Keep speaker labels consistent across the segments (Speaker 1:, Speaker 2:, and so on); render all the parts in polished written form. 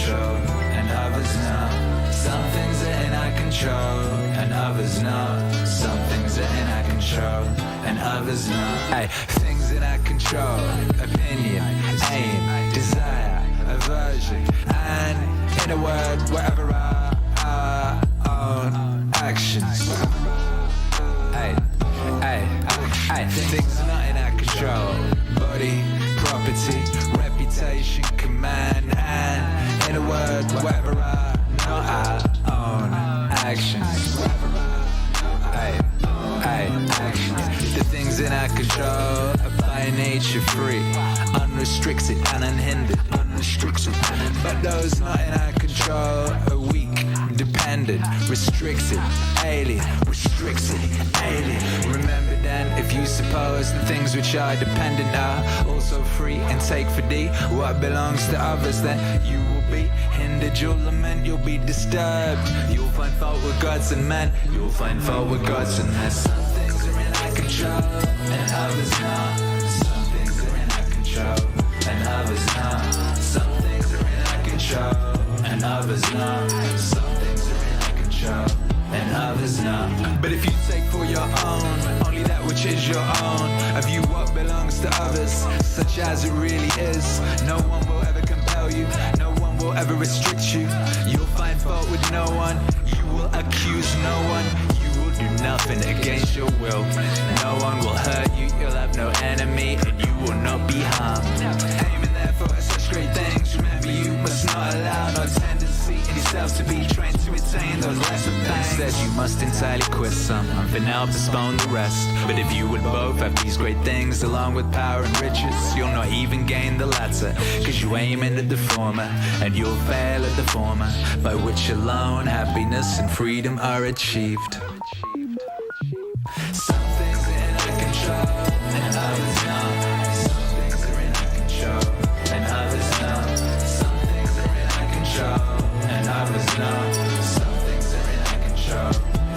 Speaker 1: control, and others not. Some things are in our control, and others not. Some things are in our control, and others not. Hey, things in our control: opinion, aim, desire, aversion, and in a word, whatever our own actions. Hey, hey, hey, things are not in our control: body, property, reputation, command, and in a word, whatever our not our own actions. Hey, hey, actions. The things in our control are by nature free, unrestricted and unhindered. But those not in our control are weak, dependent, restricted, alien, Remember then, if you suppose the things which are dependent are also free, and take for thee what belongs to others, then you will be hindered, you'll lament, you'll be disturbed. You'll find fault with gods and men, you'll find fault with gods and men. Some things are in our control, and others not. Some things are in our control, and others not. Some things are in our control, and others not. Some things are in our control, and others not. But if you take for your own only that which is your own, a view what belongs to others, such as it really is, no one will ever compel you, no one will ever restrict you. You'll find fault with no one, you will accuse no one, you will do nothing against your will. No one will hurt you, you'll have no enemy, and you will not be harmed. Aiming there for such great things, remember you must not allow no tendency in yourself to be trained to attain those lesser things. Instead you must entirely quit some, and for now postpone the rest. But if you would both have these great things along with power and riches, you'll not even gain the latter, cause you aim at the former, and you'll fail at the former, by which alone happiness and freedom are achieved. Some things are in our control, and others not. Some things are in our control, and others not. Some things are in our control, and others not. Some things are in our control,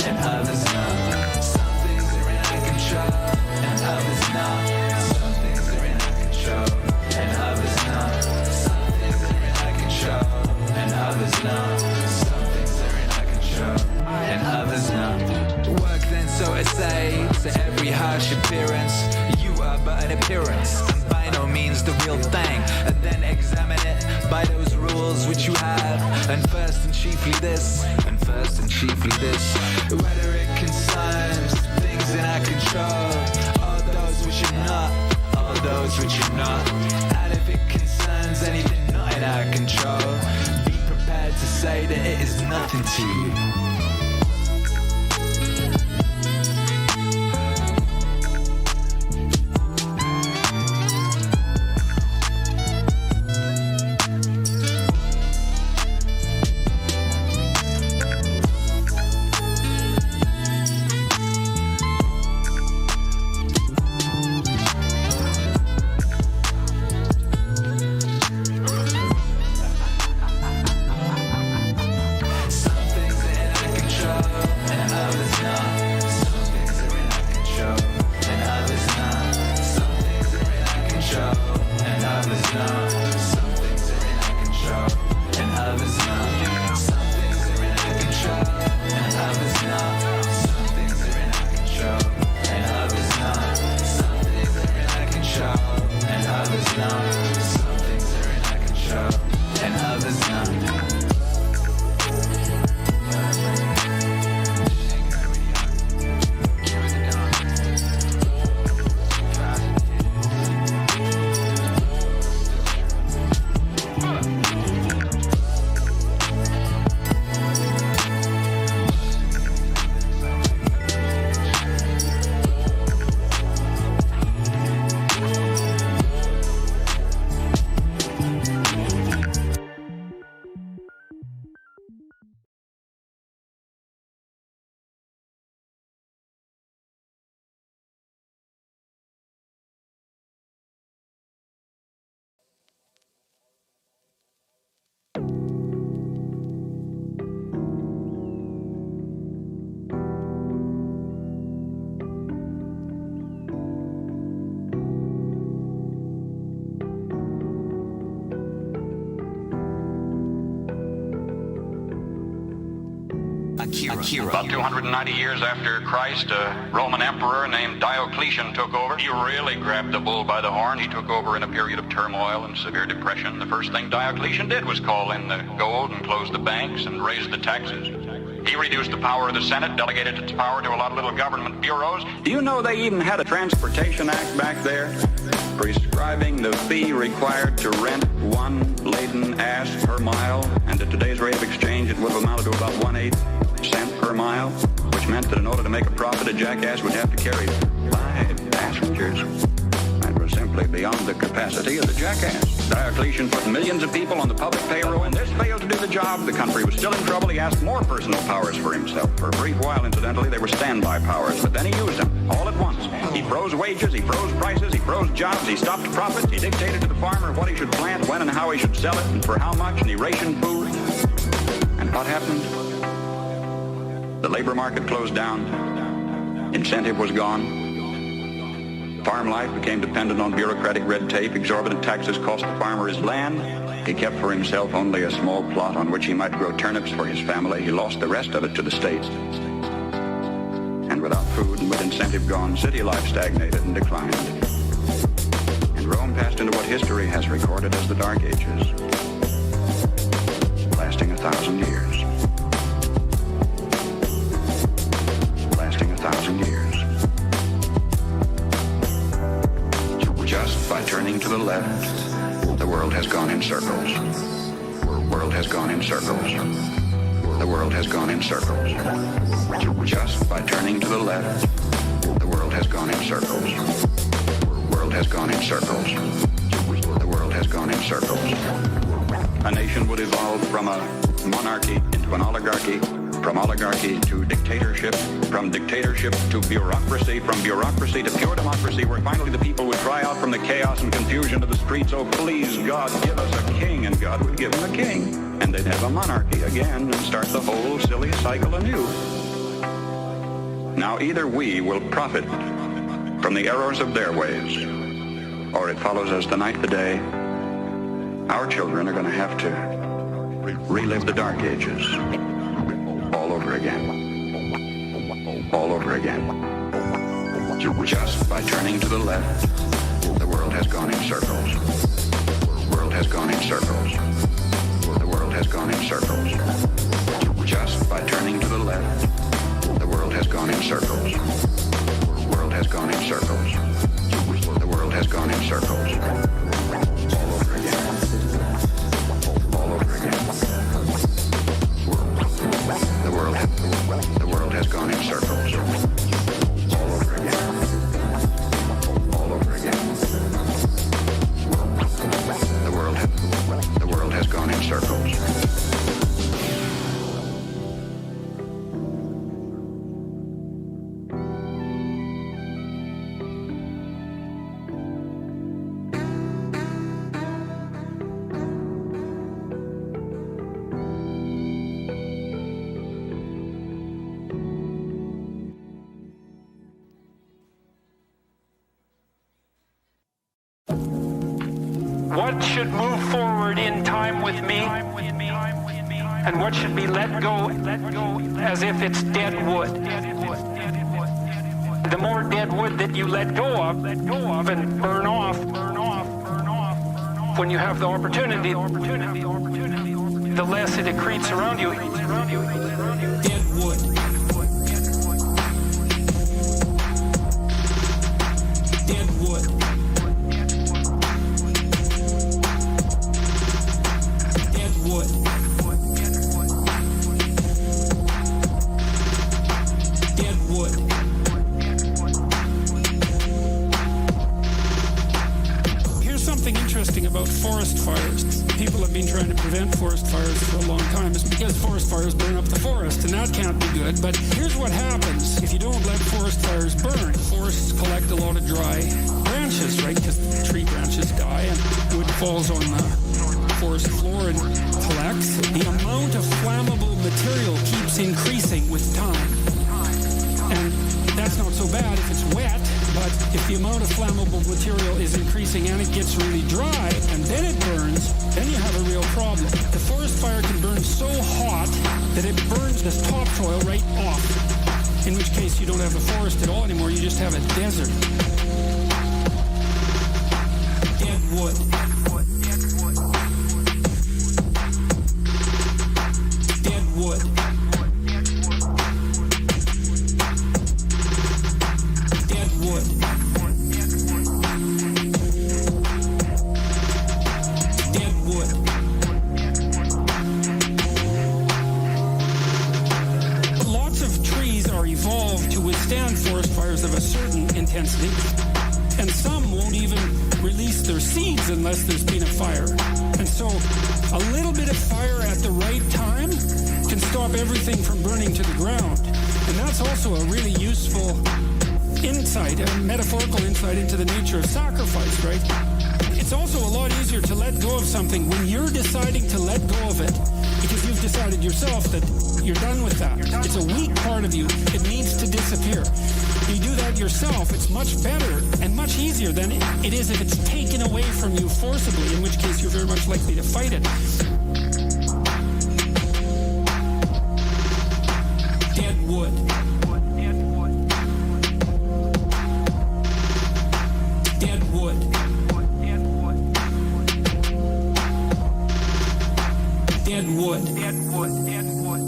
Speaker 1: and others not. Some things are in our control, and others not. Some things are in our control, and others not. Some things are in our control, and others not. Some things are in our control, and others not. Work then, so to say, to every harsh appearance, you are but an appearance, and by no means the real thing. And then examine it by those rules which you have, and first and chiefly this, whether it concerns things in our control, or those which are not, and if it concerns anything not in our control, be prepared to say that it is nothing to you.
Speaker 2: Akira.
Speaker 3: About 290 years after Christ, a Roman emperor named Diocletian took over. He really grabbed the bull by the horn. He took over in a period of turmoil and severe depression. The first thing Diocletian did was call in the gold and close the banks and raise the taxes. He reduced the power of the Senate, delegated its power to a lot of little government bureaus. Do you know they even had a Transportation Act back there prescribing the fee required to rent one laden ass per mile? And at today's rate of exchange, it would have amounted to about 1/8 cent per mile, which meant that in order to make a profit, a jackass would have to carry 5 passengers. That was simply beyond the capacity of the jackass. Diocletian put millions of people on the public payroll, and this failed to do the job. The country was still in trouble. He asked more personal powers for himself. For a brief while, incidentally, they were standby powers, but then he used them all at once. He froze wages, he froze prices, he froze jobs, he stopped profits, he dictated to the farmer what he should plant, when and how he should sell it, and for how much, and he rationed food. And what happened? The labor market closed down. Incentive was gone. Farm life became dependent on bureaucratic red tape. Exorbitant taxes cost the farmer his land. He kept for himself only a small plot on which he might grow turnips for his family. He lost the rest of it to the states. And without food and with incentive gone, city life stagnated and declined. And Rome passed into what history has recorded as the Dark Ages, lasting 1,000 years. Lasting 1,000 years. Just by turning to the left, the world has gone in circles. The world has gone in circles. The world has gone in circles. Just by turning to the left, the world has gone in circles. The world has gone in circles. The world has gone in circles. A nation would evolve from a monarchy into an oligarchy, from oligarchy to dictatorship, from dictatorship to bureaucracy, from bureaucracy to pure democracy, where finally the people would cry out from the chaos and confusion of the streets, "Oh, please, God, give us a king," and God would give them a king. And they'd have a monarchy again and start the whole silly cycle anew. Now either we will profit from the errors of their ways, or it follows as the night the day. Our children are going to have to relive the Dark Ages. All over again. All over again. Just by turning to the left, the world has gone in circles. The world has gone in circles. The world has gone in circles. Just by turning to the left, the world has gone in circles. The world has gone in circles. The world has gone in circles. All over again. All over again. The world has gone in circles. All over again. All over again. The world has gone in circles.
Speaker 4: What should move forward in time with me, and what should be let go as if it's dead wood. The more dead wood that you let go of and burn off, when you have the opportunity, the less it accretes around you. Dead wood. Dead wood. Wood. Dead wood. Here's something interesting about forest fires. People have been trying to prevent forest fires for a long time. It's because forest fires burn up the forest, and that can't be good. But here's what happens if you don't let forest fires burn. Forests collect a lot of dry branches, right? Because tree branches die and wood falls on the forest floor and collects. The amount of flammable material keeps increasing with time. And that's not so bad if it's wet, but if the amount of flammable material is increasing and it gets really dry and then it burns, then you have a real problem. The forest fire can burn so hot that it burns this topsoil right off, in which case you don't have a forest at all anymore, you just have a desert. Dead wood. Dead wood. Dead wood. Dead wood. Lots of trees are evolved to withstand forest fires of a certain intensity, and some won't even release their seeds unless there's been a fire. And so a little bit of fire at the right time can stop everything from burning to the ground. And that's also a really useful insight, a metaphorical insight into the nature of sacrifice, right? It's also a lot easier to let go of something when you're deciding to let go of it, because you've decided yourself that you're done with that. It's a weak part of you. It needs to disappear. You do that yourself, it's much better and much easier than it is if it's taken away from you forcibly, in which case you're very much likely to fight it. Dead wood. Dead wood. Dead wood. Dead wood. Dead wood. Dead wood.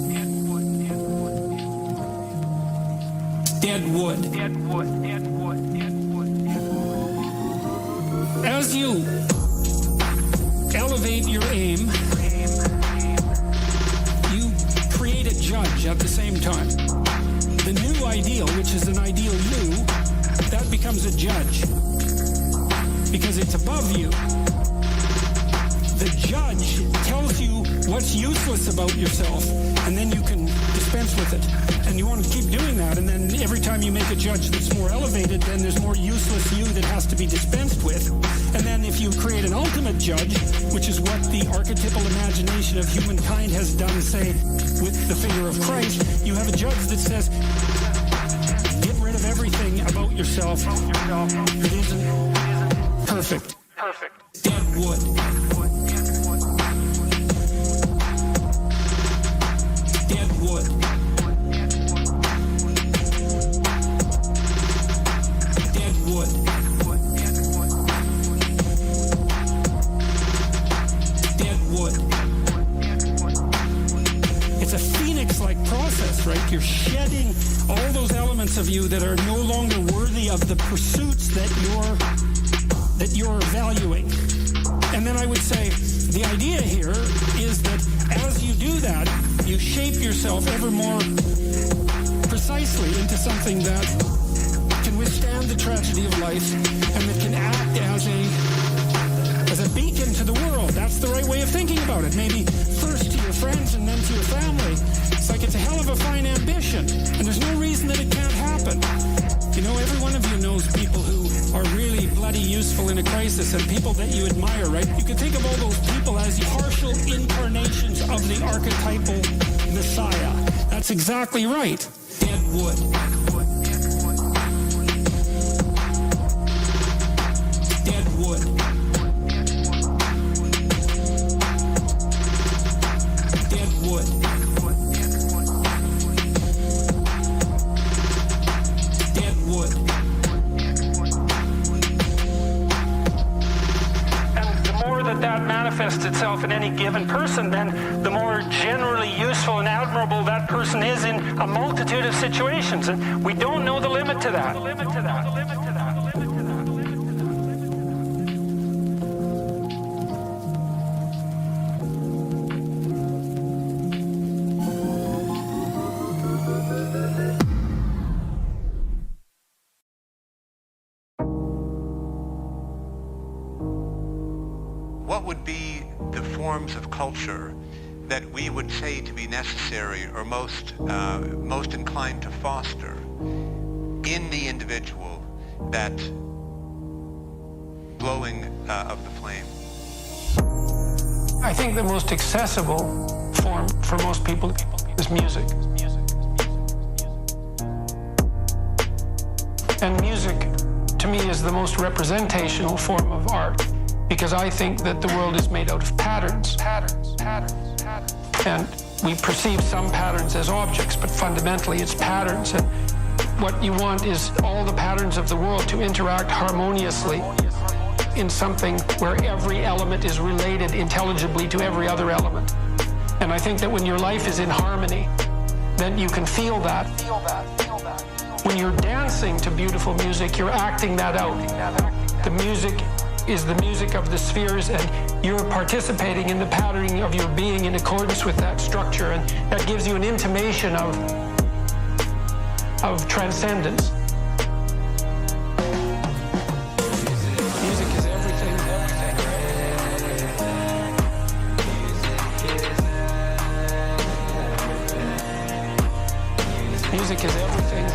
Speaker 4: Dead wood. Dead wood. Dead wood. Dead wood. As you elevate your aim, you create a judge at the same time. The new ideal, which is an ideal you, that becomes a judge because it's above you. The judge tells you what's useless about yourself, and then you can dispense with it. And you want to keep doing that, and then every time you make a judge that's more elevated, then there's more useless you that has to be dispensed with. And then if you create an ultimate judge, which is what the archetypal imagination of humankind has done, say, with the figure of Christ, you have a judge that says, get rid of everything about yourself that isn't perfect. Dead wood. Dead wood. Dead wood. Dead wood. It's a phoenix-like process, right? You're shedding all those elements of you that are no longer worthy of the pursuits that you're valuing. And then I would say the idea here is that as you do that, you shape yourself ever more precisely into something that can withstand the tragedy of life and that can act as a beacon to the world. That's the right way of thinking about it. Maybe first to your friends and then to your family. It's like it's a hell of a fine ambition, and there's no reason that it can't happen. You know, every one of you knows people who are really bloody useful in a crisis, and people that you admire, right? You can think of all those people as partial incarnations of the archetypal Messiah. That's exactly right. Dead wood. Dead wood. Dead wood. Dead wood. That manifests itself in any given person, then the more generally useful and admirable that person is in a multitude of situations. And we don't know the limit to that.
Speaker 2: What would be the forms of culture that we would say to be necessary or most inclined to foster in the individual that blowing of the flame?
Speaker 4: I think the most accessible form for most people is music. And music, to me, is the most representational form of art, because I think that the world is made out of patterns. And We perceive some patterns as objects, but fundamentally it's patterns. And what you want is all the patterns of the world to interact harmoniously in something where every element is related intelligibly to every other element. And I think that when your life is in harmony, then you can feel that. When you're dancing to beautiful music, you're acting that out. The music is the music of the spheres, and you're participating in the patterning of your being in accordance with that structure, and that gives you an intimation of transcendence. Music is everything. Music is everything.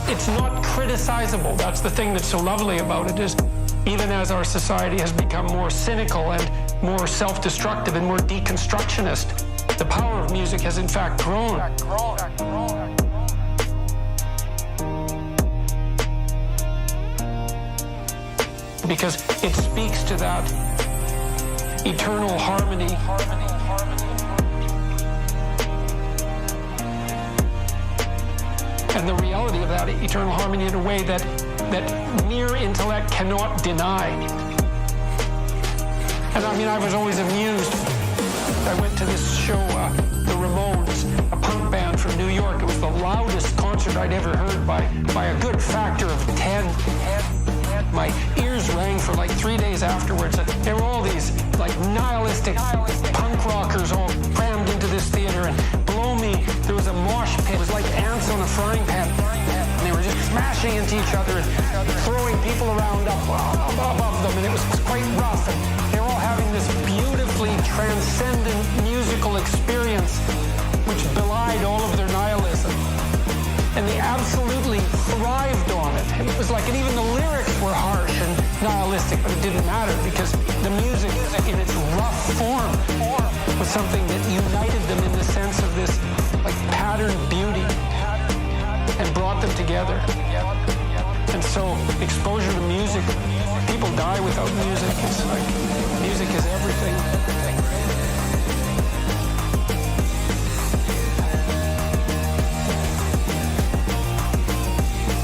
Speaker 4: It's not criticizable. That's the thing that's so lovely about it, is even as our society has become more cynical and more self-destructive and more deconstructionist, the power of music has in fact grown. Because it speaks to that eternal harmony. And the reality of that eternal harmony in a way that mere intellect cannot deny. And I mean, I was always amused. I went to this show, the Ramones, a punk band from New York. It was the loudest concert I'd ever heard by a good factor of 10. My ears rang for like 3 days afterwards. There were all these like nihilistic punk rockers all crammed into this theater, and below me there was a mosh pit. It was like ants on a frying pan. And they were just smashing into each other and throwing people around up above them, and it was quite rough. And they were all having this beautifully transcendent musical experience which belied all of their nihilism. And they absolutely thrived on it. It was like, and even the lyrics were harsh and nihilistic, but it didn't matter because the music in its rough form was something that united them in the sense of this like patterned beauty and brought them together. And so exposure to music, people die without music. It's like music is everything.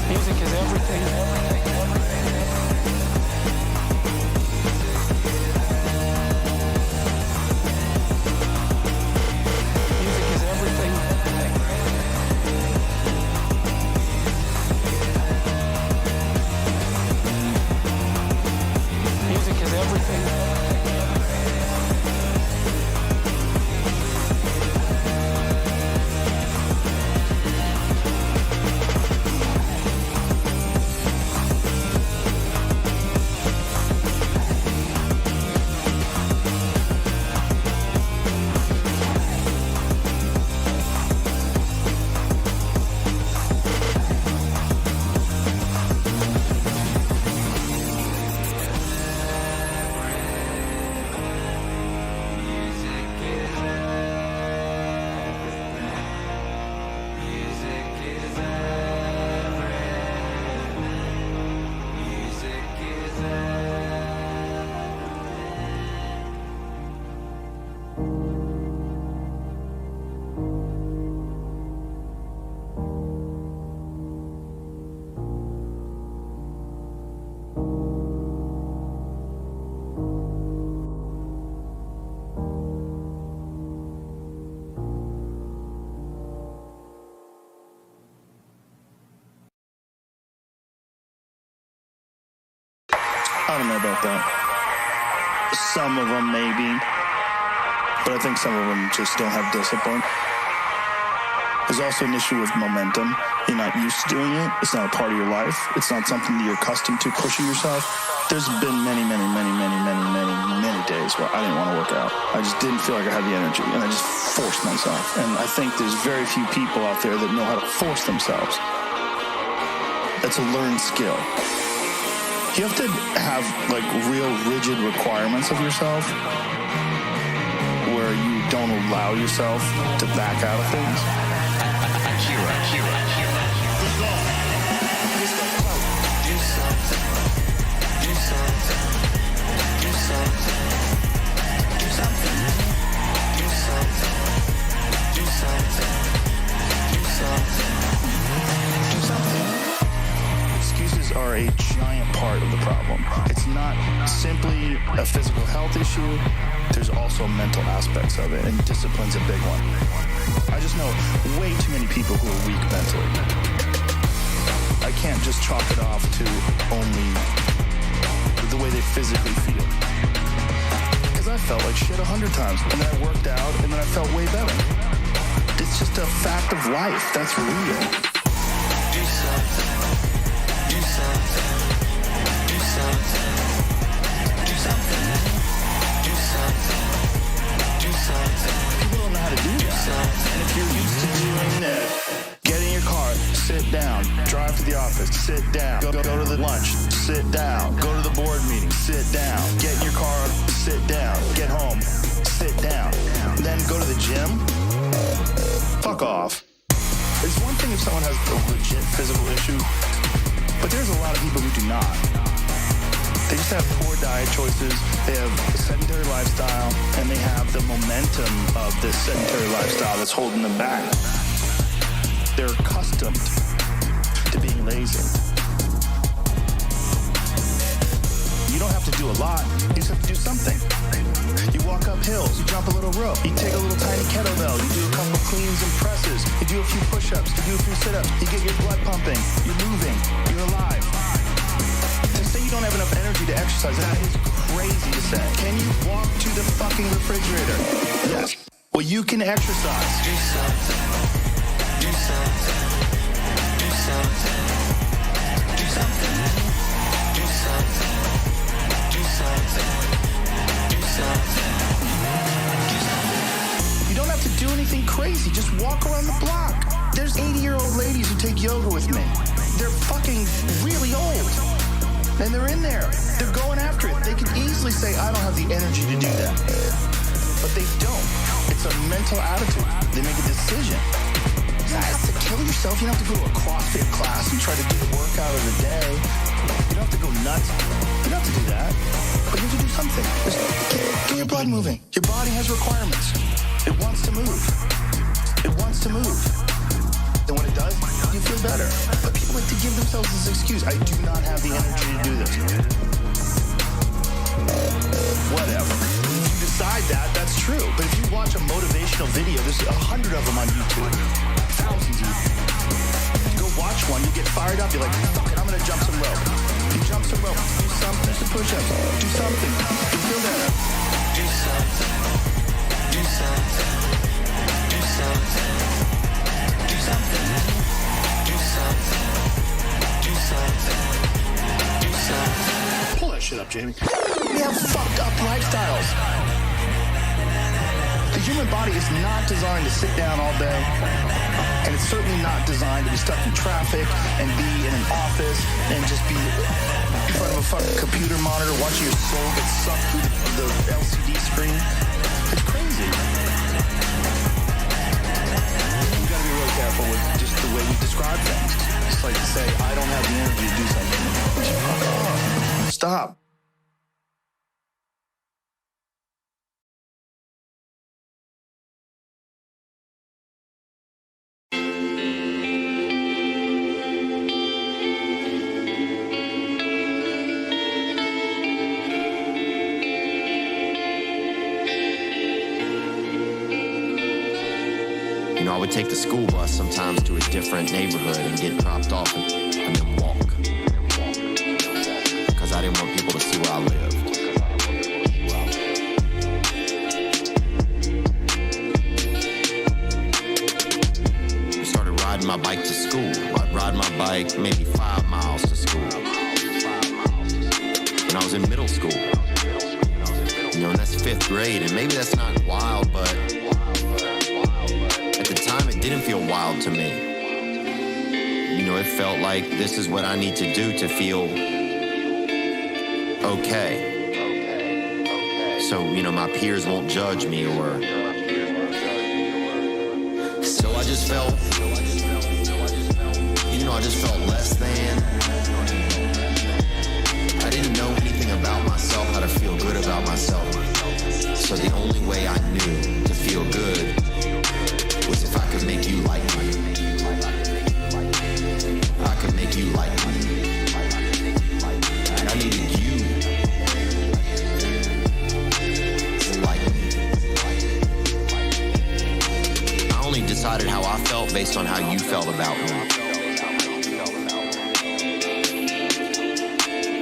Speaker 4: Music is everything. Music is everything. Music is everything.
Speaker 5: I don't know about that. Some of them maybe, but I think some of them just don't have discipline. There's also an issue with momentum. You're not used to doing it. It's not a part of your life. It's not something that you're accustomed to, pushing yourself. There's been many days where I didn't want to work out. I just didn't feel like I had the energy, and I just forced myself. And I think there's very few people out there that know how to force themselves. That's a learned skill. You have to have like real rigid requirements of yourself where you don't allow yourself to back out of things. Kira. Do something. are a giant part of the problem. It's not simply a physical health issue. There's also mental aspects of it, and discipline's a big one. I just know way too many people who are weak mentally. I can't just chalk it off to only the way they physically feel. Because I felt like shit 100 times, and then I worked out, and then I felt way better. It's just a fact of life. That's real.
Speaker 6: Do something. Do something. Do something. Do something. Do something. Do something.
Speaker 5: People don't know how to do that. And if you're used to doing that, get in your car, sit down, drive to the office, sit down, go to the lunch, sit down, go to the board meeting, sit down, get in your car, sit down, get home, sit down, then go to the gym. Fuck off. It's one thing if someone has a legit physical issue, but there's a lot of people who do not. They just have poor diet choices, they have a sedentary lifestyle, and they have the momentum of this sedentary lifestyle that's holding them back. They're accustomed to being lazy. You don't have to do a lot, you just have to do something. You walk up hills, you jump a little rope, you take a little tiny kettlebell, you do a couple cleans and presses, you do a few push-ups, you do a few sit-ups, you get your blood pumping, you're moving, you're alive. To say you don't have enough energy to exercise, that is crazy to say. Can you walk to the fucking refrigerator? Yes. Well, you can exercise.
Speaker 6: Do something. Do something. Do something. Do something. Do something. Do something. Do something.
Speaker 5: You don't have to do anything crazy. Just walk around the block. There's 80-year-old ladies who take yoga with me. They're fucking really old. And they're in there. They're going after it. They could easily say, I don't have the energy to do that. But they don't. It's a mental attitude. They make a decision. You don't have to kill yourself. You don't have to go to a CrossFit class and try to do the workout of the day. You don't have to go nuts. You don't have to do that. But you have to do something. Just get your blood moving. Your body has requirements. It wants to move. It wants to move. And when it does, you feel better. But people like to give themselves this excuse. I do not have the energy to do this. Whatever. If you decide that, that's true. But if you watch a motivational video, there's 100 of them on YouTube. Thousands of them. You go watch one, you get fired up, you're like, fuck it, I'm gonna jump some rope. You jump some rope, do something, do some push-ups, do something. You feel better.
Speaker 6: Do something. Do something. Do something. Do something. Do something. Do something. Do something.
Speaker 5: Pull that shit up, Jamie. We have fucked up lifestyles. The human body is not designed to sit down all day. And it's certainly not designed to be stuck in traffic and be in an office and just be in front of a fucking computer monitor watching your soul get sucked through the LCD screen. It's crazy. You gotta be really careful with just the way we describe things. It's like to say, I don't have the energy to do something. Fuck off. Stop.
Speaker 7: I would take the school bus sometimes to a different neighborhood and get dropped off and then walk. Because I didn't want people to see where I lived. I started riding my bike to school. I'd ride my bike maybe 5 miles to school. When I was in middle school. You know, and that's 5th grade, and maybe that's not wild, but at the time, it didn't feel wild to me. You know, it felt like this is what I need to do to feel okay. So, you know, my peers won't judge me or... So I just felt, you know, I just felt less than. I didn't know anything about myself, how to feel good about myself. So the only way I knew to feel good was if I could make you like me. I could make you like me.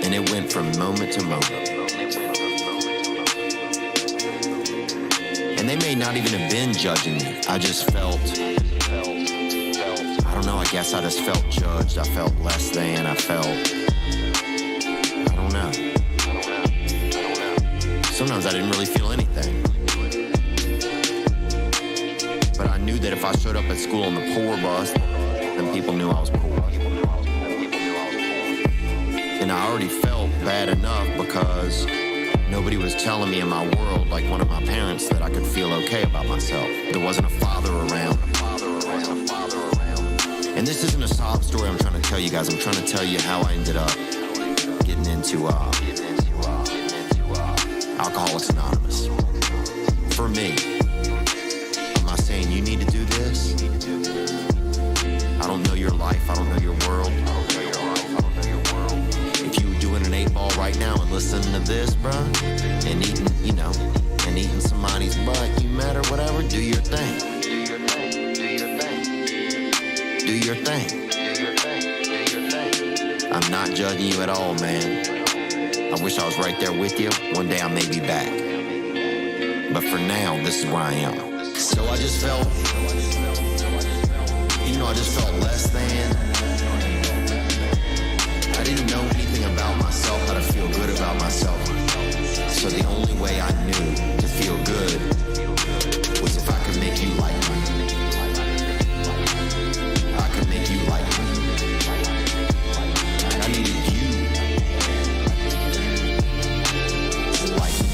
Speaker 7: And it went from moment to moment. And they may not even have been judging me. I just felt, I don't know, I guess I just felt judged. I felt less than, I don't know. Sometimes I didn't really feel anything. But I knew that if I showed up at school on the poor bus, then people knew I was poor. And I already felt bad enough because nobody was telling me in my world, like one of my parents, that I could feel okay about myself. There wasn't a father around. And this isn't a sob story I'm trying to tell you guys. I'm trying to tell you how I ended up getting into Alcoholics Anonymous. For me, I'm not saying you need to do this. I don't know your life. I don't know your world. If you were doing an 8-ball right now and listening to this, bro, and eating, and eating somebody's butt, you matter, whatever, do your thing. Do your thing. I'm not judging you at all, man. I wish I was right there with you. One day I may be back. But for now, this is where I am. So I just felt, I just felt less than. I didn't know anything about myself, how to feel good about myself. So the only way I knew to feel good was if I could make you like me. I could make you like me. I needed you to like me.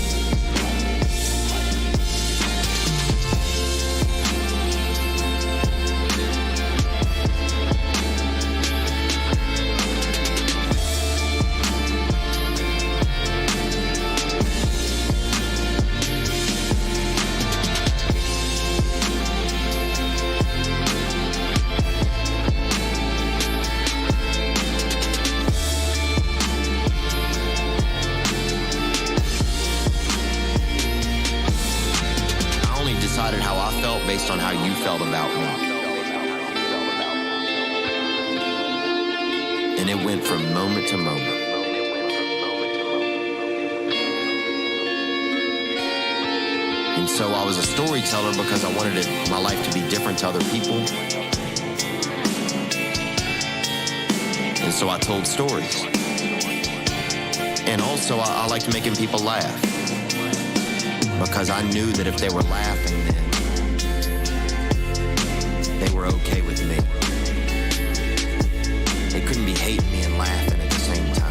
Speaker 7: How I felt based on how you felt about me. And it went from moment to moment. And so I was a storyteller because I wanted my life to be different to other people. And so I told stories. And also I liked making people laugh. Because I knew that if they were laughing, then they were okay with me. They couldn't be hating me and laughing at the same time.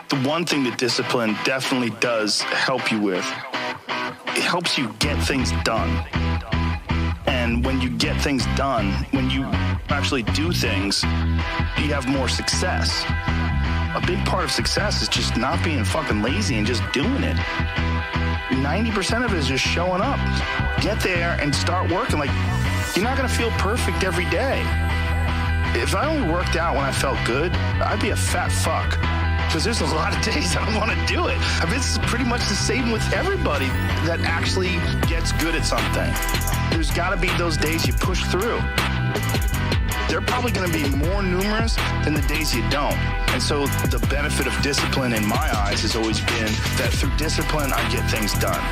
Speaker 5: The one thing that discipline definitely does help you with, it helps you get things done. And when you get things done, when you actually do things, you have more success. A big part of success is just not being fucking lazy and just doing it. 90% of it is just showing up. Get there and start working. Like, you're not gonna feel perfect every day. If I only worked out when I felt good, I'd be a fat fuck. Because there's a lot of days I don't want to do it. I mean, it's pretty much the same with everybody that actually gets good at something. There's got to be those days you push through. They're probably going to be more numerous than the days you don't. And so the benefit of discipline in my eyes has always been that through discipline, I get things done.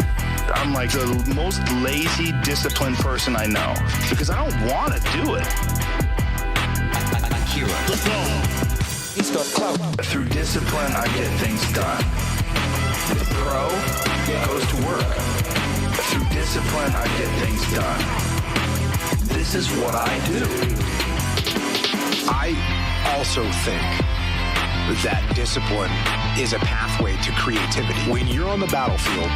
Speaker 5: I'm like the most lazy, disciplined person I know because I don't want to do it. Let's go. Through discipline, I get things done. The pro goes to work. Through discipline, I get things done. This is what I do.
Speaker 8: I also think that discipline is a pathway to creativity. When you're on the battlefield,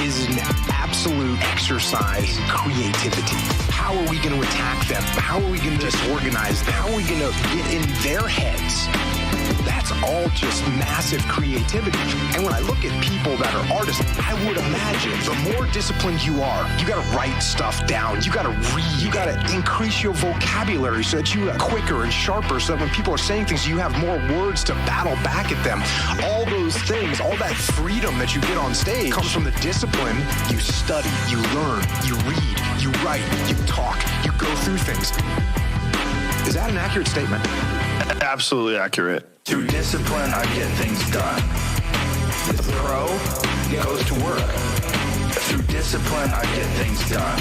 Speaker 8: is an absolute exercise in creativity. How are we going to attack them? How are we going to disorganize them? How are we going to get in their heads? That's all just massive creativity. And when I look at people that are artists, I would imagine the more disciplined you are, you got to write stuff down. You got to read. You got to increase your vocabulary so that you are quicker and sharper, so that when people are saying things, you have more words to battle back at them. All those things, all that freedom that you get on stage comes from the discipline. You study, you learn, you read, you write, you talk, you go through things. Is that an accurate statement?
Speaker 5: Absolutely accurate.
Speaker 9: Through discipline, I get things done. The pro goes to work. Through discipline, I get things done.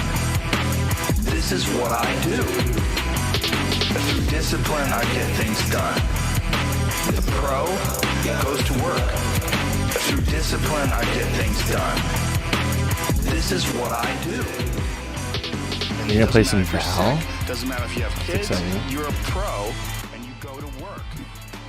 Speaker 9: This is what I do. Through discipline, I get things done. The pro goes to work. Through discipline, I get things done. This is what I do.
Speaker 10: You're gonna play some Val?
Speaker 5: Doesn't matter if you have kids,
Speaker 10: exciting.
Speaker 5: you're a pro, and you go to work.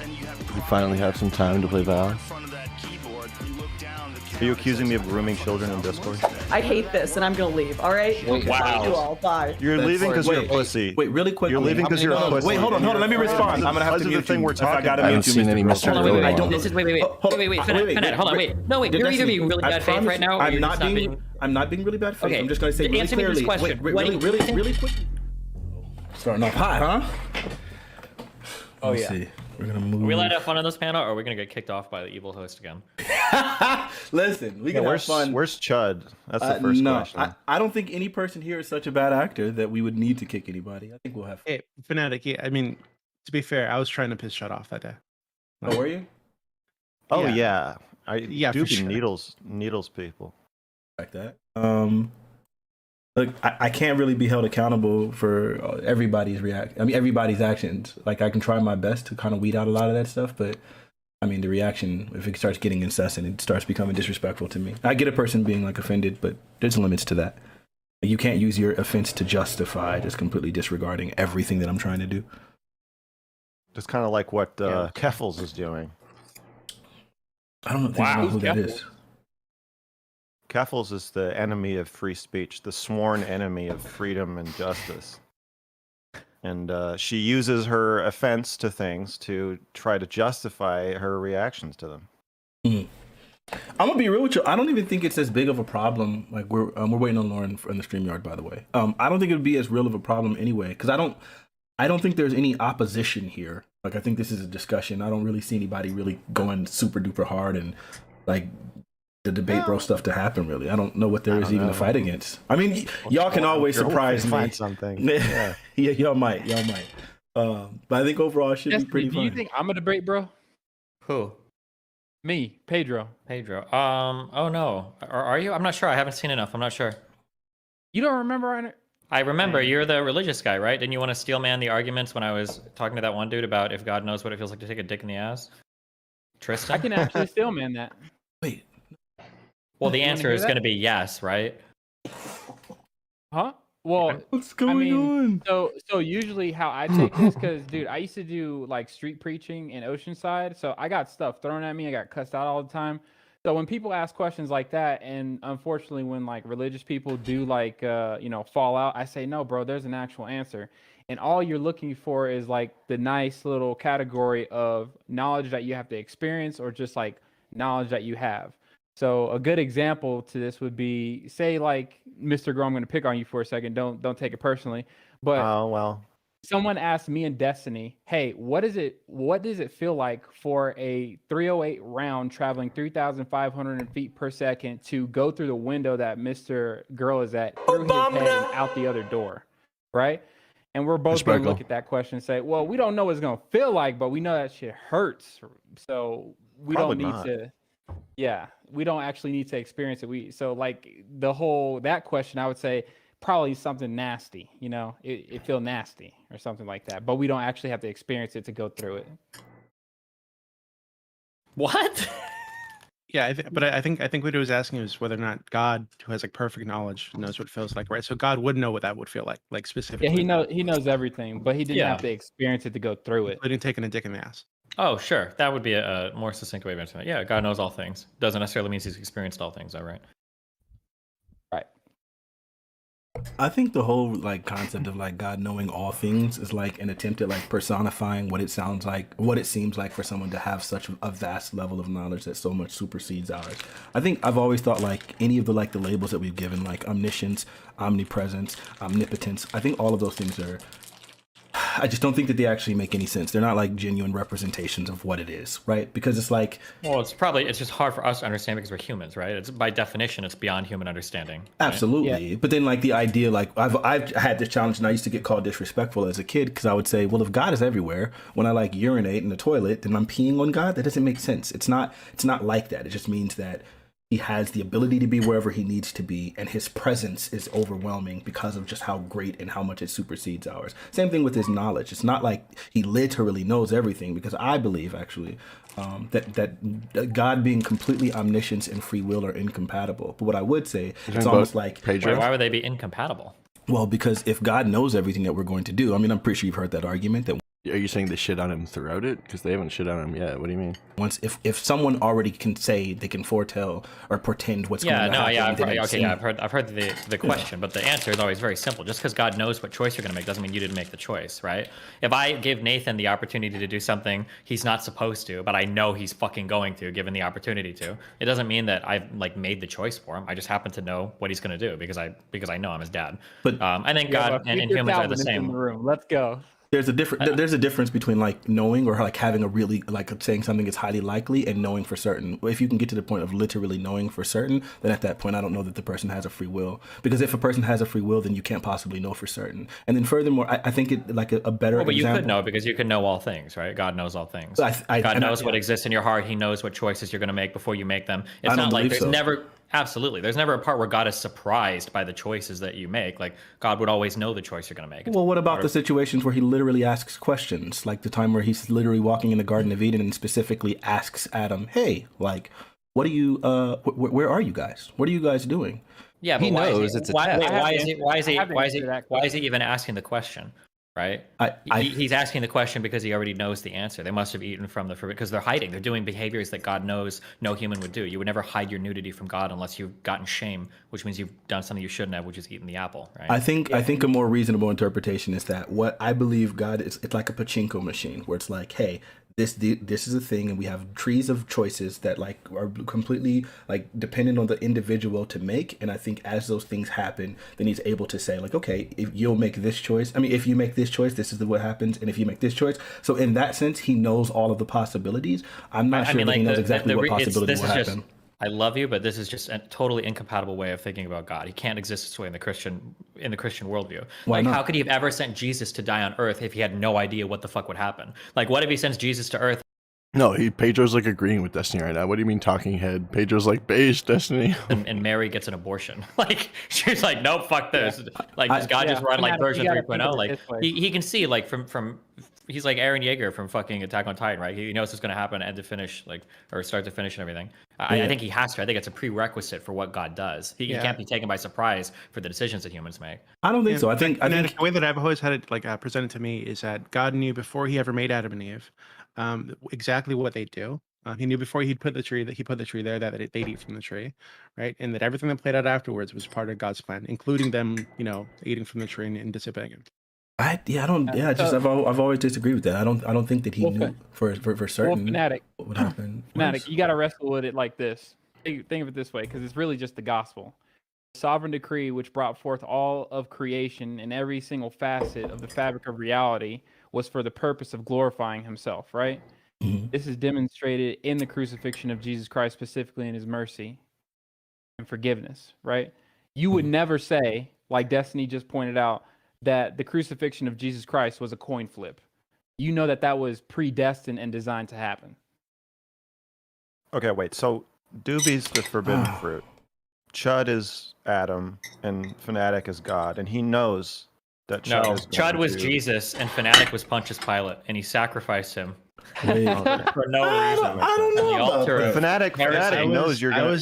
Speaker 5: And you have
Speaker 10: You finally have some time to play Val?
Speaker 5: in front of that keyboard, you look down, the
Speaker 11: Are you accusing me of grooming children in Discord?
Speaker 12: I hate this, and I'm gonna leave. All right.
Speaker 11: Wow.
Speaker 12: Bye, you all. Bye.
Speaker 11: You're leaving because you're a pussy.
Speaker 13: Wait, really quick.
Speaker 11: You're leaving because you're a pussy.
Speaker 13: Wait, hold on. Let me respond. I'm gonna have
Speaker 11: Because
Speaker 13: to
Speaker 11: of the
Speaker 13: mute
Speaker 11: thing
Speaker 13: you.
Speaker 11: we're
Speaker 13: If I
Speaker 11: talking
Speaker 13: gotta
Speaker 11: about.
Speaker 10: I haven't
Speaker 13: mute you,
Speaker 10: seen any
Speaker 13: Mr.
Speaker 10: Mr.
Speaker 13: President.
Speaker 10: Really
Speaker 13: I don't.
Speaker 12: This is wait. Fanatic, hold on. Wait. No, wait. You're either being really bad faith right now, or you're just not being.
Speaker 13: I'm not being really bad faith.
Speaker 12: Okay,
Speaker 13: I'm just gonna say really
Speaker 12: answer me this
Speaker 13: clearly.
Speaker 12: question.
Speaker 13: Wait,
Speaker 12: What do you think-
Speaker 13: really quick. Starting off hot, huh?
Speaker 14: Oh
Speaker 13: Let's
Speaker 14: yeah.
Speaker 13: see. We're gonna move.
Speaker 14: Are we allowed to have fun on this panel, or are we gonna get kicked off by the evil host again?
Speaker 13: Listen, we can have fun.
Speaker 11: Where's Chud? That's the first question.
Speaker 13: I don't think any person here is such a bad actor that we would need to kick anybody. I think we'll have fun.
Speaker 15: Hey, Fanatic, I mean, to be fair, I was trying to piss Shut off that day.
Speaker 13: Oh, were you?
Speaker 11: Oh
Speaker 15: Yeah.
Speaker 11: I
Speaker 15: Yeah,
Speaker 11: do
Speaker 15: for
Speaker 11: be
Speaker 15: sure.
Speaker 11: needles people.
Speaker 13: Like that. Look, I can't really be held accountable for everybody's everybody's actions. Like, I can try my best to kind of weed out a lot of that stuff, but I mean, the reaction, if it starts getting incessant, it starts becoming disrespectful to me. I get a person being like offended, but there's limits to that. You can't use your offense to justify just completely disregarding everything that I'm trying to do.
Speaker 11: It's kind of like what Keffels is doing.
Speaker 13: I don't think I know who that is.
Speaker 11: Keffels is the enemy of free speech, the sworn enemy of freedom and justice. And she uses her offense to things to try to justify her reactions to them.
Speaker 13: I'm gonna be real with you. I don't even think it's as big of a problem. Like, we're waiting on Lauren in the StreamYard, by the way. I don't think it would be as real of a problem anyway, because I don't think there's any opposition here. Like, I think this is a discussion. I don't really see anybody really going super duper hard and like the debate bro stuff to happen. Really, I don't know what there is even to fight against. I mean, y'all can always surprise me.
Speaker 11: Find something.
Speaker 13: Yeah, y'all might. But I think overall it should be pretty
Speaker 14: Do
Speaker 13: fun.
Speaker 14: you think I'm a debate bro?
Speaker 15: Who?
Speaker 14: Me, Pedro.
Speaker 15: Oh no. Are you? I'm not sure. I haven't seen enough. I'm not sure.
Speaker 14: You don't remember?
Speaker 15: I remember. You're the religious guy, right? Didn't you want to steel man the arguments when I was talking to that one dude about if God knows what it feels like to take a dick in the ass? Tristan?
Speaker 14: I can actually still man that.
Speaker 13: Wait.
Speaker 15: Well, the
Speaker 14: You wanna
Speaker 15: answer
Speaker 14: hear
Speaker 15: is
Speaker 14: that?
Speaker 15: going to be yes, right?
Speaker 14: Huh? Well,
Speaker 13: What's going on?
Speaker 14: So usually how I take this, because dude, I used to do like street preaching in Oceanside, so I got stuff thrown at me. I got cussed out all the time. So when people ask questions like that, and unfortunately when like religious people do like fall out, I say no, bro. There's an actual answer, and all you're looking for is like the nice little category of knowledge that you have to experience, or just like knowledge that you have. So a good example to this would be, say, like, Mr. Grow, I'm going to pick on you for a second. Don't take it personally. But someone asked me in Destiny, hey, what does it feel like for a 308 round traveling 3,500 feet per second to go through the window that Mr. Girl is at, through his head and out the other door, right? And we're both going to look at that question and say, well, we don't know what it's going to feel like, but we know that shit hurts. So we don't need to. Yeah, we don't actually need to experience it. So like that question, I would say probably something nasty, it feel nasty or something like that, but we don't actually have to experience it to go through it.
Speaker 15: What? Yeah, but I think what he was asking is whether or not God, who has like perfect knowledge, knows what it feels like, right? So God would know what that would feel like specifically.
Speaker 14: Yeah, he knows everything, but he didn't have to experience it to go through it.
Speaker 15: Including taking a dick in the ass.
Speaker 12: Oh, sure. That would be a more succinct way of answering that. Yeah, God knows all things. Doesn't necessarily mean he's experienced all things, though, right?
Speaker 14: Right.
Speaker 13: I think the whole like concept of like God knowing all things is like an attempt at like personifying what it sounds like, what it seems like for someone to have such a vast level of knowledge that so much supersedes ours. I think I've always thought like any of the labels that we've given, like omniscience, omnipresence, omnipotence, I think all of those things are, I just don't think that they actually make any sense. They're not like genuine representations of what it is, right? Because it's like,
Speaker 12: well, it's just hard for us to understand because we're humans, right? It's by definition, it's beyond human understanding. Right?
Speaker 13: Absolutely. Yeah. But then like the idea, like I've had this challenge and I used to get called disrespectful as a kid because I would say, well, if God is everywhere, when I like urinate in the toilet, then I'm peeing on God. That doesn't make sense. It's not like that. It just means that he has the ability to be wherever he needs to be, and his presence is overwhelming because of just how great and how much it supersedes ours. Same thing with his knowledge. It's not like he literally knows everything, because I believe actually that God being completely omniscience and free will are incompatible. But what I would say, it's almost like,
Speaker 12: why would they be incompatible?
Speaker 13: Well, because if God knows everything that we're going to do, I mean, I'm pretty sure you've heard that argument that.
Speaker 10: Are you saying they shit on him throughout it? Because they haven't shit on him yet. What do you mean?
Speaker 13: Once, if someone already can say they can foretell or pretend what's going to happen.
Speaker 12: I've heard the question, but the answer is always very simple. Just because God knows what choice you're going to make doesn't mean you didn't make the choice, right? If I give Nathan the opportunity to do something he's not supposed to, but I know he's fucking going to, given the opportunity to, it doesn't mean that I've like made the choice for him. I just happen to know what he's going to do because I know I'm his dad. But I think God and humans are the same.
Speaker 14: In the room. Let's go.
Speaker 13: There's a difference between like knowing or like having a really like saying something is highly likely and knowing for certain. If you can get to the point of literally knowing for certain, then at that point I don't know that the person has a free will, because if a person has a free will, then you can't possibly know for certain. And then furthermore, I think it like a better.
Speaker 12: But
Speaker 13: example,
Speaker 12: you could know because you can know all things, right? God knows all things. God knows what exists in your heart. He knows what choices you're going to make before you make them. It's not like there's never. Absolutely. There's never a part where God is surprised by the choices that you make. Like, God would always know the choice you're going to make.
Speaker 13: Well, what about the situations where he literally asks questions? Like the time where he's literally walking in the Garden of Eden and specifically asks Adam, hey, like, what are you, where are you guys? What are you guys doing?
Speaker 12: Yeah, but he knows it's a test. Why is he even asking the question? Right? He's asking the question because he already knows the answer. They must have eaten from the fruit because they're hiding. They're doing behaviors that God knows no human would do. You would never hide your nudity from God unless you've gotten shame, which means you've done something you shouldn't have, which is eaten the apple. Right?
Speaker 13: I think a more reasonable interpretation is that what I believe God is, it's like a pachinko machine where it's like, hey, this is a thing, and we have trees of choices that like are completely like dependent on the individual to make. And I think as those things happen, then he's able to say like, okay, if you'll make this choice, if you make this choice, this is what happens, and if you make this choice. So in that sense, he knows all of the possibilities. I'm not sure that he knows exactly what possibility will happen.
Speaker 12: I love you, but this is just a totally incompatible way of thinking about God. He can't exist this way in the Christian worldview.
Speaker 13: Why not?
Speaker 12: How could he have ever sent Jesus to die on Earth if he had no idea what the fuck would happen? Like, what if he sends Jesus to Earth?
Speaker 10: No, Pedro's like agreeing with Destiny right now. What do you mean talking head? Pedro's like beige Destiny.
Speaker 12: and Mary gets an abortion. Like, she's like, nope, fuck this. Yeah. Like, does God just run like version 3.0? Like, he can see like from he's like Eren Yeager from fucking Attack on Titan, right? He knows what's going to happen end to finish, like, or start to finish and everything. I think he has to. I think it's a prerequisite for what God does. He can't be taken by surprise for the decisions that humans make.
Speaker 13: I don't think so. I think
Speaker 15: the way that I've always had it like presented to me is that God knew before he ever made Adam and Eve exactly what they do. He knew before he put the tree there that they'd eat from the tree, right? And that everything that played out afterwards was part of God's plan, including them, eating from the tree and disobeying him.
Speaker 13: I've always disagreed with that. I don't think that he knew for certain
Speaker 14: Fanatic.
Speaker 13: What would happen.
Speaker 14: Fanatic, you got to wrestle with it like this. Think of it this way, because it's really just the gospel. The sovereign decree which brought forth all of creation and every single facet of the fabric of reality was for the purpose of glorifying himself, right? Mm-hmm. This is demonstrated in the crucifixion of Jesus Christ, specifically in his mercy and forgiveness, right? You would never say, like Destiny just pointed out, that the crucifixion of Jesus Christ was a coin flip. You know that was predestined and designed to happen.
Speaker 11: Okay, wait. So Doobie's the forbidden fruit. Chud is Adam, and Fanatic is God, and he knows that
Speaker 12: Chud was Jesus, and Fanatic was Pontius Pilate, and he sacrificed him for no reason.
Speaker 13: I don't know about that.
Speaker 11: Fanatic knows you're gonna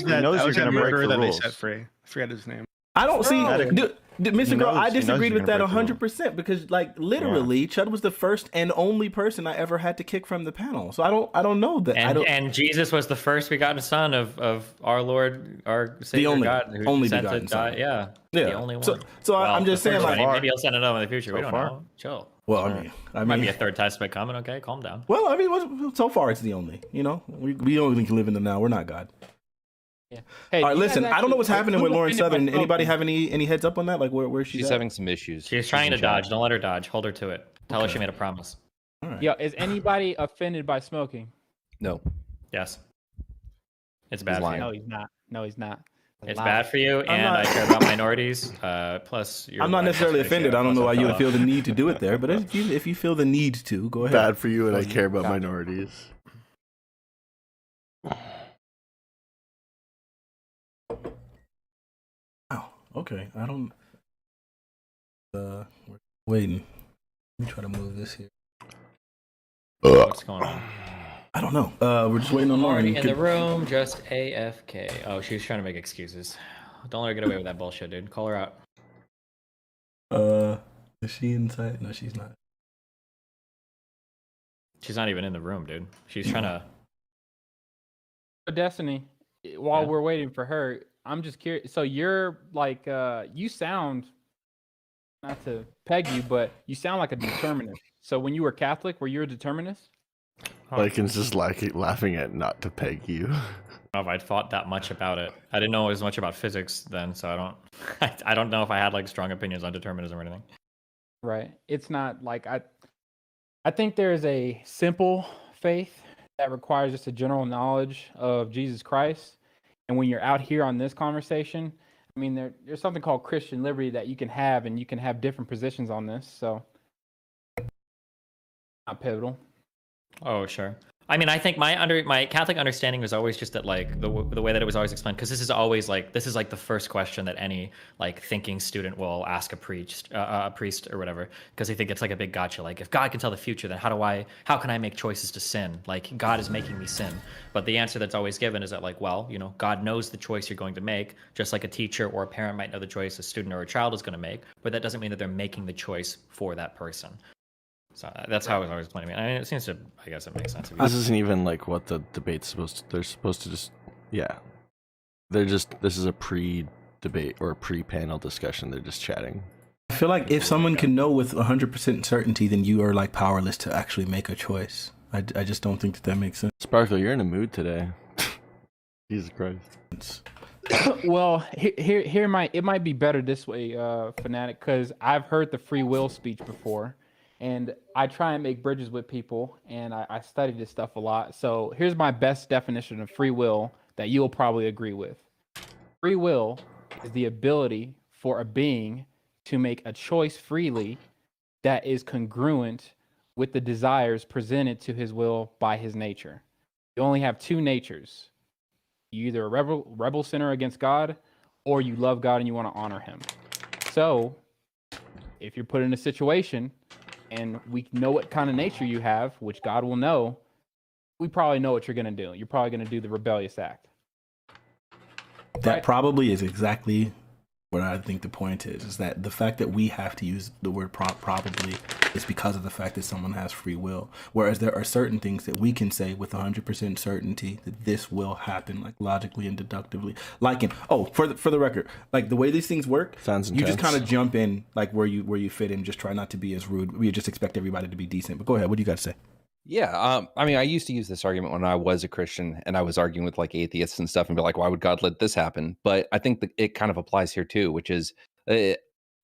Speaker 11: break the rules.
Speaker 15: They set free. I forget his name.
Speaker 13: I don't see, Mr. Girl, I
Speaker 11: he knows
Speaker 13: disagreed
Speaker 11: you're
Speaker 13: with that
Speaker 11: gonna break the
Speaker 13: 100% because, like, literally, Chud was the first and only person I ever had to kick from the panel. So I don't know that.
Speaker 12: And Jesus was the first begotten Son of our Lord, our Savior
Speaker 13: only-
Speaker 12: God, who
Speaker 13: only
Speaker 12: sent to
Speaker 13: begotten
Speaker 12: die.
Speaker 13: Son.
Speaker 12: Yeah,
Speaker 13: Yeah.
Speaker 12: the only one.
Speaker 13: So I'm just
Speaker 12: the
Speaker 13: saying,
Speaker 12: first
Speaker 13: like,
Speaker 12: one. Maybe he'll send another in the future. We don't
Speaker 11: far.
Speaker 12: know. Chill.
Speaker 13: Well, I
Speaker 12: Might
Speaker 13: mean,
Speaker 12: be a third testament coming. Okay, calm down.
Speaker 13: well, I mean, so far it's the only. You know, we only can live in the now. We're not God.
Speaker 14: Yeah. Hey,
Speaker 13: All right,
Speaker 14: you guys
Speaker 13: listen. I don't
Speaker 14: actually-
Speaker 13: know what's happening
Speaker 14: who's
Speaker 13: with Lauren
Speaker 14: offended by
Speaker 13: Southern. Anybody
Speaker 14: smoking?
Speaker 13: have any heads up on that? Like where she's
Speaker 16: She's
Speaker 13: at?
Speaker 16: having some issues.
Speaker 12: She's trying to
Speaker 16: in chat.
Speaker 12: dodge. Don't let her dodge. Hold her to it. Tell her she made a promise.
Speaker 13: All right.
Speaker 14: Yo, is anybody offended by smoking?
Speaker 16: No.
Speaker 12: Yes. It's bad for
Speaker 16: lying.
Speaker 12: you.
Speaker 14: No, he's not. No, he's not.
Speaker 12: It's
Speaker 14: Lie.
Speaker 12: bad for you, and
Speaker 13: not-
Speaker 12: I care about minorities. Plus,
Speaker 13: I'm not necessarily offended. I don't know why you would feel the need to do it there, but if you feel the need to, go ahead.
Speaker 10: Bad for you, and I care about minorities.
Speaker 13: Oh, okay. I don't. We're waiting. Let me try to move this here.
Speaker 12: What's going on?
Speaker 13: I don't know. We're just waiting on Lauren.
Speaker 12: Already in the room, just AFK. Oh, she's trying to make excuses. Don't let her get away with that bullshit, dude. Call her out.
Speaker 13: Is she inside? No, she's not.
Speaker 12: She's not even in the room, dude. She's trying to.
Speaker 14: Destiny, while
Speaker 12: Yeah.
Speaker 14: we're waiting for her, I'm just curious. So you're like, you sound, not to peg you, but you sound like a determinist. So when you were Catholic, were you a determinist?
Speaker 10: Like it's just like laughing at not to peg you.
Speaker 12: I don't know if I'd thought that much about it. I didn't know as much about physics then, so I don't. I don't know if I had like strong opinions on determinism or anything.
Speaker 14: Right. It's not like I think there is a simple faith that requires just a general knowledge of Jesus Christ. And when you're out here on this conversation, I mean, there's something called Christian liberty that you can have, and you can have different positions on this. So, not pivotal.
Speaker 12: Oh, sure. I mean, I think my Catholic understanding was always just that, like, the way that it was always explained, because this is like the first question that any like thinking student will ask a priest or whatever, because they think it's like a big gotcha. Like, if God can tell the future, then how can I make choices to sin? Like, God is making me sin. But the answer that's always given is that, like, well, you know, God knows the choice you're going to make, just like a teacher or a parent might know the choice a student or a child is going to make, but that doesn't mean that they're making the choice for that person. So that's how it was always explained to me. I mean, it seems to, I guess it makes sense.
Speaker 10: This isn't even like what the debate's supposed to. They're supposed to just, yeah. This is a pre-debate or a pre-panel discussion. They're just chatting.
Speaker 13: I feel like if someone can know with 100% certainty, then you are like powerless to actually make a choice. I just don't think that makes sense.
Speaker 10: Sparkle, you're in a mood today. Jesus Christ.
Speaker 14: Well, here it might be better this way, Fanatic, because I've heard the free will speech before. And I try and make bridges with people, and I study this stuff a lot. So here's my best definition of free will that you'll probably agree with. Free will is the ability for a being to make a choice freely that is congruent with the desires presented to his will by his nature. You only have two natures. You're either a rebel sinner against God, or you love God and you want to honor him. So if you're put in a situation and we know what kind of nature you have, which God will know, we probably know what you're going to do. You're probably going to do the rebellious act.
Speaker 13: That probably is exactly what I think the point is that the fact that we have to use the word probably is because of the fact that someone has free will. Whereas there are certain things that we can say with 100% certainty that this will happen, like logically and deductively. Like for the record, like the way these things work,
Speaker 10: sounds
Speaker 13: you just
Speaker 10: intense.
Speaker 13: kind of jump in like where you fit in. Just try not to be as rude. We just expect everybody to be decent. But go ahead. What do you got to say?
Speaker 16: Yeah, I mean, I used to use this argument when I was a Christian and I was arguing with like atheists and stuff and be like, why would God let this happen? But I think that it kind of applies here too, which is when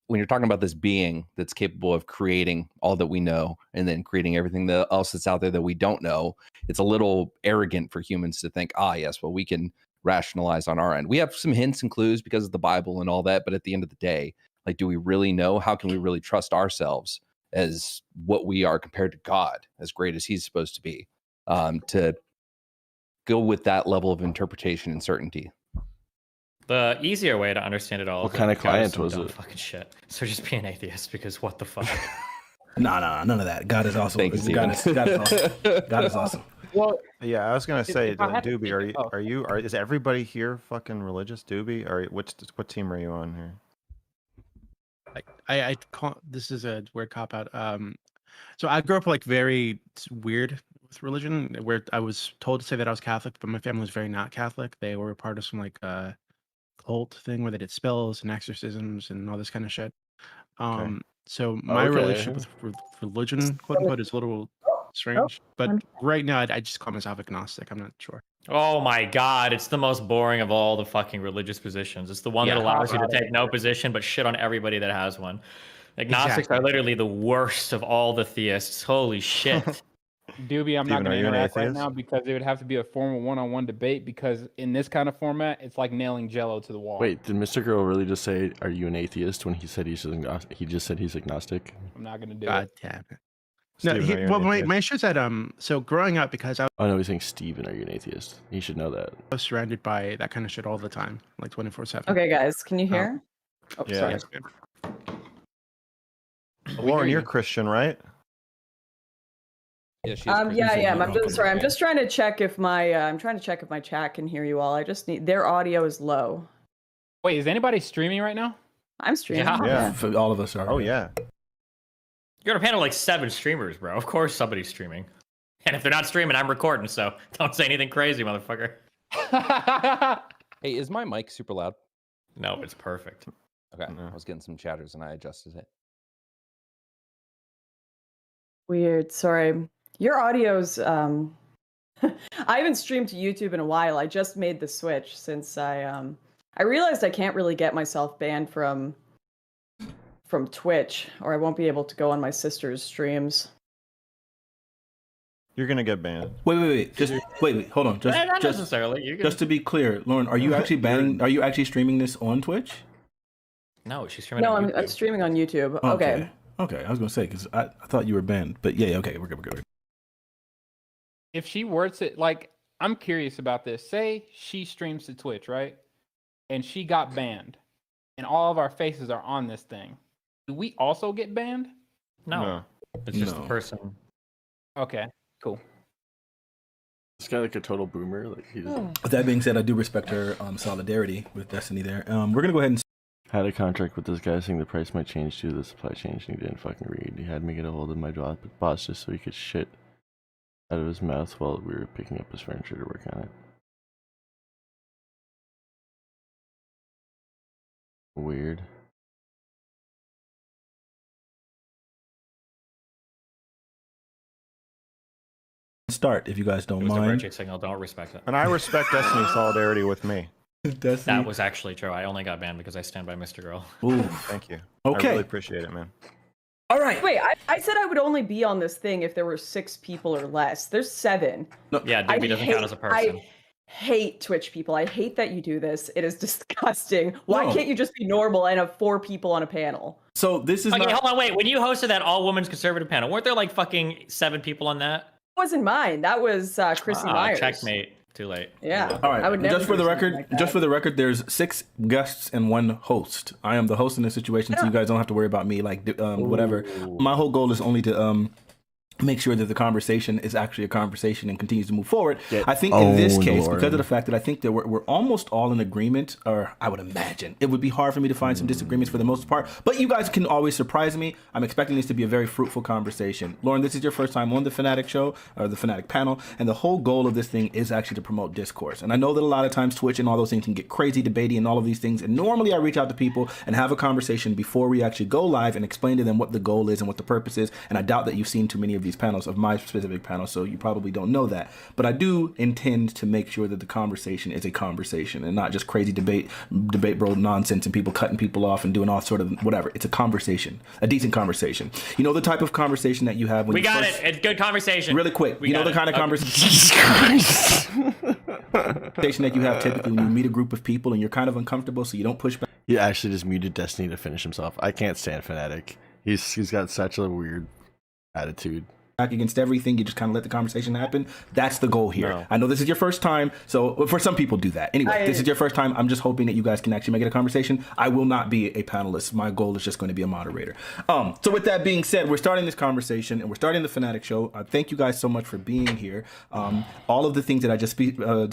Speaker 16: you're talking about this being that's capable of creating all that we know and then creating everything else that's out there that we don't know, it's a little arrogant for humans to think, yes, well, we can rationalize on our end. We have some hints and clues because of the Bible and all that, but at the end of the day, like, do we really know? How can we really trust ourselves as what we are compared to God, as great as he's supposed to be, to go with that level of interpretation and certainty?
Speaker 12: The easier way to understand it all.
Speaker 10: What
Speaker 12: is
Speaker 10: kind
Speaker 12: that
Speaker 10: of
Speaker 12: God is
Speaker 10: client
Speaker 12: some
Speaker 10: was
Speaker 12: dumb
Speaker 10: it?
Speaker 12: Fucking shit. So just be an atheist, because what the fuck?
Speaker 13: No, none of that. God is also
Speaker 16: Thank you,
Speaker 13: God is awesome. God is awesome.
Speaker 14: Well,
Speaker 11: Yeah, I was gonna say,
Speaker 14: if I had to
Speaker 11: Doobie,
Speaker 14: pick
Speaker 11: are
Speaker 14: it-
Speaker 11: you,
Speaker 14: oh.
Speaker 11: are you, are is everybody here fucking religious, Doobie? Or what team are you on here?
Speaker 15: I call this is a weird cop out. So I grew up like very weird with religion, where I was told to say that I was Catholic, but my family was very not Catholic. They were part of some like cult thing where they did spells and exorcisms and all this kind of shit. So my relationship with religion, quote unquote, is a little strange. But right now, I just call myself agnostic. I'm not sure.
Speaker 12: Oh my god, it's the most boring of all the fucking religious positions. It's the one that allows you to take no position but shit on everybody that has one. Agnostics are literally the worst of all the theists. Holy shit.
Speaker 14: Doobie, I'm
Speaker 11: Steven,
Speaker 14: not going
Speaker 11: are
Speaker 14: to
Speaker 11: you an
Speaker 14: interact right
Speaker 11: atheist?
Speaker 14: now because it would have to be a formal one-on-one debate because in this kind of format, it's like nailing Jello to the wall.
Speaker 10: Wait, did Mr. Girl really just say, "Are you an atheist?" when he said he's agnostic? He just said he's agnostic.
Speaker 14: I'm not going to do
Speaker 15: God
Speaker 14: it.
Speaker 15: damn it. No,
Speaker 11: Steven, are you an
Speaker 15: well, my
Speaker 11: atheist?
Speaker 15: issue is that so growing up, because I
Speaker 10: Oh no, he's saying, "Steven, are you an atheist?" He should know that.
Speaker 15: was surrounded by that kind of shit all the time, like 24/7.
Speaker 17: Okay, guys, can you hear? Oh,
Speaker 11: Yeah.
Speaker 17: sorry.
Speaker 15: Yes, ma'am.
Speaker 11: Lauren, you're Christian, right?
Speaker 16: Yeah, she's
Speaker 17: Yeah, I am. I'm just sorry. I'm
Speaker 11: Okay.
Speaker 17: just trying to check if my chat can hear you all. I just need their audio is low.
Speaker 14: Wait, is anybody streaming right now?
Speaker 17: I'm streaming.
Speaker 11: Yeah.
Speaker 13: For all of us are.
Speaker 11: Oh yeah.
Speaker 12: You're on a panel like 7 streamers, bro. Of course somebody's streaming. And if they're not streaming, I'm recording, so don't say anything crazy, motherfucker.
Speaker 16: Hey, is my mic super loud?
Speaker 12: No, it's perfect.
Speaker 16: Okay, I was getting some chatters and I adjusted it.
Speaker 17: Weird. Sorry. Your audio's I haven't streamed to YouTube in a while. I just made the switch since I realized I can't really get myself banned from Twitch, or I won't be able to go on my sister's streams.
Speaker 11: You're gonna get banned.
Speaker 13: Wait. Just wait. Hold on. Just
Speaker 12: Not necessarily. You can...
Speaker 13: Just to be clear, Lauren, are you actually banning? Are you actually streaming this on Twitch?
Speaker 12: No, she's streaming.
Speaker 17: No,
Speaker 12: on
Speaker 17: I'm streaming on YouTube. Okay.
Speaker 13: Okay. I was gonna say because I thought you were banned, but yeah. Okay, we're good.
Speaker 14: If she were to, like, I'm curious about this. Say she streams to Twitch, right? And she got banned, and all of our faces are on this thing. Do we also get banned?
Speaker 12: No. It's just the person.
Speaker 14: Okay, cool.
Speaker 10: This guy like a total boomer. Like he's.
Speaker 13: With that being said, I do respect her solidarity with Destiny there. We're gonna go ahead and
Speaker 10: Had a contract with this guy saying the price might change due to the supply change, and he didn't fucking read. He had me get a hold of my boss just so he could shit out of his mouth while we were picking up his furniture to work on it. Weird.
Speaker 13: start if you guys don't
Speaker 12: It was a
Speaker 13: mind.
Speaker 12: virtue signal. Don't respect it.
Speaker 11: And I respect Destiny's solidarity with me.
Speaker 12: That was actually true. I only got banned because I stand by Mr. Girl.
Speaker 13: Ooh.
Speaker 11: Thank you.
Speaker 13: Okay.
Speaker 11: I really appreciate it, man.
Speaker 17: All right. Wait, I said I would only be on this thing if there were 6 people or less. There's 7.
Speaker 12: Yeah, Doobie doesn't count as a person.
Speaker 17: I hate Twitch people. I hate that you do this. It is disgusting. Why
Speaker 13: No.
Speaker 17: can't you just be normal and have 4 people on a panel?
Speaker 13: So this is
Speaker 12: Okay,
Speaker 13: not...
Speaker 12: hold on, wait. When you hosted that all-women's conservative panel, weren't there like fucking 7 people on that?
Speaker 17: It wasn't mine. That was Chrissy Myers.
Speaker 12: Checkmate. Too late.
Speaker 17: Yeah.
Speaker 13: All right.
Speaker 17: I would never
Speaker 13: Just for
Speaker 17: do
Speaker 13: the
Speaker 17: something
Speaker 13: record,
Speaker 17: like that.
Speaker 13: just for the record, there's 6 guests and 1 host. I am the host in this situation, so you guys don't have to worry about me. Like whatever. My whole goal is only to make sure that the conversation is actually a conversation and continues to move forward. I think in this case, because of the fact that I think that we're almost all in agreement, or I would imagine it would be hard for me to find some disagreements for the most part. But you guys can always surprise me. I'm expecting this to be a very fruitful conversation. Lauren, this is your first time on the Fanatic show or the Fanatic panel, and the whole goal of this thing is actually to promote discourse. And I know that a lot of times Twitch and all those things can get crazy, debatey, and all of these things. And normally I reach out to people and have a conversation before we actually go live and explain to them what the goal is and what the purpose is. And I doubt that you've seen too many of these panels, of my specific panel, so you probably don't know that. But I do intend to make sure that the conversation is a conversation and not just crazy debate bro nonsense and people cutting people off and doing all sort of whatever. It's a conversation, a decent conversation. You know the type of conversation that you have when
Speaker 12: We
Speaker 13: you
Speaker 12: got
Speaker 13: first...
Speaker 12: it. It's good conversation.
Speaker 13: Really quick,
Speaker 12: We
Speaker 13: you know
Speaker 12: got
Speaker 13: the
Speaker 12: it.
Speaker 13: kind of
Speaker 12: Okay.
Speaker 13: conversation that you have typically when you meet a group of people and you're kind of uncomfortable, so you don't push back.
Speaker 10: He actually just muted Destiny to finish himself. I can't stand Fnatic. He's got such a weird attitude.
Speaker 13: against everything. You just kind of let the conversation happen. That's the goal here.
Speaker 11: No.
Speaker 13: I know this is your first time, so for some people do that. Anyway, this is your first time. I'm just hoping that you guys can actually make it a conversation. I will not be a panelist. My goal is just going to be a moderator. So with that being said, we're starting this conversation and we're starting the Fanatic Show. Thank you guys so much for being here. All of the things that I just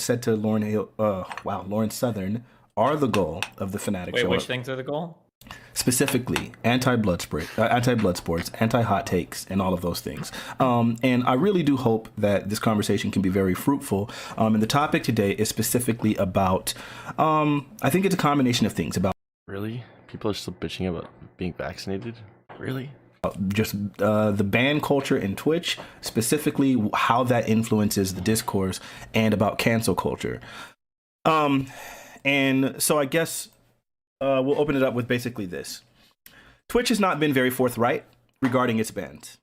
Speaker 13: said to Lauren Southern are the goal of the Fanatic Show.
Speaker 12: Wait, which things are the goal?
Speaker 13: Specifically, anti-blood sports, anti-hot takes, and all of those things. And I really do hope that this conversation can be very fruitful. And the topic today is specifically about, I think it's a combination of things. About
Speaker 10: Really? People are still bitching about being vaccinated? Really?
Speaker 13: Just the ban culture in Twitch, specifically how that influences the discourse, and about cancel culture. And so I guess we'll open it up with basically this. Twitch has not been very forthright regarding its bans.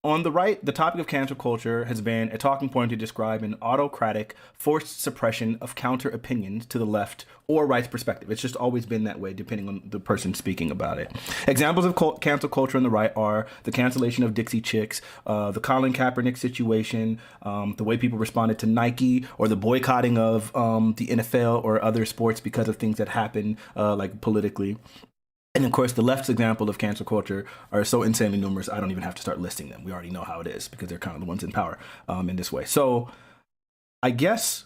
Speaker 13: On the right, the topic of cancel culture has been a talking point to describe an autocratic, forced suppression of counter opinions to the left or right's perspective. It's just always been that way, depending on the person speaking about it. Examples of cancel culture on the right are the cancellation of Dixie Chicks, the Colin Kaepernick situation, the way people responded to Nike, or the boycotting of the NFL or other sports because of things that happen, like politically. And of course, the left's example of cancel culture are so insanely numerous, I don't even have to start listing them. We already know how it is because they're kind of the ones in power in this way. So I guess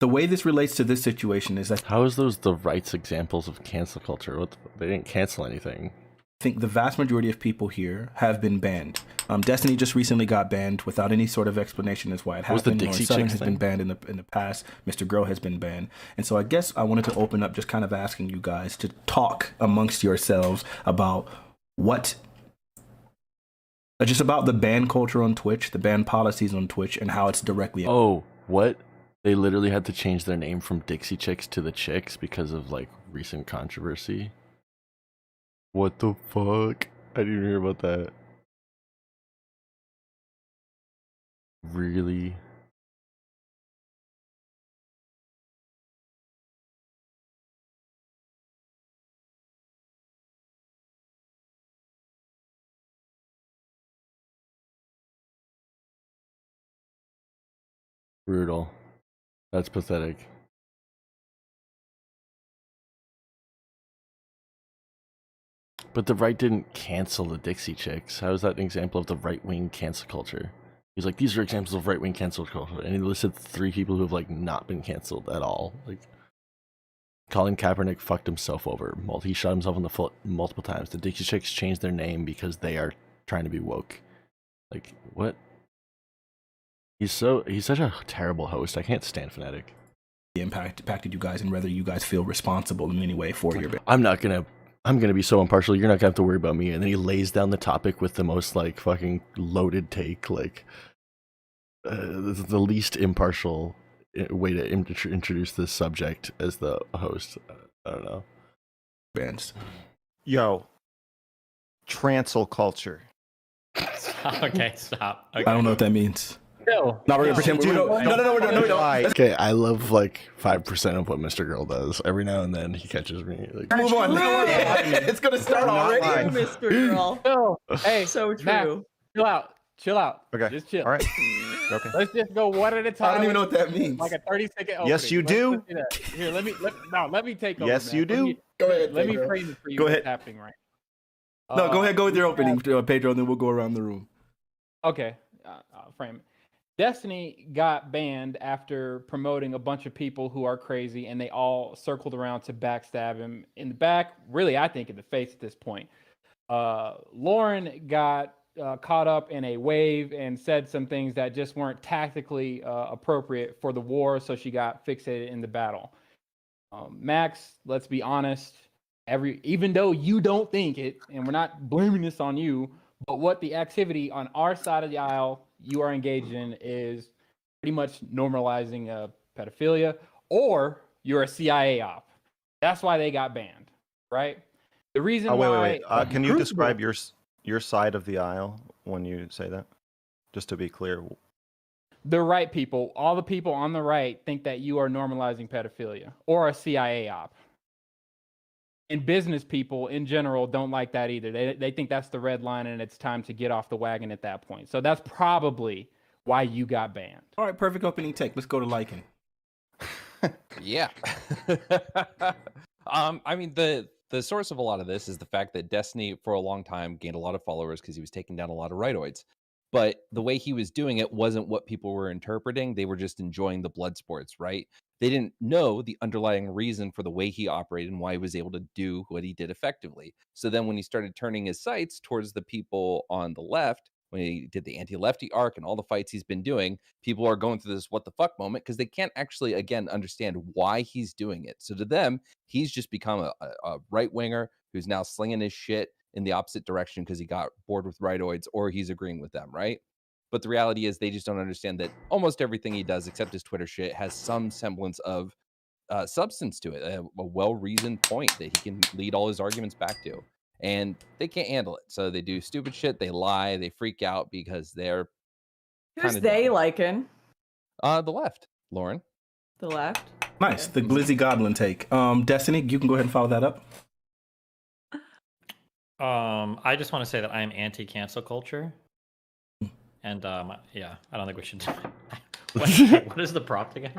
Speaker 13: the way this relates to this situation is that...
Speaker 10: How is those the right's examples of cancel culture? They didn't cancel anything.
Speaker 13: I think the vast majority of people here have been banned. Destiny just recently got banned without any sort of explanation as why it happened.
Speaker 10: Was the Dixie Chicks
Speaker 13: has been banned in the past. Mr. Grow has been banned. And so I guess I wanted to open up just kind of asking you guys to talk amongst yourselves about just about the ban culture on Twitch, the ban policies on Twitch, and how it's directly...
Speaker 10: Oh, what? They literally had to change their name from Dixie Chicks to the Chicks because of like recent controversy. What the fuck? I didn't hear about that. Really? Brutal. That's pathetic. But the right didn't cancel the Dixie Chicks. How is that an example of the right-wing cancel culture? He's like, these are examples of right-wing cancel culture. And he listed 3 people who have like not been canceled at all. Like, Colin Kaepernick fucked himself over. He shot himself in the foot multiple times. The Dixie Chicks changed their name because they are trying to be woke. Like, what? He's such a terrible host. I can't stand Fnatic.
Speaker 13: Impacted you guys, and whether you guys feel responsible in any way for your...
Speaker 10: I'm gonna be so impartial. You're not gonna have to worry about me. And then he lays down the topic with the most like fucking loaded take, like the least impartial way to introduce this subject as the host. I don't know.
Speaker 13: Bands.
Speaker 11: Yo, transel culture.
Speaker 12: Okay, stop. Okay.
Speaker 13: I don't know what that means.
Speaker 14: No,
Speaker 13: we're gonna pretend. No.
Speaker 10: Okay, I love like 5% of what Mr. Girl does. Every now and then he catches me. Like,
Speaker 13: move on. It's gonna start already.
Speaker 17: Mr. Girl.
Speaker 14: No, hey,
Speaker 17: So true.
Speaker 14: Matt, chill out.
Speaker 11: Okay.
Speaker 14: Just chill.
Speaker 11: All right. Okay.
Speaker 14: Let's just go one at a time.
Speaker 13: I don't even know what that means.
Speaker 14: Like a 30-second opening.
Speaker 11: Yes, you do.
Speaker 14: Let's do that. Here, let me take over.
Speaker 11: Yes,
Speaker 14: man.
Speaker 11: you do.
Speaker 13: Go ahead.
Speaker 14: Let me
Speaker 13: Pedro.
Speaker 14: frame it for you.
Speaker 13: Go
Speaker 14: What's
Speaker 13: ahead.
Speaker 14: happening right now.
Speaker 13: No, go ahead. Go with your opening, Pedro, and then we'll go around the room.
Speaker 14: Okay, I'll frame it. Destiny got banned after promoting a bunch of people who are crazy, and they all circled around to backstab him in the back. Really, I think in the face at this point. Lauren got caught up in a wave and said some things that just weren't tactically appropriate for the war, so she got fixated in the battle. Max, let's be honest, even though you don't think it, and we're not blaming this on you, but what the activity on our side of the aisle you are engaged in is pretty much normalizing pedophilia, or you're a CIA op. That's why they got banned, right? The reason
Speaker 11: wait. Can you describe your side of the aisle when you say that? Just to be clear.
Speaker 14: The right people, all the people on the right think that you are normalizing pedophilia or a CIA op. And business people in general don't like that either. They think that's the red line and it's time to get off the wagon at that point. So that's probably why you got banned.
Speaker 13: All right, perfect opening take. Let's go to Lycan.
Speaker 16: Yeah. I mean, the source of a lot of this is the fact that Destiny for a long time gained a lot of followers because he was taking down a lot of rightoids. But the way he was doing it wasn't what people were interpreting. They were just enjoying the blood sports, right? They didn't know the underlying reason for the way he operated and why he was able to do what he did effectively. So then when he started turning his sights towards the people on the left, when he did the anti-lefty arc and all the fights he's been doing, people are going through this what the fuck moment because they can't actually, again, understand why he's doing it. So to them, he's just become a right-winger who's now slinging his shit in the opposite direction because he got bored with rightoids or he's agreeing with them, right? But the reality is they just don't understand that almost everything he does, except his Twitter shit, has some semblance of substance to it, a well-reasoned point that he can lead all his arguments back to. And they can't handle it. So they do stupid shit, they lie, they freak out because they're
Speaker 17: Who's they, Lycan?
Speaker 16: The left, Lauren.
Speaker 17: The left?
Speaker 13: Nice. The Glizzy Goblin take. Destiny, you can go ahead and follow that up.
Speaker 12: I just want to say that I'm anti-cancel culture. And yeah, I don't think we should. What is the prompt again?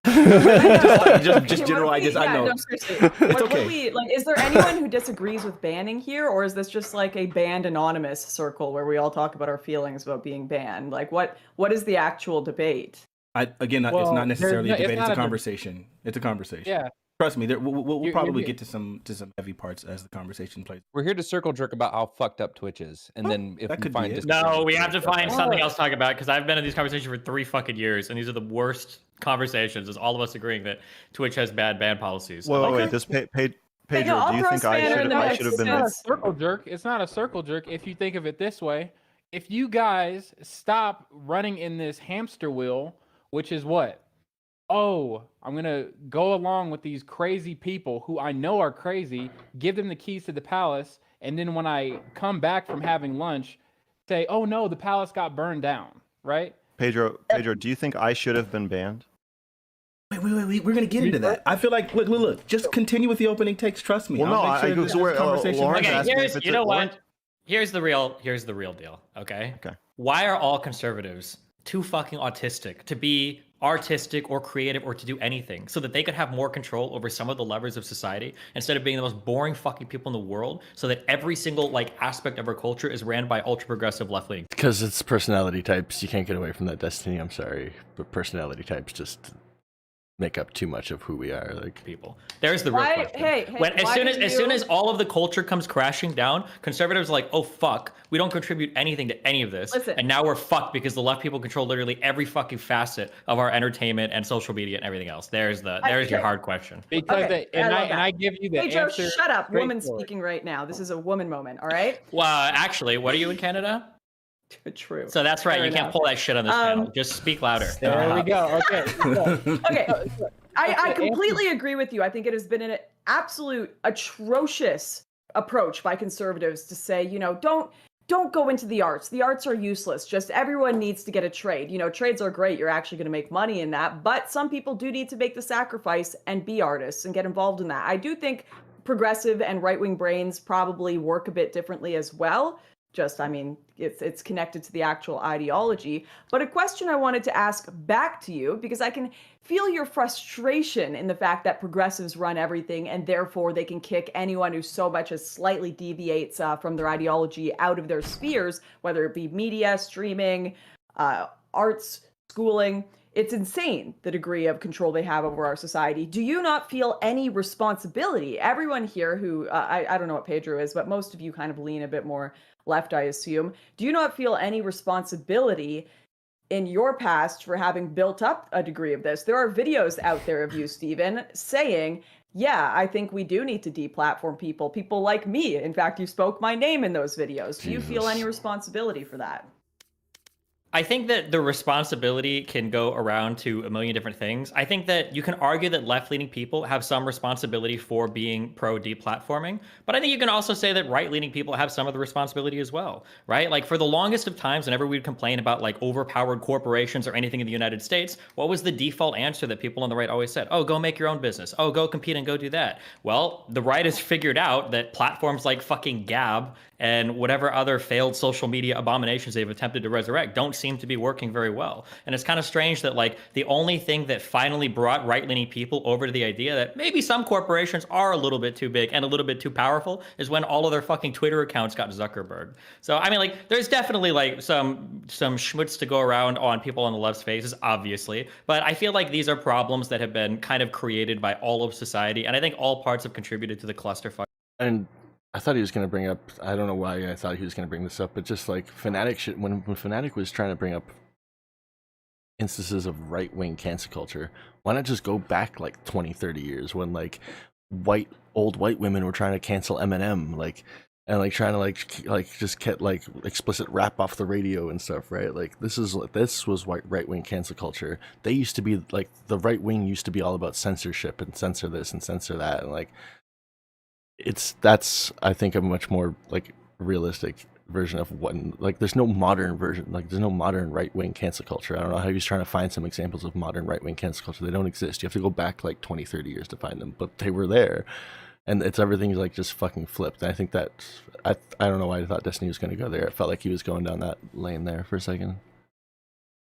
Speaker 13: just general. I know.
Speaker 17: No, seriously. What we like? Is there anyone who disagrees with banning here, or is this just like a banned anonymous circle where we all talk about our feelings about being banned? Like, what is the actual debate?
Speaker 13: It's not necessarily a debate. It's a conversation. It's a conversation.
Speaker 14: Yeah.
Speaker 13: Trust me, we'll probably get to some heavy parts as the conversation plays.
Speaker 16: We're here to circle jerk about how fucked up Twitch is, and then if we find
Speaker 12: no, we have to find something else to talk about because I've been in these conversations for 3 fucking years, and these are the worst conversations. Is all of us agreeing that Twitch has bad ban policies?
Speaker 11: Wait. This Pedro, do you think I should have been?
Speaker 14: It's not a circle jerk. It's not a circle jerk if you think of it this way. If you guys stop running in this hamster wheel, which is what? Oh, I'm going to go along with these crazy people who I know are crazy, give them the keys to the palace, and then when I come back from having lunch, say, oh no, the palace got burned down, right?
Speaker 11: Pedro, do you think I should have been banned?
Speaker 13: Wait. We're going to get into that. I feel like, look, just continue with the opening takes. Trust me.
Speaker 11: Well,
Speaker 12: Okay, you know what? Here's the real deal, okay?
Speaker 11: Okay.
Speaker 12: Why are all conservatives too fucking autistic to be artistic or creative or to do anything so that they could have more control over some of the levers of society instead of being the most boring fucking people in the world so that every single like aspect of our culture is ran by ultra progressive left leaning?
Speaker 10: Because it's personality types. You can't get away from that, Destiny. I'm sorry, but personality types just make up too much of who we are, like
Speaker 12: people. There's the real question. As soon as all of the culture comes crashing down, conservatives are like, oh fuck, we don't contribute anything to any of this.
Speaker 17: Listen.
Speaker 12: And now we're fucked because the left people control literally every fucking facet of our entertainment and social media and everything else. There's your hard question.
Speaker 14: Because I give you the
Speaker 17: Pedro,
Speaker 14: answer.
Speaker 17: Shut up. Woman speaking right now. This is a woman moment, all right?
Speaker 12: Well, actually, what are you in Canada?
Speaker 17: True.
Speaker 12: So that's right.
Speaker 17: Fair
Speaker 12: you can't
Speaker 17: enough.
Speaker 12: pull that shit on this panel. Just speak louder.
Speaker 14: There we go. Okay.
Speaker 17: Okay. I completely agree with you. I think it has been an absolute atrocious approach by conservatives to say, don't go into the arts. The arts are useless. Just everyone needs to get a trade. Trades are great. You're actually going to make money in that. But some people do need to make the sacrifice and be artists and get involved in that. I do think progressive and right-wing brains probably work a bit differently as well. It's connected to the actual ideology. But a question I wanted to ask back to you, because I can feel your frustration in the fact that progressives run everything and therefore they can kick anyone who so much as slightly deviates from their ideology out of their spheres, whether it be media, streaming, arts, schooling. It's insane, the degree of control they have over our society. Do you not feel any responsibility? Everyone here who, I don't know what Pedro is, but most of you kind of lean a bit more left, I assume. Do you not feel any responsibility in your past for having built up a degree of this? There are videos out there of you, Stephen, saying, yeah, I think we do need to deplatform people like me. In fact, you spoke my name in those videos. Do you feel any responsibility for that?
Speaker 12: I think that the responsibility can go around to a million different things. I think that you can argue that left-leaning people have some responsibility for being pro-deplatforming, but I think you can also say that right-leaning people have some of the responsibility as well, right? Like for the longest of times, whenever we'd complain about like overpowered corporations or anything in the United States, what was the default answer that people on the right always said? Oh, go make your own business. Oh, go compete and go do that. Well, the right has figured out that platforms like fucking Gab and whatever other failed social media abominations they've attempted to resurrect don't seem to be working very well. And it's kind of strange that like the only thing that finally brought right-leaning people over to the idea that maybe some corporations are a little bit too big and a little bit too powerful is when all of their fucking Twitter accounts got Zuckerberg. So I mean, like, there's definitely like some schmutz to go around on people on the left's faces, obviously, but I feel like these are problems that have been kind of created by all of society, and I think all parts have contributed to the clusterfuck.
Speaker 10: And I thought he was going to bring up, I don't know why I thought he was going to bring this up, but just like Fanatic shit, when Fanatic was trying to bring up instances of right-wing cancel culture, why not just go back like 20, 30 years when like old white women were trying to cancel Eminem, like, and like trying to like just get like explicit rap off the radio and stuff, right? Like this was right-wing cancel culture. They used to be like, the right wing used to be all about censorship and censor this and censor that, and like, that's I think a much more like realistic version of what, like, there's no modern version, like there's no modern right-wing cancel culture. I don't know how he's trying to find some examples of modern right-wing cancel culture. They don't exist. You have to go back like 20, 30 years to find them, but they were there, and everything's like just fucking flipped. And I think that I don't know why I thought Destiny was going to go there. It felt like he was going down that lane there for a second.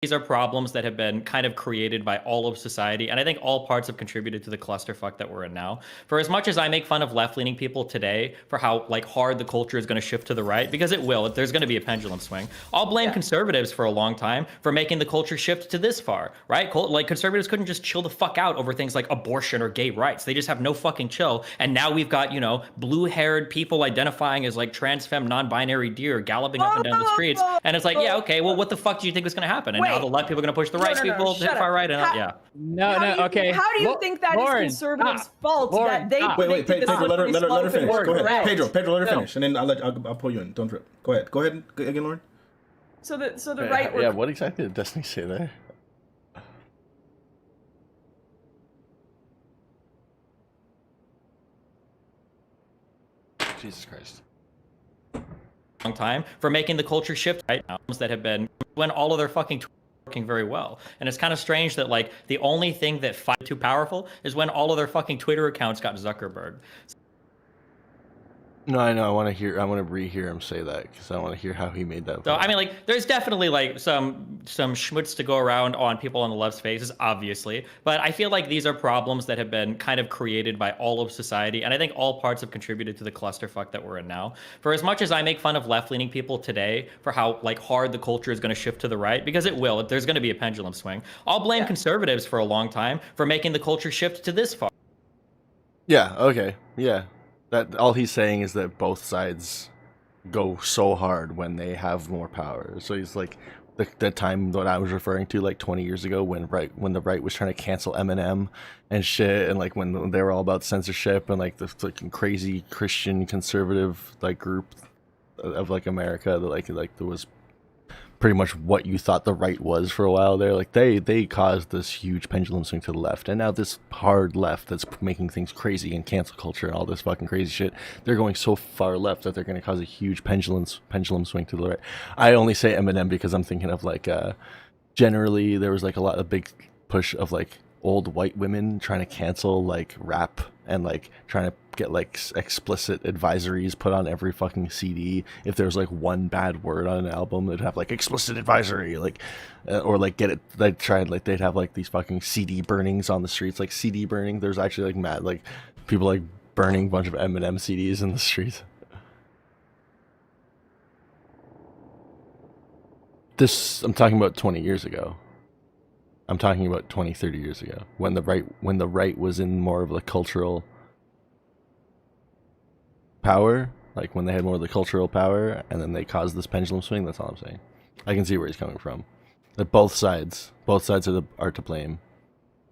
Speaker 12: These are problems that have been kind of created by all of society, and I think all parts have contributed to the clusterfuck that we're in now. For as much as I make fun of left-leaning people today for how like hard the culture is going to shift to the right, because it will, there's going to be a pendulum swing. I'll blame conservatives for a long time for making the culture shift to this far, right? Like conservatives couldn't just chill the fuck out over things like abortion or gay rights. They just have no fucking chill. And now we've got, you know, blue-haired people identifying as like trans femme non-binary deer galloping up and down the streets, and it's like, yeah, okay, well, what the fuck do you think was going to happen? And now the left people are going to push the right people to the far right, and
Speaker 14: Okay.
Speaker 17: How do you think that
Speaker 14: Lauren,
Speaker 17: is conservatives'
Speaker 14: stop.
Speaker 17: fault
Speaker 14: Lauren,
Speaker 17: that they
Speaker 14: stop.
Speaker 13: Wait,
Speaker 17: did this
Speaker 13: Pedro, let her finish. Go ahead,
Speaker 17: correct?
Speaker 13: Pedro, let her finish, and then I'll pull you in. Don't trip. Go ahead again, Lauren.
Speaker 17: So the right.
Speaker 10: Yeah, what exactly did Destiny say there? Jesus Christ.
Speaker 12: Long time for making the culture shift right now that have been when all of their fucking working very well. And it's kind of strange that like the only thing that fight too powerful is when all of their fucking Twitter accounts got Zuckerberg.
Speaker 10: No, I know. I want to rehear him say that because I want to hear how he made that.
Speaker 12: So I mean, like, there's definitely like some schmutz to go around on people on the left's faces, obviously, but I feel like these are problems that have been kind of created by all of society, and I think all parts have contributed to the clusterfuck that we're in now. For as much as I make fun of left-leaning people today for how like hard the culture is going to shift to the right, because it will, there's going to be a pendulum swing. I'll blame conservatives for a long time for making the culture shift to this far.
Speaker 10: Yeah. Okay. Yeah. That all he's saying is that both sides go so hard when they have more power. So he's like the time that I was referring to, like 20 years ago, when the right was trying to cancel Eminem and shit, and like when they were all about censorship and like the fucking crazy Christian conservative like group of like America that like there was pretty much what you thought the right was for a while there. Like they caused this huge pendulum swing to the left, and now this hard left that's making things crazy and cancel culture and all this fucking crazy shit, they're going so far left that they're going to cause a huge pendulum swing to the right. I only say Eminem because I'm thinking of like generally there was like a lot of big push of like old white women trying to cancel like rap and like trying to get like explicit advisories put on every fucking CD. If there's like one bad word on an album, they'd have like explicit advisory, like or like get it. They'd have like these fucking CD burnings on the streets, like CD burning. There's actually like mad like people like burning a bunch of Eminem CDs in the streets. I'm talking about 20 years ago. I'm talking about 20, 30 years ago, when the right was in more of the cultural power, like when they had more of the cultural power, and then they caused this pendulum swing. That's all I'm saying. I can see where he's coming from. That both sides are to blame.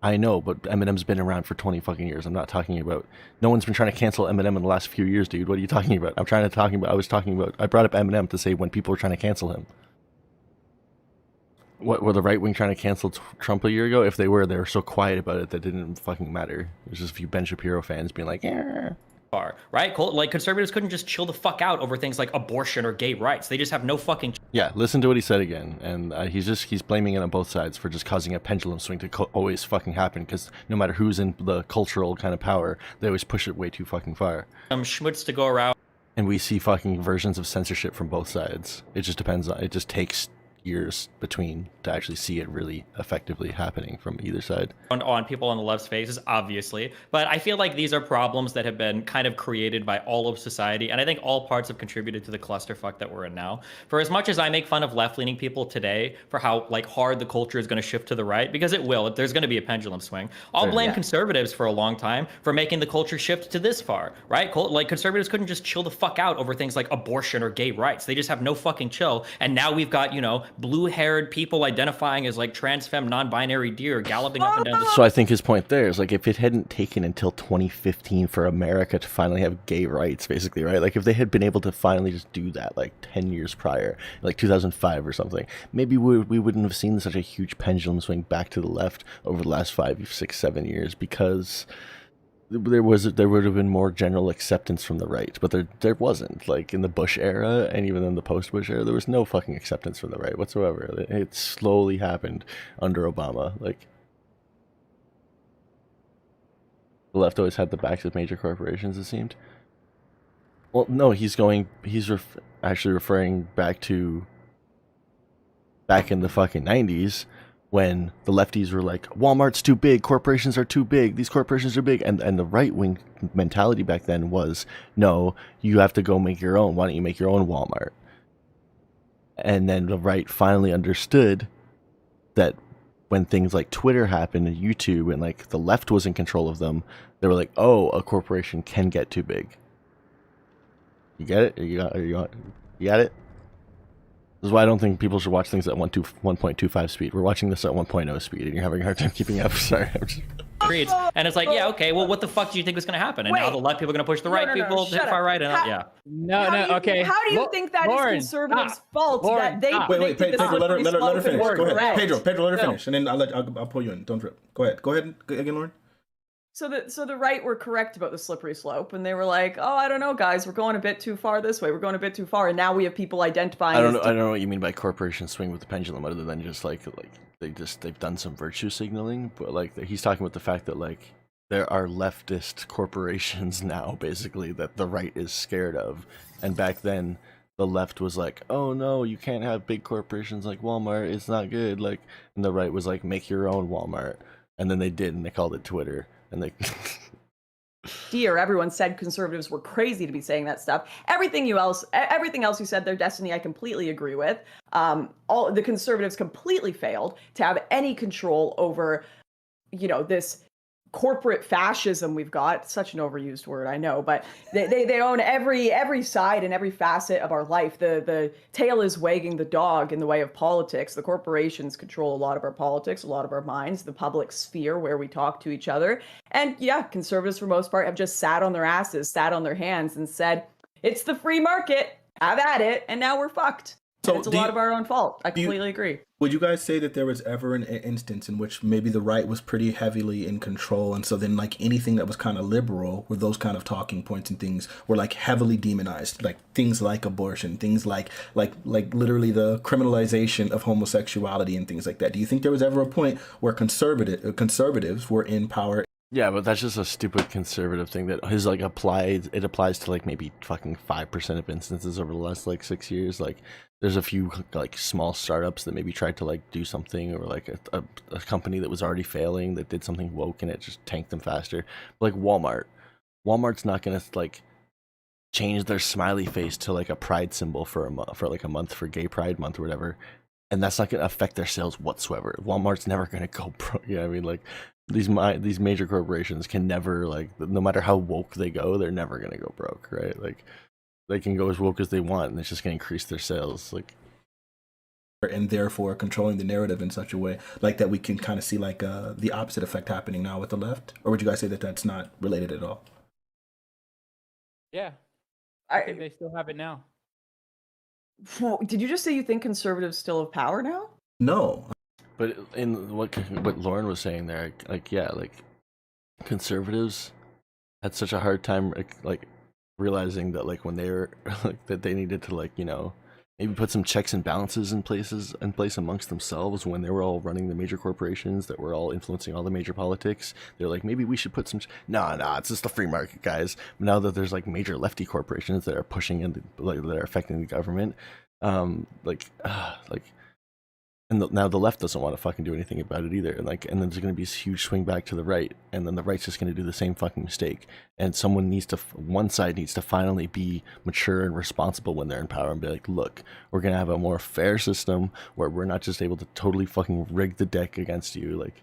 Speaker 10: I know, but Eminem's been around for 20 fucking years. I'm not talking about. No one's been trying to cancel Eminem in the last few years, dude. What are you talking about? I brought up Eminem to say when people were trying to cancel him. What were the right wing trying to cancel Trump a year ago? If they were so quiet about it that didn't fucking matter. There's just a few Ben Shapiro fans being like, yeah.
Speaker 12: Right? Like conservatives couldn't just chill the fuck out over things like abortion or gay rights. They just have no fucking.
Speaker 10: Yeah, listen to what he said again, and he's blaming it on both sides for just causing a pendulum swing to always fucking happen. Because no matter who's in the cultural kind of power, they always push it way too fucking far.
Speaker 12: Schmutz to go around.
Speaker 10: And we see fucking versions of censorship from both sides. It just depends on. It just takes years between to actually see it really effectively happening from either side.
Speaker 12: On people on the left's faces, obviously. But I feel like these are problems that have been kind of created by all of society. And I think all parts have contributed to the clusterfuck that we're in now. For as much as I make fun of left-leaning people today for how like hard the culture is going to shift to the right, because it will, there's going to be a pendulum swing. I'll blame conservatives for a long time for making the culture shift to this far, right? Like conservatives couldn't just chill the fuck out over things like abortion or gay rights. They just have no fucking chill. And now we've got, blue-haired people identifying as like trans femme non-binary deer galloping up and down the
Speaker 10: So I think his point there is like if it hadn't taken until 2015 for America to finally have gay rights, basically, right? Like if they had been able to finally just do that like 10 years prior, like 2005 or something, maybe we wouldn't have seen such a huge pendulum swing back to the left over the last 5, 6, 7 years, because there would have been more general acceptance from the right, but there wasn't. Like in the Bush era and even in the post-Bush era, there was no fucking acceptance from the right whatsoever. It slowly happened under Obama. Like the left always had the backs of major corporations, it seemed. Well, no, he's actually referring back to back in the fucking 90s. When the lefties were like, Walmart's too big, corporations are too big, these corporations are big. And the right-wing mentality back then was, no, you have to go make your own. Why don't you make your own Walmart? And then the right finally understood that when things like Twitter happened and YouTube and like the left was in control of them, they were like, oh, a corporation can get too big. You get it? You got it? This is why I don't think people should watch things at 1.25 speed. We're watching this at 1.0 speed, and you're having a hard time keeping up. Sorry.
Speaker 12: Streets. And it's like, yeah, okay, well, what the fuck do you think was going to happen? And now the left people are going to push the right people to the far right. And
Speaker 14: Okay.
Speaker 17: How do you think that is conservatives' fault that they
Speaker 13: wait, Pedro, let her finish. Go ahead. Pedro, let her finish, and then I'll pull you in. Don't trip. Go ahead again, Lauren.
Speaker 17: So the right were correct about the slippery slope, and they were like, "Oh, I don't know, guys, we're going a bit too far this way. We're going a bit too far." And now we have people identifying.
Speaker 10: I don't know what you mean by corporation swing with the pendulum, other than just like they've done some virtue signaling. But like he's talking about the fact that like there are leftist corporations now, basically, that the right is scared of, and back then the left was like, "Oh no, you can't have big corporations like Walmart. It's not good." Like, and the right was like, "Make your own Walmart," and then they did, and they called it Twitter. And they
Speaker 17: everyone said conservatives were crazy to be saying that stuff. Everything else you said, their destiny, I completely agree with. All the conservatives completely failed to have any control over, this corporate fascism we've got. Such an overused word, I know, but they own every side and every facet of our life. The tail is wagging the dog in the way of politics. The corporations control a lot of our politics, a lot of our minds, the public sphere where we talk to each other. And yeah, conservatives for most part have just sat on their asses, sat on their hands and said, it's the free market, have at it, and now we're fucked. So it's a lot of our own fault. I completely agree.
Speaker 13: Would you guys say that there was ever an instance in which maybe the right was pretty heavily in control, and so then like anything that was kind of liberal, where those kind of talking points and things were like heavily demonized, like things like abortion, things like literally the criminalization of homosexuality and things like that? Do you think there was ever a point where conservatives were in power?
Speaker 10: Yeah, but that's just a stupid conservative thing that is like applies to like maybe fucking 5% of instances over the last like 6 years. Like there's a few like small startups that maybe tried to like do something, or like a company that was already failing that did something woke and it just tanked them faster. Like Walmart's not gonna like change their smiley face to like a pride symbol for like a month, for Gay Pride Month or whatever, and that's not gonna affect their sales whatsoever. Walmart's never gonna go broke. You know what I mean? Like these major corporations can never, like, no matter how woke they go, they're never gonna go broke, right? Like they can go as woke as they want, and it's just gonna increase their sales. Like,
Speaker 13: and therefore controlling the narrative in such a way like that we can kind of see like the opposite effect happening now with the left. Or would you guys say that that's not related at all?
Speaker 14: Yeah, I think they still have it now.
Speaker 17: Did you just say you think conservatives still have power now?
Speaker 13: No.
Speaker 10: But in what Lauren was saying there, like yeah, like conservatives had such a hard time like realizing that like when they were like that they needed to like, you know, maybe put some checks and balances in place amongst themselves when they were all running the major corporations that were all influencing all the major politics. They're like, maybe we should put some nah, it's just the free market, guys. Now that there's like major lefty corporations that are pushing in like that are affecting the government, and now the left doesn't want to fucking do anything about it either. And then there's going to be this huge swing back to the right, and then the right's just going to do the same fucking mistake. And one side needs to finally be mature and responsible when they're in power and be like, look, we're going to have a more fair system where we're not just able to totally fucking rig the deck against you. Like,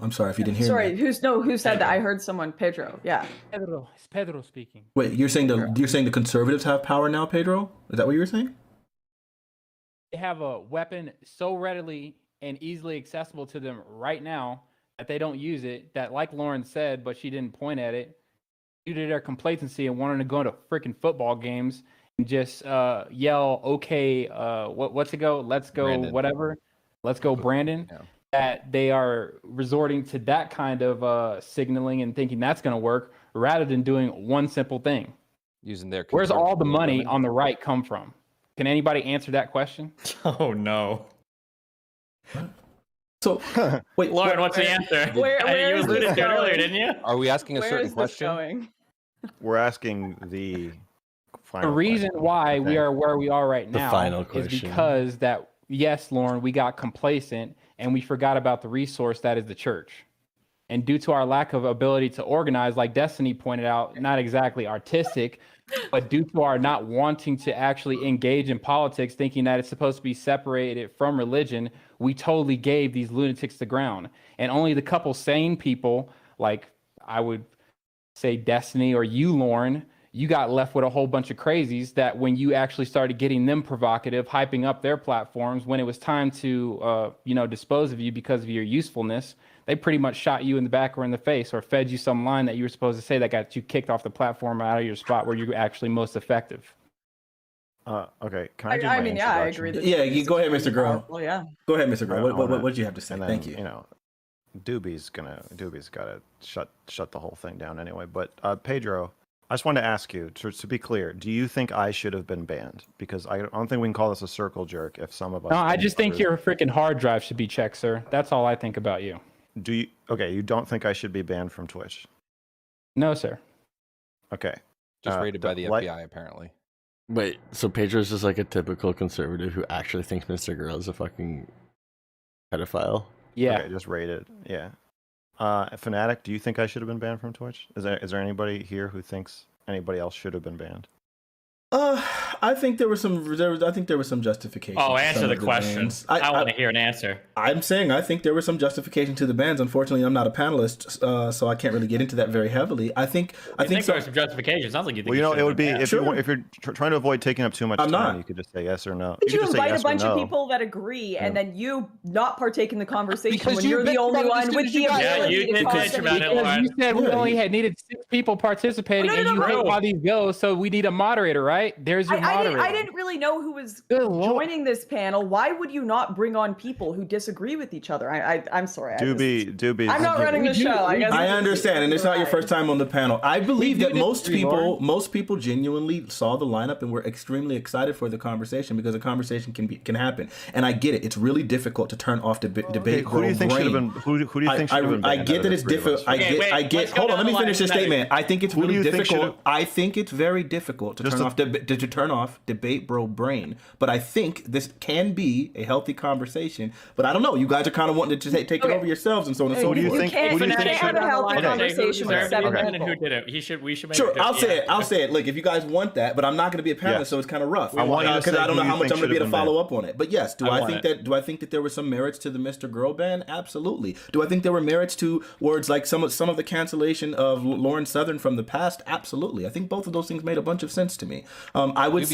Speaker 13: I'm sorry if you didn't hear
Speaker 17: Sorry,
Speaker 13: me.
Speaker 17: who said that? I heard someone, Pedro. Yeah.
Speaker 14: It's Pedro speaking.
Speaker 13: Wait, you're saying the conservatives have power now, Pedro? Is that what you were saying?
Speaker 14: They have a weapon so readily and easily accessible to them right now that they don't use it. That, like Lauren said, but she didn't point at it, due to their complacency and wanting to go to freaking football games and just yell, "Okay, what's it go? Let's go,
Speaker 16: Brandon.
Speaker 14: Whatever, let's go, Brandon."
Speaker 16: Yeah.
Speaker 14: That they are resorting to that kind of signaling and thinking that's going to work, rather than doing one simple thing.
Speaker 16: Using their
Speaker 14: Where's all the
Speaker 16: conservative
Speaker 14: money
Speaker 16: women.
Speaker 14: on the right come from? Can anybody answer that question?
Speaker 12: Oh no.
Speaker 13: So wait,
Speaker 12: Lauren, what's the answer?
Speaker 17: Where
Speaker 12: You
Speaker 17: is
Speaker 12: alluded
Speaker 17: this
Speaker 12: to it earlier,
Speaker 17: going?
Speaker 12: didn't you?
Speaker 16: Are we asking a
Speaker 17: Where
Speaker 16: certain
Speaker 17: is this
Speaker 16: question?
Speaker 17: going?
Speaker 11: We're asking the final
Speaker 14: The reason
Speaker 11: question,
Speaker 14: why
Speaker 11: I
Speaker 14: we
Speaker 11: think.
Speaker 14: are where we are right
Speaker 10: The
Speaker 14: now
Speaker 10: final
Speaker 14: is
Speaker 10: question.
Speaker 14: because that, yes, Lauren, we got complacent and we forgot about the resource that is the church. And due to our lack of ability to organize, like Destiny pointed out, not exactly artistic, but due to our not wanting to actually engage in politics, thinking that it's supposed to be separated from religion, we totally gave these lunatics the ground. And only the couple sane people, like I would say Destiny or you, Lauren, you got left with a whole bunch of crazies that when you actually started getting them provocative, hyping up their platforms, when it was time to, dispose of you because of your usefulness, they pretty much shot you in the back or in the face or fed you some line that you were supposed to say that got you kicked off the platform or out of your spot where you're actually most effective.
Speaker 11: Okay, can I do my
Speaker 17: I mean, yeah, I
Speaker 11: introduction?
Speaker 17: agree.
Speaker 13: Yeah, you go ahead, Mr. Girl.
Speaker 17: Well, yeah.
Speaker 13: Go ahead, Mr. Girl.
Speaker 11: I wanna-
Speaker 13: What did you have to say?
Speaker 11: and then,
Speaker 13: Thank you.
Speaker 11: You know, Doobie's gotta shut the whole thing down anyway. But Pedro, I just wanted to ask you to be clear. Do you think I should have been banned? Because I don't think we can call this a circle jerk if some of us.
Speaker 14: No, I just think
Speaker 11: others-
Speaker 14: your freaking hard drive should be checked, sir. That's all I think about you.
Speaker 11: Do you? Okay, you don't think I should be banned from Twitch?
Speaker 14: No, sir.
Speaker 11: Okay.
Speaker 16: Just raided by the
Speaker 11: like-
Speaker 16: FBI, apparently.
Speaker 10: wait, so Pedro's just like a typical conservative who actually thinks Mr. Girl is a fucking pedophile?
Speaker 14: Yeah.
Speaker 11: Okay, just rated. Yeah. Fanatic, do you think I should have been banned from Twitch? Is there anybody here who thinks anybody else should have been banned?
Speaker 13: I think there was some justification.
Speaker 12: Oh,
Speaker 13: to
Speaker 12: answer
Speaker 13: some
Speaker 12: the
Speaker 13: of the
Speaker 12: question.
Speaker 13: bans.
Speaker 12: I want to hear an answer.
Speaker 13: I'm saying I think there was some justification to the bans. Unfortunately, I'm not a panelist, so I can't really get into that very heavily. I think
Speaker 12: there was some justification. Sounds like you think.
Speaker 11: Well, you know, it would be if
Speaker 13: Sure.
Speaker 11: if you're trying to avoid taking up too much
Speaker 13: I'm
Speaker 11: time,
Speaker 13: not.
Speaker 11: you could just say yes or no.
Speaker 17: Did you
Speaker 11: could just say
Speaker 17: invite
Speaker 11: yes
Speaker 17: a bunch
Speaker 11: or
Speaker 17: of
Speaker 11: no.
Speaker 17: people that agree and then you not partake in the conversation
Speaker 16: Because
Speaker 17: when
Speaker 16: you
Speaker 17: you're the
Speaker 16: bitched
Speaker 17: only
Speaker 16: about it as
Speaker 17: one
Speaker 16: soon
Speaker 17: with
Speaker 16: as
Speaker 17: the
Speaker 16: you got
Speaker 17: ability
Speaker 12: Yeah, you
Speaker 17: to
Speaker 12: did
Speaker 17: cause
Speaker 12: bitch
Speaker 17: any-
Speaker 12: about it,
Speaker 14: Because
Speaker 12: Lauren.
Speaker 14: you said we
Speaker 13: Yeah,
Speaker 14: only had needed 6 people participating,
Speaker 17: Oh, no,
Speaker 14: and
Speaker 17: no,
Speaker 14: you
Speaker 17: no,
Speaker 14: hate
Speaker 12: no.
Speaker 14: how these go, so we need a moderator, right? There's your moderator.
Speaker 17: I didn't really know who was
Speaker 14: Good Lord.
Speaker 17: joining this panel. Why would you not bring on people who disagree with each other? I'm sorry.
Speaker 11: Doobie.
Speaker 17: I'm not running the show. I guess
Speaker 13: I
Speaker 17: it's-
Speaker 13: understand, and it's not your first time on the panel. I believe
Speaker 14: do
Speaker 13: that most
Speaker 14: disagree, Lauren.
Speaker 13: people genuinely saw the lineup and were extremely excited for the conversation because the conversation can happen. And I get it; it's really difficult to turn off debate.
Speaker 11: Okay, who do you think should have been? Who do you think should have been?
Speaker 13: I
Speaker 11: banned
Speaker 13: get
Speaker 11: out
Speaker 13: that
Speaker 11: of
Speaker 13: it's
Speaker 11: the three of us?
Speaker 13: difficult.
Speaker 12: Okay,
Speaker 13: I
Speaker 12: wait,
Speaker 13: get.
Speaker 12: let's go
Speaker 13: Hold on,
Speaker 12: down
Speaker 13: let me
Speaker 12: the
Speaker 13: finish
Speaker 12: line
Speaker 13: this
Speaker 12: of
Speaker 13: statement. I think it's
Speaker 11: Who do
Speaker 13: really
Speaker 11: you think
Speaker 13: difficult.
Speaker 11: should've-
Speaker 13: I think it's very difficult to
Speaker 11: Just
Speaker 13: turn
Speaker 11: to-
Speaker 13: off to turn off debate bro brain. But I think this can be a healthy conversation. But I don't know. You guys are kind of wanting to take it
Speaker 17: Okay.
Speaker 13: over yourselves and so on and
Speaker 17: Hey,
Speaker 13: so
Speaker 11: Who do you
Speaker 13: forth.
Speaker 11: think?
Speaker 17: can't-
Speaker 11: Who do you
Speaker 17: you
Speaker 11: think
Speaker 17: can't
Speaker 11: should
Speaker 17: have a healthy
Speaker 11: Okay.
Speaker 17: conversation with 7
Speaker 12: and
Speaker 17: people.
Speaker 12: who did it. We should make
Speaker 13: Sure,
Speaker 12: it.
Speaker 13: I'll say it.
Speaker 12: Yeah.
Speaker 13: I'll say it. Look, if you guys want that, but I'm not going to be a panelist,
Speaker 11: Yes.
Speaker 13: so it's kind of rough.
Speaker 11: I want you to
Speaker 13: because
Speaker 11: say
Speaker 13: I don't know
Speaker 11: who
Speaker 13: how
Speaker 11: you
Speaker 13: much
Speaker 11: think
Speaker 13: I'm going to be able to
Speaker 11: should have been
Speaker 13: follow up on it. But yes, do
Speaker 12: I
Speaker 13: I
Speaker 12: want
Speaker 13: think
Speaker 12: it.
Speaker 13: that there were some merits to the Mr. Girl ban? Absolutely. Do I think there were merits to words like some of the cancellation of Lauren Southern from the past? Absolutely. I think both of those things made a bunch of sense to me. I would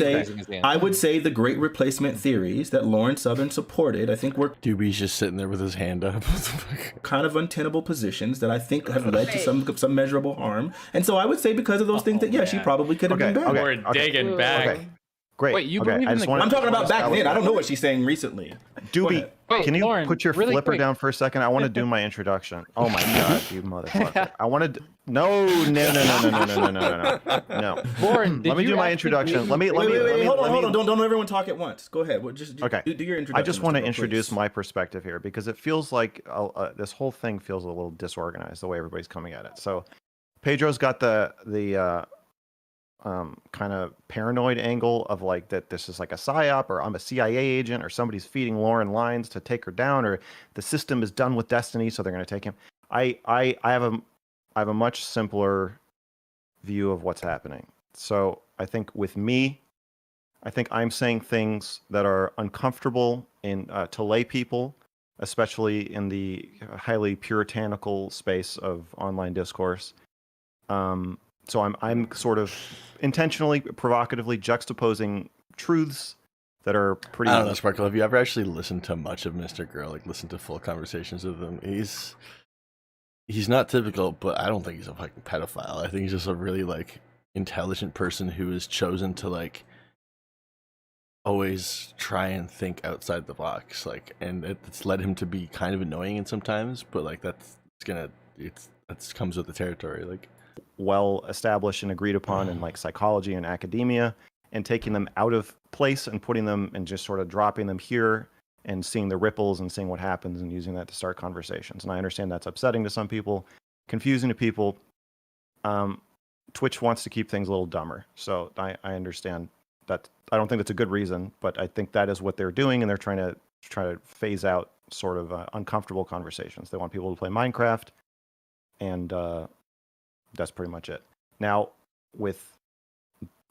Speaker 13: say the great replacement theories that Lauren Southern supported, I think were
Speaker 10: Doobie's just sitting there with his hand up.
Speaker 13: kind of untenable positions that I think have led to some measurable harm. And so I would say because of those things that she probably could have been banned.
Speaker 12: We're digging back.
Speaker 11: Great.
Speaker 14: Wait, you
Speaker 11: okay.
Speaker 14: believe
Speaker 11: I
Speaker 14: in
Speaker 11: just
Speaker 14: the
Speaker 11: wanted,
Speaker 13: I'm talking about back
Speaker 11: establish
Speaker 13: then. I
Speaker 11: that.
Speaker 13: don't know what she's saying recently.
Speaker 11: Doobie,
Speaker 14: Wait,
Speaker 11: can you
Speaker 14: Lauren,
Speaker 11: put your
Speaker 14: really
Speaker 11: flipper
Speaker 14: quick.
Speaker 11: down for a second? I want to do my introduction. Oh my god, you motherfucker! I wanted no.
Speaker 14: Lauren, did
Speaker 11: Let me
Speaker 14: you
Speaker 11: do my
Speaker 14: actually
Speaker 11: introduction.
Speaker 14: believe-
Speaker 13: Wait, hold on. Don't everyone talk at once. Go ahead. Just
Speaker 11: Okay.
Speaker 13: do your introduction.
Speaker 11: I just want to
Speaker 13: Mr. Bill,
Speaker 11: introduce
Speaker 13: please.
Speaker 11: my perspective here because it feels like this whole thing feels a little disorganized the way everybody's coming at it. So Pedro's got the kind of paranoid angle of like that this is like a psyop or I'm a CIA agent or somebody's feeding Lauren lines to take her down or the system is done with Destiny so they're going to take him. I have a much simpler view of what's happening. So I think with me, I think I'm saying things that are uncomfortable to lay people, especially in the highly puritanical space of online discourse. So I'm sort of intentionally, provocatively juxtaposing truths that are pretty.
Speaker 10: I don't know, Sparkle. Have you ever actually listened to much of Mr. Girl? Like, listened to full conversations with him? He's not typical, but I don't think he's a fucking pedophile. I think he's just a really like intelligent person who has chosen to like always try and think outside the box. Like, and it's led him to be kind of annoying sometimes, but like that comes with the territory. Like,
Speaker 11: well established and agreed upon in like psychology and academia, and taking them out of place and putting them and just sort of dropping them here and seeing the ripples and seeing what happens and using that to start conversations. And I understand that's upsetting to some people, confusing to people. Twitch wants to keep things a little dumber. So I understand that. I don't think that's a good reason, but I think that is what they're doing, and they're trying to phase out sort of uncomfortable conversations. They want people to play Minecraft, and that's pretty much it. Now, with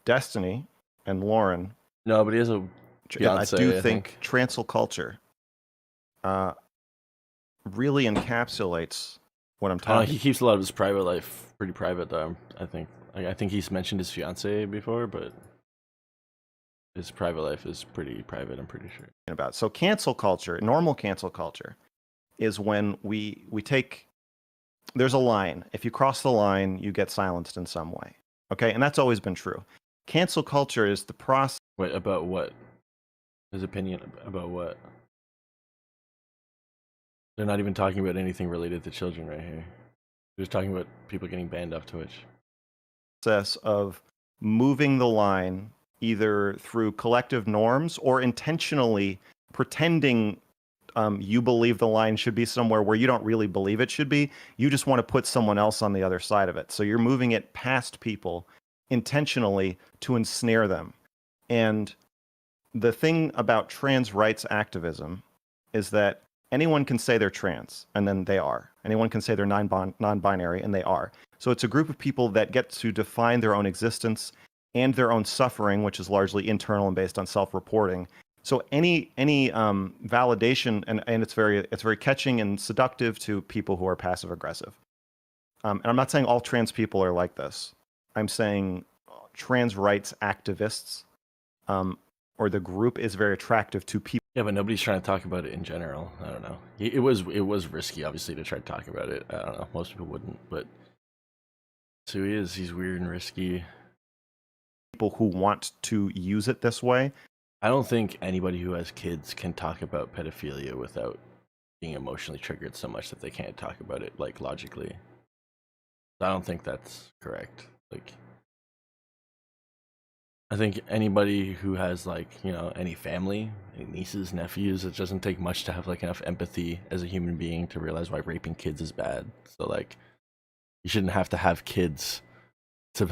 Speaker 11: Destiny and Lauren...
Speaker 10: No, but he has a fiance,
Speaker 11: I do think transel culture really encapsulates what I'm talking about.
Speaker 10: He keeps a lot of his private life pretty private, though. I think he's mentioned his fiance before, but his private life is pretty private, I'm pretty sure.
Speaker 11: So cancel culture, normal cancel culture, is when we take... There's a line. If you cross the line, you get silenced in some way. Okay? And that's always been true. Cancel culture is the process...
Speaker 10: Wait, about what? His opinion about what? They're not even talking about anything related to children right here. They're just talking about people getting banned off Twitch.
Speaker 11: Process of moving the line either through collective norms or intentionally pretending you believe the line should be somewhere where you don't really believe it should be. You just want to put someone else on the other side of it. So you're moving it past people intentionally to ensnare them. And the thing about trans rights activism is that anyone can say they're trans, and then they are. Anyone can say they're non-binary, and they are. So it's a group of people that get to define their own existence and their own suffering, which is largely internal and based on self-reporting. So any validation, and it's very catching and seductive to people who are passive aggressive. And I'm not saying all trans people are like this. I'm saying trans rights activists, or the group is very attractive to people.
Speaker 10: Yeah, but nobody's trying to talk about it in general. I don't know. It was risky, obviously, to try to talk about it. I don't know. Most people wouldn't, but so he is. He's weird and risky.
Speaker 11: People who want to use it this way.
Speaker 10: I don't think anybody who has kids can talk about pedophilia without being emotionally triggered so much that they can't talk about it, like, logically. I don't think that's correct. Like, I think anybody who has, like, you know, any family, any nieces, nephews, it doesn't take much to have, like, enough empathy as a human being to realize why raping kids is bad. So, like, you shouldn't have to have kids to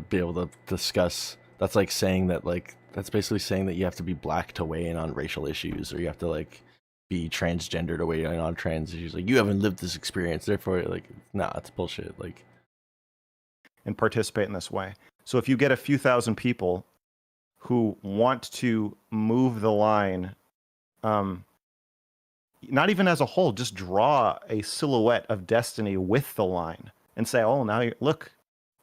Speaker 10: be able to discuss. That's like saying that, like, that's basically saying that you have to be black to weigh in on racial issues, or you have to, like, be transgender to weigh in on trans issues. Like, you haven't lived this experience, therefore, like, nah, it's bullshit. Like,
Speaker 11: and participate in this way. So if you get a few thousand people who want to move the line, not even as a whole, just draw a silhouette of Destiny with the line and say, oh, now look,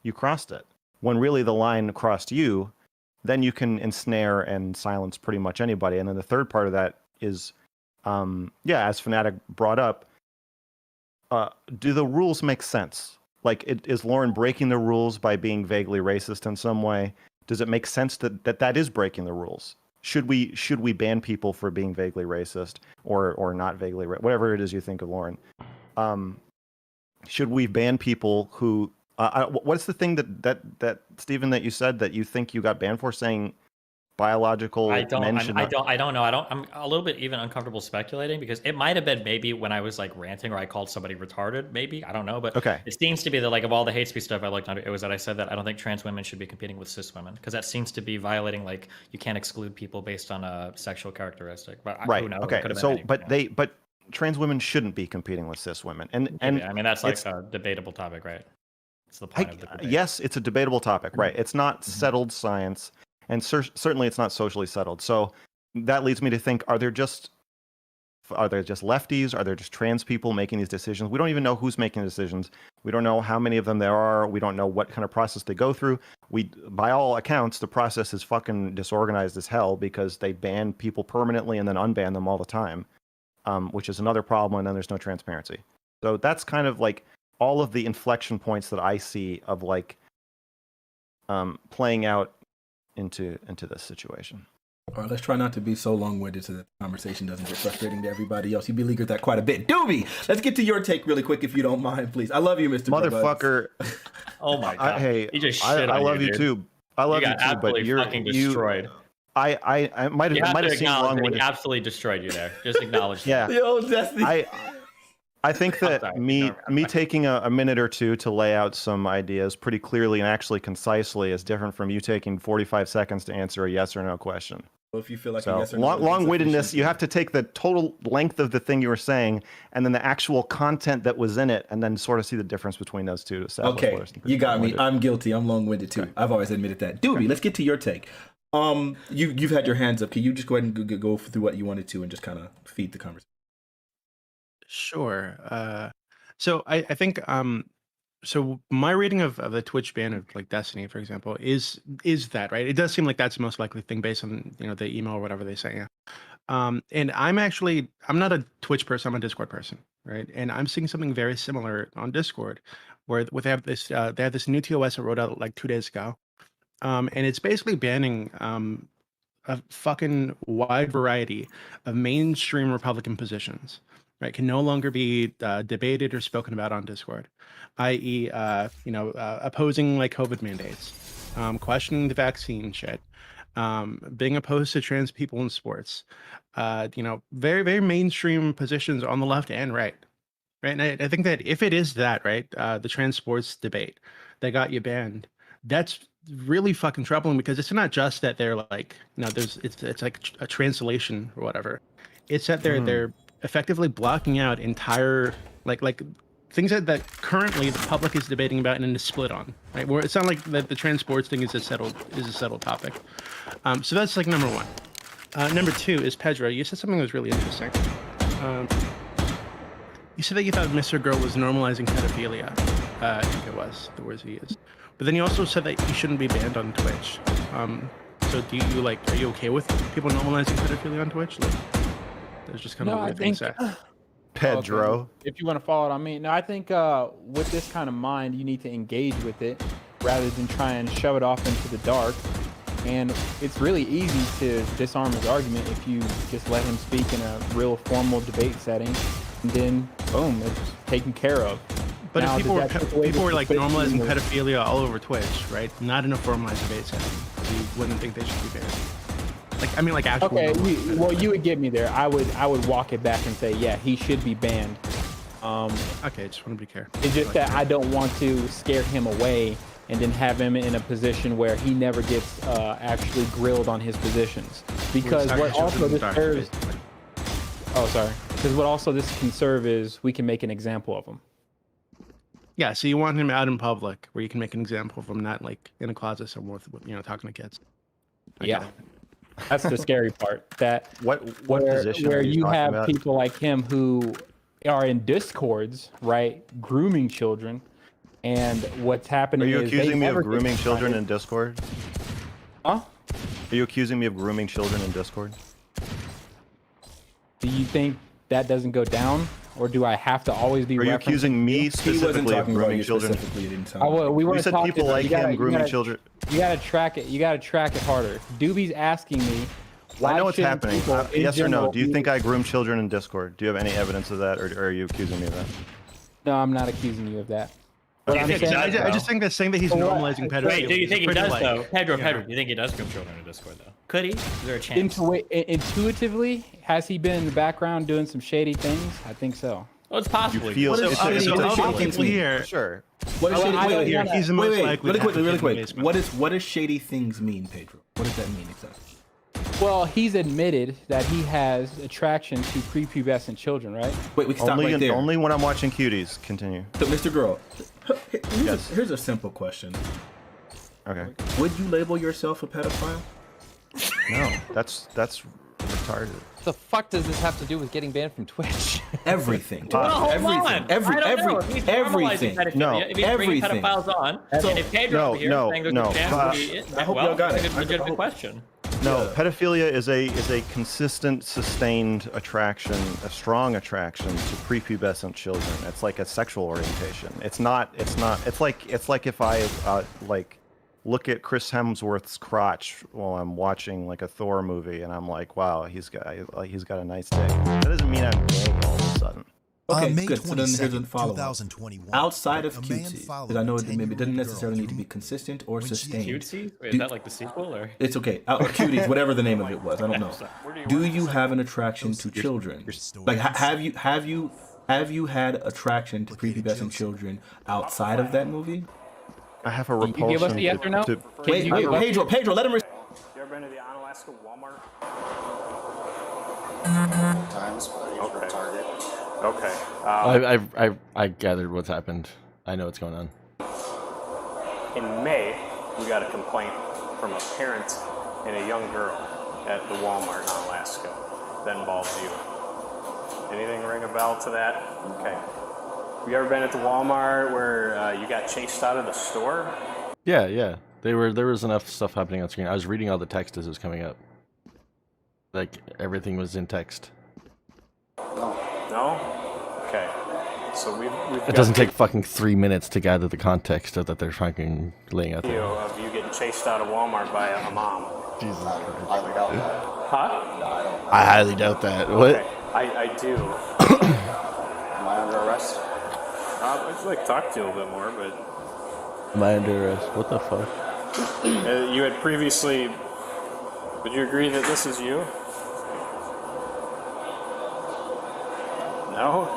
Speaker 11: you crossed it. When really the line crossed you, then you can ensnare and silence pretty much anybody. And then the third part of that is, as Fnatic brought up, do the rules make sense? Like, is Lauren breaking the rules by being vaguely racist in some way? Does it make sense that is breaking the rules? Should we ban people for being vaguely racist or not vaguely whatever it is you think of, Lauren? Should we ban people who? What's the thing that Stephen, that you said that you think you got banned for, saying biological
Speaker 12: I don't
Speaker 11: men
Speaker 12: know.
Speaker 11: should
Speaker 12: I'm a little bit even uncomfortable speculating, because it might have been maybe when I was like ranting or I called somebody retarded, maybe, I don't know, but
Speaker 11: okay.
Speaker 12: It seems to be that, like, of all the hate speech stuff I looked under, it was that I said that I don't think trans women should be competing with cis women, because that seems to be violating, like, you can't exclude people based on a sexual characteristic. But
Speaker 11: right.
Speaker 12: Who knows?
Speaker 11: Okay. So, but trans women shouldn't be competing with cis women, and
Speaker 12: I mean, that's like a debatable topic, right? It's the point of the debate.
Speaker 11: Yes, it's a debatable topic, right? It's not settled science. And certainly it's not socially settled. So that leads me to think, are there just lefties? Are there just trans people making these decisions? We don't even know who's making the decisions. We don't know how many of them there are. We don't know what kind of process they go through. By all accounts, the process is fucking disorganized as hell, because they ban people permanently and then unban them all the time, which is another problem, and then there's no transparency. So that's kind of like all of the inflection points that I see of like playing out into this situation.
Speaker 13: All right, let's try not to be so long-winded so that the conversation doesn't get frustrating to everybody else. You beleaguered that quite a bit. Doobie, let's get to your take really quick, if you don't mind, please. I love you, Mr.
Speaker 11: Motherfucker.
Speaker 12: Oh my god.
Speaker 11: Hey,
Speaker 12: he just shit
Speaker 11: I
Speaker 12: on
Speaker 11: love you
Speaker 12: dude.
Speaker 11: too. I love you too, but you're
Speaker 12: fucking destroyed.
Speaker 11: I might have seemed long-winded.
Speaker 12: He absolutely destroyed you there. Just acknowledge that.
Speaker 11: Yeah.
Speaker 13: Yo, Destiny.
Speaker 11: I think that me taking a minute or two to lay out some ideas pretty clearly and actually concisely is different from you taking 45 seconds to answer a yes or no question.
Speaker 13: Well, if you feel like
Speaker 11: So
Speaker 13: a yes or no,
Speaker 11: long-windedness, you have to take the total length of the thing you were saying and then the actual content that was in it, and then sort of see the difference between those two to establish.
Speaker 13: Okay, you got me. I'm guilty. I'm long-winded too. Okay. I've always admitted that. Doobie, let's get to your take. You've had your hands up. Can you just go ahead and go through what you wanted to and just kind of feed the conversation?
Speaker 15: Sure. So I think so my reading of the Twitch ban of like Destiny, for example, is that right? It does seem like that's the most likely thing based on the email or whatever they say. Yeah. And I'm not a Twitch person. I'm a Discord person, right? And I'm seeing something very similar on Discord, where they have this new TOS that wrote out like 2 days ago, and it's basically banning a fucking wide variety of mainstream Republican positions. Right, can no longer be debated or spoken about on Discord, i.e., opposing like COVID mandates, questioning the vaccine shit, being opposed to trans people in sports, very, very mainstream positions on the left and right. Right, and I think that if it is that, right, the trans sports debate that got you banned, that's really fucking troubling, because it's not just that they're like, it's like a translation or whatever. It's that they're effectively blocking out entire like things that currently the public is debating about and is split on, right? Where it's not like that the trans sports thing is a settled topic. So that's like number one. Number two is Pedro. You said something that was really interesting. You said that you thought Mr. Girl was normalizing pedophilia. I think it was the words he used. But then you also said that he shouldn't be banned on Twitch. So do you are you okay with people normalizing pedophilia on Twitch? Like, there's just kind of a weird thing to say.
Speaker 11: Pedro.
Speaker 14: Okay. If you want to follow it on me. No, I think with this kind of mind, you need to engage with it rather than try and shove it off into the dark. And it's really easy to disarm his argument if you just let him speak in a real formal debate setting, and then boom, it's taken care of.
Speaker 15: But
Speaker 14: now,
Speaker 15: if people were like normalizing
Speaker 14: or...
Speaker 15: pedophilia all over Twitch, right? Not in a formalized debate setting, you wouldn't think they should be banned. Like, I mean, like actually.
Speaker 14: Okay, you would get me there. I would walk it back and say, yeah, he should be banned.
Speaker 15: Okay, just want to be careful.
Speaker 14: It's just that I don't want to scare him away and then have him in a position where he never gets actually grilled on his positions. Because what also this serves... Oh, sorry. Because what also this can serve is we can make an example of him.
Speaker 15: Yeah, so you want him out in public where you can make an example of him, not like in a closet somewhere with, talking to kids.
Speaker 14: Yeah. That's the scary part. That
Speaker 11: what position
Speaker 14: where you have
Speaker 11: about?
Speaker 14: People like him who are in discords, right, grooming children, and what's happening is...
Speaker 11: Are you accusing me of grooming children in Discord?
Speaker 14: Huh?
Speaker 11: Are you accusing me of grooming children in Discord?
Speaker 14: Do you think that doesn't go down? Or do I have to always be...
Speaker 11: Are you accusing me specifically of grooming children?
Speaker 14: We
Speaker 11: you said people like him grooming children.
Speaker 14: You gotta track it. You gotta track it harder. Doobie's asking me. Why
Speaker 11: I know what's
Speaker 14: shouldn't
Speaker 11: happening.
Speaker 14: people in
Speaker 11: Yes or no?
Speaker 14: general
Speaker 11: Do you
Speaker 14: be-
Speaker 11: think I groom children in Discord? Do you have any evidence of that, or are you accusing me of that?
Speaker 14: No, I'm not accusing you of that.
Speaker 11: Okay.
Speaker 14: I'm
Speaker 15: Yeah, 'cause
Speaker 14: saying-
Speaker 15: I just think that saying that he's
Speaker 14: But what-
Speaker 15: normalizing pedophilia.
Speaker 12: Wait, do you
Speaker 15: is
Speaker 12: think he
Speaker 15: pretty,
Speaker 12: does
Speaker 15: like,
Speaker 12: though? Pedro,
Speaker 15: yeah.
Speaker 12: Pedro, do you think he does groom children in Discord though? Could he? Is there a chance?
Speaker 14: Intuitively, has he been in the background doing some shady things? I think so.
Speaker 12: Well, it's possible.
Speaker 11: You feel
Speaker 13: What is
Speaker 11: it's-
Speaker 13: shady?
Speaker 11: it's-
Speaker 13: What does
Speaker 11: it's-
Speaker 13: shady
Speaker 11: it's-
Speaker 13: things mean?
Speaker 15: here.
Speaker 11: Sure.
Speaker 13: What is shady?
Speaker 14: I don't
Speaker 13: Wait,
Speaker 14: know.
Speaker 15: He's the most likely
Speaker 13: really
Speaker 15: to have
Speaker 13: quick.
Speaker 15: a kid in the basement.
Speaker 13: What does shady things mean, Pedro? What does that mean exactly?
Speaker 14: Well, he's admitted that he has attraction to prepubescent children, right?
Speaker 13: Wait, we can stop
Speaker 11: Only,
Speaker 13: right there.
Speaker 11: only when I'm watching cuties. Continue.
Speaker 13: So, Mr. Girl,
Speaker 11: Yes.
Speaker 13: here's a simple question.
Speaker 11: Okay.
Speaker 13: Would you label yourself a pedophile?
Speaker 11: No, that's retarded.
Speaker 16: The fuck does this have to do with getting banned from Twitch?
Speaker 13: Everything.
Speaker 12: Well, hold
Speaker 13: everything.
Speaker 12: on. I don't know. If he's normalizing pedophilia,
Speaker 11: No,
Speaker 12: if he's bringing
Speaker 13: everything.
Speaker 12: pedophiles on,
Speaker 13: So-
Speaker 12: and if Pedro over here is saying there's a chance that he is,
Speaker 13: I hope
Speaker 12: well,
Speaker 13: y'all got
Speaker 12: that's
Speaker 13: it.
Speaker 12: a legitimate question.
Speaker 11: No, pedophilia is a consistent, sustained attraction, a strong attraction to prepubescent children. It's like a sexual orientation. It's not. It's like if I look at Chris Hemsworth's crotch while I'm watching like a Thor movie, and I'm like, wow, he's got a nice dick. That doesn't mean I'm gay all of a sudden.
Speaker 13: Okay,
Speaker 18: May
Speaker 13: good. So then here's a
Speaker 18: 22nd,
Speaker 13: follow-up.
Speaker 18: 2021,
Speaker 13: Outside of
Speaker 18: a man
Speaker 13: cutesy,
Speaker 18: followed
Speaker 13: because I know
Speaker 18: a
Speaker 13: it maybe
Speaker 18: 10-year-old
Speaker 13: doesn't
Speaker 18: girl
Speaker 13: necessarily need to
Speaker 18: through-
Speaker 13: be consistent or
Speaker 18: when she-
Speaker 13: sustained.
Speaker 12: Cutesy? Wait, is
Speaker 13: Do-
Speaker 12: that like the sequel or?
Speaker 13: It's okay. Cuties, whatever the name of it was, I don't know. Do you have an attraction to children? Like, have you had attraction to prepubescent children outside of that movie?
Speaker 11: I have a
Speaker 14: Can
Speaker 11: repulsion.
Speaker 14: you give us a yes or no?
Speaker 11: to-
Speaker 13: Wait, Pedro, let him.
Speaker 19: You ever been to the Onalaska Walmart?
Speaker 20: Times, but I usually Target.
Speaker 19: Okay.
Speaker 10: I gathered what's happened. I know what's going on.
Speaker 19: In May, we got a complaint from a parent and a young girl at the Walmart in Alaska that involves you. Anything ring a bell to that? Okay. You ever been at the Walmart where you got chased out of the store?
Speaker 10: Yeah. There was enough stuff happening on screen. I was reading all the text as it was coming up. Like everything was in text.
Speaker 19: No? Okay. So we've
Speaker 10: It
Speaker 19: got
Speaker 10: doesn't take fucking 3 minutes to gather the context of that they're fucking laying out
Speaker 19: video
Speaker 10: there.
Speaker 19: of you getting chased out of Walmart by a mom.
Speaker 10: Jesus Christ.
Speaker 20: Highly doubt that.
Speaker 19: Huh?
Speaker 10: I highly doubt that. What?
Speaker 19: Okay. I do.
Speaker 20: Am I under arrest?
Speaker 19: I'd like to talk to you a little bit more, but
Speaker 10: Am I under arrest? What the fuck?
Speaker 19: you had previously. Would you agree that this is you? No?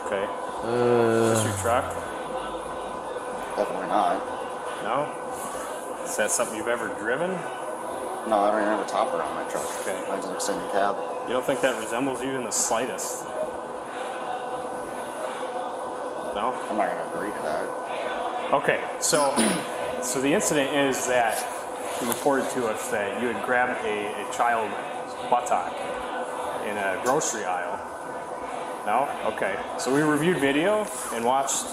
Speaker 19: Okay. Is this your truck?
Speaker 20: Definitely not.
Speaker 19: No? Is that something you've ever driven?
Speaker 20: No, I don't even have a topper on my truck.
Speaker 19: Okay.
Speaker 20: Mine's an extended cab.
Speaker 19: You don't think that resembles you in the slightest? No?
Speaker 20: I'm not gonna agree to that.
Speaker 19: Okay, so the incident is that you reported to us that you had grabbed a child's buttock in a grocery aisle. No? Okay. So we reviewed video and watched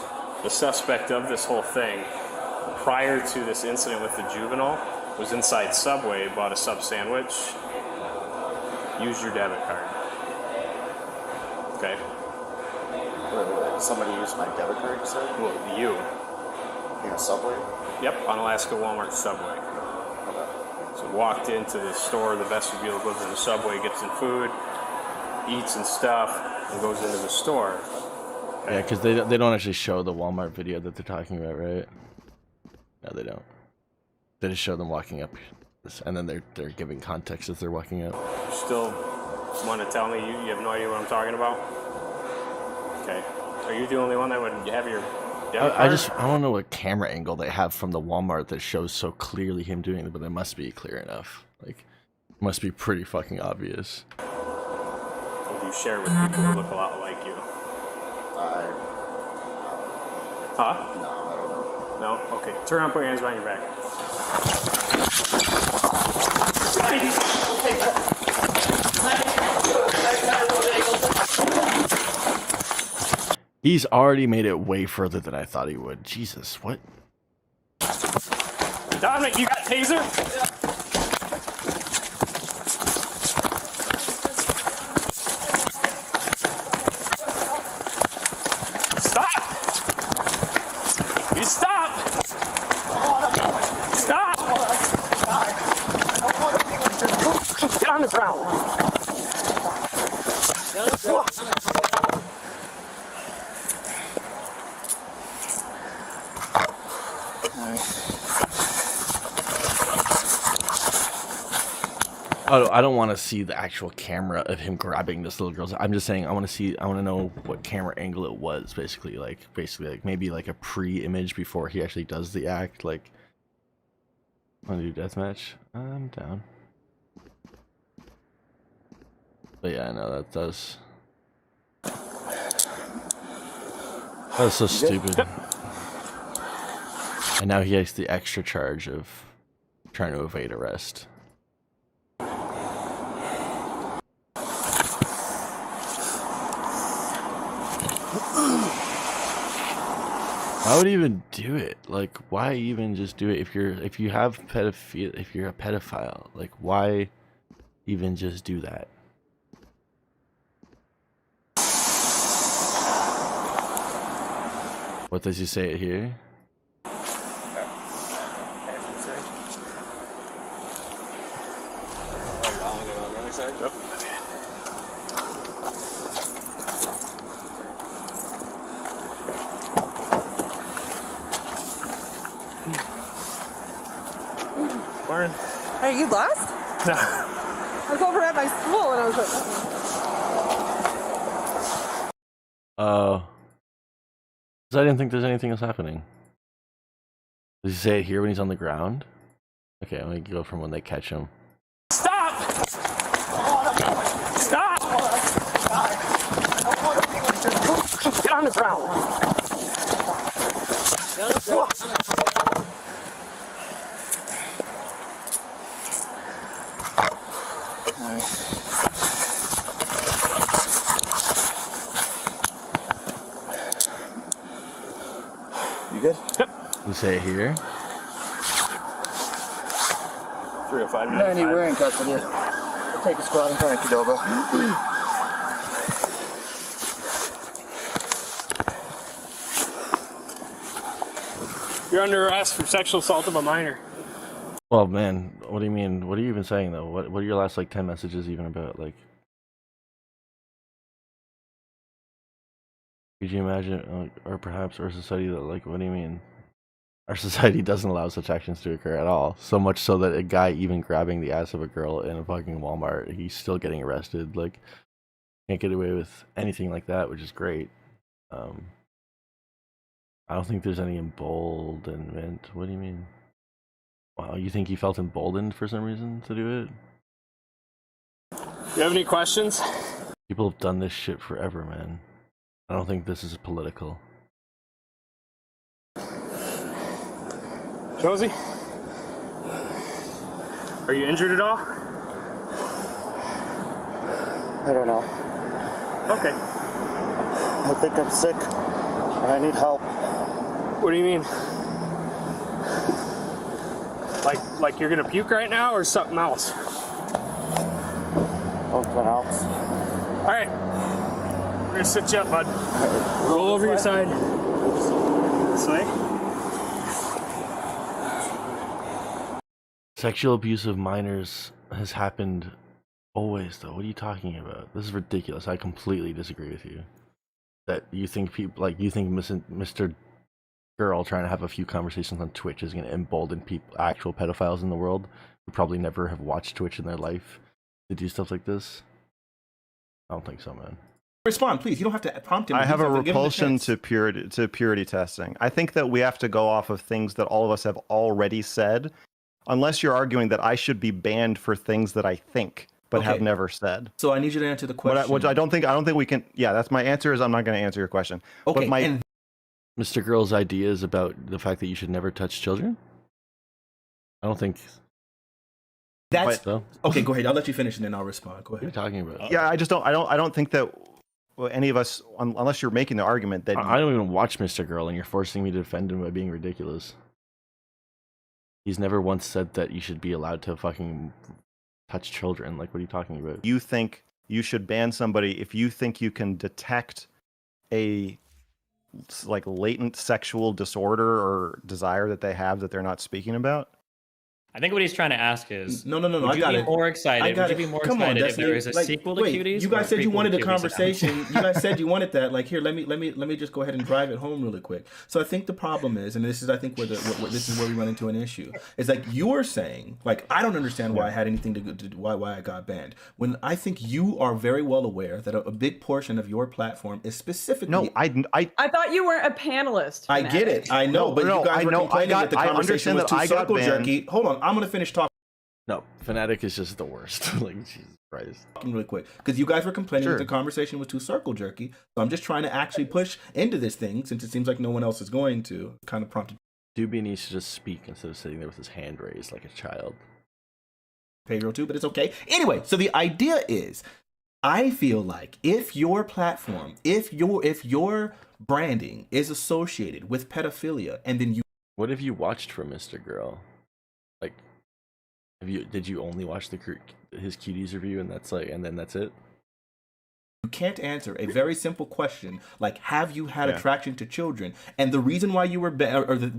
Speaker 19: the suspect of this whole thing prior to this incident with the juvenile was inside Subway, bought a sub sandwich, used your debit card. Okay.
Speaker 20: Wait, somebody used my debit card, you said?
Speaker 19: Well, you.
Speaker 20: In a Subway?
Speaker 19: Yep, on Alaska Walmart Subway. So walked into the store, the vestibule, goes into the Subway, gets some food, eats and stuff, and goes into the store.
Speaker 10: Yeah, because they don't actually show the Walmart video that they're talking about, right? No, they don't. They just show them walking up, and then they're giving context as they're walking up.
Speaker 19: You still want to tell me you have no idea what I'm talking about? Okay. Are you the only one that would have your debit card?
Speaker 10: I don't know what camera angle they have from the Walmart that shows so clearly him doing it, but it must be clear enough. Like, it must be pretty fucking obvious.
Speaker 19: Would you share with people who look a lot like you? Huh?
Speaker 20: No, I don't know.
Speaker 19: No? Okay. Turn around, put your hands behind your back.
Speaker 10: He's already made it way further than I thought he would. Jesus, what?
Speaker 19: Dominic, you got taser? Stop! You stop! Stop!
Speaker 10: Oh, I don't want to see the actual camera of him grabbing this little girl's. I'm just saying I want to know what camera angle it was, basically like maybe like a pre-image before he actually does the act. Like, want to do deathmatch? I'm down. But yeah, I know that does. That's so stupid. And now he has the extra charge of trying to evade arrest. Why would he even do it? Like, why even just do it if you're a pedophile? Like, why even just do that? What does he say it here?
Speaker 18: Lauren.
Speaker 2: Hey, you lost?
Speaker 18: No.
Speaker 2: I was over at my school and I was like,
Speaker 10: Oh. I didn't think there's anything else happening. Does he say it here when he's on the ground? Okay, let me go from when they catch him.
Speaker 18: Stop! Stop! Get on the ground.
Speaker 5: You good?
Speaker 18: Yep.
Speaker 10: You say it here?
Speaker 18: 305.
Speaker 5: Manny, we're in custody. We'll take a squad in front of Qdoba.
Speaker 18: You're under arrest for sexual assault of a minor.
Speaker 10: Well, man, what do you mean? What are you even saying, though? What are your last, like, 10 messages even about? Like, could you imagine, or perhaps our society that, like, what do you mean? Our society doesn't allow such actions to occur at all. So much so that a guy even grabbing the ass of a girl in a fucking Walmart, he's still getting arrested. Like, can't get away with anything like that, which is great. I don't think there's any emboldenment. What do you mean? Wow, you think he felt emboldened for some reason to do it?
Speaker 18: You have any questions?
Speaker 10: People have done this shit forever, man. I don't think this is political.
Speaker 18: Josie? Are you injured at all?
Speaker 5: I don't know.
Speaker 18: Okay.
Speaker 5: I think I'm sick and I need help.
Speaker 18: What do you mean? Like you're gonna puke right now or something else?
Speaker 5: Something else.
Speaker 18: All right. We're gonna sit you up, bud. Roll over your side. This way.
Speaker 10: Sexual abuse of minors has happened always, though. What are you talking about? This is ridiculous. I completely disagree with you. That you think people, like, you think Mr. Girl trying to have a few conversations on Twitch is going to embolden people, actual pedophiles in the world who probably never have watched Twitch in their life to do stuff like this? I don't think so, man.
Speaker 13: Respond, please. You don't have to prompt him.
Speaker 11: I have a repulsion to purity testing. I think that we have to go off of things that all of us have already said, unless you're arguing that I should be banned for things that I think but have never said.
Speaker 13: So I need you to answer the question.
Speaker 11: Which I don't think we can. Yeah, that's my answer. Is I'm not going to answer your question.
Speaker 13: Okay.
Speaker 11: But
Speaker 10: Mr. Girl's ideas about the fact that you should never touch children? I don't think
Speaker 13: that's
Speaker 10: so.
Speaker 13: Okay. Go ahead. I'll let you finish and then I'll respond. Go ahead.
Speaker 10: What are you talking about?
Speaker 11: Yeah, I just don't. I don't think that any of us, unless you're making the argument that
Speaker 10: I don't even watch Mr. Girl, and you're forcing me to defend him by being ridiculous. He's never once said that you should be allowed to fucking touch children. Like, what are you talking about?
Speaker 11: you think you should ban somebody if you think you can detect a latent sexual disorder or desire that they have that they're not speaking about?
Speaker 12: I think what he's trying to ask is,
Speaker 13: no.
Speaker 12: Would
Speaker 13: I
Speaker 12: you
Speaker 13: got
Speaker 12: be
Speaker 13: it.
Speaker 12: more excited?
Speaker 13: I got
Speaker 12: Would you
Speaker 13: it.
Speaker 12: be more
Speaker 13: Come on,
Speaker 12: excited if
Speaker 13: Destiny.
Speaker 12: there is a
Speaker 13: Like,
Speaker 12: sequel to
Speaker 13: wait,
Speaker 12: Cuties?
Speaker 13: you
Speaker 12: or
Speaker 13: guys said you
Speaker 12: prequel
Speaker 13: wanted
Speaker 12: to
Speaker 13: a
Speaker 12: Cuties?
Speaker 13: conversation. You guys said you wanted that. Like, here, let me just go ahead and drive it home really quick. So I think the problem is, and this is I think where this is where we run into an issue. Is like you're saying, like I don't understand why I had anything to do why I got banned. When I think you are very well aware that a big portion of your platform is specifically.
Speaker 11: No,
Speaker 17: I thought you weren't a panelist.
Speaker 13: I get it. I know, but you guys were complaining that the conversation was too circle jerky. Hold on, I'm gonna finish talking.
Speaker 10: No, Fnatic is just the worst. Like, Jesus Christ.
Speaker 13: Really quick, because you guys were complaining that the conversation was too circle jerky. So I'm just trying to actually push into this thing since it seems like no one else is going to. Kind of prompted.
Speaker 10: Doobie needs to just speak instead of sitting there with his hand raised like a child.
Speaker 13: Pedro too, but it's okay. Anyway, so the idea is, I feel like if your platform, if your branding is associated with pedophilia, and then you.
Speaker 10: What have you watched from Mr. Girl? Like, did you only watch his Cuties review and then that's it?
Speaker 13: You can't answer a very simple question like, have you had attraction to children? And the reason why you were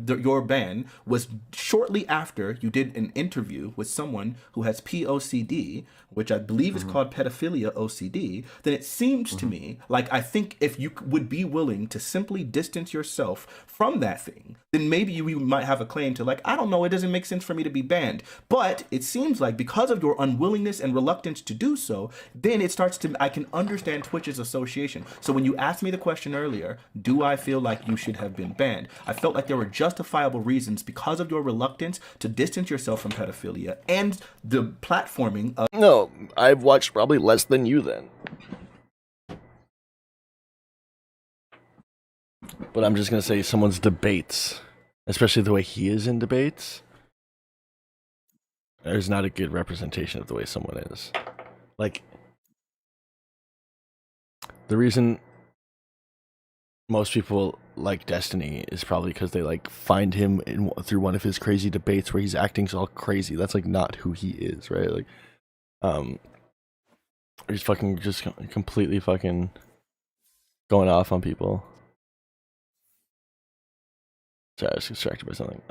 Speaker 13: your ban was shortly after you did an interview with someone who has POCD, which I believe is called pedophilia OCD. Then it seems to me like I think if you would be willing to simply distance yourself from that thing, then maybe you might have a claim to like, I don't know, it doesn't make sense for me to be banned. But it seems like because of your unwillingness and reluctance to do so, then it starts to, I can understand Twitch's association. So when you asked me the question earlier, do I feel like you should have been banned? I felt like there were justifiable reasons because of your reluctance to distance yourself from pedophilia and the platforming of...
Speaker 10: No, I've watched probably less than you then. But I'm just going to say someone's debates, especially the way he is in debates, there's not a good representation of the way someone is. Like, the reason most people like Destiny is probably because they like find him through one of his crazy debates where he's acting all crazy. That's like not who he is, right? Like, he's fucking just completely fucking going off on people. Sorry, I was distracted by something.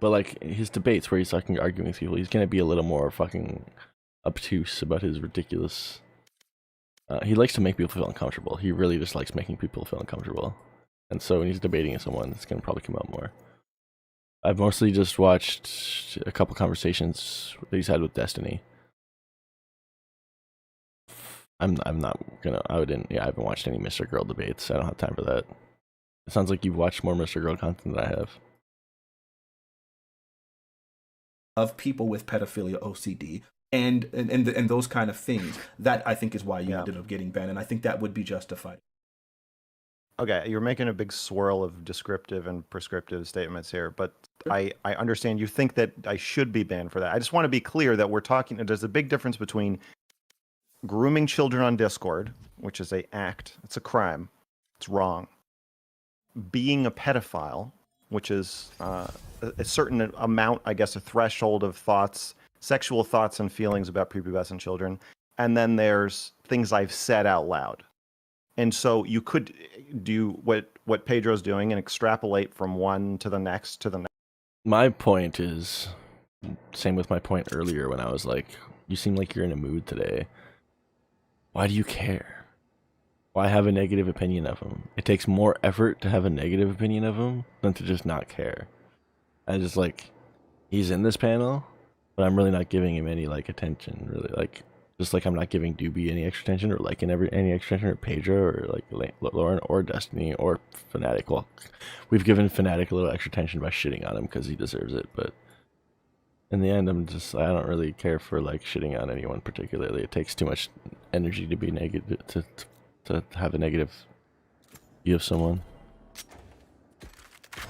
Speaker 10: But like his debates where he's fucking arguing with people, he's gonna be a little more fucking obtuse about his ridiculous. He likes to make people feel uncomfortable. He really just likes making people feel uncomfortable. And so when he's debating with someone, it's going to probably come out more. I've mostly just watched a couple conversations that he's had with Destiny. I haven't watched any Mr. Girl debates. I don't have time for that. It sounds like you've watched more Mr. Girl content than I have.
Speaker 13: Of people with pedophilia OCD. And those kind of things. That I think is why you ended up getting banned, and I think that would be justified.
Speaker 11: Okay, you're making a big swirl of descriptive and prescriptive statements here, but I understand you think that I should be banned for that. I just want to be clear that we're talking. There's a big difference between grooming children on Discord, which is a act. It's a crime. It's wrong. Being a pedophile, which is a certain amount, I guess, a threshold of thoughts. Sexual thoughts and feelings about prepubescent children, and then there's things I've said out loud. And so you could do what Pedro's doing and extrapolate from one to the next to the next.
Speaker 10: My point is, same with my point earlier when I was like, you seem like you're in a mood today. Why do you care? Why have a negative opinion of him? It takes more effort to have a negative opinion of him than to just not care. I just like, he's in this panel, but I'm really not giving him any like attention, really. Like, just like I'm not giving Doobie any extra attention, or like any extra attention, or Pedro, or like Lauren, or Destiny, or Fnatic. Well, we've given Fnatic a little extra attention by shitting on him because he deserves it. But in the end, I don't really care for like shitting on anyone particularly. It takes too much energy to be negative, to have a negative view of someone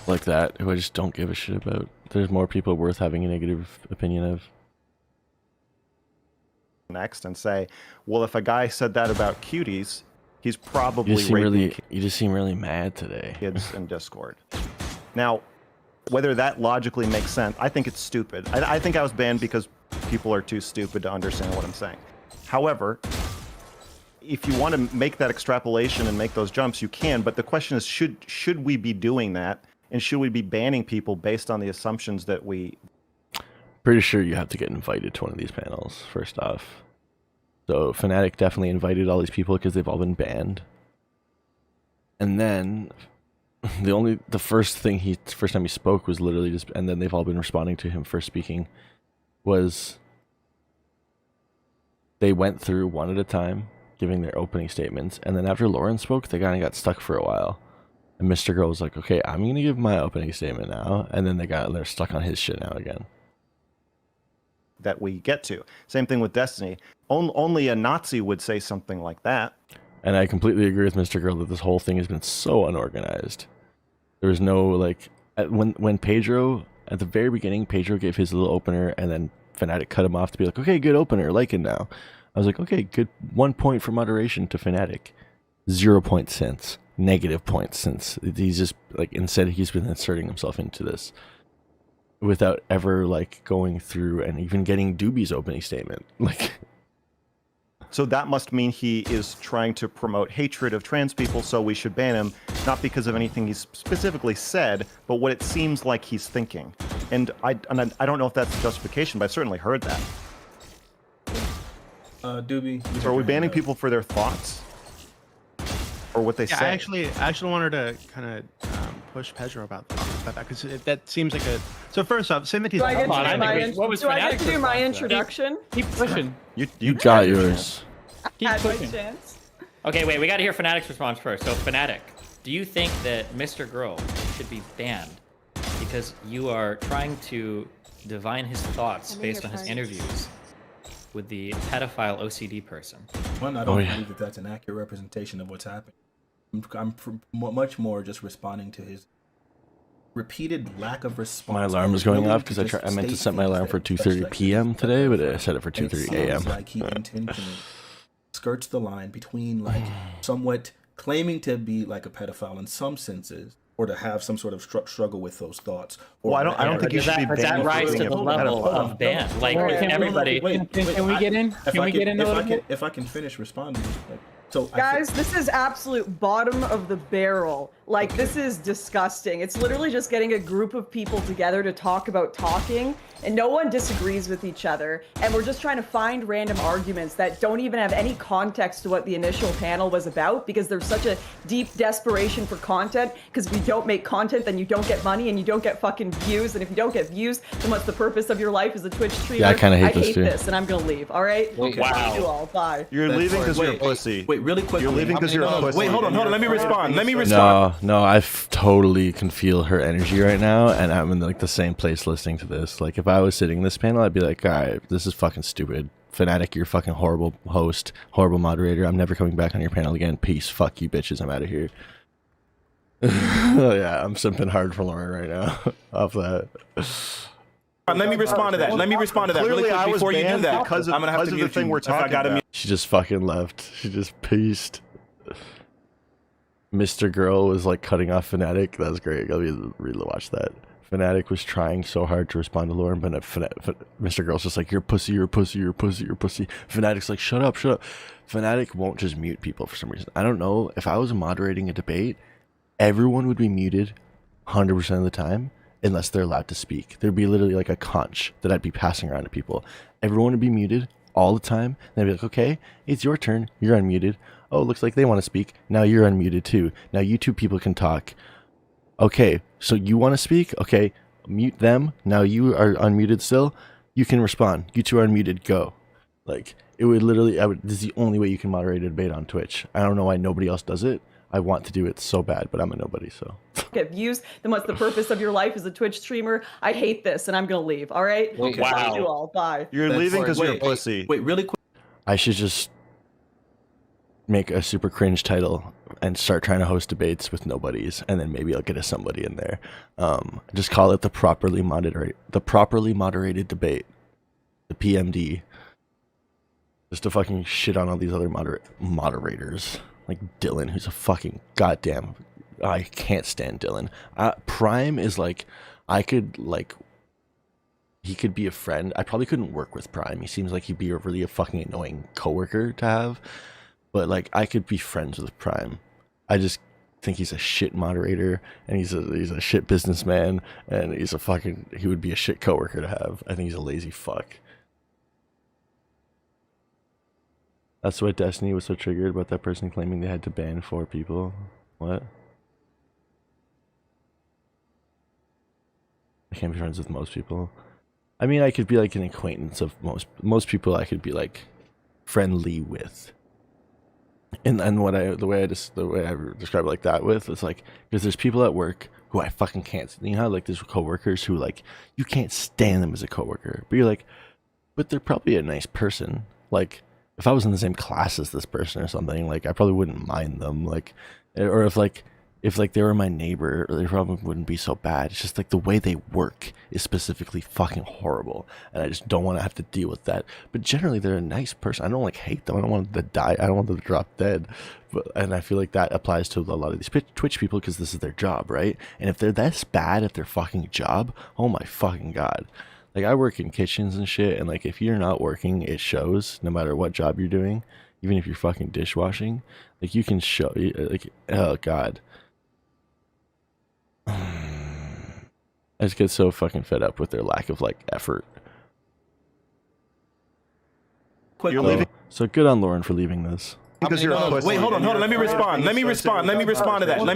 Speaker 10: like that who I just don't give a shit about. There's more people worth having a negative opinion of.
Speaker 11: Next and say, well, if a guy said that about cuties, he's probably
Speaker 10: you just seem really mad today.
Speaker 11: Kids in Discord. Now, whether that logically makes sense, I think it's stupid. I think I was banned because people are too stupid to understand what I'm saying. However, if you want to make that extrapolation and make those jumps, you can. But the question is, should we be doing that? And should we be banning people based on the assumptions that we...
Speaker 10: Pretty sure you have to get invited to one of these panels, first off. So Fnatic definitely invited all these people because they've all been banned. And then the first time he spoke was literally just, and then they've all been responding to him first speaking, was they went through one at a time, giving their opening statements, and then after Lauren spoke, they kind of got stuck for a while. And Mr. Girl was like, okay, I'm going to give my opening statement now, and then they're stuck on his shit now again.
Speaker 11: That we get to. Same thing with Destiny. Only a Nazi would say something like that.
Speaker 10: And I completely agree with Mr. Girl that this whole thing has been so unorganized. There was no, like, when Pedro, at the very beginning, Pedro gave his little opener, and then Fnatic cut him off to be like, okay, good opener, like it now. I was like, okay, good, 1 point for moderation to Fnatic. 0 points since. Negative points since. He's just, like, instead he's been inserting himself into this without ever, like, going through and even getting Doobie's opening statement. Like,
Speaker 11: so that must mean he is trying to promote hatred of trans people, so we should ban him, not because of anything he's specifically said, but what it seems like he's thinking. And I don't know if that's justification, but I certainly heard that.
Speaker 13: Doobie.
Speaker 11: So are we banning people for their thoughts? Or what they say?
Speaker 15: I actually wanted to kind of push Pedro about that, because that seems like a... So first off, saying that he's...
Speaker 17: Do I get to do my introduction?
Speaker 12: Keep pushing.
Speaker 10: You got yours.
Speaker 12: Keep
Speaker 17: Had my
Speaker 12: pushing.
Speaker 17: chance.
Speaker 12: Okay, wait, we got to hear Fnatic's response first. So, Fnatic, do you think that Mr. Girl should be banned because you are trying to divine his thoughts based on his interviews with the pedophile OCD person?
Speaker 13: One, I don't believe that that's an accurate representation of what's happening. I'm much more just responding to his repeated lack of response.
Speaker 10: My alarm was going off because I meant to set my alarm for 2:30 p.m. today, but I set it for 2:30 a.m.
Speaker 13: Like he intentionally skirts the line between, like, somewhat claiming to be like a pedophile in some senses, or to have some sort of struggle with those thoughts. Or
Speaker 11: Well, I don't think you should be banned.
Speaker 12: That
Speaker 11: for
Speaker 12: rise
Speaker 11: being
Speaker 12: to the
Speaker 11: a
Speaker 12: level
Speaker 11: pedophile.
Speaker 12: of ban. Like, everybody...
Speaker 14: Can we get in? Can we get in a little bit?
Speaker 13: If I can finish responding. Like, so
Speaker 17: Guys, this is absolute bottom of the barrel. Like, this is disgusting. It's literally just getting a group of people together to talk about talking, and no one disagrees with each other. And we're just trying to find random arguments that don't even have any context to what the initial panel was about, because there's such a deep desperation for content. Because if you don't make content, then you don't get money, and you don't get fucking views. And if you don't get views, then what's the purpose of your life as a Twitch streamer?
Speaker 10: Yeah, I kind of hate this too.
Speaker 17: this, and I'm gonna leave. All right?
Speaker 11: Okay.
Speaker 17: Wow.
Speaker 11: Wow.
Speaker 17: You all. Bye.
Speaker 11: You're leaving because you're a pussy.
Speaker 13: Wait, really quick.
Speaker 11: You're leaving because you're a pussy.
Speaker 13: Wait, hold on. Let me respond. Let me respond.
Speaker 10: No, I totally can feel her energy right now, and I'm in, like, the same place listening to this. Like, if I was sitting in this panel, I'd be like, all right, this is fucking stupid. Fnatic, you're a fucking horrible host, horrible moderator. I'm never coming back on your panel again. Peace. Fuck you, bitches. I'm out of here. Yeah, I'm simping hard for Lauren right now off that.
Speaker 13: Let me respond to that.
Speaker 11: Clearly,
Speaker 13: really quick
Speaker 11: I was
Speaker 13: before you do
Speaker 11: banned
Speaker 13: that.
Speaker 11: because of,
Speaker 13: I'm gonna have
Speaker 11: because
Speaker 13: to
Speaker 11: of the
Speaker 13: mute
Speaker 11: thing
Speaker 13: you
Speaker 11: we're
Speaker 13: if I
Speaker 11: talking
Speaker 13: gotta
Speaker 11: about.
Speaker 10: She just fucking left. She just pieced. Mr. Girl was like cutting off Fnatic. That was great. I'll really watch that. Fnatic was trying so hard to respond to Lauren, but Mr. Girl's just like, you're a pussy, you're a pussy, you're a pussy, you're a pussy. Fnatic's like, shut up, shut up. Fnatic won't just mute people for some reason. I don't know. If I was moderating a debate, everyone would be muted 100% of the time unless they're allowed to speak. There'd be literally like a conch that I'd be passing around to people. Everyone would be muted all the time. And I'd be like, okay, it's your turn. You're unmuted. Oh, looks like they want to speak. Now you're unmuted too. Now you two people can talk. Okay, so you want to speak? Okay, mute them. Now you are unmuted still. You can respond. You two are unmuted. Go. Like, it would literally, this is the only way you can moderate a debate on Twitch. I don't know why nobody else does it. I want to do it so bad, but I'm a nobody, so.
Speaker 17: Get views, then what's the purpose of your life as a Twitch streamer? I hate this, and I'm gonna leave. All right?
Speaker 11: Okay.
Speaker 17: Wow. You all. Bye.
Speaker 11: You're leaving because you're a pussy.
Speaker 13: Wait, really quick.
Speaker 10: I should just make a super cringe title and start trying to host debates with nobodies, and then maybe I'll get a somebody in there. Just call it the properly moderated debate, the PMD. Just to fucking shit on all these other moderators, like Dylan, who's a fucking goddamn. I can't stand Dylan. Prime is like, he could be a friend. I probably couldn't work with Prime. He seems like he'd be a fucking annoying coworker to have. But, like, I could be friends with Prime. I just think he's a shit moderator, and he's a shit businessman, and he would be a shit coworker to have. I think he's a lazy fuck. That's why Destiny was so triggered about that person claiming they had to ban 4 people. What? I can't be friends with most people. I mean, I could be like an acquaintance of most people. I could be like friendly with. And the way I describe it like that with is like, because there's people at work who I fucking can't. You know how like there's coworkers who like you can't stand them as a coworker, but you're like, but they're probably a nice person. Like if I was in the same class as this person or something, like I probably wouldn't mind them. Like, or if they were my neighbor, they probably wouldn't be so bad. It's just like the way they work is specifically fucking horrible, and I just don't want to have to deal with that. But generally, they're a nice person. I don't like hate them. I don't want them to die. I don't want them to drop dead. And I feel like that applies to a lot of these Twitch people because this is their job, right? And if they're this bad at their fucking job, oh my fucking god. Like I work in kitchens and shit, and like if you're not working, it shows. No matter what job you're doing, even if you're fucking dishwashing, like you can show. Like oh god. I just get so fucking fed up with their lack of like effort.
Speaker 13: You're leaving.
Speaker 10: So good on Lauren for leaving this.
Speaker 8: Because you're a pussy.
Speaker 13: Wait, hold on. Let me respond to that. Let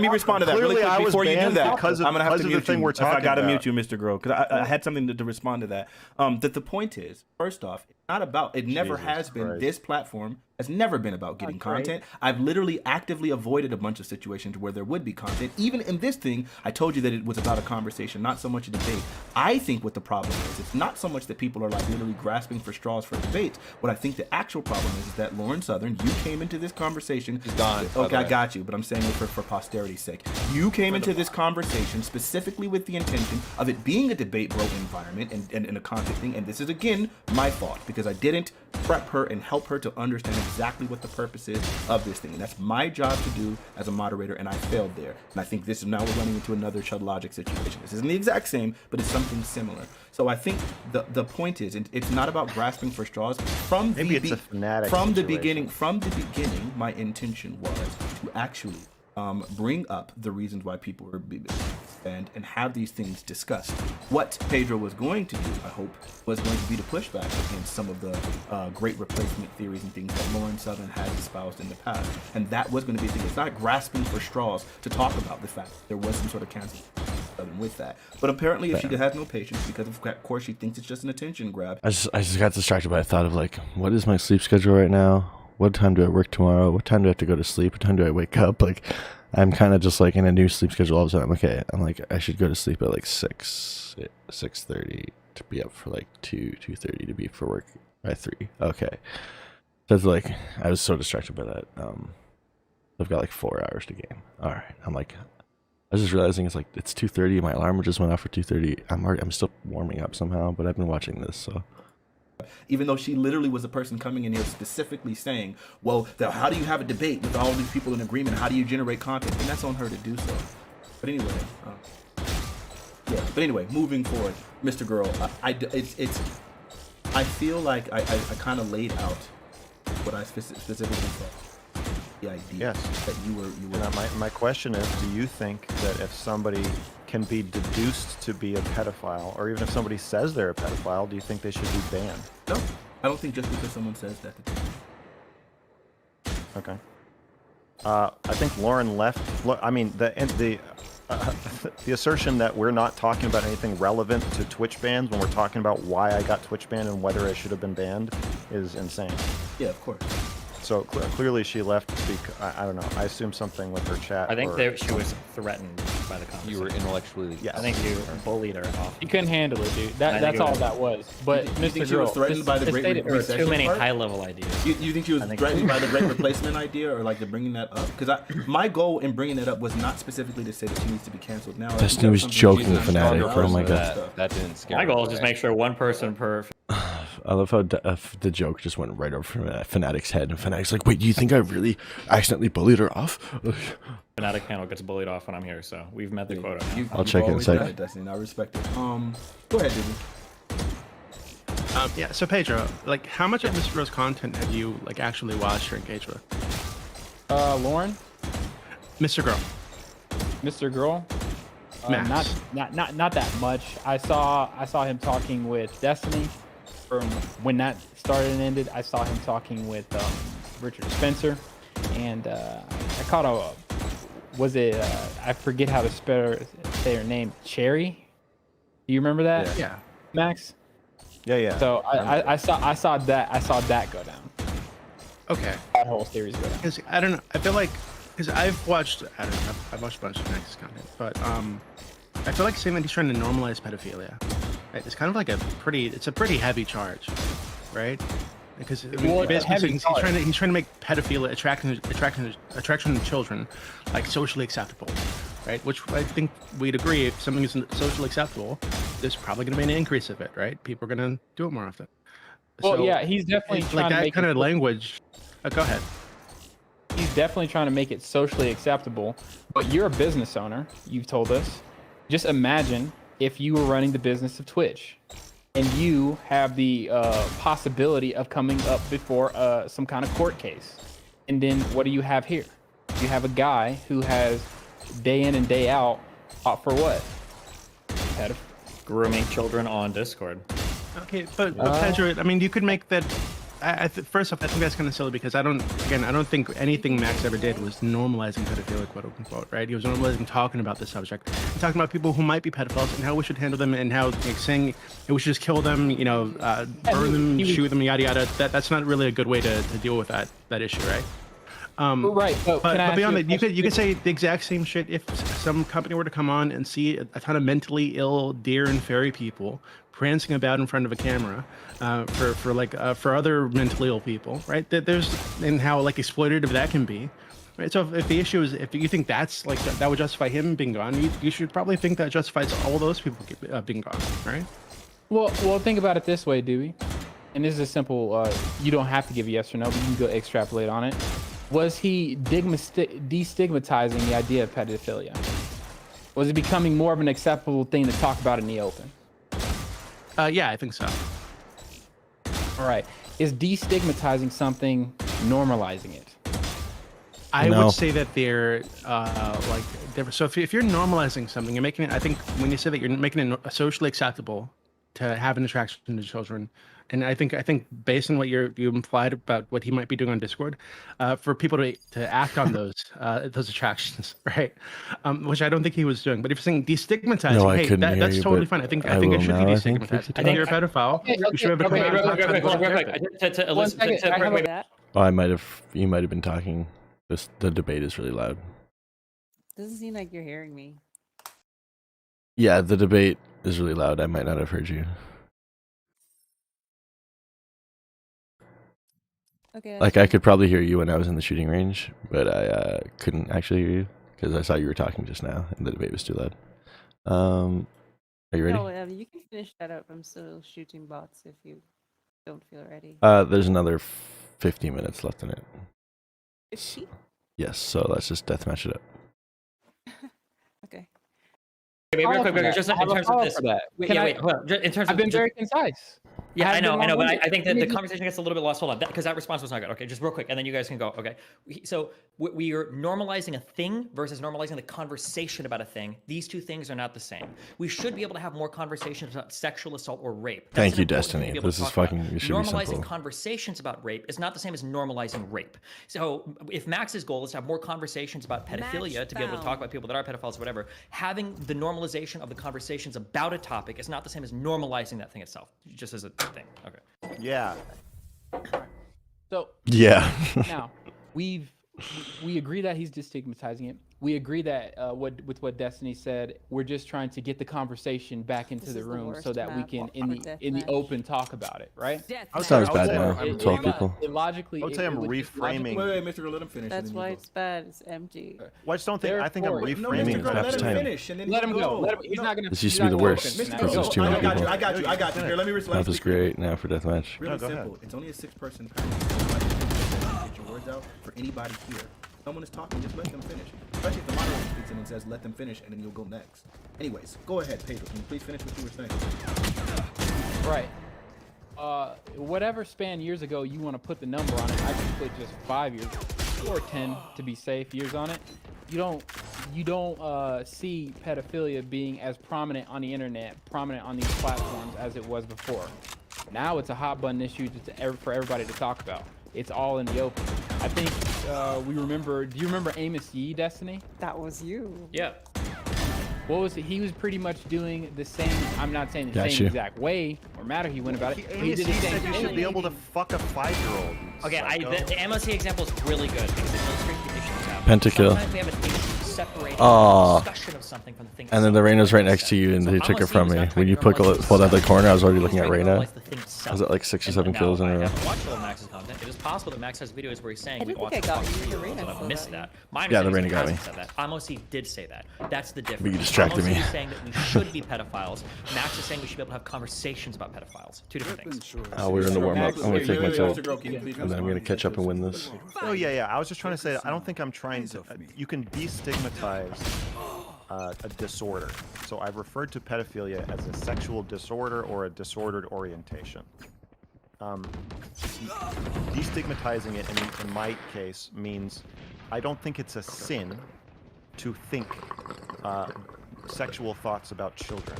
Speaker 13: me respond to that really quick before you do that. I'm gonna have to mute you. I gotta mute you, Mr. Grow, because I had something to respond to that. That the point is, first off, it's not about. It never has been. This platform has never been about getting content. I've literally actively avoided a bunch of situations where there would be content. Even in this thing, I told you that it was about a conversation, not so much a debate. I think what the problem is, it's not so much that people are like literally grasping for straws for debates. What I think the actual problem is that Lauren Southern, you came into this conversation.
Speaker 16: He's gone.
Speaker 13: Okay, I got you, but I'm saying it for posterity's sake. You came into this conversation specifically with the intention of it being a debate bro environment and a content thing. And this is again my fault because I didn't prep her and help her to understand exactly what the purpose is of this thing. And that's my job to do as a moderator, and I failed there. And I think this is now we're running into another Chud Logic situation. This isn't the exact same, but it's something similar. So I think the point is, it's not about grasping for straws. From the beginning, my intention was to actually bring up the reasons why people were banned and have these things discussed. What Pedro was going to do, I hope, was going to be to push back against some of the great replacement theories and things that Lauren Southern has espoused in the past. And that was going to be the thing. It's not grasping for straws to talk about the fact that there was some sort of cancel with that. But apparently if she has no patience, because of course she thinks it's just an attention grab.
Speaker 10: I just got distracted by the thought of like, what is my sleep schedule right now? What time do I work tomorrow? What time do I have to go to sleep? What time do I wake up? Like, I'm kind of just like in a new sleep schedule all of a sudden. I'm like, I should go to sleep at like 6:30 to be up for like 2:30 to be for work by 3. Okay. That's like, I was so distracted by that. I've got like 4 hours to game. All right. I'm like, I was just realizing it's like, it's 2:30. My alarm just went off for 2:30. I'm still warming up somehow, but I've been watching this, so.
Speaker 13: Even though she literally was a person coming in here specifically saying, well, how do you have a debate with all these people in agreement? How do you generate content? And that's on her to do so. But anyway, moving forward, Mr. Girl, I feel like I kind of laid out what I specifically said. The idea that you were.
Speaker 11: Now, my question is, do you think that if somebody can be deduced to be a pedophile, or even if somebody says they're a pedophile, do you think they should be banned?
Speaker 13: No, I don't think just because someone says that.
Speaker 11: Okay. I think Lauren left. I mean, the assertion that we're not talking about anything relevant to Twitch bans when we're talking about why I got Twitch banned and whether I should have been banned is insane.
Speaker 13: Yeah, of course.
Speaker 11: So clearly she left because, I don't know, I assume something with her chat.
Speaker 12: I think she was threatened by the conversation.
Speaker 16: You were intellectually...
Speaker 11: Yes.
Speaker 12: I think you bullied her off.
Speaker 14: You couldn't handle it, dude. That's all that was. But
Speaker 13: you think she was threatened by the great
Speaker 12: there were too many high-level ideas.
Speaker 13: You think she was threatened by the great replacement idea, or like the bringing that up? Because my goal in bringing that up was not specifically to say that she needs to be canceled now.
Speaker 10: Destiny was joking, Fanatic. Oh my god.
Speaker 16: That didn't scare
Speaker 12: me. My goal is
Speaker 16: away.
Speaker 12: just make sure one person per...
Speaker 10: I love how the joke just went right over Fanatic's head, and Fanatic's like, wait, do you think I really accidentally bullied her off?
Speaker 12: Fanatic panel gets bullied off when I'm here, so we've met the quota now.
Speaker 10: I'll check it in a second.
Speaker 13: I respect it. Go ahead, Dizzy.
Speaker 15: Yeah, so Pedro, like, how much of Mr. Rose content have you like actually watched or engaged with?
Speaker 14: Lauren?
Speaker 15: Mr. Girl.
Speaker 14: Mr. Girl.
Speaker 15: Max.
Speaker 14: Not that much. I saw him talking with Destiny from when that started and ended. I saw him talking with Richard Spencer, and I caught I forget how to say her name. Cherry. Do you remember that?
Speaker 15: Yeah.
Speaker 14: Max.
Speaker 11: Yeah.
Speaker 14: So I saw that go down.
Speaker 15: Okay.
Speaker 14: That whole series go down.
Speaker 15: Because I don't know. I feel like because I've watched a bunch of Max's content, but I feel like saying that he's trying to normalize pedophilia, right? It's kind of like it's a pretty heavy charge, right? Because I mean, basically he's trying to make pedophilia attraction to children like socially acceptable, right? Which I think we'd agree, if something isn't socially acceptable, there's probably going to be an increase of it, right? People are going to do it more often.
Speaker 14: Well,
Speaker 15: So,
Speaker 14: yeah, he's definitely trying
Speaker 15: like
Speaker 14: to
Speaker 15: that
Speaker 14: make
Speaker 15: kind
Speaker 14: it
Speaker 15: of language. Go ahead.
Speaker 14: He's definitely trying to make it socially acceptable. But you're a business owner, you've told us. Just imagine if you were running the business of Twitch, and you have the possibility of coming up before some kind of court case. And then what do you have here? You have a guy who has day in and day out fought for what?
Speaker 12: Grooming children on Discord.
Speaker 15: Okay, but Pedro, I mean, you could make that. First off, I think that's kind of silly because I don't think anything Max ever did was normalizing pedophilia, quote unquote, right? He was normalizing talking about this subject, and talking about people who might be pedophiles and how we should handle them, and how saying we should just kill them, burn them, shoot them, yada yada. That's not really a good way to deal with that issue, right?
Speaker 14: Right, but
Speaker 15: beyond that, you could say the exact same shit if some company were to come on and see a ton of mentally ill deer and fairy people prancing about in front of a camera for other mentally ill people, right? And how like exploitative that can be, right? So if the issue is if you think that's like that would justify him being gone, you should probably think that justifies all those people being gone, right?
Speaker 14: Well, think about it this way, Dewey. And this is a simple. You don't have to give a yes or no, but you can go extrapolate on it. Was he destigmatizing the idea of pedophilia? Was it becoming more of an acceptable thing to talk about in the open?
Speaker 15: Yeah, I think so.
Speaker 14: All right. Is destigmatizing something normalizing it?
Speaker 15: I would say that they're different. So if you're normalizing something, you're making it. I think when you say that you're making it socially acceptable to have an attraction to children, and I think based on what you implied about what he might be doing on Discord, for people to act on those attractions, right? Which I don't think he was doing. But if you're saying destigmatizing, that's totally fine. I think it should be destigmatized. I think you're a pedophile. You should have
Speaker 10: You might have been talking. The debate is really loud.
Speaker 2: Doesn't seem like you're hearing me.
Speaker 10: Yeah, the debate is really loud. I might not have heard you.
Speaker 2: Okay.
Speaker 10: Like I could probably hear you when I was in the shooting range, but I couldn't actually hear you because I saw you were talking just now, and the debate was too loud. Are you ready?
Speaker 2: No, you can finish that up. I'm still shooting bots if you don't feel ready.
Speaker 10: There's another 50 minutes left in it.
Speaker 2: 50?
Speaker 10: Yes, so let's just deathmatch it up.
Speaker 2: Okay.
Speaker 12: Wait, real quick, just in terms of this. In terms of
Speaker 14: I've been very concise.
Speaker 12: Yeah, I know, but I think that the conversation gets a little bit lost. Hold on, because that response was not good. Okay, just real quick, and then you guys can go. Okay, so we are normalizing a thing versus normalizing the conversation about a thing. These two things are not the same. We should be able to have more conversations about sexual assault or rape.
Speaker 10: Thank you, Destiny. This is fucking. It should be simple.
Speaker 12: Normalizing conversations about rape is not the same as normalizing rape. So if Max's goal is to have more conversations about pedophilia, to be able to talk about people that are pedophiles or whatever, having the normalization of the conversations about a topic is not the same as normalizing that thing itself. Just as a thing. Okay.
Speaker 11: Yeah.
Speaker 14: So
Speaker 10: yeah.
Speaker 14: Now we agree that he's destigmatizing it. We agree that with what Destiny said, we're just trying to get the conversation back into the room so that we can in the open talk about it, right?
Speaker 10: Sounds bad now. 12 people.
Speaker 14: Logically,
Speaker 11: I would say I'm reframing.
Speaker 13: Wait, Mr. Let him finish.
Speaker 2: That's why it's bad. It's empty.
Speaker 11: Well, I just don't think. I think I'm reframing.
Speaker 13: No, let him finish, and then
Speaker 14: let him go. He's not gonna.
Speaker 10: This used to be the worst. There's just too many people.
Speaker 13: I got you. Here, let me respond.
Speaker 10: That was great. Now for deathmatch.
Speaker 13: Really simple. It's only a 6-person panel. Get your words out for anybody here. Someone is talking, just let them finish. Especially if the moderator speaks in and says, let them finish, and then you'll go next. Anyways, go ahead, Pedro. Can you please finish what you were saying?
Speaker 14: Right. Whatever span years ago you want to put the number on it, I can put just 5 years or 10 to be safe years on it. You don't you don't see pedophilia being as prominent on the internet, prominent on these platforms as it was before. Now it's a hot button issue for everybody to talk about. It's all in the open. I think we remember. Do you remember Amos Yee, Destiny?
Speaker 2: That was you.
Speaker 12: Yeah.
Speaker 14: What was it? He was pretty much doing the same. I'm not saying the
Speaker 10: Got
Speaker 14: same
Speaker 10: you.
Speaker 14: exact way or matter he went about it. He did the
Speaker 11: He
Speaker 14: same
Speaker 11: said you should
Speaker 14: thing.
Speaker 11: be able to fuck a 5-year-old.
Speaker 12: Okay, the Amos Yee example is really good because it illustrates the issues have.
Speaker 10: Pentakill.
Speaker 12: Sometimes we have an issue separating
Speaker 10: Aw.
Speaker 12: the discussion of something from the thing.
Speaker 10: And then the Reina's right next to you, and he took it from me. When you pulled out the corner, I was already looking at Reina. I was at like 6 or 7 kills in a row.
Speaker 12: I haven't watched all of Max's content. It is possible that Max has videos where he's saying we ought to fuck videos, and I've missed that. My
Speaker 10: Yeah, the
Speaker 12: understanding is
Speaker 10: Reina got
Speaker 12: he
Speaker 10: me.
Speaker 12: hasn't said that. Amos Yee did say that. That's the difference.
Speaker 10: But you distracted
Speaker 12: Amos Yee
Speaker 10: me.
Speaker 12: is saying that we should be pedophiles. Max is saying we should be able to have conversations about pedophiles. Two different things.
Speaker 10: We're in the warm up. I'm gonna take my tilt,
Speaker 11: Mr.
Speaker 10: and then I'm gonna catch up and win this.
Speaker 11: Oh yeah. I was just trying to say, I don't think I'm trying to. You can destigmatize a disorder. So I've referred to pedophilia as a sexual disorder or a disordered orientation. Destigmatizing it in my case means I don't think it's a sin to think sexual thoughts about children.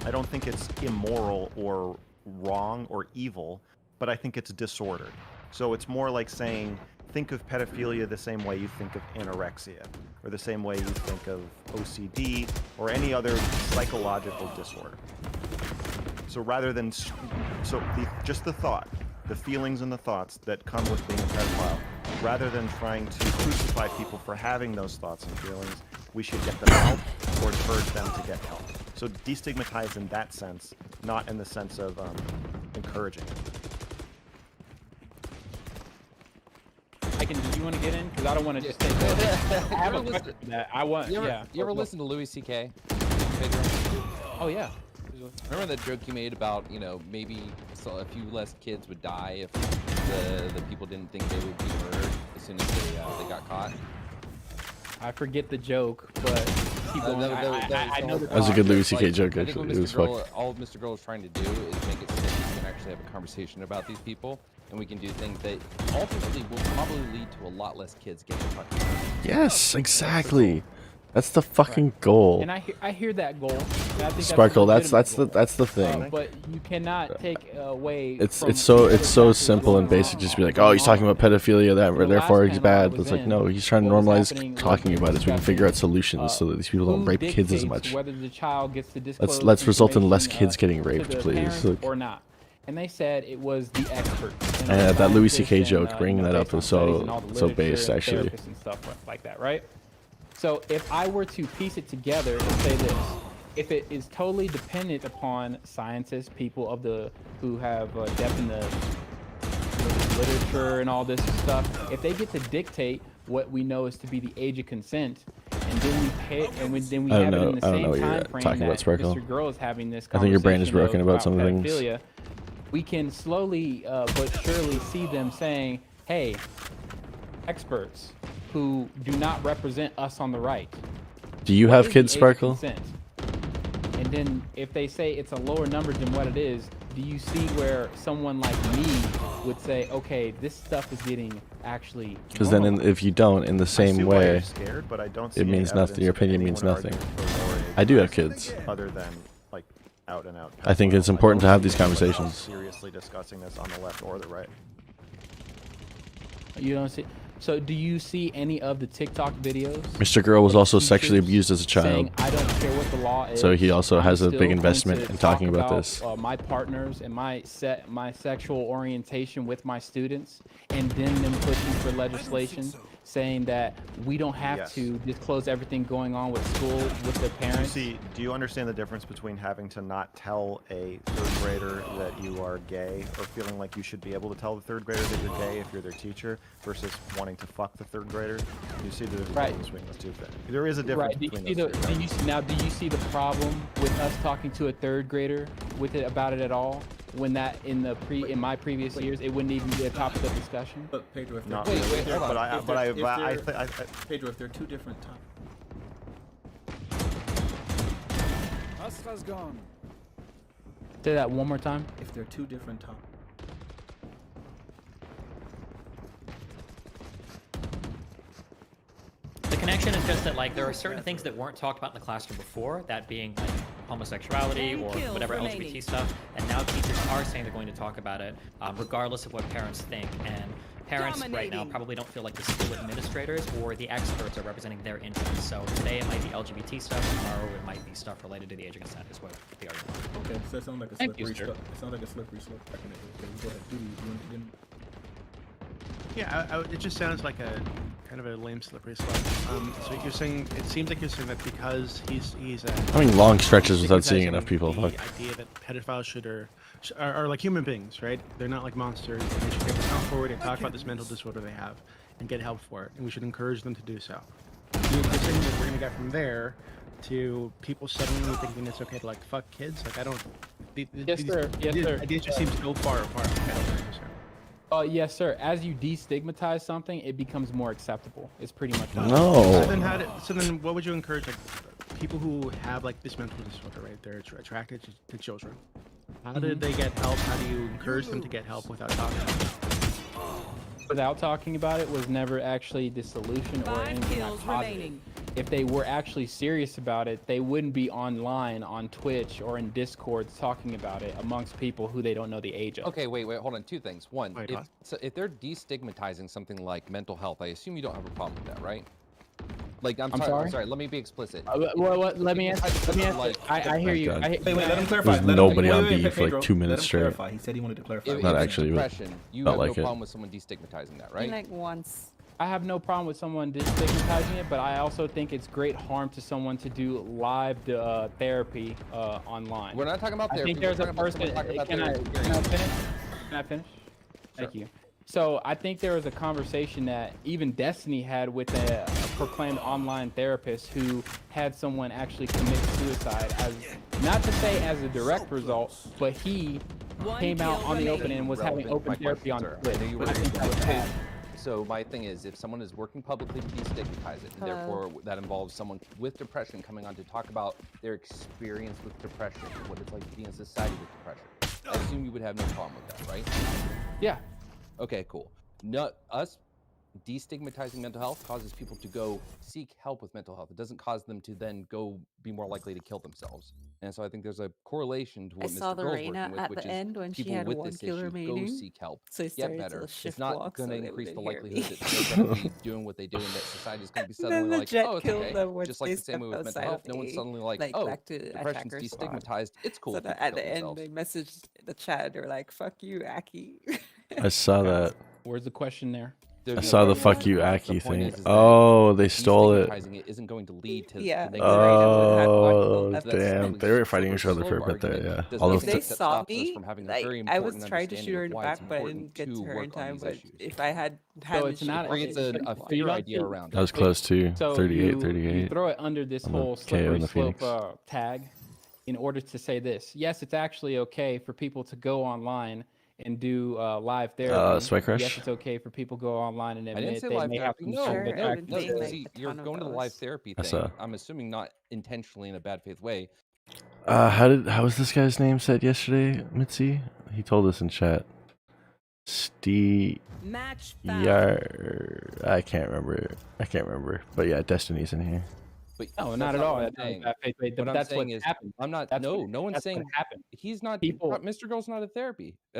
Speaker 11: I don't think it's immoral or wrong or evil, but I think it's disordered. So it's more like saying, think of pedophilia the same way you think of anorexia, or the same way you think of OCD, or any other psychological disorder. So rather than, just the thought, the feelings and the thoughts that come with being a pedophile, rather than trying to crucify people for having those thoughts and feelings, we should get them help or encourage them to get help. So destigmatize in that sense, not in the sense of encouraging it.
Speaker 14: Do you want to get in? Because I don't want to just take that. I have a question for that.
Speaker 16: You ever listen to Louis C.K.?
Speaker 14: Oh yeah.
Speaker 16: Remember that joke you made about, maybe a few less kids would die if the people didn't think they would be murdered as soon as they got caught?
Speaker 14: I forget the joke, but keep going. I know the
Speaker 10: That was a good Louis C.K.
Speaker 16: Like,
Speaker 10: joke,
Speaker 16: I think
Speaker 10: actually.
Speaker 16: what
Speaker 10: It was
Speaker 16: all Mr. Girl is trying to do is make it so that we can actually have a conversation about these people, and we can do things that ultimately will probably lead to a lot less kids getting fucking hurt.
Speaker 10: Yes, exactly. That's the fucking goal.
Speaker 14: And I hear that goal. And I think
Speaker 10: Sparkle, that's
Speaker 14: goal.
Speaker 10: the thing.
Speaker 14: But you cannot take away.
Speaker 10: It's so simple and basic. Just be like, oh, he's talking about pedophilia, therefore he's bad. But it's like, no, he's trying to normalize talking about it so we can figure out solutions so that these people don't rape kids as much.
Speaker 14: Whether the child gets to disclose
Speaker 10: Let's result in less
Speaker 14: information,
Speaker 10: kids getting
Speaker 14: to
Speaker 10: raped,
Speaker 14: the
Speaker 10: please.
Speaker 14: parents
Speaker 10: Like,
Speaker 14: or not. And they said it was the experts.
Speaker 10: and that Louis C.K.
Speaker 14: scientists
Speaker 10: joke,
Speaker 14: and,
Speaker 10: bringing that up
Speaker 14: based on
Speaker 10: was
Speaker 14: studies and all the
Speaker 10: so
Speaker 14: literature
Speaker 10: based,
Speaker 14: and
Speaker 10: actually.
Speaker 14: therapists and stuff like that, right? So if I were to piece it together and say this, if it is totally dependent upon scientists, people who have depth in the literature and all this stuff, if they get to dictate what we know is to be the age of consent, and then we pay, and then we
Speaker 10: I
Speaker 14: have
Speaker 10: don't
Speaker 14: it
Speaker 10: know.
Speaker 14: in the
Speaker 10: I don't know
Speaker 14: same
Speaker 10: what you're
Speaker 14: time frame
Speaker 10: talking
Speaker 14: that
Speaker 10: about, Sparkle.
Speaker 14: Mr. Girl is having this
Speaker 10: I think your brain is
Speaker 14: conversation
Speaker 10: broken about some things.
Speaker 14: pedophilia, we can slowly but surely see them saying, hey, experts who do not represent us on the right.
Speaker 10: Do you
Speaker 14: What
Speaker 10: have
Speaker 14: is
Speaker 10: kids,
Speaker 14: the age of
Speaker 10: Sparkle?
Speaker 14: consent? And then if they say it's a lower number than what it is, do you see where someone like me would say, okay, this stuff is getting actually
Speaker 10: Because then, if you don't, in the same way,
Speaker 11: scared, but I don't see
Speaker 10: it
Speaker 11: any
Speaker 10: means nothing.
Speaker 11: evidence
Speaker 10: Your
Speaker 11: of
Speaker 10: opinion means
Speaker 11: anyone
Speaker 10: nothing.
Speaker 11: arguing for lower age
Speaker 10: I do have
Speaker 11: consent
Speaker 10: kids.
Speaker 11: Other than like out and out.
Speaker 10: I think it's important to have these conversations.
Speaker 11: Seriously discussing this on the left or the right.
Speaker 14: You don't see. So do you see any of the TikTok videos?
Speaker 10: Mr. Girl was also sexually abused as a child.
Speaker 14: Saying, I don't care what the law is.
Speaker 10: So he also has a
Speaker 14: I'm
Speaker 10: big
Speaker 14: still
Speaker 10: investment
Speaker 14: going to
Speaker 10: in talking
Speaker 14: talk
Speaker 10: about this.
Speaker 14: My partners and my sexual orientation with my students, and then them pushing for legislation saying that we don't have to disclose everything going on with school with the parents.
Speaker 11: Do you understand the difference between having to not tell a third grader that you are gay, or feeling like you should be able to tell the third grader that you're gay if you're their teacher, versus wanting to fuck the third grader? You see the difference between those two things. There is a difference between those two.
Speaker 14: Do you see the problem with us talking to a third grader about it at all? When that in my previous years, it wouldn't even be a topic of discussion.
Speaker 13: But Pedro, if
Speaker 11: Not
Speaker 13: they're
Speaker 11: really.
Speaker 13: hold on.
Speaker 11: I
Speaker 13: Pedro, if they're two different topics.
Speaker 18: Asra's gone.
Speaker 14: Say that one more time.
Speaker 13: If they're two different topics.
Speaker 12: The connection is just that like there are certain things that weren't talked about in the classroom before, that being like homosexuality or whatever LGBT stuff, and now teachers are saying they're going to talk about it, regardless of what parents think. And parents right now probably don't feel like the school administrators or the experts are representing their interests. So today it might be LGBT stuff, tomorrow it might be stuff related to the age of consent is what the argument is.
Speaker 13: Okay, so it sounds like a slippery slope. It sounds like a slippery slope. Okay, go ahead. Dude, you want to begin?
Speaker 15: Yeah, it just sounds like a kind of a lame slippery slope. So you're saying, it seems like you're saying that because he's
Speaker 10: having long stretches without seeing enough people.
Speaker 15: The idea that pedophiles are like human beings, right? They're not like monsters. And they should get come forward and talk about this mental disorder they have and get help for it. And we should encourage them to do so. You're saying that we're gonna get from there to people suddenly thinking it's okay to like fuck kids. Like I don't.
Speaker 14: Yes, sir. Yes, sir.
Speaker 15: Ideas just seem so far apart.
Speaker 14: Yes, sir. As you destigmatize something, it becomes more acceptable. It's pretty much.
Speaker 10: No.
Speaker 15: So then, what would you encourage like people who have like this mental disorder, right? They're attracted to children. How did they get help? How do you encourage them to get help without talking about it?
Speaker 14: Without talking about it was never actually the solution or anything like positive. If they were actually serious about it, they wouldn't be online on Twitch or in Discords talking about it amongst people who they don't know the age of.
Speaker 16: Okay, wait, hold on. Two things. One, if they're destigmatizing something like mental health, I assume you don't have a problem with that, right? Like, I'm sorry. Let me be explicit.
Speaker 14: Let me answer. I hear you.
Speaker 13: Wait, let him clarify.
Speaker 10: There's nobody on B for like 2 minutes straight.
Speaker 13: He said he wanted to clarify.
Speaker 10: Not actually, but
Speaker 16: you
Speaker 10: not
Speaker 16: have
Speaker 10: like
Speaker 16: no
Speaker 10: it.
Speaker 16: problem with someone destigmatizing that, right?
Speaker 2: Like once.
Speaker 14: I have no problem with someone destigmatizing it, but I also think it's great harm to someone to do live therapy online.
Speaker 16: We're not talking about therapy.
Speaker 14: I think there's a person. Can I finish? Can I finish? Thank you. So I think there was a conversation that even Destiny had with a proclaimed online therapist who had someone actually commit suicide, as not to say as a direct result, but he came out on the open and was having open therapy on Twitch. I think that was bad.
Speaker 16: So my thing is, if someone is working publicly to destigmatize it, and therefore that involves someone with depression coming on to talk about their experience with depression, what it's like to be in society with depression, I assume you would have no problem with that, right?
Speaker 14: Yeah.
Speaker 16: Okay, cool. Us destigmatizing mental health causes people to go seek help with mental health. It doesn't cause them to then go be more likely to kill themselves. And so I think there's a correlation to what
Speaker 2: I
Speaker 16: Mr.
Speaker 2: saw the
Speaker 16: Girl's
Speaker 2: Reina
Speaker 16: working with,
Speaker 2: at
Speaker 16: which
Speaker 2: the
Speaker 16: is
Speaker 2: end when she
Speaker 16: people
Speaker 2: had
Speaker 16: with
Speaker 2: one
Speaker 16: this
Speaker 2: killer
Speaker 16: issue
Speaker 2: meeting.
Speaker 16: go seek help,
Speaker 2: So I
Speaker 16: get
Speaker 2: started
Speaker 16: better.
Speaker 2: to
Speaker 16: It's
Speaker 2: shift
Speaker 16: not
Speaker 2: walk
Speaker 16: going
Speaker 2: so
Speaker 16: to
Speaker 2: they
Speaker 16: increase the
Speaker 2: wouldn't hear
Speaker 16: likelihood
Speaker 2: me.
Speaker 16: that they're going to be doing what they do and that society is going to be suddenly
Speaker 2: the
Speaker 16: like,
Speaker 2: jet
Speaker 16: oh, it's
Speaker 2: killed
Speaker 16: okay.
Speaker 2: them once
Speaker 16: Just like
Speaker 2: they
Speaker 16: the same way
Speaker 2: stepped
Speaker 16: with mental
Speaker 2: outside
Speaker 16: health,
Speaker 2: of
Speaker 16: no one's
Speaker 2: the,
Speaker 16: suddenly like,
Speaker 2: like,
Speaker 16: oh,
Speaker 2: back to
Speaker 16: depression's
Speaker 2: attacker squad.
Speaker 16: destigmatized. It's cool.
Speaker 2: So
Speaker 16: if people
Speaker 2: at
Speaker 16: kill
Speaker 2: the end,
Speaker 16: themselves.
Speaker 2: they messaged the chat. They're like, "Fuck you, Aki."
Speaker 10: I saw that.
Speaker 14: Where's the question there?
Speaker 10: I saw the "fuck you, Aki"
Speaker 16: The point
Speaker 10: thing.
Speaker 16: is that
Speaker 10: Oh, they stole it.
Speaker 16: destigmatizing it isn't going to lead to
Speaker 2: Yeah,
Speaker 16: the
Speaker 10: Oh,
Speaker 16: negative
Speaker 10: damn. They were fighting each other for a bit there, yeah. All
Speaker 2: If
Speaker 10: of
Speaker 2: they
Speaker 10: the
Speaker 2: saw me, like I was trying to shoot her in the back, but I didn't get to her in time. But if I had
Speaker 14: So it's not
Speaker 16: creates a fear idea around it.
Speaker 10: That was close too.
Speaker 14: So
Speaker 10: 38,
Speaker 14: you
Speaker 10: 38.
Speaker 14: throw it under this
Speaker 10: on the
Speaker 14: whole
Speaker 10: KO
Speaker 14: slippery
Speaker 10: and the
Speaker 14: slope
Speaker 10: Phoenix.
Speaker 14: tag in order to say this. Yes, it's actually okay for people to go online and do live therapy.
Speaker 10: Sweat Crush?
Speaker 14: Yes, it's okay for people to go online and
Speaker 16: I didn't
Speaker 14: admit
Speaker 16: say
Speaker 14: they
Speaker 16: live
Speaker 14: may have
Speaker 16: therapy.
Speaker 14: some
Speaker 16: No,
Speaker 14: sort of
Speaker 16: no,
Speaker 14: attraction to it.
Speaker 16: see, you're going to the live therapy
Speaker 10: I
Speaker 16: thing.
Speaker 10: saw.
Speaker 16: I'm assuming not intentionally in a bad faith way.
Speaker 10: How was this guy's name said yesterday, Mitzi? He told us in chat.
Speaker 21: Match
Speaker 10: I can't remember. But yeah, Destiny's in here.
Speaker 16: But
Speaker 14: No,
Speaker 16: that's
Speaker 14: not at all.
Speaker 16: what I'm
Speaker 14: That's not a
Speaker 16: saying.
Speaker 14: bad faith way, but
Speaker 16: What I'm
Speaker 14: that's
Speaker 16: saying
Speaker 14: what
Speaker 16: is,
Speaker 14: happened.
Speaker 16: I'm not.
Speaker 14: That's
Speaker 16: No,
Speaker 14: what-
Speaker 16: no one's
Speaker 14: that's what
Speaker 16: saying
Speaker 14: happened.
Speaker 16: he's not.
Speaker 14: People-
Speaker 16: Mr. Girl's not a therapist. I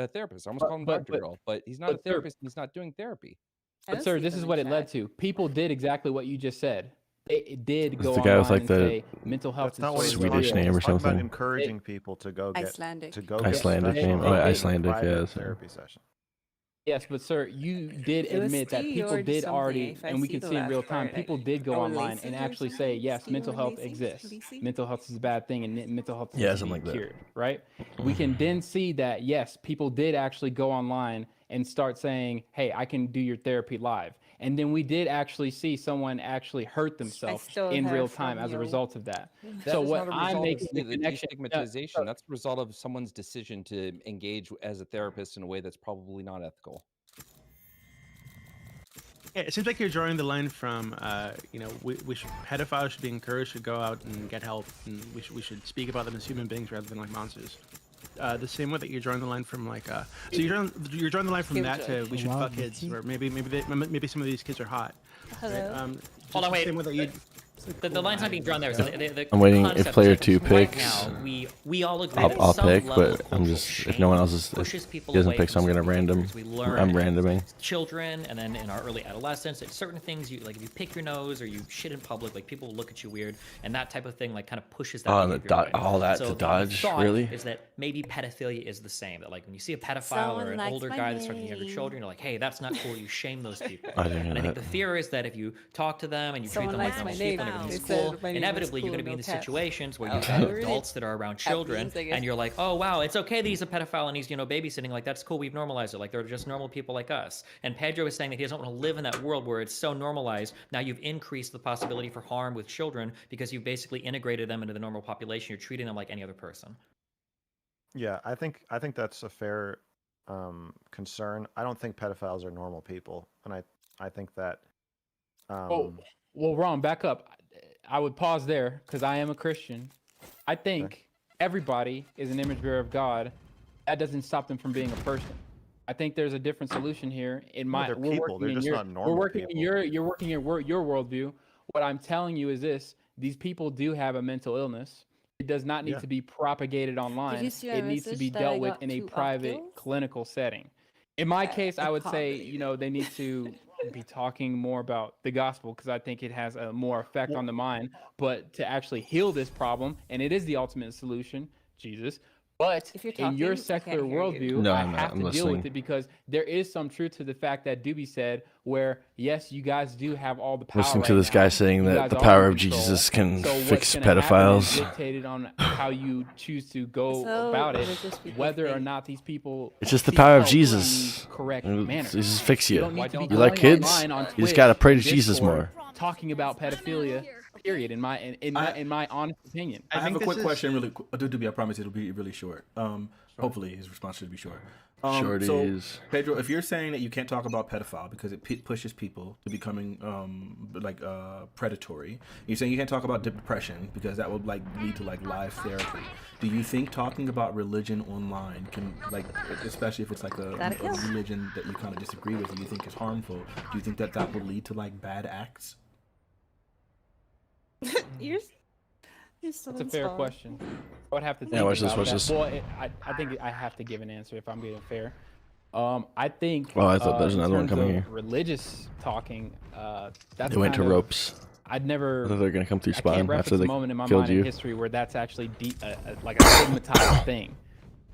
Speaker 16: almost call him Dr. Girl, but he's not a
Speaker 14: but sir-
Speaker 16: therapist. And he's not doing therapy.
Speaker 14: But sir, this is what it led to. People did exactly what you just said. It did
Speaker 10: Is
Speaker 14: go
Speaker 10: the guy with,
Speaker 14: online
Speaker 10: like,
Speaker 14: and
Speaker 10: the
Speaker 14: say mental health
Speaker 11: That's not what he's
Speaker 10: Swedish
Speaker 11: talking about.
Speaker 10: name or
Speaker 11: He's talking about
Speaker 10: something?
Speaker 11: encouraging people to go get
Speaker 2: Icelandic.
Speaker 11: to go
Speaker 10: Icelandic
Speaker 11: get
Speaker 10: name?
Speaker 11: special
Speaker 10: Oh,
Speaker 11: help in a
Speaker 10: Icelandic,
Speaker 11: private
Speaker 10: yeah.
Speaker 11: therapy session.
Speaker 14: Yes, but sir, you did
Speaker 2: It was
Speaker 14: admit that
Speaker 2: Steve
Speaker 14: people
Speaker 2: or
Speaker 14: did
Speaker 2: something,
Speaker 14: already,
Speaker 2: if I
Speaker 14: and we
Speaker 2: see
Speaker 14: can
Speaker 2: the
Speaker 14: see in
Speaker 2: last
Speaker 14: real time,
Speaker 2: part,
Speaker 14: people
Speaker 2: like-
Speaker 14: did go
Speaker 2: or
Speaker 14: online
Speaker 2: Lacey
Speaker 14: and
Speaker 2: or
Speaker 14: actually say, yes,
Speaker 2: Steve
Speaker 14: mental
Speaker 2: or
Speaker 14: health
Speaker 2: Lacey?
Speaker 14: exists.
Speaker 2: Lacey?
Speaker 14: Mental health is a bad thing, and mental health
Speaker 10: Yeah,
Speaker 14: needs to
Speaker 10: something
Speaker 14: be
Speaker 10: like that.
Speaker 14: cured, right? We can then see that, yes, people did actually go online and start saying, hey, I can do your therapy live. And then we did actually see someone actually hurt themselves
Speaker 2: stole
Speaker 14: in
Speaker 2: her
Speaker 14: real time
Speaker 2: from
Speaker 14: as a
Speaker 2: you.
Speaker 14: result of that.
Speaker 16: That
Speaker 14: So
Speaker 16: is
Speaker 14: what
Speaker 16: not a
Speaker 14: I'm
Speaker 16: result
Speaker 14: making
Speaker 16: of
Speaker 14: the
Speaker 16: the
Speaker 14: connection.
Speaker 16: destigmatization. That's the result of someone's decision to engage as a therapist in a way that's probably not ethical.
Speaker 15: Yeah, it seems like you're drawing the line from, we should, pedophiles should be encouraged to go out and get help, and we should speak about them as human beings rather than like monsters. The same way that you're drawing the line from like, so you're drawing the line from that to we should fuck kids, or maybe some of these kids are hot.
Speaker 2: Hello?
Speaker 15: Right?
Speaker 12: Hold on,
Speaker 15: the
Speaker 12: wait.
Speaker 15: same way that you,
Speaker 12: The line's not being drawn there. So
Speaker 10: I'm waiting if
Speaker 12: concept
Speaker 10: player
Speaker 12: is that
Speaker 10: 2
Speaker 12: right
Speaker 10: picks.
Speaker 12: now, we all agree that
Speaker 10: I'll
Speaker 12: some
Speaker 10: pick,
Speaker 12: level
Speaker 10: but
Speaker 12: of
Speaker 10: I'm
Speaker 12: cultural
Speaker 10: just if no one else is
Speaker 12: pushes
Speaker 10: if
Speaker 12: people
Speaker 10: he doesn't
Speaker 12: away
Speaker 10: pick, so I'm
Speaker 12: from
Speaker 10: gonna
Speaker 12: certain
Speaker 10: random.
Speaker 12: behaviors we learn
Speaker 10: I'm
Speaker 12: as
Speaker 10: randoming.
Speaker 12: children, and then in our early adolescence, it's certain things you like. If you pick your nose or you shit in public, like people will look at you weird, and that type of thing like kind of pushes that.
Speaker 10: Oh, and the
Speaker 12: behavior away.
Speaker 10: all that
Speaker 12: So
Speaker 10: to
Speaker 12: the
Speaker 10: dodge,
Speaker 12: thought
Speaker 10: really?
Speaker 12: is that maybe pedophilia is the same. That like when you see a pedophile
Speaker 21: Someone
Speaker 12: or an
Speaker 21: likes
Speaker 12: older
Speaker 21: my
Speaker 12: guy that's talking to younger
Speaker 21: name.
Speaker 12: children, you're like, hey, that's not cool. You shame those people.
Speaker 10: I didn't hear
Speaker 12: And I think
Speaker 10: that.
Speaker 12: the fear is that if you talk to them and you
Speaker 21: Someone
Speaker 12: treat them like
Speaker 21: likes
Speaker 12: normal
Speaker 21: my
Speaker 12: people
Speaker 21: name.
Speaker 12: and everything's
Speaker 21: They said
Speaker 12: cool,
Speaker 21: my name was
Speaker 12: inevitably you're
Speaker 21: cool,
Speaker 12: going to be
Speaker 21: no
Speaker 12: in these
Speaker 21: cats.
Speaker 12: situations where
Speaker 21: Oh,
Speaker 12: you have
Speaker 21: really?
Speaker 12: adults that are around
Speaker 21: Cat
Speaker 12: children,
Speaker 21: beans, I guess.
Speaker 12: and you're like, oh wow, it's okay that he's a pedophile and he's babysitting. Like that's cool. We've normalized it. Like they're just normal people like us. And Pedro is saying that he doesn't want to live in that world where it's so normalized. Now you've increased the possibility for harm with children because you've basically integrated them into the normal population. You're treating them like any other person.
Speaker 11: Yeah, I think that's a fair concern. I don't think pedophiles are normal people, and I think that.
Speaker 14: Well, Ron, back up. I would pause there because I am a Christian. I think everybody is an image bearer of God. That doesn't stop them from being a person. I think there's a different solution here. In my,
Speaker 11: they're
Speaker 14: we're
Speaker 11: people.
Speaker 14: working
Speaker 11: They're
Speaker 14: in
Speaker 11: just
Speaker 14: your,
Speaker 11: not
Speaker 14: we're
Speaker 11: normal
Speaker 14: working in
Speaker 11: people.
Speaker 14: you're working in your worldview. What I'm telling you is this: these people do have a mental illness. It does not need
Speaker 11: Yeah.
Speaker 14: to be propagated online.
Speaker 21: you see my
Speaker 14: It needs to
Speaker 21: message
Speaker 14: be
Speaker 21: that
Speaker 14: dealt
Speaker 21: I
Speaker 14: with
Speaker 21: got
Speaker 14: in a
Speaker 21: 2
Speaker 14: private
Speaker 21: kills?
Speaker 14: clinical setting. In my case, I would say,
Speaker 21: comedy.
Speaker 14: they need to be talking more about the gospel because I think it has a more effect on the mind. But to actually heal this problem, and it is the ultimate solution, Jesus. But
Speaker 21: If you're
Speaker 14: in your
Speaker 21: talking, I can't
Speaker 14: secular
Speaker 21: hear you.
Speaker 14: worldview,
Speaker 10: No,
Speaker 14: I
Speaker 10: I'm not.
Speaker 14: have
Speaker 10: I'm
Speaker 14: to deal with
Speaker 10: listening.
Speaker 14: it because there is some truth to the fact that Doobie said, where yes, you guys do have all the power.
Speaker 10: Listening to
Speaker 14: right
Speaker 10: this guy
Speaker 14: now.
Speaker 10: saying
Speaker 14: You
Speaker 10: that
Speaker 14: guys
Speaker 10: the
Speaker 14: are
Speaker 10: power
Speaker 14: in
Speaker 10: of
Speaker 14: control.
Speaker 10: Jesus can
Speaker 14: So what's
Speaker 10: fix
Speaker 14: gonna happen is
Speaker 10: pedophiles.
Speaker 14: dictated on how you choose to go
Speaker 21: So
Speaker 14: about it,
Speaker 21: religious people
Speaker 14: whether or
Speaker 21: think.
Speaker 14: not these people.
Speaker 10: It's just the
Speaker 14: seek
Speaker 10: power of
Speaker 14: help
Speaker 10: Jesus.
Speaker 14: in the correct
Speaker 10: It'll-
Speaker 14: manner.
Speaker 10: Jesus fix you.
Speaker 14: don't need to be
Speaker 10: You like
Speaker 14: going
Speaker 10: kids?
Speaker 14: online on
Speaker 10: You just gotta
Speaker 14: Twitch
Speaker 10: pray to
Speaker 14: and
Speaker 10: Jesus
Speaker 14: Discord
Speaker 10: more.
Speaker 14: Talking about pedophilia. Period. In my honest opinion.
Speaker 13: I have a quick question, really quick. Doobie, I promise it'll be really short. Hopefully his response should be short. So,
Speaker 10: Shorties.
Speaker 13: Pedro, if you're saying that you can't talk about pedophile because it pushes people to becoming predatory, you're saying you can't talk about depression because that would lead to live therapy. Do you think talking about religion online can especially if it's a religion that you kind of disagree with and you think is harmful? Do you think that will lead to bad acts?
Speaker 21: You're
Speaker 14: That's a fair question. I would have to think
Speaker 10: Yeah, watch this,
Speaker 14: about
Speaker 10: watch
Speaker 14: that.
Speaker 10: this.
Speaker 14: Well, I think I have to give an answer if I'm being fair. I think.
Speaker 10: Oh, I thought there was
Speaker 14: in
Speaker 10: another one
Speaker 14: terms
Speaker 10: coming
Speaker 14: of
Speaker 10: here.
Speaker 14: Religious talking. That's
Speaker 10: They went to
Speaker 14: kind of-
Speaker 10: ropes.
Speaker 14: I'd never.
Speaker 10: I thought they were gonna come through
Speaker 14: I
Speaker 10: spawn
Speaker 14: can't reference
Speaker 10: after
Speaker 14: a
Speaker 10: they
Speaker 14: moment in my
Speaker 10: killed
Speaker 14: mind
Speaker 10: you.
Speaker 14: in history where that's actually a stigmatized thing.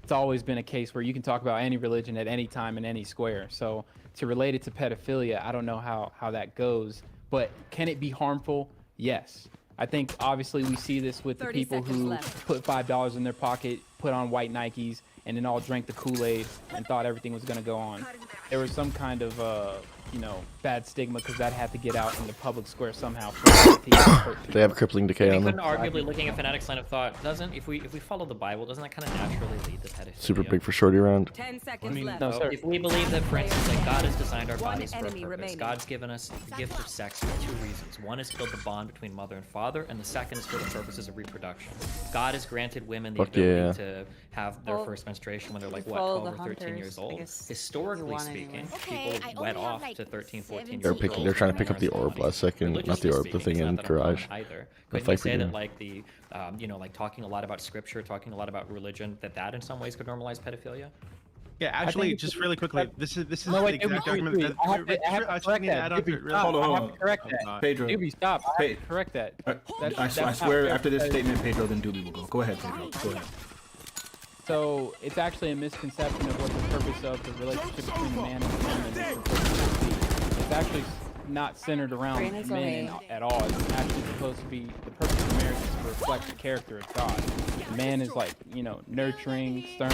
Speaker 14: It's always been a case where you can talk about any religion at any time in any square. So to relate it to pedophilia, I don't know how that goes. But can it be harmful? Yes. I think obviously we see this with the
Speaker 21: 30
Speaker 14: people
Speaker 21: seconds
Speaker 14: who
Speaker 21: left.
Speaker 14: put $5 in their pocket, put on white Nikes, and then all drank the Kool-Aid and thought everything was going to go on. There was some kind of bad stigma because that had to get out in the public square somehow.
Speaker 10: They have crippling decay on
Speaker 12: Couldn't
Speaker 10: them.
Speaker 12: arguably looking at Fanatic's line of thought doesn't if we follow the Bible, doesn't that kind of naturally lead to pedophilia?
Speaker 10: Super big for shorty round.
Speaker 21: 10 seconds
Speaker 12: I mean,
Speaker 21: left.
Speaker 14: No, sir.
Speaker 12: if we believe that, for instance, like God has designed our
Speaker 21: One
Speaker 12: bodies for a
Speaker 21: enemy
Speaker 12: purpose,
Speaker 21: remaining.
Speaker 12: God's given us the gift of sex for 2 reasons. One is to build the bond between mother and father, and the second is for the purposes of reproduction. God has granted women the
Speaker 10: Fuck
Speaker 12: ability
Speaker 10: yeah.
Speaker 12: to have their
Speaker 21: Well,
Speaker 12: first menstruation when they're like,
Speaker 21: you
Speaker 12: what,
Speaker 21: follow
Speaker 12: 12 or
Speaker 21: the
Speaker 12: 13
Speaker 21: hunters,
Speaker 12: years
Speaker 21: I
Speaker 12: old.
Speaker 21: guess,
Speaker 12: Historically
Speaker 21: one
Speaker 12: speaking,
Speaker 21: anyway.
Speaker 12: people
Speaker 21: Okay, I
Speaker 12: wet
Speaker 21: only have,
Speaker 12: off
Speaker 21: like,
Speaker 12: to 13, 14
Speaker 10: They're
Speaker 12: years
Speaker 10: picking.
Speaker 12: old.
Speaker 10: They're trying to
Speaker 12: when
Speaker 10: pick up the
Speaker 12: they're
Speaker 10: orb
Speaker 12: bodies.
Speaker 10: last second. Not the
Speaker 12: Religiously
Speaker 10: orb. The
Speaker 12: speaking,
Speaker 10: thing
Speaker 12: it's
Speaker 10: in
Speaker 12: not that uncommon
Speaker 10: garage.
Speaker 12: either.
Speaker 10: The
Speaker 12: Couldn't you
Speaker 10: fight
Speaker 12: say
Speaker 10: we
Speaker 12: that
Speaker 10: do.
Speaker 12: like the like talking a lot about scripture, talking a lot about religion, that in some ways could normalize pedophilia?
Speaker 15: Yeah, actually, just really quickly, this is
Speaker 14: No,
Speaker 15: the
Speaker 14: wait,
Speaker 15: exact
Speaker 14: Doobie,
Speaker 15: argument that
Speaker 14: I have to
Speaker 15: I just
Speaker 14: correct
Speaker 15: need to
Speaker 14: that.
Speaker 15: add on to
Speaker 14: Doobie,
Speaker 15: it really
Speaker 14: stop.
Speaker 15: quick.
Speaker 14: I have to correct that.
Speaker 13: Pedro.
Speaker 14: Doobie, stop. I have to correct that.
Speaker 13: I swear after this statement, Pedro, then Doobie will go. Go ahead, Pedro. Go ahead.
Speaker 14: So it's actually a misconception of what the purpose of the relationship between the man and the woman is supposed to be. It's actually not centered around
Speaker 21: Brain is
Speaker 14: men
Speaker 21: okay.
Speaker 14: at all. It's actually supposed to be the purpose of marriage is to reflect the character of God. The man is nurturing, stern.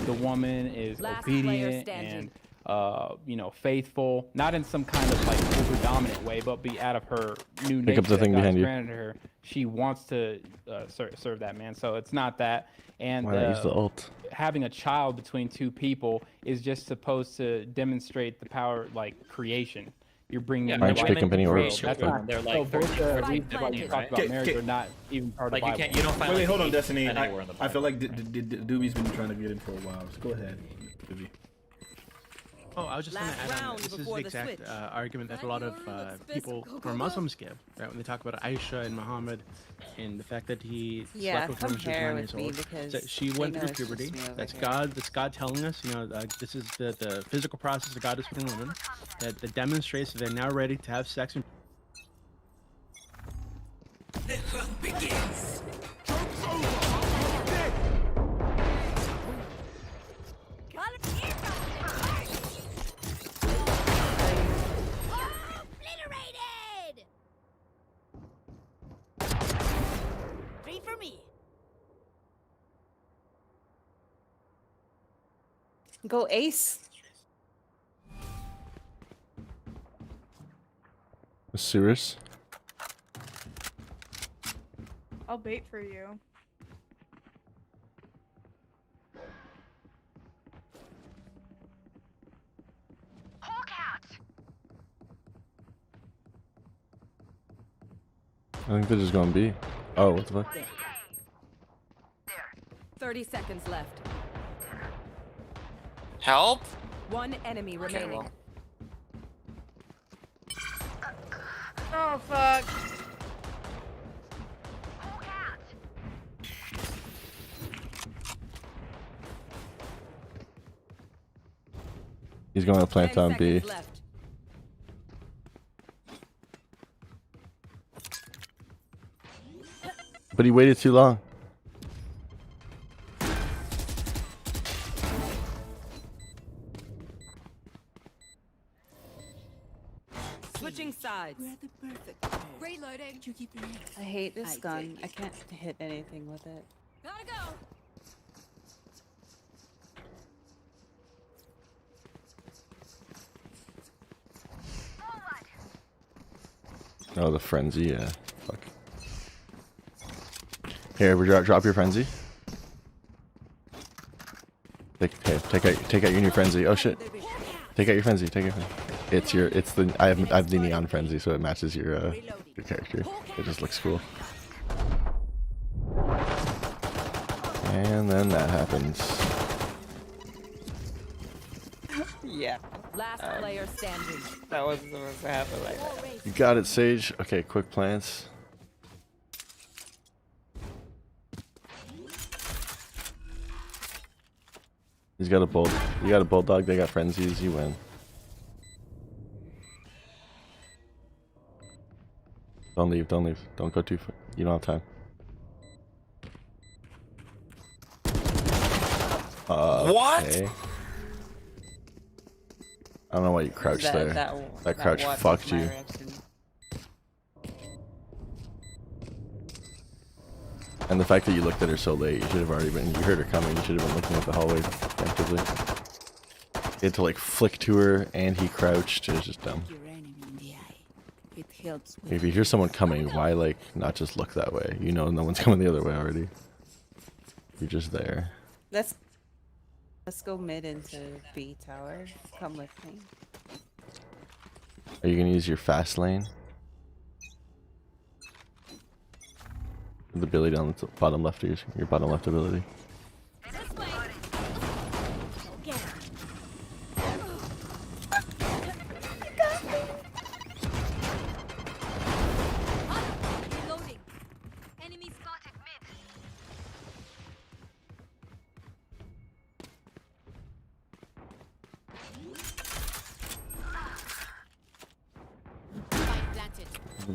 Speaker 14: The woman is
Speaker 21: Last player
Speaker 14: obedient
Speaker 21: standing.
Speaker 14: and faithful. Not in some kind of over dominant way, but be out of her new
Speaker 10: Pick
Speaker 14: nature
Speaker 10: up the
Speaker 14: that
Speaker 10: thing
Speaker 14: God's
Speaker 10: behind you.
Speaker 14: granted her. She wants to serve that man. So it's not that. And
Speaker 10: Why not use the ult?
Speaker 14: having a child between 2 people is just supposed to demonstrate the power, creation. You're bringing
Speaker 12: Yeah,
Speaker 14: in
Speaker 10: Why
Speaker 14: the
Speaker 10: aren't you
Speaker 14: light
Speaker 10: picking
Speaker 14: into
Speaker 10: Penny
Speaker 14: the
Speaker 10: or
Speaker 14: world.
Speaker 12: children,
Speaker 14: That's not.
Speaker 12: they're
Speaker 14: So
Speaker 12: like
Speaker 14: both
Speaker 12: 13,
Speaker 14: the
Speaker 12: 14,
Speaker 14: reasons why you
Speaker 12: 15,
Speaker 14: talk
Speaker 12: right?
Speaker 14: about marriage are not even part of
Speaker 12: Like
Speaker 14: the
Speaker 12: you
Speaker 14: Bible.
Speaker 12: can't, you don't find
Speaker 13: Wait,
Speaker 12: like
Speaker 13: hold on,
Speaker 12: age
Speaker 13: Destiny.
Speaker 12: anywhere in the
Speaker 13: I feel
Speaker 12: Bible.
Speaker 13: like Doobie's been trying to get in for a while. So go ahead, Doobie.
Speaker 15: Oh, I was just going to add on that. This is the exact argument that a lot of people who are Muslims give, right? When they talk about Aisha and Muhammad and the fact that he slept with her when she was 9 years old. So she went through puberty. That's God. That's God telling us, you know, this is the physical process that God does for women that demonstrates that they're now ready to have sex. And
Speaker 6: The hunt begins.
Speaker 2: Obliterated! 3 for me.
Speaker 21: Go ace.
Speaker 10: Sirius.
Speaker 22: I'll bait for you.
Speaker 10: I think they're just going B. Oh, what the fuck?
Speaker 23: 30 seconds left.
Speaker 24: Help?
Speaker 23: One enemy remaining.
Speaker 22: Oh fuck.
Speaker 10: He's going to plant on B. But he waited too long.
Speaker 23: Switching sides.
Speaker 2: We're the perfect pair. Reloading. You keep reading.
Speaker 21: I hate this gun. I can't hit anything with it.
Speaker 2: Gotta go.
Speaker 10: Oh, the frenzy, yeah. Fuck. Here, drop your frenzy. Take out your new frenzy. Oh shit. Take out your frenzy. Take out your frenzy. I have the neon frenzy, so it matches your character. It just looks cool. And then that happens.
Speaker 21: Yeah.
Speaker 23: Last player standing.
Speaker 21: That wasn't supposed to happen like that.
Speaker 10: You got it, Sage. Okay, quick plants. He's got a bull. You got a bulldog. They got frenzies. You win. Don't leave. Don't leave. Don't go too far. You don't have time.
Speaker 24: What?
Speaker 10: Okay. I don't know why you crouched there. That crouch fucked you. And the fact that you looked at her so late, you should have already been. You heard her coming. You should have been looking at the hallway preemptively. He had to like flick to her, and he crouched. It was just dumb. If you hear someone coming, why like not just look that way? You know, no one's coming the other way already. You're just there.
Speaker 21: Let's go mid into B tower. Come with me.
Speaker 10: Are you gonna use your fast lane? The ability on the bottom left of your bottom left ability.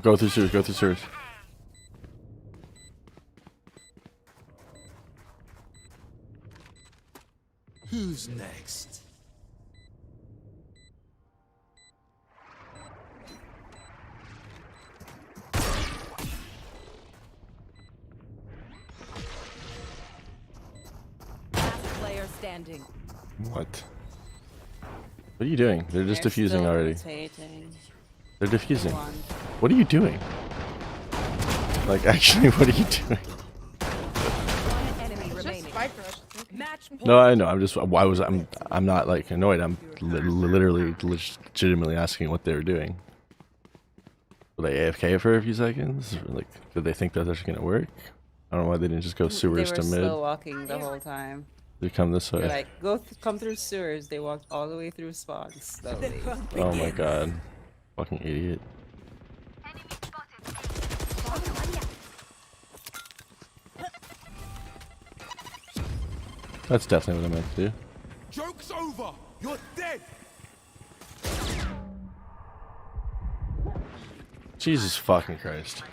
Speaker 10: Go through sewers, go through sewers.
Speaker 6: Who's next?
Speaker 23: Last player standing.
Speaker 10: What? What are you doing? They're just diffusing already. They're diffusing. What are you doing? Like, actually, what are you doing? No, I know. I'm just. Why was I'm not like annoyed. I'm literally, legitimately asking what they were doing. Were they AFK for a few seconds? Like, did they think that was gonna work? I don't know why they didn't just go sewers to mid.
Speaker 21: They were slow walking the whole time.
Speaker 10: They come this
Speaker 21: They're
Speaker 10: way.
Speaker 21: like, come through sewers. They walked all the way through spawns slowly.
Speaker 10: Oh my god. Fucking idiot. That's definitely what I meant to do.
Speaker 6: Joke's over. You're dead.
Speaker 10: Jesus fucking Christ.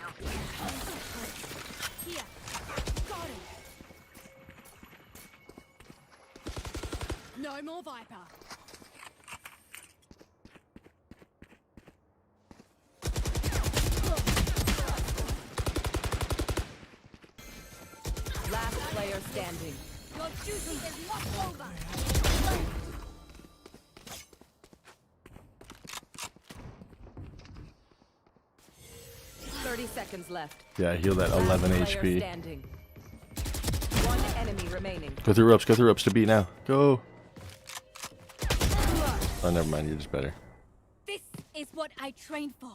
Speaker 23: No more Viper. Last player standing. Your duty is not over. 30 seconds left.
Speaker 10: Yeah, I healed that 11
Speaker 23: Last player
Speaker 10: HP.
Speaker 23: standing. One enemy remaining.
Speaker 10: Go through ropes to B now. Go. Oh, never mind, you're just better.
Speaker 23: This is what I trained for.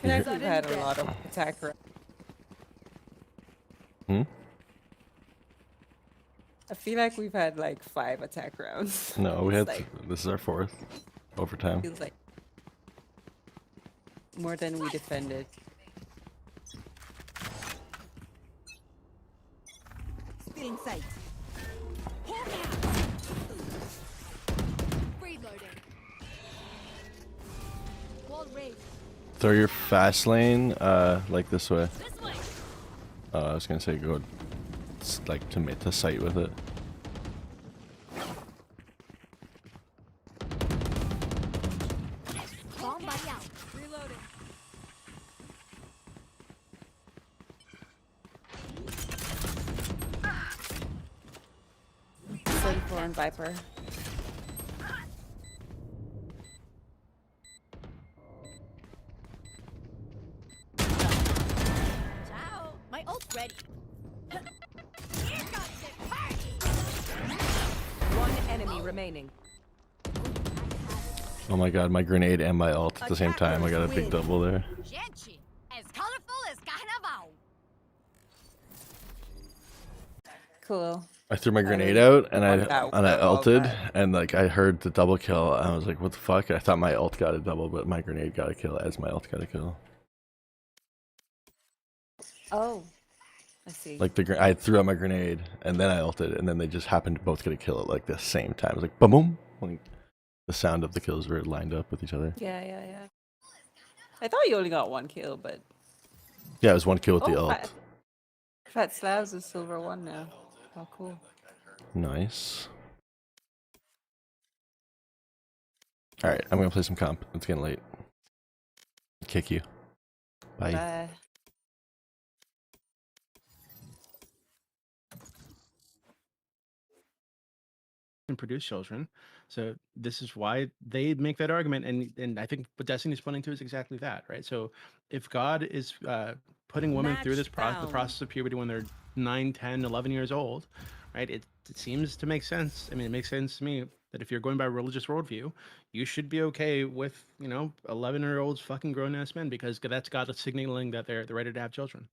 Speaker 21: I feel like we've had a lot of attack.
Speaker 10: Hmm?
Speaker 21: I feel like we've had like 5 attack rounds.
Speaker 10: No, we
Speaker 21: It's
Speaker 10: had, this is our 4th. Overtime.
Speaker 21: feels like more than we defended.
Speaker 23: Spitting sight. Reloading. Wall raised.
Speaker 10: Throw your fast lane, like this way. I was gonna say go, like, to sight with it.
Speaker 23: Bomb buddy out. Reloading.
Speaker 21: C4 and Viper.
Speaker 23: Ciao. My ult's ready. One enemy remaining.
Speaker 10: Oh my god, my grenade and my ult at the same time. I got a big double there.
Speaker 23: Gentry, as colorful as carnival.
Speaker 21: Cool.
Speaker 10: I threw my grenade out and I
Speaker 21: Wow,
Speaker 10: ulted
Speaker 21: that.
Speaker 10: and like I heard the double kill. I was like, what the fuck? I thought my ult got a double, but my grenade got a kill as my ult got a kill.
Speaker 21: Oh, I see.
Speaker 10: Like I threw out my grenade and then I ulted and then they just happened to both get a kill at like the same time. It was like boom boom. Like, the sound of the kills were lined up with each other.
Speaker 21: Yeah. I thought you only got 1 kill, but
Speaker 10: Yeah, it was 1 kill with the ult.
Speaker 21: Fat Slabs is silver 1 now. How cool.
Speaker 10: Nice. Alright, I'm gonna play some comp. It's getting late. Kick you. Bye.
Speaker 21: Bye.
Speaker 15: And produce children. So this is why they make that argument, and I think what Destiny's pointing to is exactly that, right? So if God is putting women through this the process of puberty when they're 9, 10, 11 years old, right? It seems to make sense. I mean, it makes sense to me that if you're going by a religious worldview, you should be okay with 11-year-olds fucking grown ass men because that's God signaling that they're ready to have children.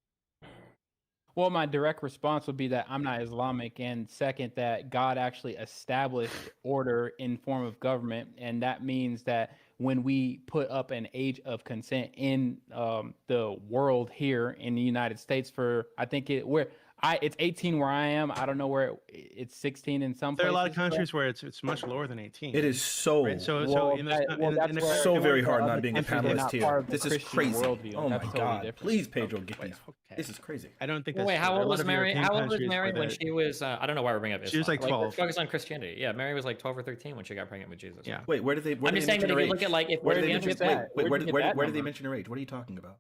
Speaker 14: Well, my direct response would be that I'm not Islamic, and second, that God actually established order in form of government, and that means that when we put up an age of consent in the world here in the United States, for I think it's 18 where I am. I don't know where it's 16 in some places.
Speaker 15: There are a lot of countries where it's much lower than 18.
Speaker 13: It is so
Speaker 15: right? So
Speaker 13: so very hard not being a panelist here. This is
Speaker 14: Christian
Speaker 13: crazy.
Speaker 14: worldview.
Speaker 13: Oh my
Speaker 14: That's totally
Speaker 13: god!
Speaker 14: different.
Speaker 13: Please, Pedro, get these. This is crazy.
Speaker 15: I don't think.
Speaker 12: Well,
Speaker 15: That's
Speaker 12: wait, how
Speaker 15: true. A
Speaker 12: old
Speaker 15: lot
Speaker 12: was
Speaker 15: of
Speaker 12: Mary?
Speaker 15: European
Speaker 12: How old was
Speaker 15: countries
Speaker 12: Mary
Speaker 15: where
Speaker 12: when
Speaker 15: they-
Speaker 12: she was? I don't know why we're bringing up Islam.
Speaker 15: She was like 12.
Speaker 12: We're focused on Christianity. Yeah, Mary was like 12 or 13 when she got pregnant with Jesus.
Speaker 15: Yeah.
Speaker 13: Wait, where did they? Where
Speaker 12: I'm
Speaker 13: did
Speaker 12: just
Speaker 13: they
Speaker 12: saying that
Speaker 13: mention
Speaker 12: if
Speaker 13: her
Speaker 12: you look
Speaker 13: age?
Speaker 12: at like if
Speaker 13: Where
Speaker 12: where
Speaker 13: did
Speaker 12: the
Speaker 13: they
Speaker 12: answer
Speaker 13: mention?
Speaker 12: gets that,
Speaker 13: Wait, where did they mention her age? What are you talking about?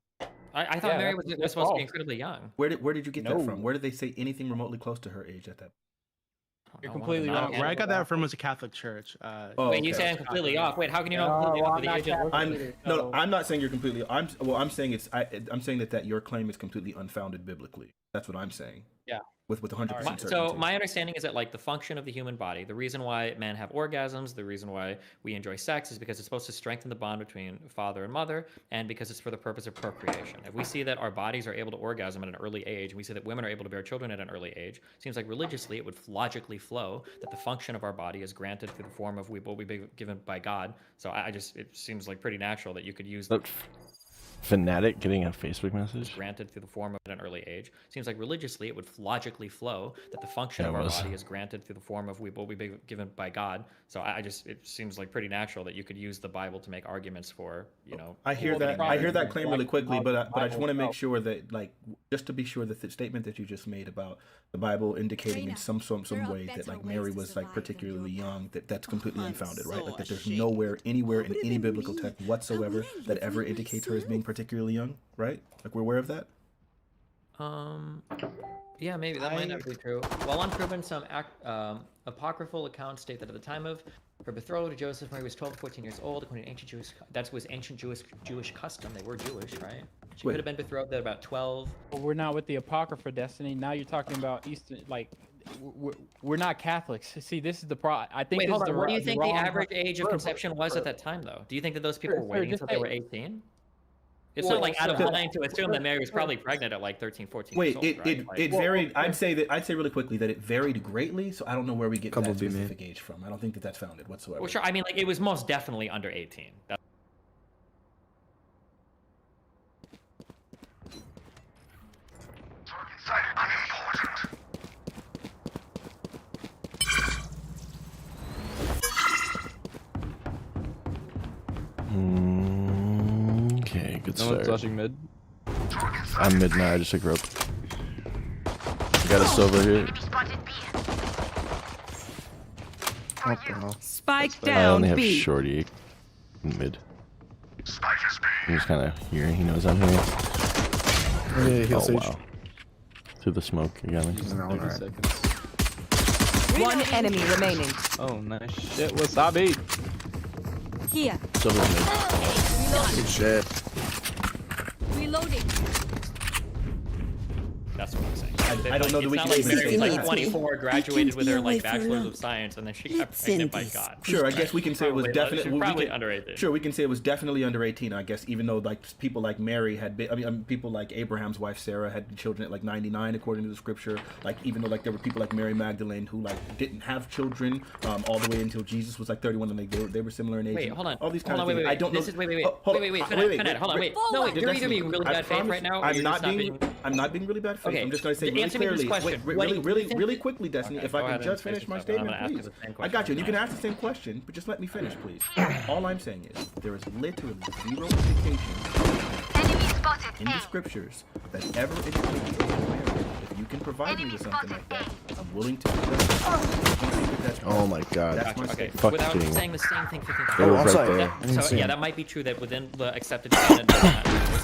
Speaker 12: I thought Mary was supposed to be incredibly young.
Speaker 13: Where did you get that from? Where did they say anything remotely close to her age at that?
Speaker 14: You're completely wrong.
Speaker 15: Where I got that from was a Catholic church.
Speaker 12: Wait, you say I'm completely off. Wait, how can you know I'm completely off? The age of
Speaker 13: I'm not saying you're completely. I'm saying I'm saying that your claim is completely unfounded biblically. That's what I'm saying.
Speaker 14: Yeah.
Speaker 13: with 100% certainty.
Speaker 12: So my understanding is that like the function of the human body, the reason why men have orgasms, the reason why we enjoy sex is because it's supposed to strengthen the bond between father and mother, and because it's for the purpose of procreation. If we see that our bodies are able to orgasm at an early age, and we see that women are able to bear children at an early age, it seems like religiously it would logically flow that the function of our body is granted through the form of what we've been given by God. So it seems like pretty natural that you could use
Speaker 10: Fanatic getting a Facebook message?
Speaker 12: Granted through the form of at an early age. Seems like religiously it would logically flow that the function of our body is granted through the form of what we've been given by God. So it seems like pretty natural that you could use the Bible to make arguments for, you know.
Speaker 13: I hear that claim really quickly, but I just want to make sure that, like, just to be sure that the statement that you just made about the Bible indicating in some way that like Mary was like particularly young, that's completely unfounded, right? Like that there's nowhere anywhere in any biblical text whatsoever that ever indicates her as being particularly young, right? Like we're aware of that.
Speaker 12: Yeah, maybe that might not be true. While unproven, some apocryphal accounts state that at the time of her betrothal to Joseph, Mary was 12 to 14 years old. According to ancient Jewish custom. They were Jewish, right? She could have been betrothed at about 12.
Speaker 14: Well, we're not with the Apocrypha, Destiny. Now you're talking about Eastern, like, we're not Catholics. See, this is the problem. I think.
Speaker 12: Wait, hold on. What do you think the average age of conception was at that time, though? Do you think that those people were waiting until they were 18? It's not like out of line to assume that Mary was probably pregnant at like 13, 14 years old, right?
Speaker 13: It varied. I'd say really quickly that it varied greatly. So I don't know where we get that specific age from. I don't think that that's founded whatsoever.
Speaker 12: Well, sure. I mean, like it was most definitely under 18.
Speaker 10: Okay, good
Speaker 1: No one's
Speaker 10: start.
Speaker 1: flashing mid.
Speaker 10: I'm mid now, I just took rope. I got a silver here.
Speaker 1: What the hell?
Speaker 3: Spike
Speaker 10: I
Speaker 3: down
Speaker 10: only have
Speaker 3: B.
Speaker 10: shorty in mid. I'm just kind of here. He knows I'm here.
Speaker 1: Yeah, he'll sage.
Speaker 10: Wow. Through the smoke again.
Speaker 1: 30 seconds.
Speaker 3: One enemy remaining.
Speaker 1: Oh, nice shit. Wasabi.
Speaker 3: Here.
Speaker 10: Silver's mid.
Speaker 1: Good shit.
Speaker 3: Reloading.
Speaker 12: That's what I'm saying.
Speaker 13: I don't know that we can
Speaker 12: It's not like Mary was like
Speaker 13: say
Speaker 12: 24, graduated with her like bachelor's of science, and then she got pregnant by God.
Speaker 13: Sure, I guess we can say it was definitely
Speaker 12: probably under 18.
Speaker 13: Sure, we can say it was definitely under 18. I guess even though like people like Mary had been, I mean people like Abraham's wife Sarah had children at like 99 according to the scripture. Like even though like there were people like Mary Magdalene who like didn't have children all the way until Jesus was like 31, and they were similar in age.
Speaker 12: Wait, hold on.
Speaker 13: All these kind of
Speaker 12: wait,
Speaker 13: things.
Speaker 12: wait,
Speaker 13: I don't know.
Speaker 12: This is wait,
Speaker 13: Hold
Speaker 12: on, wait. No, wait. You're either being really bad faith right now, or
Speaker 13: I'm
Speaker 12: you're
Speaker 13: not
Speaker 12: just
Speaker 13: being. I'm not being really bad faith.
Speaker 12: Okay,
Speaker 13: I'm just going to say really
Speaker 12: answer me this
Speaker 13: clearly.
Speaker 12: question.
Speaker 13: Really quickly, Destiny.
Speaker 12: Okay,
Speaker 13: if
Speaker 12: go
Speaker 13: I can
Speaker 12: ahead
Speaker 13: just
Speaker 12: and
Speaker 13: finish my
Speaker 12: finish yourself.
Speaker 13: statement,
Speaker 12: I'm gonna ask
Speaker 13: please.
Speaker 12: you the same
Speaker 13: I got you. And you can
Speaker 12: question.
Speaker 13: ask the same question, but just let me finish, please. All I'm saying is there is literally zero indication in the scriptures that ever indicates that Mary. If you can provide me with something like that, I'm willing to.
Speaker 10: Oh my god.
Speaker 13: That's my
Speaker 12: Okay,
Speaker 13: statement.
Speaker 10: Fuck
Speaker 12: without
Speaker 10: kidding.
Speaker 12: saying the same thing 50 times.
Speaker 10: They were right there.
Speaker 12: That might be true that within the accepted canon,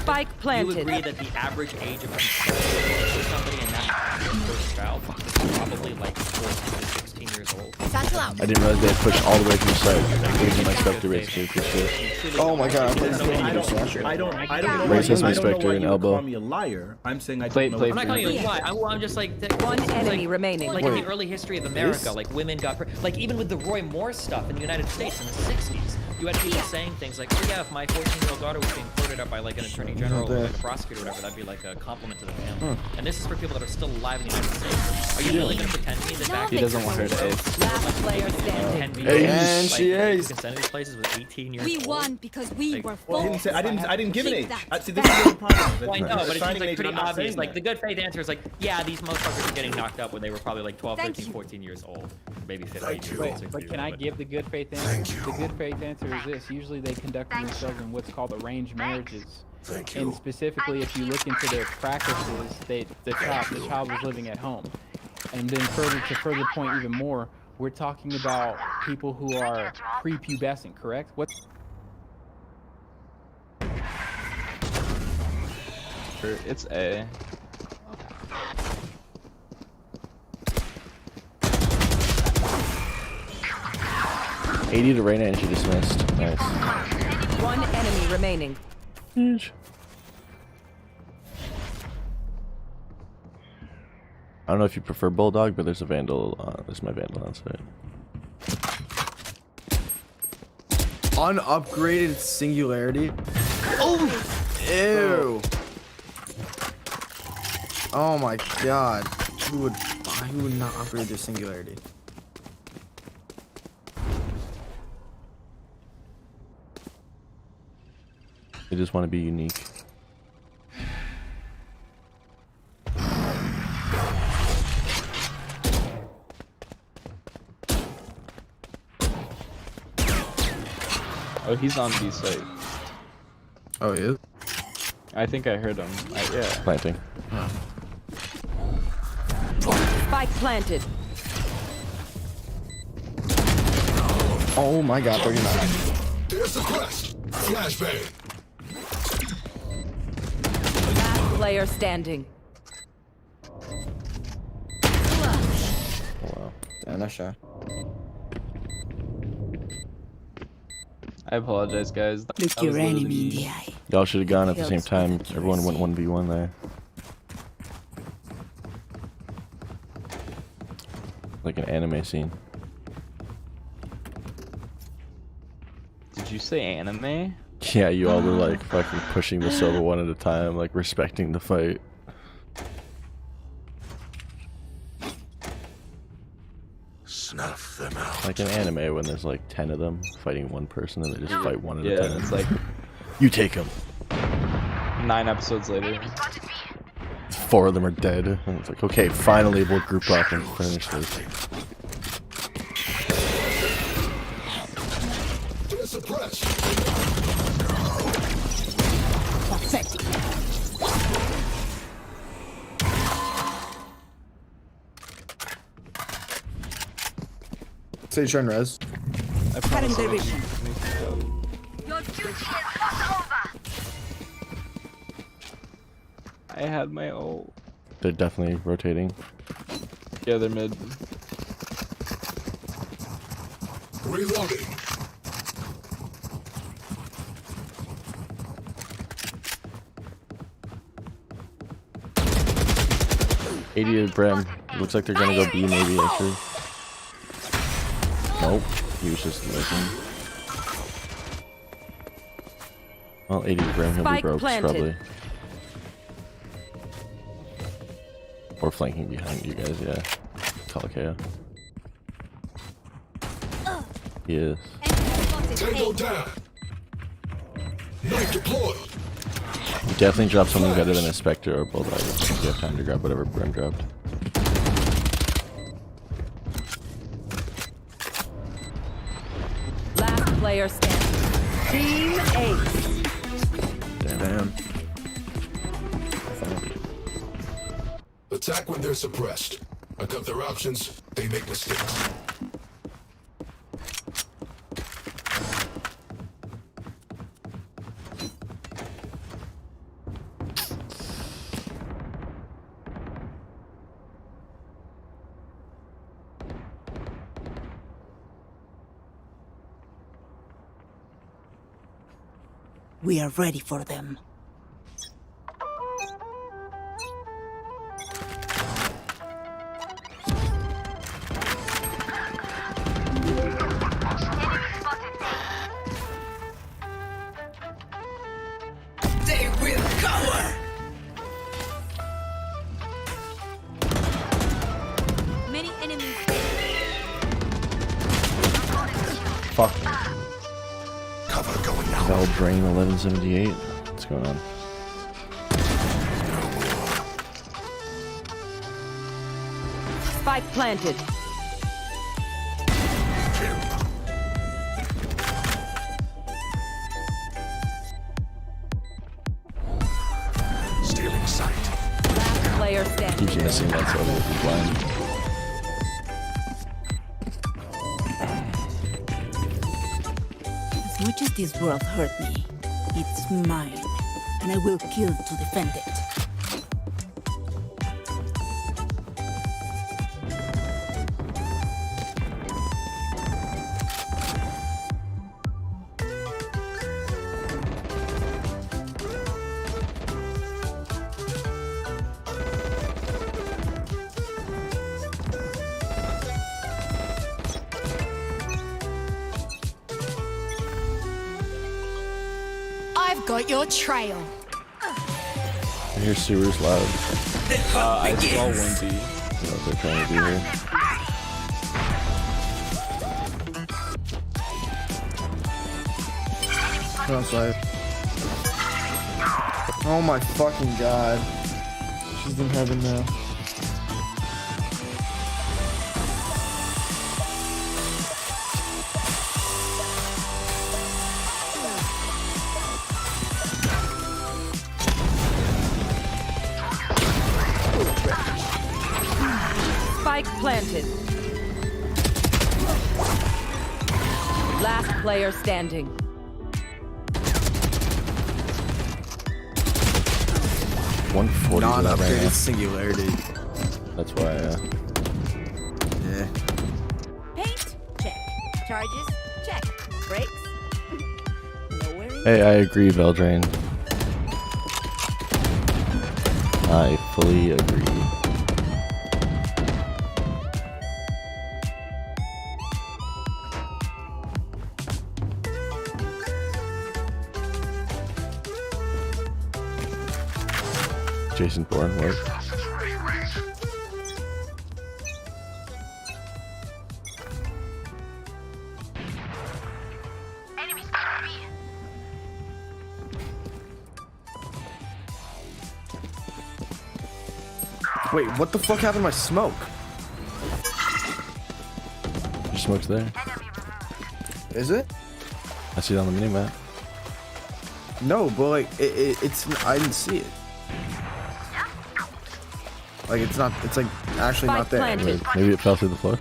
Speaker 3: Spike
Speaker 12: you
Speaker 3: planted.
Speaker 12: agree that the average age of conception for somebody in that first child is probably like 14 to 16 years old.
Speaker 3: Satchel out.
Speaker 10: I didn't realize they had pushed all the way to the side. Like, raising my stuff to basically for shit.
Speaker 1: Oh my god.
Speaker 13: I don't know.
Speaker 10: Raise has
Speaker 13: I
Speaker 10: my
Speaker 13: don't know
Speaker 10: specter
Speaker 13: why
Speaker 10: and
Speaker 13: you would
Speaker 10: elbow.
Speaker 13: call me a liar. I'm saying I
Speaker 1: Play-
Speaker 13: don't know.
Speaker 12: I'm not calling you a lie. I'm just like
Speaker 3: One enemy remaining.
Speaker 12: Like in the early history of America, like women got like even with the Roy Moore stuff in the United States in the 60s, you had people saying things like, "Oh yeah, if my 14-year-old daughter was being quoted up by like an attorney general or like a prosecutor or whatever, that'd be like a compliment to the family." And this is for people that are still alive in the United States. Are you really going to pretend to me that back
Speaker 1: He doesn't want her to ace.
Speaker 3: Last player standing.
Speaker 1: And she
Speaker 12: aced. You can send these places with 18 years
Speaker 3: We
Speaker 12: old.
Speaker 3: won because we were
Speaker 13: I
Speaker 3: full.
Speaker 13: didn't give an age.
Speaker 3: Keep
Speaker 13: See, this is the problem.
Speaker 12: Well, I know, but it seems
Speaker 13: Assigning
Speaker 12: like
Speaker 13: age,
Speaker 12: pretty
Speaker 13: I'm not
Speaker 12: obvious.
Speaker 13: saying
Speaker 12: Like
Speaker 13: that.
Speaker 12: the good faith answer is like, yeah, these motherfuckers are getting knocked up when they were probably like 12,
Speaker 3: Thank
Speaker 12: 13,
Speaker 3: you.
Speaker 12: 14 years old, maybe 15 years old.
Speaker 14: But can I give the good faith answer? The good faith answer is this: usually they conduct themselves in what's called arranged marriages. And specifically, if you look into their practices, the child was living at home. And then to further point even more, we're talking about people who are prepubescent, correct?
Speaker 1: It's A.
Speaker 10: $80 to Reyna and she dismissed. Nice.
Speaker 3: One enemy remaining.
Speaker 10: Huge. don't know if you prefer Bulldog, but there's a Vandal. There's my Vandal on site.
Speaker 1: Unupgraded Singularity. Oh, ew. Oh my god. Who would not upgrade their Singularity?
Speaker 10: They just want to be unique.
Speaker 1: Oh, he's on B site.
Speaker 4: Oh, he is?
Speaker 1: I think I heard him. Yeah.
Speaker 10: Planting.
Speaker 3: Spike planted.
Speaker 1: Oh my god, 39.
Speaker 6: There's the quest. Flashbang.
Speaker 3: Last player standing.
Speaker 10: Oh, wow.
Speaker 1: Damn, nice shot. I apologize, guys.
Speaker 3: Look your enemy in the eye.
Speaker 10: Y'all should have gone at the same time. Everyone went 1v1 there. Like an anime scene.
Speaker 1: Did you say anime?
Speaker 10: Yeah, you all were like fucking pushing the silver one at a time, like respecting the fight.
Speaker 6: Snuff them out.
Speaker 10: Like an anime when there's like 10 of them fighting one person and they just fight one at a time.
Speaker 1: It's like
Speaker 10: you take him.
Speaker 1: 9 episodes later.
Speaker 10: 4 of them are dead. And it's like, okay, finally we'll group up and finish this.
Speaker 6: They're suppressed.
Speaker 3: Pathetic.
Speaker 4: Say turn res.
Speaker 3: Current division.
Speaker 22: Your duty is not over.
Speaker 1: I had my ult.
Speaker 10: They're definitely rotating.
Speaker 1: Yeah, they're mid.
Speaker 6: Reloading.
Speaker 10: '80 to Brim. Looks like they're gonna go B maybe actually. Nope. He was just looking. Well, 80 to Brim, he'll be
Speaker 3: Spike
Speaker 10: broke
Speaker 3: planted.
Speaker 10: probably. Or flanking behind you guys, yeah. Kalakea. He is.
Speaker 6: Tango down. Knife deployed.
Speaker 10: You definitely drop something better than a Spectre or Bulldog if you have time to grab whatever Brim dropped.
Speaker 3: Last player standing. Team Ace.
Speaker 10: Damn.
Speaker 6: Attack when they're suppressed. I cut their options, they make mistakes.
Speaker 3: We are ready for them.
Speaker 22: They will cover. Many enemies.
Speaker 10: Fuck.
Speaker 6: Cover going out.
Speaker 10: Bell Drain 1178. What's going on?
Speaker 3: Spike planted.
Speaker 6: Stealing sight.
Speaker 3: Last player standing.
Speaker 10: Keeps missing that so he's blind.
Speaker 3: As much as this world hurt me, it's mine, and I will kill to defend it.
Speaker 23: got your trail.
Speaker 10: I hear Suru's loud.
Speaker 7: I saw one B.
Speaker 10: I don't know what they're trying to do here.
Speaker 1: Outside. Oh my fucking god. She's in heaven now.
Speaker 9: Spike planted. Last player standing.
Speaker 1: Non-upgraded singularity.
Speaker 10: That's why,
Speaker 1: yeah.
Speaker 23: Paint, check. Charges, check. Brakes.
Speaker 10: Hey, I agree, Veldrain. I fully agree. Jason Bourne, what?
Speaker 1: Wait, what the fuck happened to my smoke?
Speaker 10: Your smoke's there.
Speaker 1: Is it?
Speaker 10: I see it on the minimap.
Speaker 1: No, but like it's I didn't see it. Like it's not. It's like actually not there.
Speaker 10: Maybe it fell through the floor.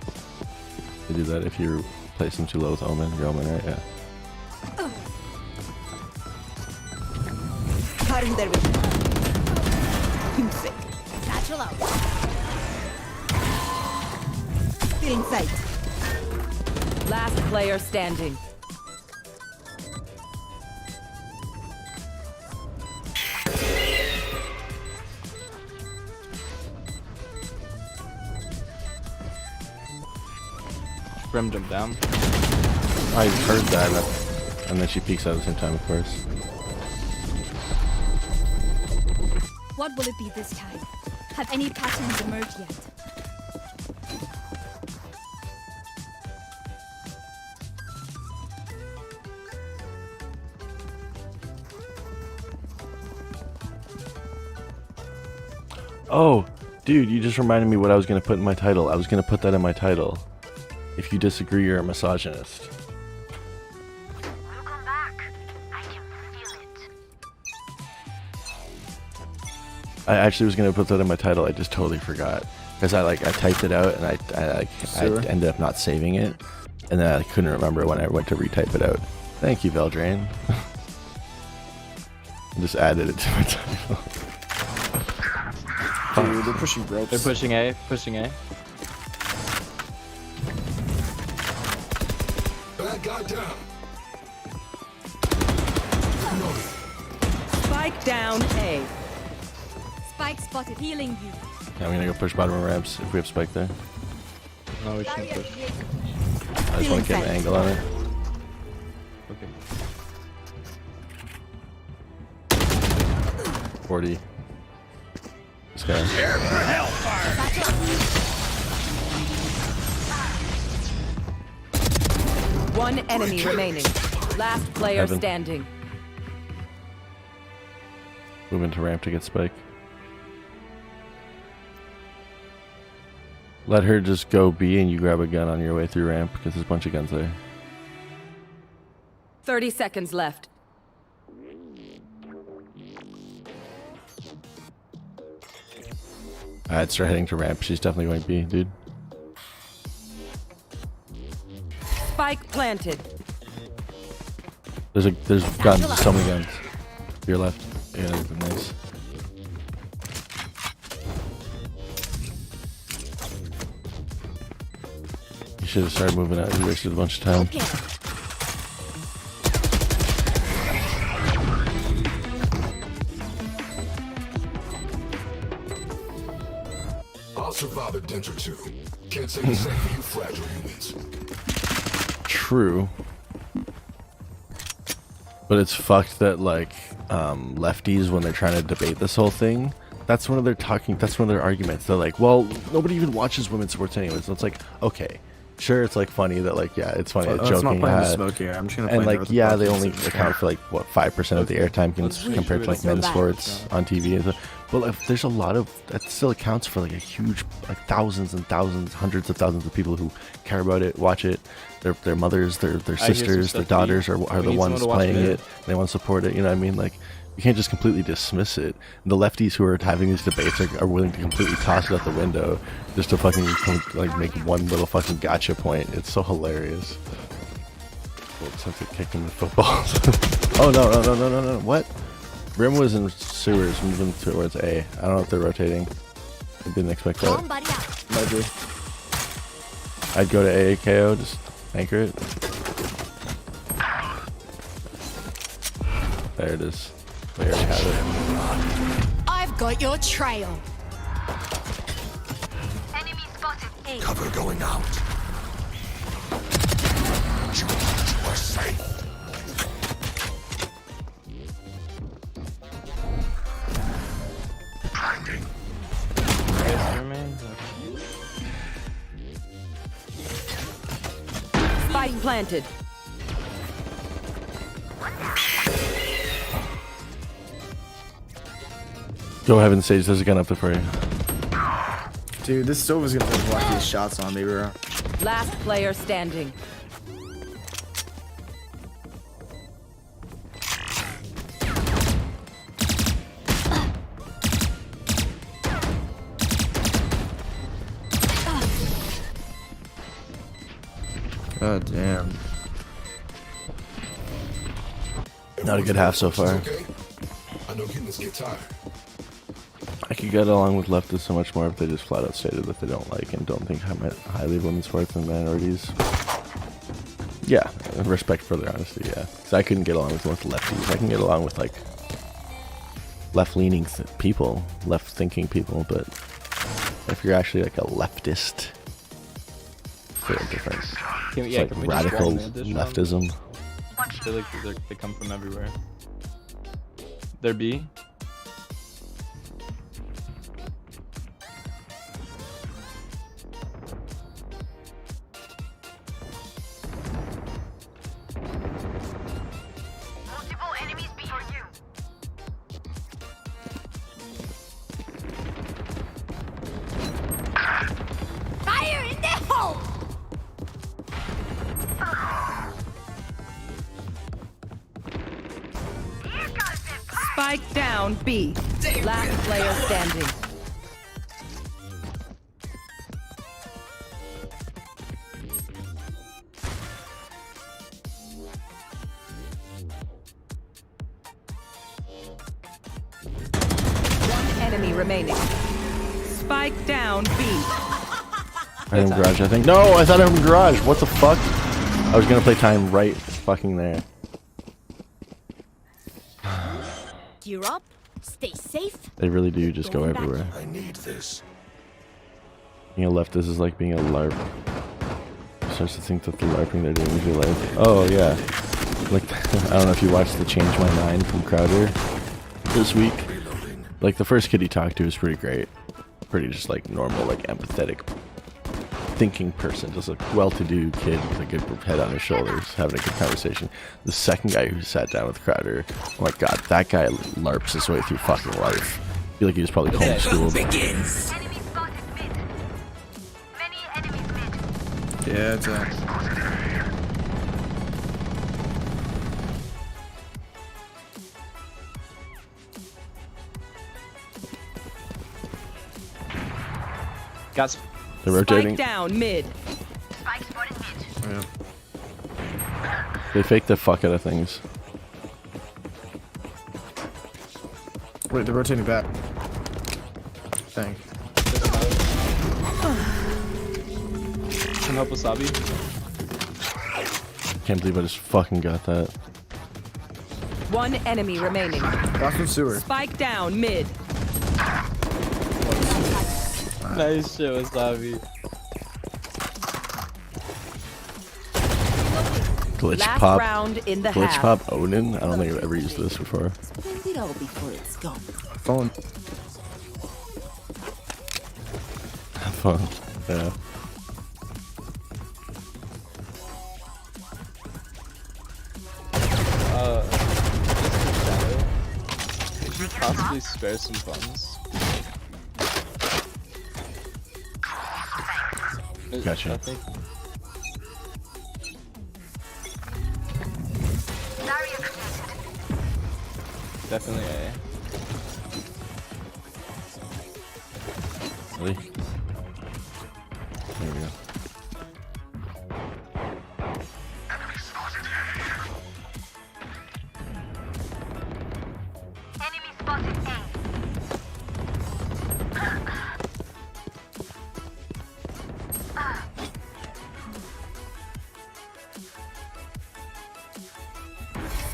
Speaker 10: You do that if you're placing too low with Omen. Your Omen, right? Yeah.
Speaker 23: Satchel out. Still in sight.
Speaker 9: Last player standing.
Speaker 7: Brim jumped down.
Speaker 10: I heard that, and then she peeks out at the same time, of course.
Speaker 23: What will it be this time? Have any patterns emerged yet?
Speaker 10: Oh, dude, you just reminded me what I was going to put in my title. I was going to put that in my title. If you disagree, you're a misogynist.
Speaker 22: Welcome back. I can feel it.
Speaker 10: I actually was going to put that in my title. I just totally forgot. Because I typed it out and I ended up not saving it. And then I couldn't remember when I went to retype it out. Thank you, Veldrain. I just added it to my title.
Speaker 1: Dude, they're pushing ropes.
Speaker 7: They're pushing A. Pushing A.
Speaker 6: Bad guy down.
Speaker 9: Spike down A.
Speaker 23: Spike spotted. Healing you.
Speaker 10: Yeah, I'm gonna go push bottom of ramps if we have spike there.
Speaker 7: No, we shouldn't push.
Speaker 10: I just want to get an angle on it.
Speaker 7: Okay.
Speaker 10: 40. This guy.
Speaker 9: One enemy remaining. Last player
Speaker 10: Heaven.
Speaker 9: standing.
Speaker 10: Move into ramp to get spike. Let her just go B and you grab a gun on your way through ramp because there's a bunch of guns there.
Speaker 9: 30 seconds left.
Speaker 10: Alright, start heading to ramp. She's definitely going B, dude.
Speaker 9: Spike planted.
Speaker 10: There's guns, so many guns. To your left. Yeah, nice. You should have started moving out. You wasted a bunch of time.
Speaker 6: I'll survive a dent or two. Can't say the same for you fragile humans.
Speaker 10: True. But it's fucked that, like, lefties when they're trying to debate this whole thing. That's one of their arguments. They're like, well, nobody even watches women's sports anyways. So it's like, okay, sure, it's like funny that like, yeah, it's funny, it's
Speaker 1: Let's not
Speaker 10: joking.
Speaker 1: play the smoke here. I'm just gonna
Speaker 10: and
Speaker 1: play
Speaker 10: like, yeah, they only account for like what 5% of the airtime compared to like men's sports on TV. And stuff. But like, there's a lot of that still accounts for like a huge, like thousands and thousands, hundreds of thousands of people who care about it, watch it. Their mothers, their sisters, their daughters are the ones playing it. They want to support it. You know what I mean? Like, you can't just completely dismiss it. The lefties who are having these debates are willing to completely toss it out the window just to fucking like make one little fucking gotcha point. It's so hilarious. It's like kicking the footballs. Oh no! What? Brim was in sewers, moving towards A. I don't know if they're rotating. I didn't expect that.
Speaker 1: Might be.
Speaker 10: I'd go to A, KO, just anchor it. There it is. There you have it.
Speaker 23: I've got your trail.
Speaker 22: Enemy spotted. A.
Speaker 6: Cover going out. You are safe. Blinding.
Speaker 9: Spike planted.
Speaker 10: Go ahead and Sage, there's a gun up there for you.
Speaker 1: Dude, this Sova's gonna block these shots on me, bro.
Speaker 9: Last player standing.
Speaker 1: God damn.
Speaker 10: Not a good half so far.
Speaker 6: Okay. I know humans get tired.
Speaker 10: I could get along with leftists so much more if they just flat out stated that they don't like and don't think highly of women's sports and minorities. Yeah, respect for their honesty, yeah. Because I couldn't get along with most lefties. I can get along with like left-leaning people, left-thinking people, but if you're actually like a leftist, they're different. It's like radical leftism.
Speaker 7: I feel like they come from everywhere. They're B.
Speaker 22: Multiple enemies before you.
Speaker 23: Fire in the hole!
Speaker 9: Spike down B. Last player standing. One enemy remaining. Spike down B.
Speaker 10: I am garage, I think. No, I thought I was in garage. What the fuck? I was gonna play time right fucking there.
Speaker 23: Gear up, stay safe.
Speaker 10: They really do just go everywhere.
Speaker 6: I need this.
Speaker 10: Being a leftist is like being a LARP. Starts to think that the LARPing they're doing is real life. Oh yeah. Like, I don't know if you watched the Change My Mind from Crowder this week. Like, the first kid he talked to was pretty great. Pretty just like normal, like empathetic thinking person, just a well-to-do kid with a good head on his shoulders, having a good conversation. The second guy who sat down with Crowder, oh my god, that guy LARPs his way through fucking life. I feel like he was probably homeschooled.
Speaker 1: Yeah, it's
Speaker 7: Got.
Speaker 10: They're rotating.
Speaker 9: Spike down mid.
Speaker 22: Spike spotted mid.
Speaker 1: Yeah.
Speaker 10: They fake the fuck out of things.
Speaker 1: Wait, they're rotating back. Dang.
Speaker 7: Can help Wasabi.
Speaker 10: Can't believe I just fucking got that.
Speaker 9: One enemy remaining.
Speaker 1: Back from sewer.
Speaker 9: Spike down mid.
Speaker 7: Nice shit, Wasabi.
Speaker 10: Glitch
Speaker 9: Last
Speaker 10: pop.
Speaker 9: round in the
Speaker 10: Glitch
Speaker 9: half.
Speaker 10: pop Onin. I don't think I've ever used this before.
Speaker 23: Spend it all before it's gone.
Speaker 1: Phone.
Speaker 10: Fun. Yeah.
Speaker 7: Could you possibly spare some funds?
Speaker 10: Gotcha.
Speaker 7: I think definitely A.
Speaker 10: Really? There we go.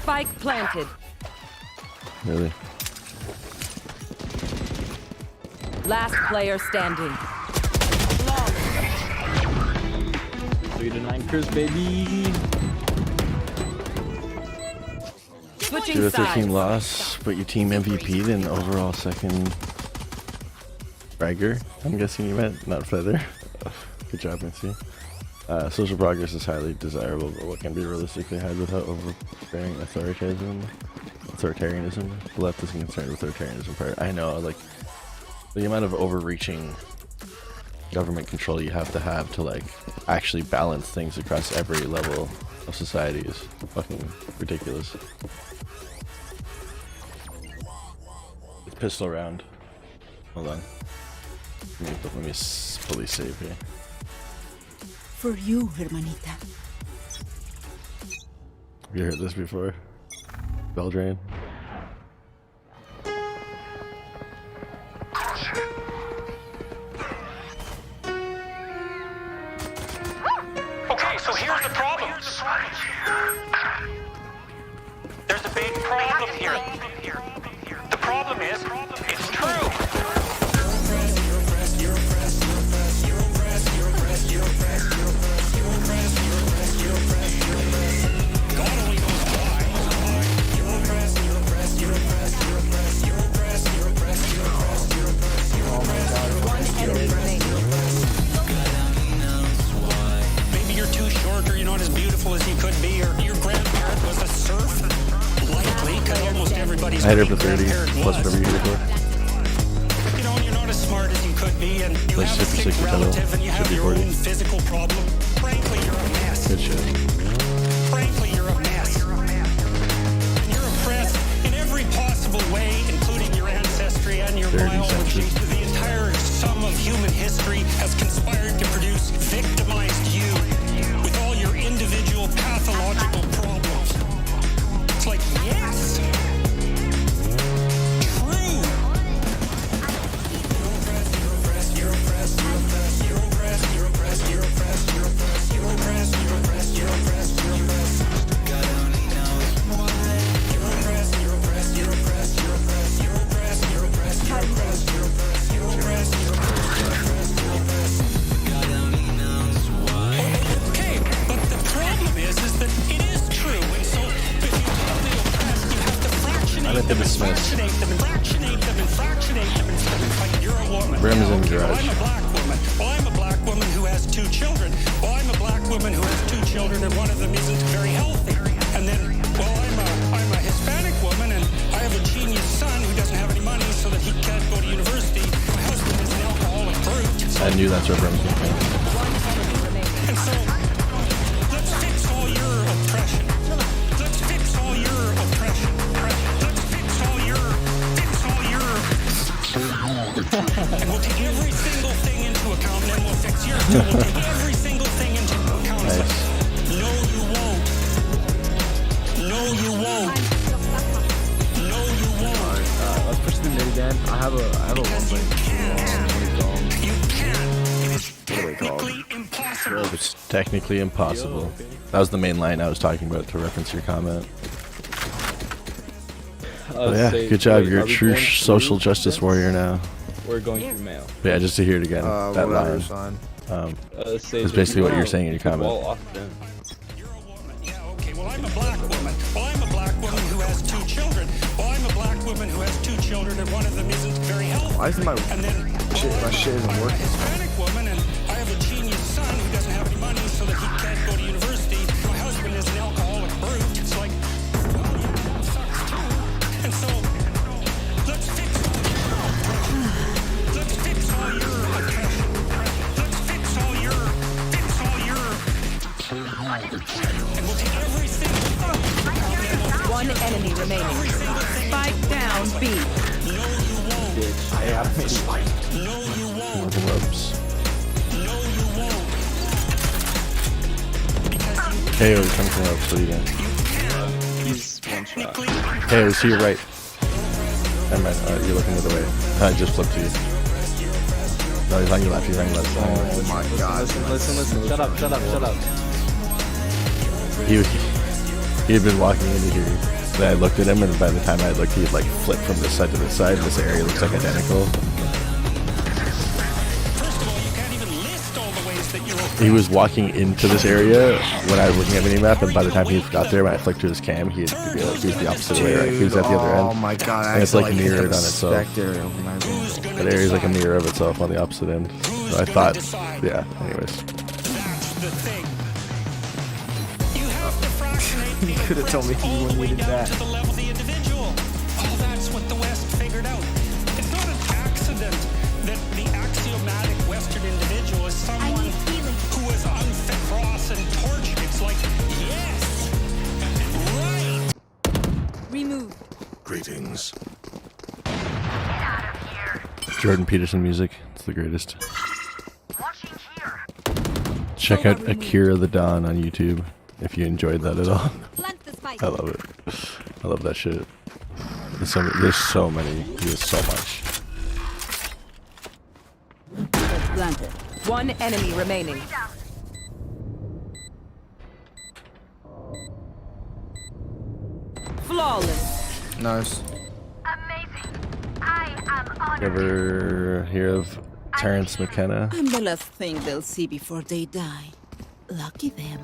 Speaker 9: Spike planted.
Speaker 10: Really?
Speaker 9: Last player standing.
Speaker 7: 3-9 Chris, baby.
Speaker 9: Switching
Speaker 10: 0-13
Speaker 9: sides.
Speaker 10: loss, but your team MVP'd and overall second fragger. I'm guessing you meant, not feather. Good job, Missy. Social progress is highly desirable, but what can be realistically had without overbearing authoritarianism? The left isn't concerned with authoritarianism part. I know, like, the amount of overreaching government control you have to like actually balance things across every level of society is fucking ridiculous. It's pistol round. Hold on. Let me fully save here.
Speaker 3: For you, hermanita.
Speaker 10: Have you heard this before? Bell drain.
Speaker 5: Okay, so here's the problem. There's a big problem here. The problem is, it's true. Maybe you're too short, or you're not as beautiful as you could be, or your grandparent was a serf. Likely, because almost everybody's
Speaker 10: I hit her for 30
Speaker 5: grandparent
Speaker 10: plus
Speaker 5: was.
Speaker 10: whatever you hit for.
Speaker 5: You know, you're not as smart as you could be, and you
Speaker 10: Like
Speaker 5: have a sick
Speaker 10: 60 total.
Speaker 5: relative, and you
Speaker 10: Should
Speaker 5: have
Speaker 10: be
Speaker 5: your
Speaker 10: 40.
Speaker 5: own physical problem. Frankly, you're a mess.
Speaker 10: Good shit.
Speaker 5: Frankly, you're a mess. And you're oppressed in every possible way, including your ancestry and your
Speaker 10: 30
Speaker 5: biology.
Speaker 10: cents.
Speaker 5: The entire sum of human history has conspired to produce victimized you with all your individual pathological problems. It's like, yes! True! Okay, but the problem is that it is true, and so if you tell the oppressed, you have to fractionate
Speaker 10: I'm at the
Speaker 5: them, and
Speaker 10: dismiss.
Speaker 5: fractionate them, and fractionate them, and fractionate them, and it's like you're a woman.
Speaker 10: Brim's in
Speaker 5: Okay, well,
Speaker 10: garage.
Speaker 5: I'm a black woman. Well, I'm a black woman who has 2 children. Well, I'm a black woman who has 2 children, and one of them isn't very healthy. And then, well, I'm a Hispanic woman, and I have a genius son who doesn't have any money, so that he can't go to university. My husband is an alcoholic brute.
Speaker 10: I knew that's where Brim's going.
Speaker 5: And so, let's fix all your oppression. Let's fix all your oppression. Let's fix all your. And we'll take every single thing into account, and then we'll fix yours too. We'll take every single thing into account.
Speaker 10: Nice.
Speaker 5: No, you won't. No, you won't. No, you won't.
Speaker 1: Let's push the mid again. I have a one
Speaker 5: You can't. It is
Speaker 1: What are they called?
Speaker 5: technically impossible.
Speaker 10: It's technically impossible. That was the main line I was talking about to reference your comment. Oh yeah, good job. You're a true social justice warrior now.
Speaker 7: We're going through mail.
Speaker 10: But yeah, just to hear it again. That
Speaker 1: whatever,
Speaker 10: line
Speaker 1: son.
Speaker 10: is basically what you're saying in your comment.
Speaker 7: Wall off then.
Speaker 5: well, I'm a black woman. Well, I'm a black woman who has 2 children. Well, I'm a black woman who has 2 children and one of them isn't very healthy.
Speaker 1: Why isn't my shit isn't working?
Speaker 5: Hispanic woman, and I have a genius son who doesn't have any money so that he can't go to university. My husband is an alcoholic brute. It's like, well, yeah, that sucks too. And so, let's fix all your attention. Let's fix all your, and we'll take everything.
Speaker 9: One enemy remaining. Spike down B.
Speaker 1: Bitch, I have made spike.
Speaker 5: No, you won't.
Speaker 10: Ropes.
Speaker 5: No, you won't.
Speaker 10: KO is coming from ropes. What are you doing?
Speaker 7: He's one shot.
Speaker 10: KO, see your right. Never mind. You're looking the other way. I just flipped to you. No, he's on your left. He's on your left.
Speaker 1: Oh my god.
Speaker 7: Listen. Shut up.
Speaker 10: He had been walking into here. Then I looked at him, and by the time I looked, he had like flipped from this side to this side. This area looks like identical. He was walking into this area when I was looking at minimap, and by the time he got there, when I flicked to his cam, he was the opposite way. Right? He was at the other end.
Speaker 1: Oh my god!
Speaker 10: And it's like mirrored on itself.
Speaker 1: That
Speaker 10: area is like a mirror of itself on the opposite end. So I thought, yeah. Anyways.
Speaker 1: You could have told me you needed that.
Speaker 5: That's what the West figured out. It's not an accident that the axiomatic Western individual is someone who is unfit, cross, and tortured. It's like, yes, right.
Speaker 23: Remove.
Speaker 6: Greetings.
Speaker 10: Jordan Peterson music. It's the greatest. Check out Akira the Dawn on YouTube if you enjoyed that at all. I love it. I love that shit. There's so many. There's so much.
Speaker 9: Planted. One enemy remaining. Flawless.
Speaker 1: Nice.
Speaker 10: You ever hear of Terrence McKenna?
Speaker 3: I'm the last thing they'll see before they die. Lucky them.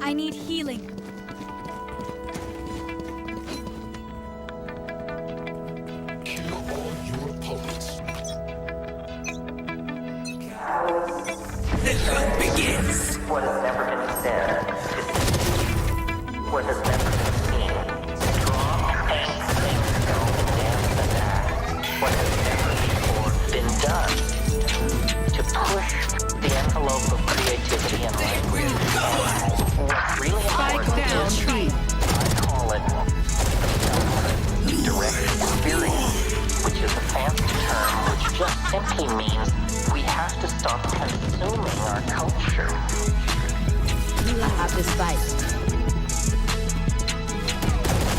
Speaker 23: I need healing.
Speaker 6: Kill all your opponents.
Speaker 17: The hunt begins. What has never been said. What has never been seen. Draw and sing, dance and act. What has never before been done. To push the envelope of creativity and language. What's really important is, I call it direct experience, which is a fancy term which just simply means we have to stop consuming our culture.
Speaker 3: You have this fight.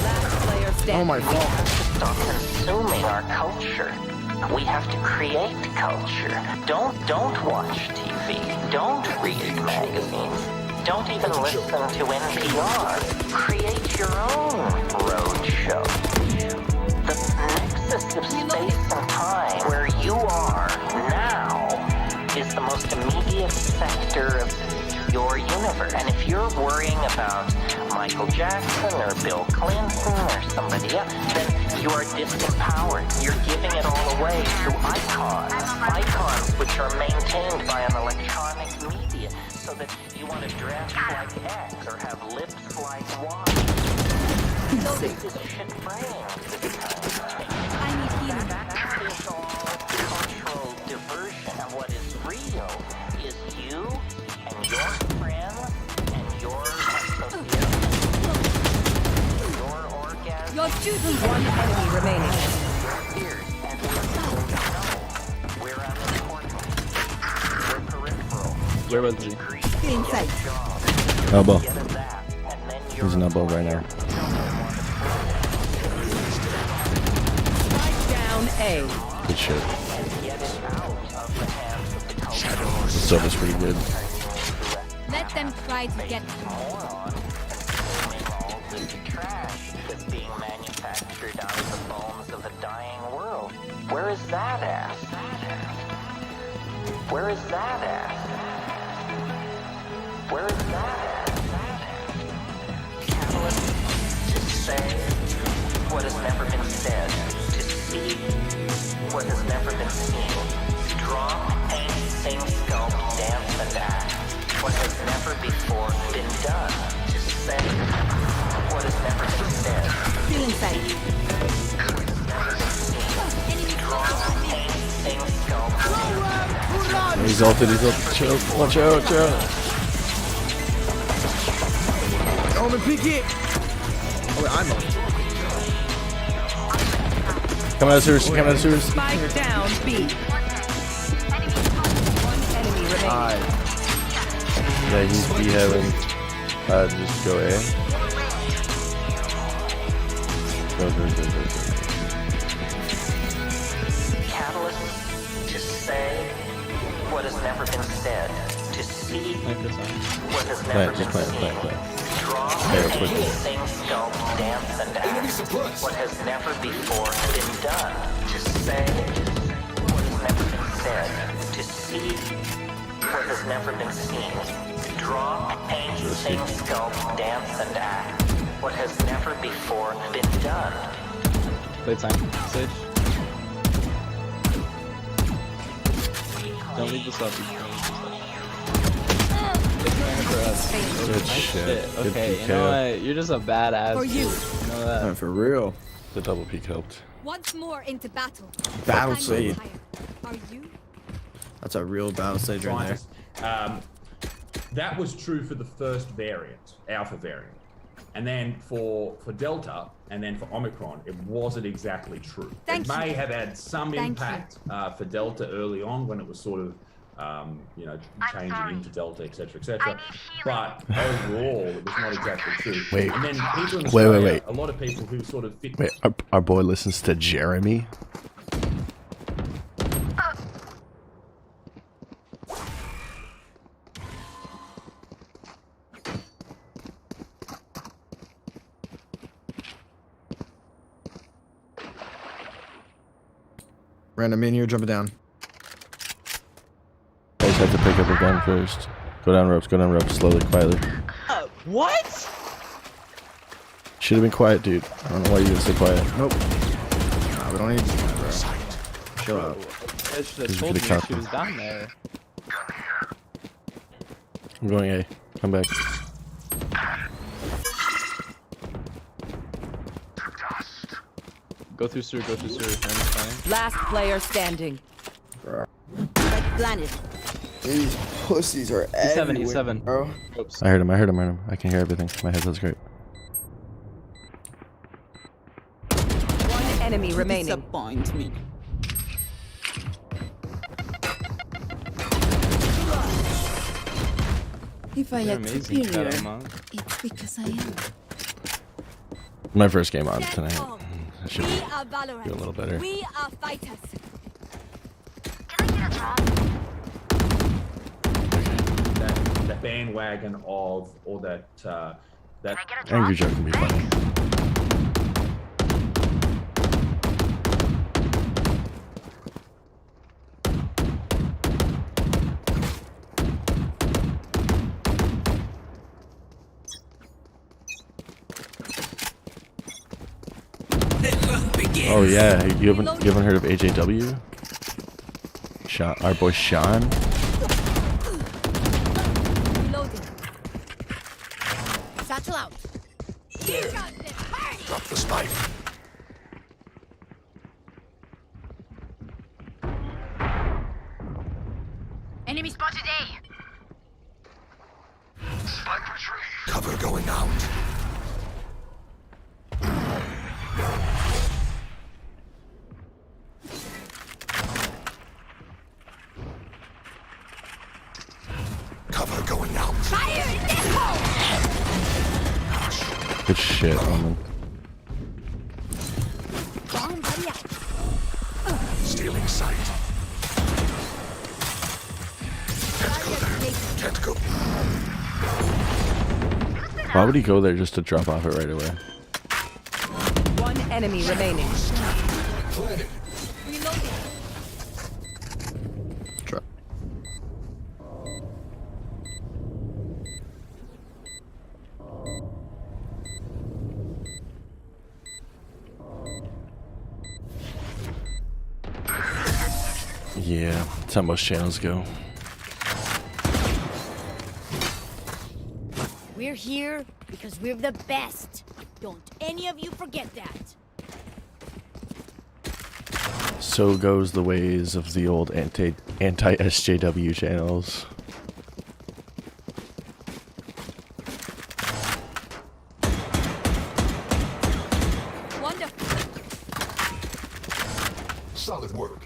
Speaker 9: Last player standing.
Speaker 1: Oh my
Speaker 17: We have to stop consuming our culture. We have to create culture. Don't watch TV. Don't read magazines. Don't even listen to NPR. Create your own roadshow. The nexus of space and time, where you are now, is the most immediate sector of your universe. And if you're worrying about Michael Jackson or Bill Clinton or somebody else, then you are disempowered. You're giving it all away through icons which are maintained by an electronic media, so that you want to dress like X or have lips like Y. So this is shit brains this time.
Speaker 23: I need healing.
Speaker 17: That is all cultural diversion, and what is real is you and your friends and your associates. Your orgasm.
Speaker 23: Your duty.
Speaker 9: One enemy remaining.
Speaker 17: And we're unimportant. We're peripheral.
Speaker 7: Where was he?
Speaker 3: Inside.
Speaker 10: Elbow. He's an elbow right now.
Speaker 9: Down A.
Speaker 10: Good shit. The server's pretty good.
Speaker 23: Let them try to get
Speaker 17: into trash that's being manufactured out of the bones of a dying world. Where is that at? Where is that at? Where is that at? Catalyst to say what has never been said, to see what has never been seen, draw, paint, sing, sculpt, dance, and act what has never before been done, to say what has never been said.
Speaker 3: Still inside.
Speaker 17: Draw, paint, sing, sculpt,
Speaker 10: He's ulted, chill, watch out, chill.
Speaker 1: Oh, man, pick it! Oh, wait, I'm on.
Speaker 10: Come out of the sewers, come out of the sewers.
Speaker 9: Spike down, B. One enemy remaining.
Speaker 10: Yeah, he's B heaven. Just go A. Go.
Speaker 17: catalyst to say what has never been said, to see what has never been seen, draw, sing, sculpt, dance, and act what has never before been done, to say what has never been said, to see what has never been seen, draw, paint, sing, sculpt, dance, and act what has never before been done.
Speaker 7: Playtime. Sage. Don't leave this up.
Speaker 10: Good shit. Good
Speaker 7: Okay, you
Speaker 10: PK.
Speaker 7: know what? You're just a badass.
Speaker 23: For you.
Speaker 7: You know that.
Speaker 1: For real.
Speaker 10: The double peek helped.
Speaker 23: Once more into battle.
Speaker 1: Battle
Speaker 23: Time
Speaker 1: Sage.
Speaker 23: is higher. Are you?
Speaker 1: That's a real battle sage right there.
Speaker 8: That was true for the first variant, alpha variant. And then for Delta, and then for Omicron, it wasn't exactly true.
Speaker 23: Thank
Speaker 8: it may
Speaker 23: you.
Speaker 8: have had some
Speaker 23: Thank
Speaker 8: impact for Delta early on when it was sort of, changing into Delta, etc., etc. But overall, it was not exactly true.
Speaker 10: Wait.
Speaker 8: And then people in
Speaker 10: Wait.
Speaker 8: Australia, a lot of people who sort of fit.
Speaker 10: Wait, our boy listens to Jeremy?
Speaker 1: Random in here, jumping down.
Speaker 10: Guys have to pick up a gun first. Go down ropes, slowly, quietly.
Speaker 19: What?
Speaker 10: Should have been quiet, dude. I don't know why you didn't stay quiet.
Speaker 1: Nope. Nah, we don't need to, bro. Shut up.
Speaker 7: I should have
Speaker 10: He's
Speaker 7: told
Speaker 10: gonna
Speaker 7: you
Speaker 10: count
Speaker 7: she was
Speaker 10: them.
Speaker 7: down there.
Speaker 10: I'm going A. Come back.
Speaker 7: Go through sewer, fine.
Speaker 9: Last player standing.
Speaker 3: Planet.
Speaker 1: These pussies are
Speaker 7: He's seven,
Speaker 1: bro.
Speaker 7: Oops.
Speaker 10: I heard him. I can hear everything. My headset's great.
Speaker 9: One enemy remaining.
Speaker 3: Disappoint me. If I
Speaker 7: You're
Speaker 3: act
Speaker 7: amazing,
Speaker 3: superior,
Speaker 7: Shadow.
Speaker 3: it's because I am.
Speaker 10: My first game on tonight. I should
Speaker 23: We are Valorant.
Speaker 10: do a little better.
Speaker 23: We are fighters.
Speaker 8: That bandwagon of, or that
Speaker 10: Angry Joe can be funny. Oh yeah, you haven't heard of AJW? Sean, our boy Sean.
Speaker 23: Reloading. Satchel out.
Speaker 6: Drop the spike.
Speaker 22: Enemy spotted A.
Speaker 6: Spike retrieved. Cover going out. Cover going out.
Speaker 23: Fire in this hole.
Speaker 10: Good shit, Omen.
Speaker 23: Bomb buddy out.
Speaker 6: Stealing sight. Can't go there. Can't go.
Speaker 10: Why would he go there just to drop off it right away?
Speaker 9: One enemy remaining.
Speaker 10: Yeah, that's how most channels go.
Speaker 23: We're here because we're the best. Don't any of you forget that.
Speaker 10: So goes the ways of the old anti-SJW channels.
Speaker 23: Wonderful.
Speaker 6: Solid work.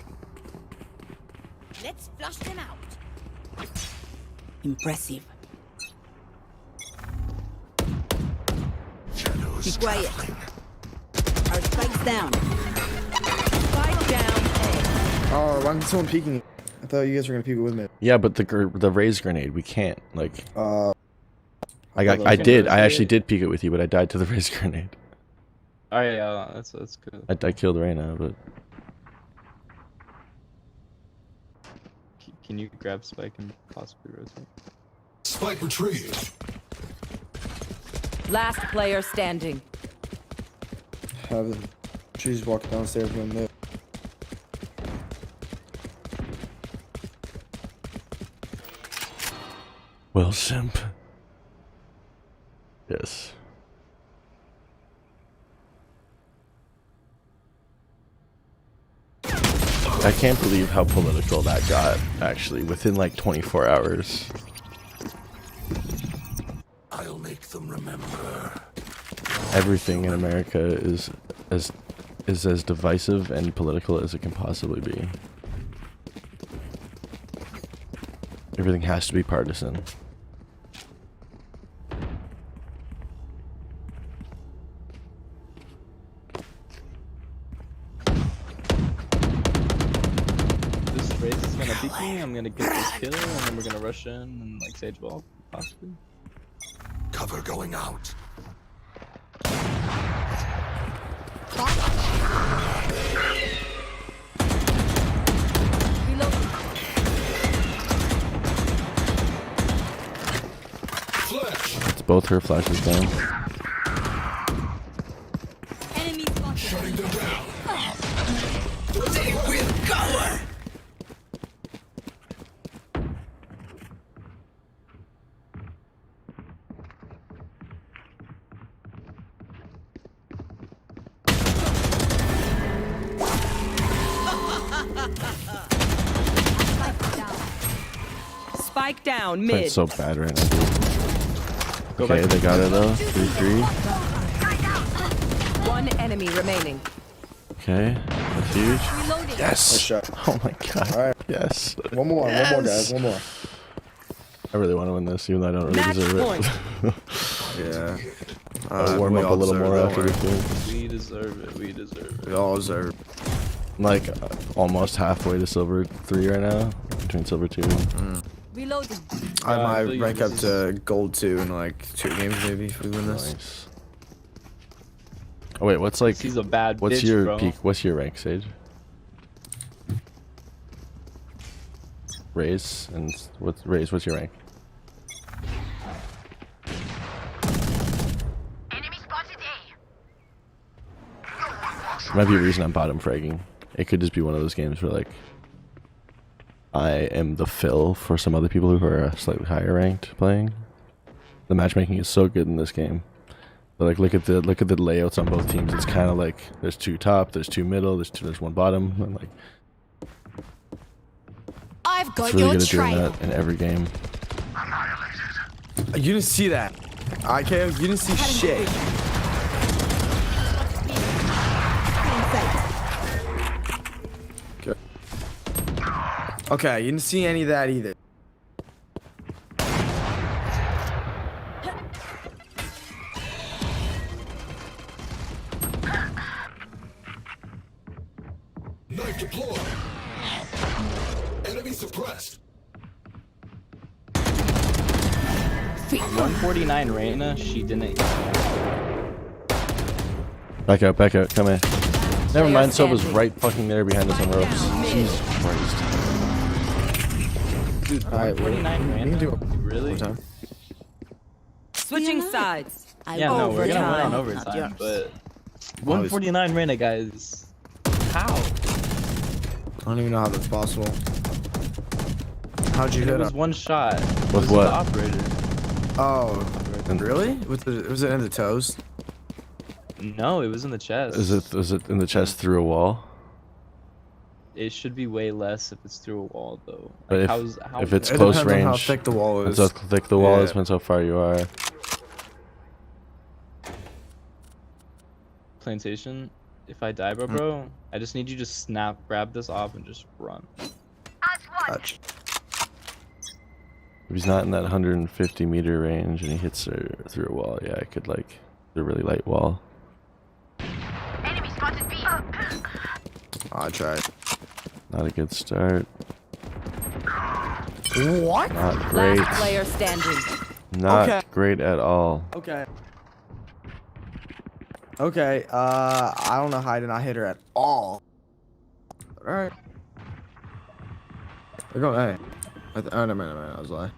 Speaker 23: Let's flush them out.
Speaker 3: Impressive. Be quiet. Our strike's down.
Speaker 9: Spike down.
Speaker 1: Oh, why is someone peeking? I thought you guys were gonna peek it with me.
Speaker 10: Yeah, but the raise grenade, we can't. Like, I
Speaker 7: those
Speaker 10: actually did peek it with you, but I died to the raise grenade.
Speaker 7: Oh yeah, that's good.
Speaker 10: I killed Reyna, but
Speaker 7: Can you grab Spike and possibly rotate?
Speaker 6: Spike retrieved.
Speaker 9: Last player standing.
Speaker 1: Have them. She's walking downstairs going there.
Speaker 10: well, simp. Yes. I can't believe how political that got, actually, within like 24 hours.
Speaker 6: I'll make them remember.
Speaker 10: Everything in America is as divisive and political as it can possibly be. Everything has to be partisan.
Speaker 7: This race is gonna beat me. I'm gonna get this kill, and then we're gonna rush in and like sage ball, possibly.
Speaker 6: Cover going out.
Speaker 10: It's both her flashes down.
Speaker 23: Enemy spotted.
Speaker 6: Shutting them down.
Speaker 3: They will cover.
Speaker 9: Spike down
Speaker 10: Playing
Speaker 9: mid.
Speaker 10: so bad right now, dude. Okay, they got it though. 3-3.
Speaker 9: One enemy remaining.
Speaker 10: Okay, that's huge.
Speaker 1: Nice
Speaker 10: Yes.
Speaker 1: shot.
Speaker 10: Oh my god.
Speaker 1: All right.
Speaker 10: Yes.
Speaker 1: One more, guys. One more.
Speaker 10: I really want to win this, even though I don't really
Speaker 9: Match
Speaker 10: deserve
Speaker 9: point.
Speaker 10: it.
Speaker 1: Yeah.
Speaker 10: I'll warm
Speaker 1: we
Speaker 10: up a
Speaker 1: all
Speaker 10: little
Speaker 1: deserve
Speaker 10: more
Speaker 1: it,
Speaker 10: after
Speaker 1: don't
Speaker 10: this
Speaker 1: worry.
Speaker 10: game.
Speaker 7: We deserve it. We deserve it.
Speaker 1: We all deserve it.
Speaker 10: I'm like almost halfway to silver 3 right now, between silver 2.
Speaker 23: Reloading.
Speaker 1: I might
Speaker 7: believe
Speaker 1: rank up
Speaker 7: this
Speaker 1: to gold 2 in like 2 games maybe if we win this.
Speaker 10: Nice. Oh wait, what's like?
Speaker 7: He's a bad
Speaker 10: What's
Speaker 7: bitch,
Speaker 10: your
Speaker 7: bro.
Speaker 10: peak? What's your rank, Sage? Raise and what's Raise? What's your rank?
Speaker 22: Enemy spotted A.
Speaker 10: Might be a reason I'm bottom fragging. It could just be one of those games where like I am the fill for some other people who are slightly higher ranked playing. The matchmaking is so good in this game. But like look at the layouts on both teams. It's kind of like there's 2 top, there's 2 middle, there's 1 bottom, and like
Speaker 23: I've got
Speaker 10: it's really
Speaker 23: your
Speaker 10: good at doing
Speaker 23: trail.
Speaker 10: that in every game.
Speaker 1: You didn't see that. Okay, you didn't see shit. Okay. Okay, you didn't see any of that either.
Speaker 6: Knife deployed. Enemy suppressed.
Speaker 7: 149 Reina, she didn't.
Speaker 10: Back out, come in. Never mind, Soba's right fucking there behind us on ropes. Jesus Christ.
Speaker 7: Dude, 149 Reina? Really?
Speaker 9: Switching sides.
Speaker 7: Yeah, no, we're gonna win on overtime, but 149 Reina, guys. How?
Speaker 1: I don't even know how that's possible. How'd you hit
Speaker 7: It was
Speaker 1: it?
Speaker 7: one shot.
Speaker 10: With what?
Speaker 7: The operator.
Speaker 1: Oh, really? Was it in the toes?
Speaker 7: No, it was in the chest.
Speaker 10: Was it in the chest through a wall?
Speaker 7: It should be way less if it's through a wall, though.
Speaker 10: But
Speaker 7: Like,
Speaker 10: if it's close
Speaker 1: depends on
Speaker 10: range,
Speaker 1: how thick the wall is.
Speaker 10: That's how thick the wall is,
Speaker 1: Yeah.
Speaker 10: depends how far you are.
Speaker 7: Plantation, if I die, bro, I just need you to grab this off and just run.
Speaker 1: Touch.
Speaker 10: If he's not in that 150 meter range and he hits her through a wall, yeah, I could like the really light wall.
Speaker 22: Enemy spotted B.
Speaker 1: I tried.
Speaker 10: Not a good start.
Speaker 1: What?
Speaker 10: Not great.
Speaker 9: Last player standing.
Speaker 10: Not great at all.
Speaker 1: Okay. Okay, I don't know how I did not hit her at all. Alright. They're going, hey. Oh, no, man, I was lying.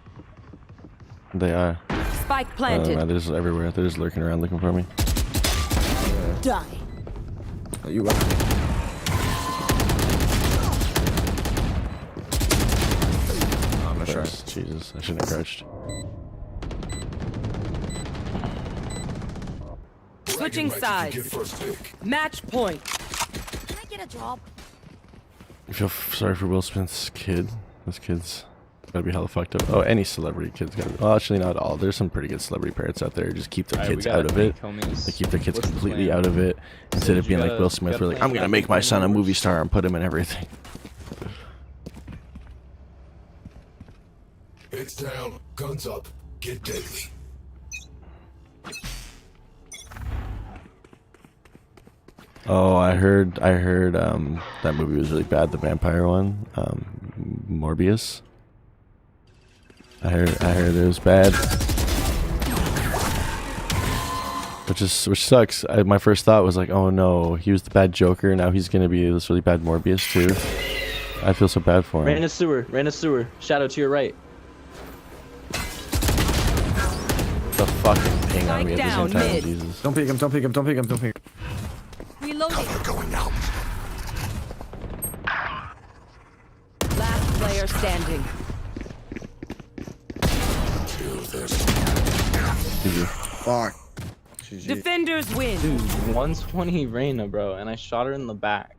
Speaker 10: They are.
Speaker 9: Spike planted.
Speaker 10: They're just everywhere. They're just lurking around looking for me.
Speaker 9: Die.
Speaker 1: Oh, you up? Oh, I'm not sure.
Speaker 10: Jesus, I shouldn't have crouched.
Speaker 9: Switching sides. Match point.
Speaker 23: Can I get a drop?
Speaker 10: I feel sorry for Will Smith's kid. This kid's gotta be hella fucked up. Oh, any celebrity kid's gotta be. Well, actually, not all. There's some pretty good celebrity parents out there who just keep their
Speaker 7: Alright,
Speaker 10: kids
Speaker 7: we
Speaker 10: out
Speaker 7: gotta
Speaker 10: of it.
Speaker 7: think, homies.
Speaker 10: They keep their kids
Speaker 7: What's the
Speaker 10: completely
Speaker 7: plan?
Speaker 10: out of it. Instead of
Speaker 7: you
Speaker 10: being like
Speaker 7: gotta-
Speaker 10: Will Smith,
Speaker 7: you
Speaker 10: where
Speaker 7: gotta
Speaker 10: like, I'm
Speaker 7: plan
Speaker 10: gonna
Speaker 7: out
Speaker 10: make my
Speaker 7: the
Speaker 10: son a
Speaker 7: plan
Speaker 10: movie star and put him in everything.
Speaker 6: Heads down, guns up, get deadly.
Speaker 10: Oh, I heard that movie was really bad, the vampire one, Morbius. I heard it was bad. Which sucks. My first thought was like, oh no, he was the bad Joker, now he's gonna be this really bad Morbius too. I feel so bad for him.
Speaker 7: Ran a sewer. Shadow to your right.
Speaker 10: The fucking ping on me at the same time,
Speaker 9: mid.
Speaker 10: Jesus.
Speaker 1: Don't peek him, don't peek him, don't peek him, don't peek him.
Speaker 23: Reloading.
Speaker 6: Going out.
Speaker 9: Last player standing.
Speaker 1: Fuck. GG.
Speaker 9: Defenders win.
Speaker 7: Dude, 120 Reina, bro, and I shot her in the back.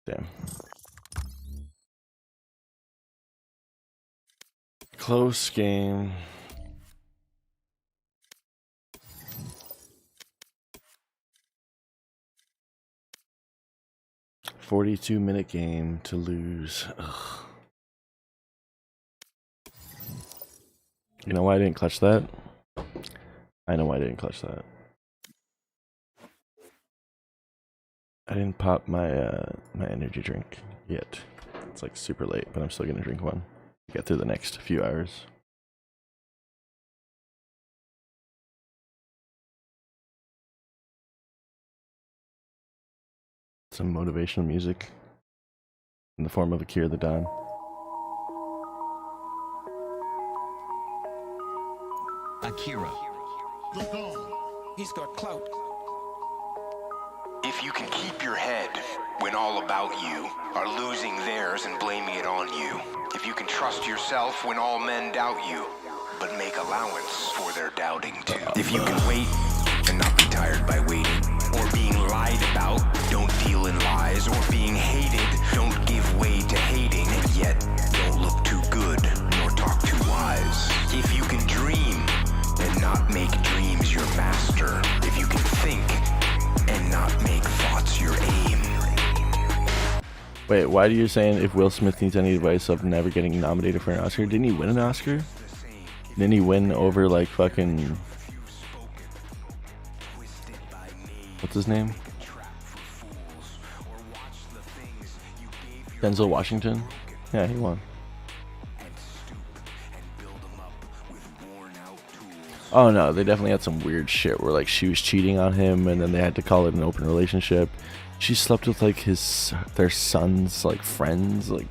Speaker 10: Damn. Close game. $42-minute game to lose. Ugh. You know why I didn't clutch that? I know why I didn't clutch that. I didn't pop my my energy drink yet. It's like super late, but I'm still gonna drink one. Get through the next few hours. Some motivational music in the form of Akira the Don.
Speaker 16: Akira. He's got clout.
Speaker 18: If you can keep your head when all about you are losing theirs and blaming it on you. If you can trust yourself when all men doubt you, but make allowance for their doubting too. If you can wait and not be tired by waiting, or being lied about, don't deal in lies, or being hated, don't give way to hating, and yet don't look too good nor talk too wise. If you can dream and not make dreams your master, if you can think and not make thoughts your aim.
Speaker 10: Wait, why are you saying if Will Smith needs any advice of never getting nominated for an Oscar? Didn't he win an Oscar? Didn't he win over like fucking... What's his name? Denzel Washington? Yeah, he won. Oh no, they definitely had some weird shit where like she was cheating on him and then they had to call it an open relationship. She slept with like their son's like friends, like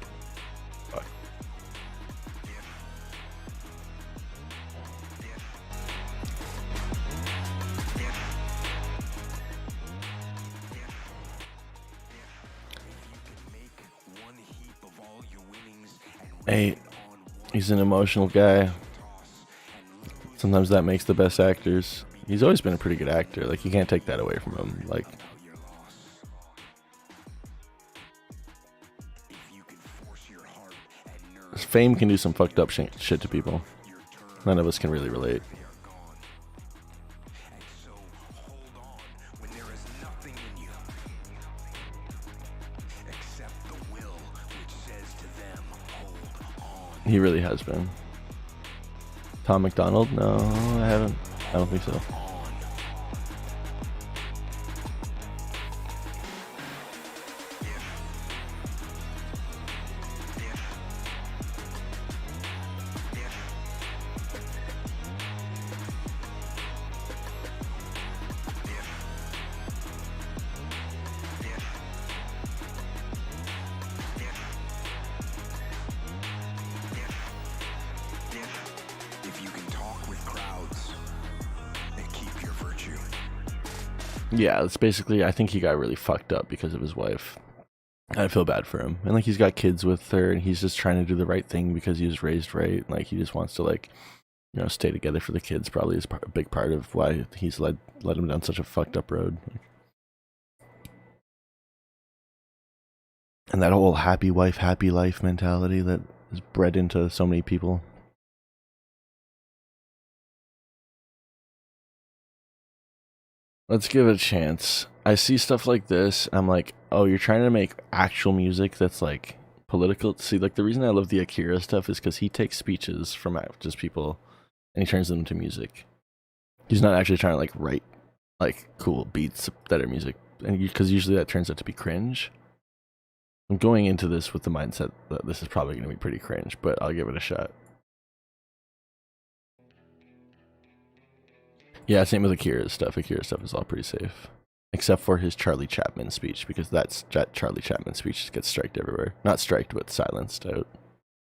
Speaker 10: hey, he's an emotional guy. Sometimes that makes the best actors. He's always been a pretty good actor. Like, you can't take that away from him. Like, fame can do some fucked up shit to people. None of us can really relate. He really has been. Tom McDonald? No, I haven't. I don't think so. Yeah, it's basically, I think he got really fucked up because of his wife. I feel bad for him. And like, he's got kids with her and he's just trying to do the right thing because he was raised right. Like, he just wants to, like, you know, stay together for the kids. Probably is a big part of why he's led him down such a fucked up road. And that whole happy wife, happy life mentality that is bred into so many people. Let's give it a chance. I see stuff like this, I'm like, oh, you're trying to make actual music that's like political. See, like the reason I love the Akira stuff is because he takes speeches from just people and he turns them into music. He's not actually trying to like write like cool beats that are music, and because usually that turns out to be cringe. I'm going into this with the mindset that this is probably going to be pretty cringe, but I'll give it a shot. Yeah, same with Akira's stuff. Akira's stuff is all pretty safe. Except for his Charlie Chaplin speech, because that Charlie Chaplin speech gets striked everywhere. Not striked, but silenced out.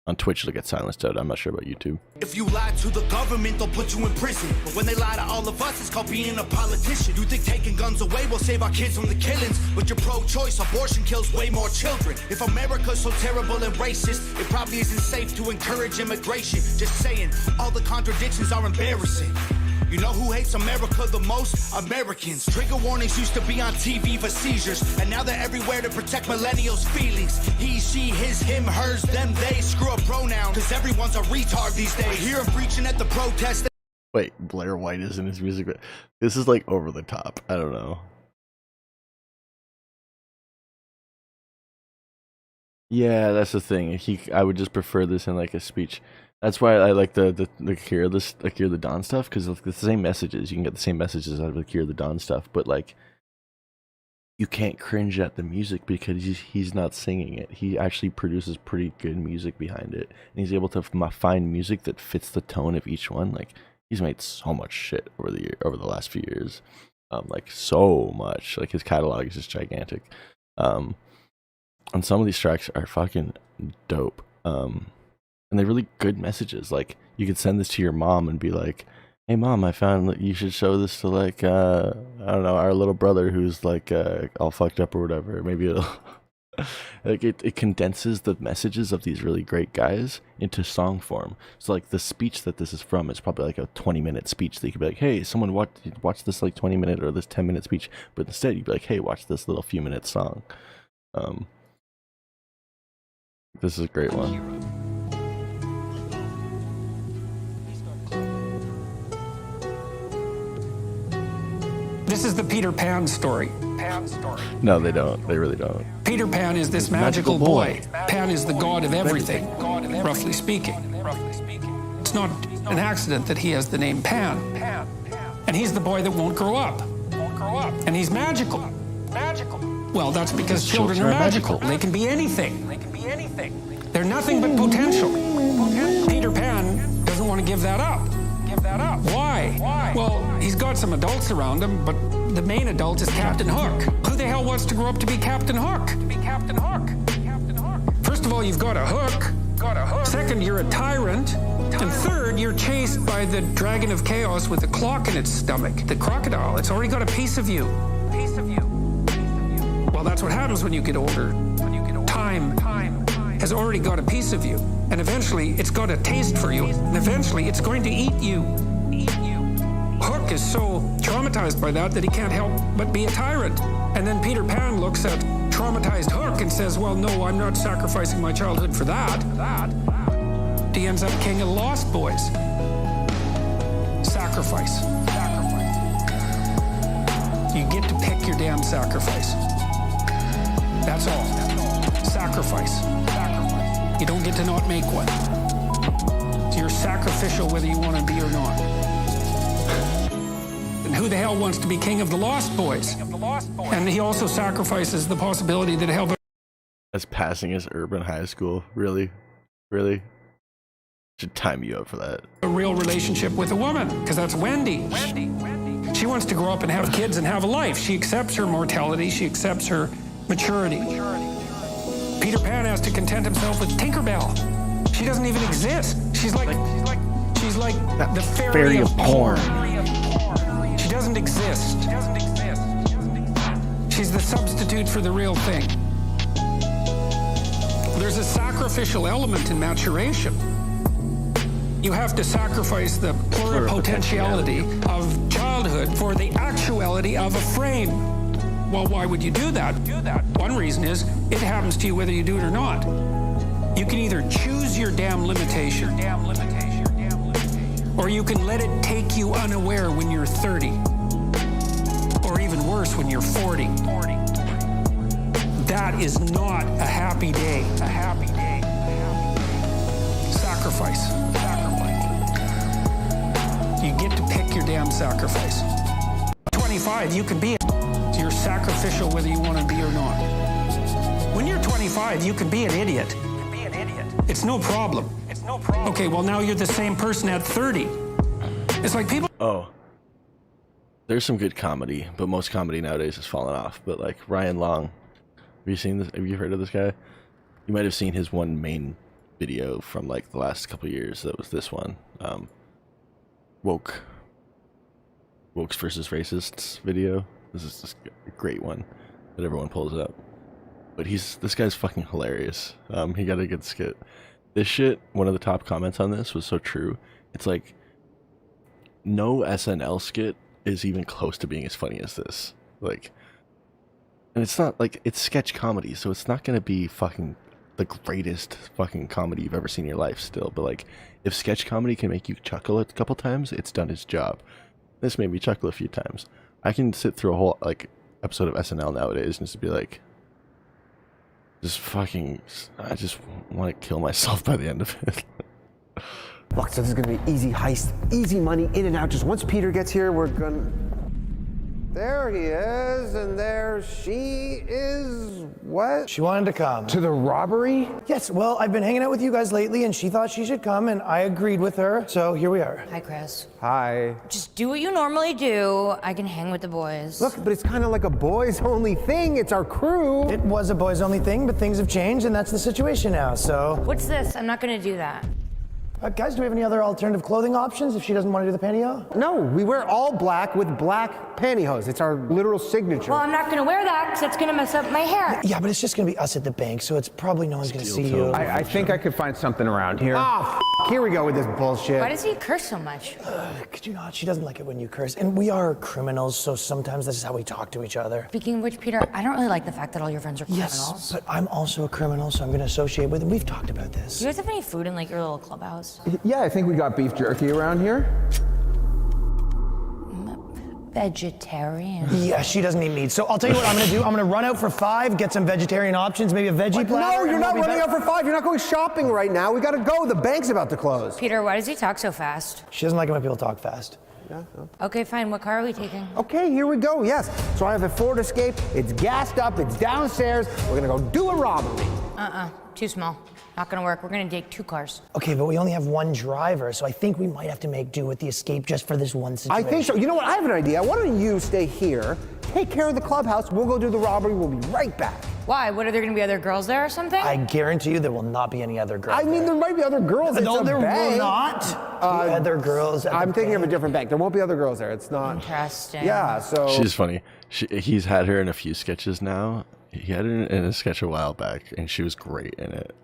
Speaker 10: On Twitch, it'll get silenced out. I'm not sure about YouTube.
Speaker 2: If you lie to the government, they'll put you in prison. But when they lie to all of us, it's called being a politician. You think taking guns away will save our kids from the killings? But you're pro-choice, abortion kills way more children. If America's so terrible and racist, it probably isn't safe to encourage immigration. Just saying, all the contradictions are embarrassing. You know who hates America the most? Americans. Trigger warnings used to be on TV for seizures, and now they're everywhere to protect millennials' feelings. He, she, his, him, hers, them, they. Screw a pronoun, cause everyone's a retard these days. I hear him preaching at the protest.
Speaker 10: Wait, Blair White is in his music. This is like over the top. I don't know. Yeah, that's the thing. I would just prefer this in like a speech. That's why I like the Akira the Don stuff, because it's the same messages. You can get the same messages out of Akira the Don stuff, but like you can't cringe at the music because he's not singing it. He actually produces pretty good music behind it, and he's able to find music that fits the tone of each one. Like, he's made so much shit over the last few years, like so much. Like, his catalog is just gigantic, and some of these tracks are fucking dope. And they're really good messages. Like, you could send this to your mom and be like, hey mom, I found that you should show this to like, I don't know, our little brother who's like all fucked up or whatever. Maybe it'll like it condenses the messages of these really great guys into song form. So like the speech that this is from is probably like a 20-minute speech that you could be like, hey, someone watch this like 20-minute or this 10-minute speech, but instead you'd be like, hey, watch this little few minute song. This is a great one.
Speaker 5: This is the Peter Pan story.
Speaker 10: No, they don't. They really don't.
Speaker 5: Peter Pan is this magical boy. Pan is the god of everything, roughly speaking. It's not an accident that he has the name Pan. And he's the boy that won't grow up. And he's magical. Well, that's because children are magical. They can be anything. They're nothing but potential. Peter Pan doesn't want to give that up. Why? Well, he's got some adults around him, but the main adult is Captain Hook. Who the hell wants to grow up to be Captain Hook? First of all, you've got a hook. Second, you're a tyrant. And third, you're chased by the dragon of chaos with a clock in its stomach. The crocodile, it's already got a piece of you. Well, that's what happens when you get older. Time has already got a piece of you. And eventually, it's got a taste for you. And eventually, it's going to eat you. Hook is so traumatized by that he can't help but be a tyrant. And then Peter Pan looks at traumatized Hook and says, well, no, I'm not sacrificing my childhood for that. He ends up king of the Lost Boys. Sacrifice. You get to pick your damn sacrifice. That's all. Sacrifice. You don't get to not make one. You're sacrificial whether you want to be or not. And who the hell wants to be king of the Lost Boys? And he also sacrifices the possibility that he'll...
Speaker 10: As passing his urban high school. Really? Really? Should time you up for that.
Speaker 5: A real relationship with a woman, because that's Wendy. She wants to grow up and have kids and have a life. She accepts her mortality. She accepts her maturity. Peter Pan has to content himself with Tinkerbell. She doesn't even exist. She's like the fairy of porn. She doesn't exist. She's the substitute for the real thing. There's a sacrificial element in maturation. You have to sacrifice the pluripotentiality of childhood for the actuality of a frame. Well, why would you do that? One reason is it happens to you whether you do it or not. You can either choose your damn limitation, or you can let it take you unaware when you're 30, or even worse, when you're 40. That is not a happy day. Sacrifice. You get to pick your damn sacrifice. 25, you can be it. You're sacrificial whether you want to be or not. When you're 25, you can be an idiot. It's no problem. Okay, well now you're the same person at 30. It's like people...
Speaker 10: Oh. There's some good comedy, but most comedy nowadays has fallen off. But like Ryan Long, have you seen this? Have you heard of this guy? You might have seen his one main video from like the last couple of years. That was this one. Wokes versus racists video. This is just a great one that everyone pulls up. But this guy's fucking hilarious. He got a good skit. This shit, one of the top comments on this was so true. It's like, no SNL skit is even close to being as funny as this. Like, and it's not like, it's sketch comedy, so it's not gonna be fucking the greatest fucking comedy you've ever seen in your life still. But like, if sketch comedy can make you chuckle a couple times, it's done its job. This made me chuckle a few times. I can sit through a whole like episode of SNL nowadays and just be like, I just want to kill myself by the end of it.
Speaker 11: Look, so this is gonna be easy heist, easy money, in and out. Just once Peter gets here, we're gonna... There he is, and there she is. What?
Speaker 20: She wanted to come.
Speaker 11: To the robbery?
Speaker 20: Yes, well, I've been hanging out with you guys lately, and she thought she should come, and I agreed with her, so here we are.
Speaker 21: Hi, Chris.
Speaker 11: Hi.
Speaker 21: Just do what you normally do. I can hang with the boys.
Speaker 11: Look, but it's kind of like a boys-only thing. It's our crew.
Speaker 20: It was a boys-only thing, but things have changed, and that's the situation now, so...
Speaker 21: What's this? I'm not gonna do that.
Speaker 20: Guys, do we have any other alternative clothing options if she doesn't want to do the pantyhose?
Speaker 11: No, we wear all black with black pantyhose. It's our literal signature.
Speaker 21: Well, I'm not gonna wear that because it's gonna mess up my hair.
Speaker 20: Yeah, but it's just gonna be us at the bank, so it's probably no one's gonna see you.
Speaker 11: I think I could find something around here. Here we go with this bullshit.
Speaker 21: Why does he curse so much?
Speaker 20: Could you not? She doesn't like it when you curse. And we are criminals, so sometimes this is how we talk to each other.
Speaker 21: Speaking of which, Peter, I don't really like the fact that all your friends are criminals.
Speaker 20: Yes, but I'm also a criminal, so I'm gonna associate with them. We've talked about this.
Speaker 21: Do you guys have any food in like your little clubhouse?
Speaker 11: Yeah, I think we got beef jerky around here.
Speaker 21: Vegetarian.
Speaker 20: Yeah, she doesn't eat meat. So I'll tell you what I'm gonna do. I'm gonna run out for 5, get some vegetarian options, maybe a veggie platter.
Speaker 11: No, you're not running out for 5. You're not going shopping right now. We gotta go. The bank's about to close.
Speaker 21: Peter, why does he talk so fast?
Speaker 20: She doesn't like it when people talk fast.
Speaker 11: Yeah, no.
Speaker 21: Okay, fine. What car are we taking?
Speaker 11: Okay, here we go. Yes. So I have a Ford Escape. It's gassed up. It's downstairs. We're gonna go do a robbery.
Speaker 21: Too small. Not gonna work. We're gonna take 2 cars.
Speaker 20: Okay, but we only have one driver, so I think we might have to make do with the escape just for this one situation.
Speaker 11: I think so. You know what? I have an idea. Why don't you stay here, take care of the clubhouse, we'll go do the robbery, we'll be right back.
Speaker 21: Why? What, are there gonna be other girls there or something?
Speaker 20: I guarantee you there will not be any other girls.
Speaker 11: I mean, there might be other girls. It's
Speaker 20: No,
Speaker 11: a
Speaker 20: there
Speaker 11: bank.
Speaker 20: will not be other girls.
Speaker 11: I'm thinking of a different bank. There won't be other girls there. It's not.
Speaker 21: Interesting.
Speaker 11: Yeah, so.
Speaker 10: She's funny. He's had her in a few sketches now. He had her in a sketch a while back, and she was great in it.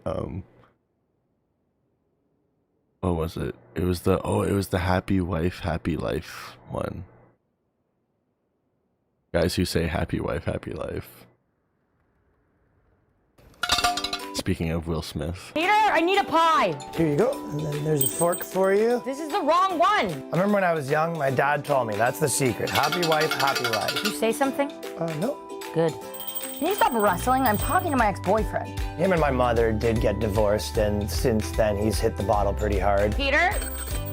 Speaker 10: What was it? It was the Happy Wife, Happy Life one. Guys who say Happy Wife, Happy Life. Speaking of Will Smith.
Speaker 21: Peter, I need a pie.
Speaker 20: Here you go. And then there's a fork for you.
Speaker 21: This is the wrong one.
Speaker 20: I remember when I was young, my dad told me that's the secret. Happy wife, happy life.
Speaker 21: Did you say something?
Speaker 20: No.
Speaker 21: Good. Can you stop wrestling? I'm talking to my ex-boyfriend.
Speaker 20: Him and my mother did get divorced, and since then he's hit the bottle pretty hard.
Speaker 21: Peter?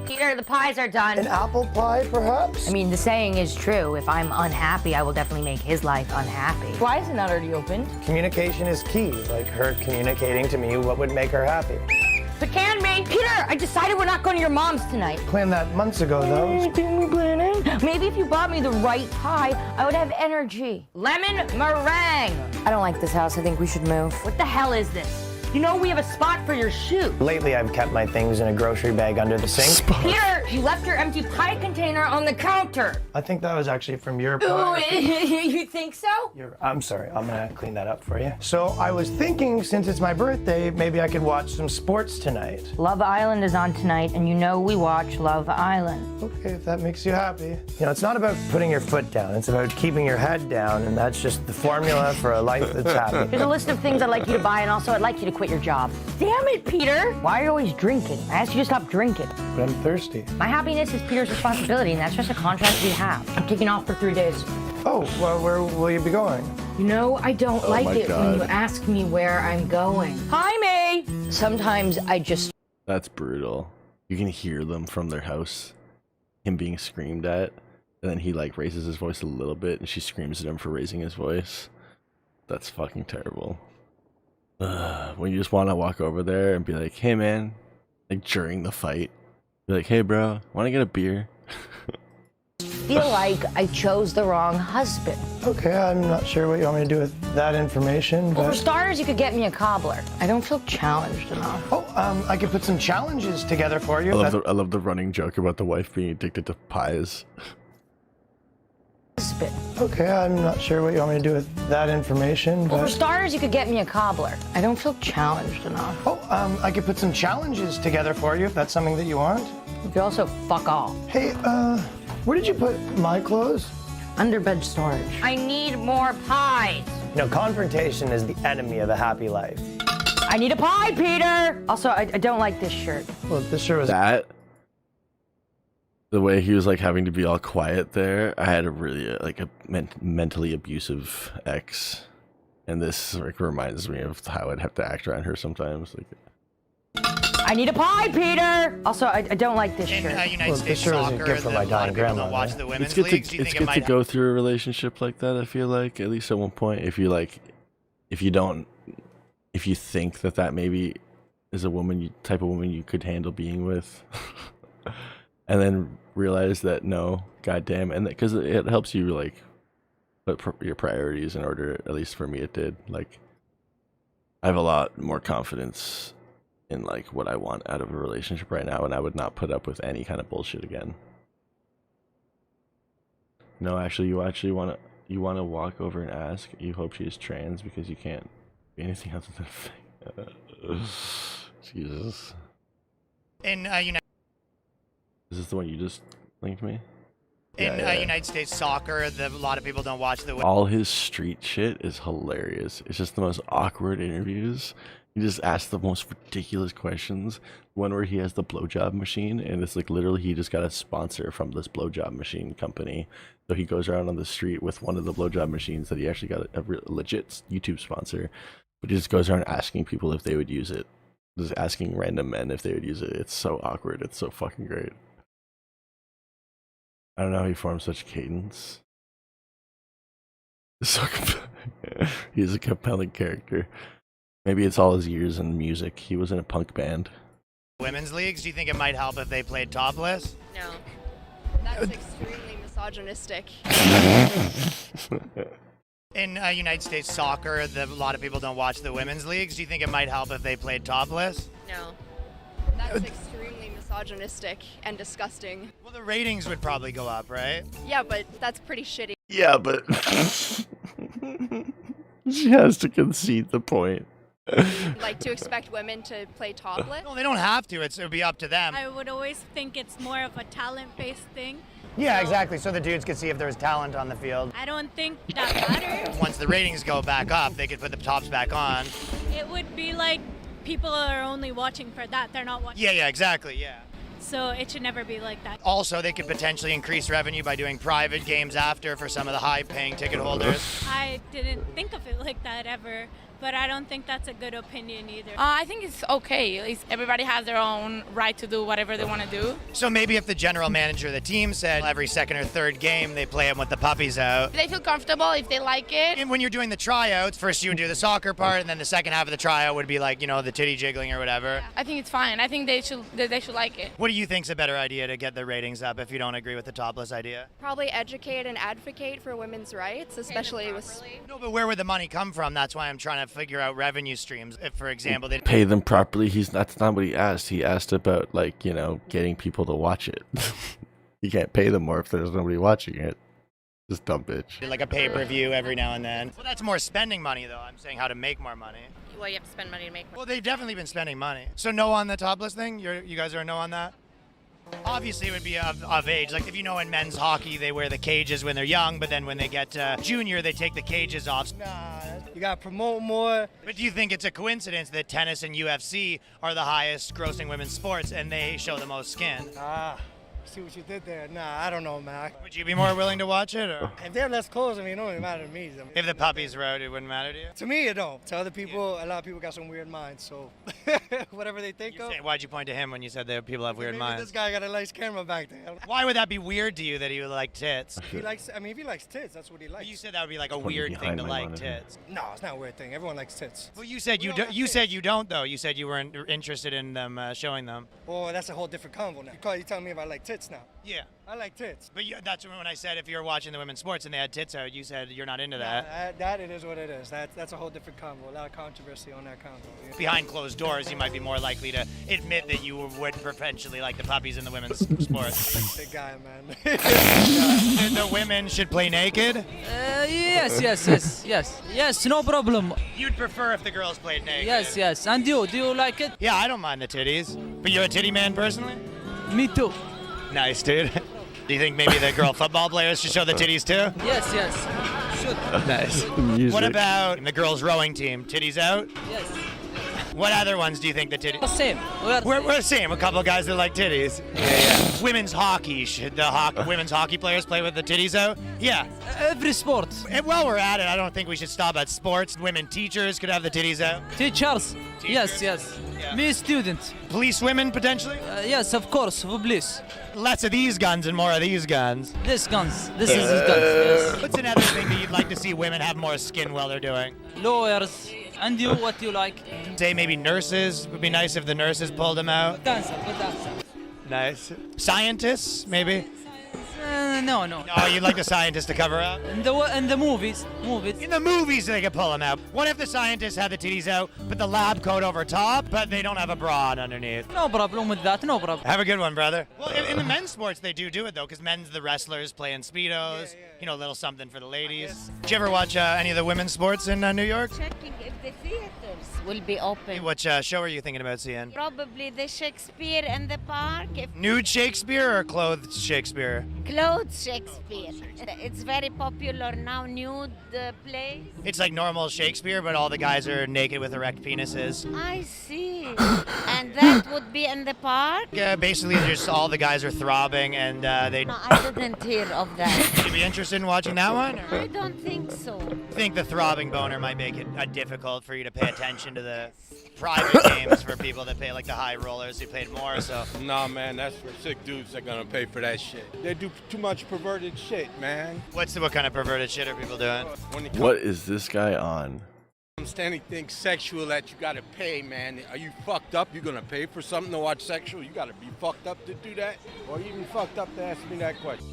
Speaker 21: Peter, the pies are done.
Speaker 20: An apple pie, perhaps?
Speaker 21: I mean, the saying is true. If I'm unhappy, I will definitely make his life unhappy. Why is it not already opened?
Speaker 20: Communication is key, like her communicating to me what would make her happy.
Speaker 21: Pecan me! Peter, I decided we're not going to your mom's tonight.
Speaker 20: Planned that months ago, though.
Speaker 21: Maybe if you bought me the right pie, I would have energy. Lemon meringue! I don't like this house. I think we should move. What the hell is this? You know we have a spot for your shoe.
Speaker 20: Lately, I've kept my things in a grocery bag under the sink.
Speaker 21: Peter, you left your empty pie container on the counter.
Speaker 20: I think that was actually from your pie.
Speaker 21: Ooh, you think so?
Speaker 20: I'm sorry, I'm gonna clean that up for you. So I was thinking, since it's my birthday, maybe I could watch some sports tonight.
Speaker 21: Love Island is on tonight, and you know we watch Love Island.
Speaker 20: Okay, if that makes you happy. You know, it's not about putting your foot down, it's about keeping your head down, and that's just the formula for a life that's happy.
Speaker 21: Here's a list of things I'd like you to buy, and also I'd like you to quit your job. Damn it, Peter! Why are you always drinking? I asked you to stop drinking.
Speaker 20: But I'm thirsty.
Speaker 21: My happiness is Peter's responsibility, and that's just a contract we have. I'm taking off for 3 days.
Speaker 20: Oh, well, where will you be going?
Speaker 21: You know, I don't like it when you ask me where I'm going. Hi, May! Sometimes I just...
Speaker 10: That's brutal. You can hear them from their house. Him being screamed at. And then he like raises his voice a little bit and she screams at him for raising his voice. That's fucking terrible. When you just want to walk over there and be like, hey man, like during the fight, be like, hey bro, want to get a beer?
Speaker 21: feel like I chose the wrong husband.
Speaker 20: Okay, I'm not sure what you want me to do with that information,
Speaker 21: Well,
Speaker 20: but...
Speaker 21: for starters, you could get me a cobbler. I don't feel challenged enough.
Speaker 20: Oh, I could put some challenges together for you.
Speaker 10: I love the running joke about the wife being addicted to pies.
Speaker 20: Okay, I'm not sure what you want me to do with that information,
Speaker 21: Well,
Speaker 20: but...
Speaker 21: for starters, you could get me a cobbler. I don't feel challenged enough.
Speaker 20: I could put some challenges together for you if that's something that you want.
Speaker 21: You could also fuck off.
Speaker 20: Hey, where did you put my clothes?
Speaker 21: Under bed storage. I need more pies.
Speaker 20: You know, confrontation is the enemy of a happy life.
Speaker 21: I need a pie, Peter! Also, I don't like this shirt.
Speaker 20: Well, this shirt was...
Speaker 10: That... The way he was like having to be all quiet there, I had a really like a mentally abusive ex, and this like reminds me of how I'd have to act around her sometimes. Like,
Speaker 21: I need a pie, Peter! Also, I don't like this shirt.
Speaker 20: Well, this shirt was a gift from my dying grandma.
Speaker 10: it's good to go through a relationship like that. I feel like at least at one point, if you think that maybe is a type of woman you could handle being with. And then realize that no, goddamn, and because it helps you like put your priorities in order. At least for me, it did. Like, I have a lot more confidence in like what I want out of a relationship right now, and I would not put up with any kind of bullshit again. No, actually, you want to walk over and ask. You hope she is trans because you can't be anything other than Jesus.
Speaker 12: In
Speaker 10: Is this the one you just linked me?
Speaker 12: In United States soccer, a lot of people don't watch the...
Speaker 10: All his street shit is hilarious. It's just the most awkward interviews. He just asks the most ridiculous questions. One where he has the blowjob machine, and it's like literally he just got a sponsor from this blowjob machine company. So he goes around on the street with one of the blowjob machines that he actually got a legit YouTube sponsor. But he just goes around asking people if they would use it. Just asking random men if they would use it. It's so awkward. It's so fucking great. I don't know how he forms such cadence. So he's a compelling character. Maybe it's all his years in music. He was in a punk band.
Speaker 12: Women's leagues, do you think it might help if they played topless?
Speaker 13: No. That's extremely misogynistic.
Speaker 12: In United States soccer, a lot of people don't watch the women's leagues. Do you think it might help if they played topless?
Speaker 13: No. That's extremely misogynistic and disgusting.
Speaker 12: Well, the ratings would probably go up, right?
Speaker 13: Yeah, but that's pretty shitty.
Speaker 10: Yeah, but she has to concede the point.
Speaker 13: Like, to expect women to play topless?
Speaker 12: No, they don't have to. It would be up to them.
Speaker 23: I would always think it's more of a talent-based thing.
Speaker 12: Yeah, exactly. So the dudes could see if there was talent on the field.
Speaker 23: I don't think that matters.
Speaker 12: Once the ratings go back up, they could put the tops back on.
Speaker 23: It would be like people are only watching for that. They're not watching.
Speaker 12: Yeah, exactly, yeah.
Speaker 23: So it should never be like that.
Speaker 12: Also, they could potentially increase revenue by doing private games after for some of the high-paying ticket holders.
Speaker 23: I didn't think of it like that ever, but I don't think that's a good opinion either.
Speaker 14: I think it's okay. Everybody has their own right to do whatever they want to do.
Speaker 12: So maybe if the general manager of the team said every second or third game they play them with the puppies out.
Speaker 14: If they feel comfortable, if they like it.
Speaker 12: And when you're doing the tryouts, first you would do the soccer part, and then the second half of the tryout would be like, you know, the titty jiggling or whatever.
Speaker 14: I think it's fine. I think they should like it.
Speaker 12: What do you think's a better idea to get the ratings up if you don't agree with the topless idea?
Speaker 13: Probably educate and advocate for women's rights, especially with...
Speaker 12: No, but where would the money come from? That's why I'm trying to figure out revenue streams. If, for example, they
Speaker 10: Pay them properly. That's not what he asked. He asked about, like, you know, getting people to watch it. You can't pay them more if there's nobody watching it. Just dumb bitch.
Speaker 12: like a pay-per-view every now and then. Well, that's more spending money, though. I'm saying how to make more money.
Speaker 14: Well, you have to spend money to make money.
Speaker 12: Well, they've definitely been spending money. So no on the topless thing? You guys are a no on that? Obviously, it would be of age. Like, if you know in men's hockey, they wear the cages when they're young, but then when they get junior, they take the cages off.
Speaker 15: Nah, you gotta promote more.
Speaker 12: But do you think it's a coincidence that tennis and UFC are the highest grossing women's sports and they show the most skin?
Speaker 15: See what you did there. Nah, I don't know, man.
Speaker 12: Would you be more willing to watch it? Or?
Speaker 15: If they're less clothes, I mean, it don't even matter to me. I mean,
Speaker 12: If the puppies were out, it wouldn't matter to you?
Speaker 15: to me, it don't. To other people, a lot of people got some weird minds, so whatever they think of.
Speaker 12: Why'd you point to him when you said that people have weird
Speaker 15: Maybe
Speaker 12: minds?
Speaker 15: this guy got a nice camera back there.
Speaker 12: Why would that be weird to you that he would like tits?
Speaker 15: If he likes, I mean, if he likes tits, that's what he likes.
Speaker 12: You said that would be like a weird thing to like tits.
Speaker 15: No, it's not a weird thing. Everyone likes tits.
Speaker 12: Well, you said you said you don't though. You said you weren't interested in them showing them.
Speaker 15: Well, that's a whole different convo now. You telling me if I like tits now?
Speaker 12: Yeah.
Speaker 15: I like tits.
Speaker 12: But that's when I said if you're watching the women's sports and they had tits out, you said you're not into that.
Speaker 15: That it is what it is. That's a whole different convo. A lot of controversy on that convo. Yeah.
Speaker 12: Behind closed doors, you might be more likely to admit that you would potentially like the puppies in the women's sports.
Speaker 15: Big guy, man.
Speaker 12: The women should play naked?
Speaker 24: Yes, no problem.
Speaker 12: You'd prefer if the girls played naked?
Speaker 24: Yes. And you, do you like it?
Speaker 12: Yeah, I don't mind the titties. But you're a titty man personally?
Speaker 24: Me too.
Speaker 12: Nice, dude. Do you think maybe the girl football players should show the titties too?
Speaker 24: Yes. Should.
Speaker 12: Nice. What about the girls rowing team? Titties out?
Speaker 24: Yes.
Speaker 12: What other ones do you think the titties?
Speaker 24: Same.
Speaker 12: We're same. A couple of guys that like titties. Yeah. Women's hockey. Should the women's hockey players play with the titties out? Yeah.
Speaker 24: Every sport.
Speaker 12: And while we're at it, I don't think we should stop at sports. Women teachers could have the titties out.
Speaker 24: Teachers. Yes.
Speaker 12: Yeah.
Speaker 24: Me student.
Speaker 12: Police women potentially?
Speaker 24: Yes, of course. Police.
Speaker 12: Less of these guns and more of these guns.
Speaker 24: This guns. This is guns. Yes.
Speaker 12: What's another thing that you'd like to see women have more skin while they're doing?
Speaker 24: Lawyers. And you, what do you like?
Speaker 12: Say maybe nurses. Would be nice if the nurses pulled them out.
Speaker 24: Dancer.
Speaker 12: Nice. Scientists, maybe?
Speaker 24: No.
Speaker 12: Oh, you'd like the scientists to cover up?
Speaker 24: In the movies.
Speaker 12: In the movies, they could pull them out. What if the scientists had the titties out, put the lab coat over top, but they don't have a bra on underneath?
Speaker 24: No problem with that. No problem.
Speaker 12: Have a good one, brother. Well, in the men's sports, they do it, though, because the wrestlers play in Speedos. You know, a little something for the ladies. Did you ever watch any of the women's sports in New York?
Speaker 25: Checking if the theaters will be open.
Speaker 12: What show are you thinking about seeing?
Speaker 25: Probably the Shakespeare in the park.
Speaker 12: Nude Shakespeare or clothed Shakespeare?
Speaker 25: Clothes Shakespeare. It's very popular now, nude play.
Speaker 12: It's like normal Shakespeare, but all the guys are naked with erect penises.
Speaker 25: I see. And that would be in the park?
Speaker 12: Yeah, basically just all the guys are throbbing and they...
Speaker 25: No, I didn't hear of that.
Speaker 12: Would you be interested in watching that one? Or?
Speaker 25: I don't think so.
Speaker 12: I think the throbbing boner might make it difficult for you to pay attention to the private games for people that pay like the high rollers who paid more. So
Speaker 26: nah, man, that's for sick dudes that gonna pay for that shit. They do too much perverted shit, man.
Speaker 12: What kind of perverted shit are people doing?
Speaker 10: What is this guy on?
Speaker 26: Anything sexual that you gotta pay, man. Are you fucked up? You gonna pay for something to watch sexual? You gotta be fucked up to do that? Or even fucked up to ask me that question?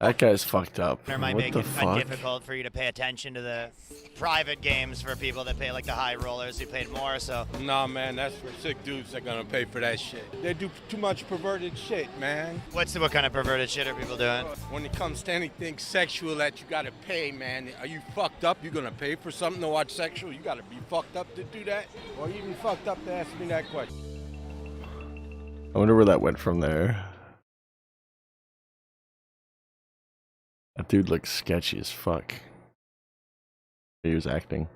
Speaker 10: That guy's fucked up.
Speaker 12: It might
Speaker 10: What
Speaker 12: make
Speaker 10: the
Speaker 12: it
Speaker 10: fuck?
Speaker 12: difficult for you to pay attention to the private games for people that pay like the high rollers who paid more. So
Speaker 26: Nah, man, that's for sick dudes that gonna pay for that shit. They do too much perverted shit, man.
Speaker 12: what kind of perverted shit are people doing?
Speaker 26: When it comes to anything sexual that you gotta pay, man, are you fucked up? You gonna pay for something to watch sexual? You gotta be fucked up to do that? Or even fucked up to ask me that question?
Speaker 10: I wonder where that went from there. That dude looks sketchy as fuck. He was acting.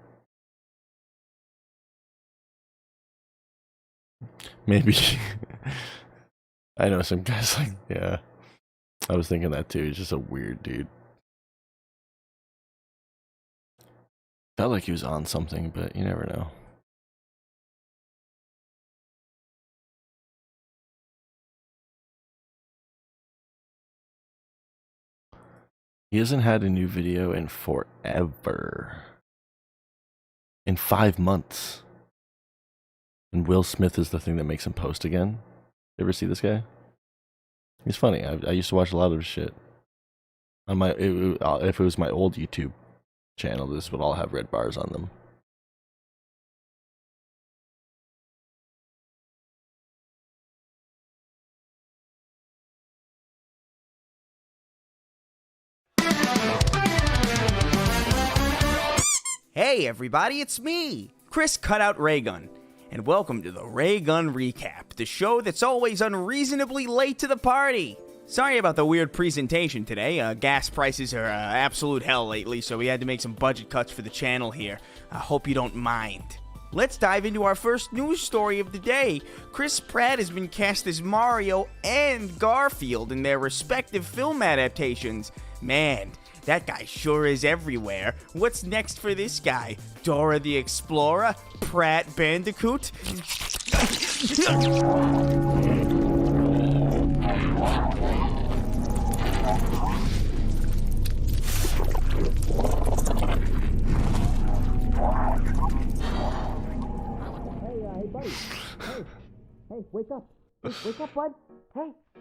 Speaker 10: Maybe. I know some guys like, yeah. I was thinking that too. He's just a weird dude. Felt like he was on something, but you never know. He hasn't had a new video in forever. In 5 months. And Will Smith is the thing that makes him post again. You ever see this guy? He's funny. I used to watch a lot of his shit. On my, if it was my old YouTube channel, this would all have red bars on them.
Speaker 3: Hey everybody, it's me, Chris Cutout Raygun, and welcome to the Raygun Recap, the show that's always unreasonably late to the party. Sorry about the weird presentation today. Gas prices are absolute hell lately, so we had to make some budget cuts for the channel here. I hope you don't mind. Let's dive into our first news story of the day. Chris Pratt has been cast as Mario and Garfield in their respective film adaptations. Man, that guy sure is everywhere. What's next for this guy? Dora the Explorer? Pratt Bandicoot? Hey, buddy. Hey, wake up. Wake up, bud.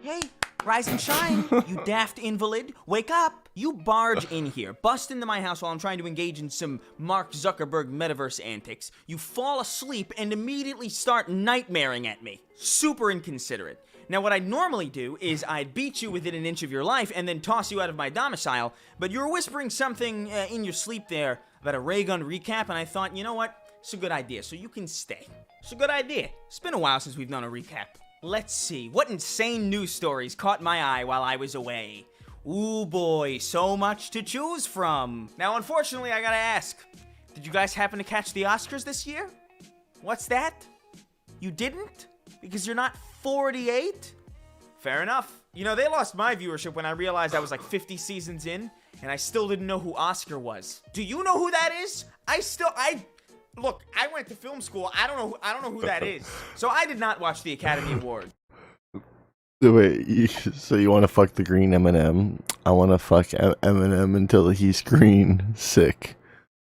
Speaker 3: Hey. Rise and shine, you daft invalid. Wake up. You barge in here, bust into my house while I'm trying to engage in some Mark Zuckerberg metaverse antics. You fall asleep and immediately start nightmaring at me. Super inconsiderate. Now, what I'd normally do is I'd beat you within an inch of your life and then toss you out of my domicile, but you were whispering something in your sleep there about a Raygun recap, and I thought, you know what? It's a good idea, so you can stay. It's a good idea. It's been a while since we've done a recap. Let's see, what insane news stories caught my eye while I was away? Ooh boy, so much to choose from. Now, unfortunately, I gotta ask, did you guys happen to catch the Oscars this year? What's that? You didn't? Because you're not 48? Fair enough. You know, they lost my viewership when I realized I was like 50 seasons in, and I still didn't know who Oscar was. Do you know who that is? Look, I went to film school. I don't know who that is. So I did not watch the Academy Award.
Speaker 10: Wait, so you want to fuck the green M&M? I want to fuck M&M until he's green. Sick.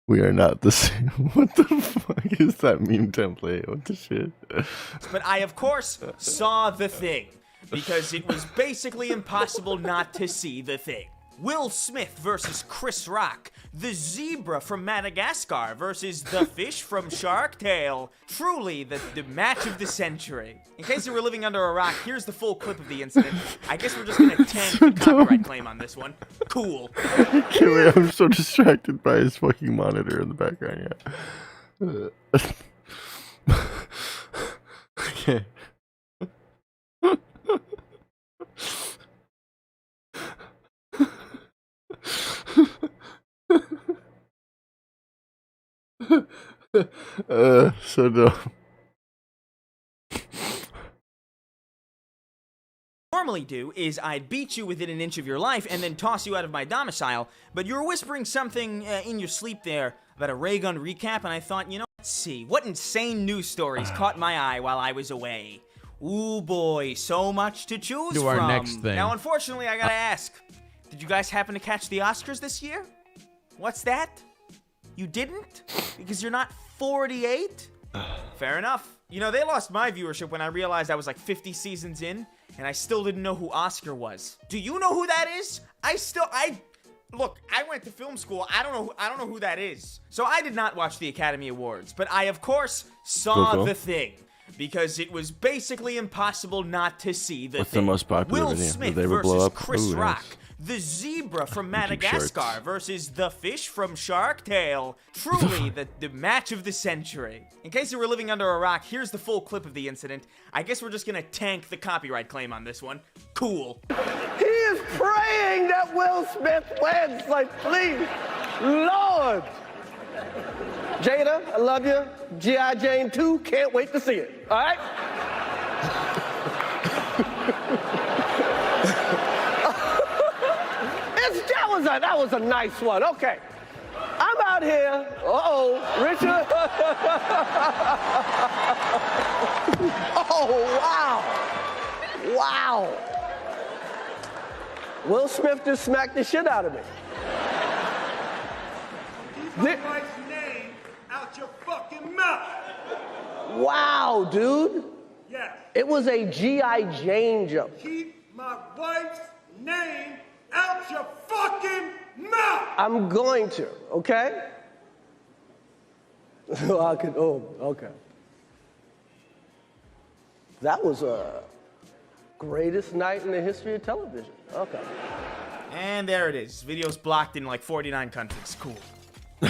Speaker 10: We are not the same. What the fuck is that meme template? What the shit?
Speaker 3: But I, of course, saw The Thing. Because it was basically impossible not to see The Thing. Will Smith versus Chris Rock. The zebra from Madagascar versus the fish from Shark Tale. Truly the match of the century. In case you were living under a rock, here's the full clip of the incident. I guess we're just gonna tank the copyright claim on this one. Cool.
Speaker 10: Wait, I'm so distracted by his fucking monitor in the background, yeah. Okay. So dumb.
Speaker 3: Normally do is I'd beat you within an inch of your life and then toss you out of my domicile, but you were whispering something in your sleep there about a Raygun recap, and I thought, you know, let's see, what insane news stories caught my eye while I was away? Ooh boy, so much to choose
Speaker 4: To
Speaker 3: from.
Speaker 4: our next thing.
Speaker 3: Now, unfortunately, I gotta ask, did you guys happen to catch the Oscars this year? What's that? You didn't? Because you're not 48? Fair enough. You know, they lost my viewership when I realized I was like 50 seasons in, and I still didn't know who Oscar was. Do you know who that is? Look, I went to film school. I don't know who that is. So I did not watch the Academy Awards, but I, of course, saw The Thing. Because it was basically impossible not to see The Thing.
Speaker 10: What's the most popular
Speaker 3: Will
Speaker 10: video?
Speaker 3: Smith
Speaker 10: Did they ever blow
Speaker 3: versus
Speaker 10: up?
Speaker 3: Chris
Speaker 10: Ooh,
Speaker 3: Rock.
Speaker 10: nice.
Speaker 3: The zebra from
Speaker 10: YouTube
Speaker 3: Madagascar
Speaker 10: Shorts.
Speaker 3: versus the fish from Shark Tale. Truly the match of the century. In case you were living under a rock, here's the full clip of the incident. I guess we're just gonna tank the copyright claim on this one. Cool.
Speaker 4: He is praying that Will Smith wins. Like, please, Lord. Jada, I love you. G.I. Jane 2, can't wait to see it. All right? That was a nice one. Okay. I'm out here. Uh-oh, Richard. Oh, wow. Wow. Will Smith just smacked the shit out of me.
Speaker 6: Keep my wife's name out your fucking mouth.
Speaker 4: Wow, dude.
Speaker 6: Yes.
Speaker 4: It was a G.I. Jane joke.
Speaker 6: Keep my wife's name out your fucking mouth!
Speaker 4: I'm going to, okay? Okay. That was a greatest night in the history of television. Okay.
Speaker 3: And there it is. Videos blocked in like 49 countries. Cool.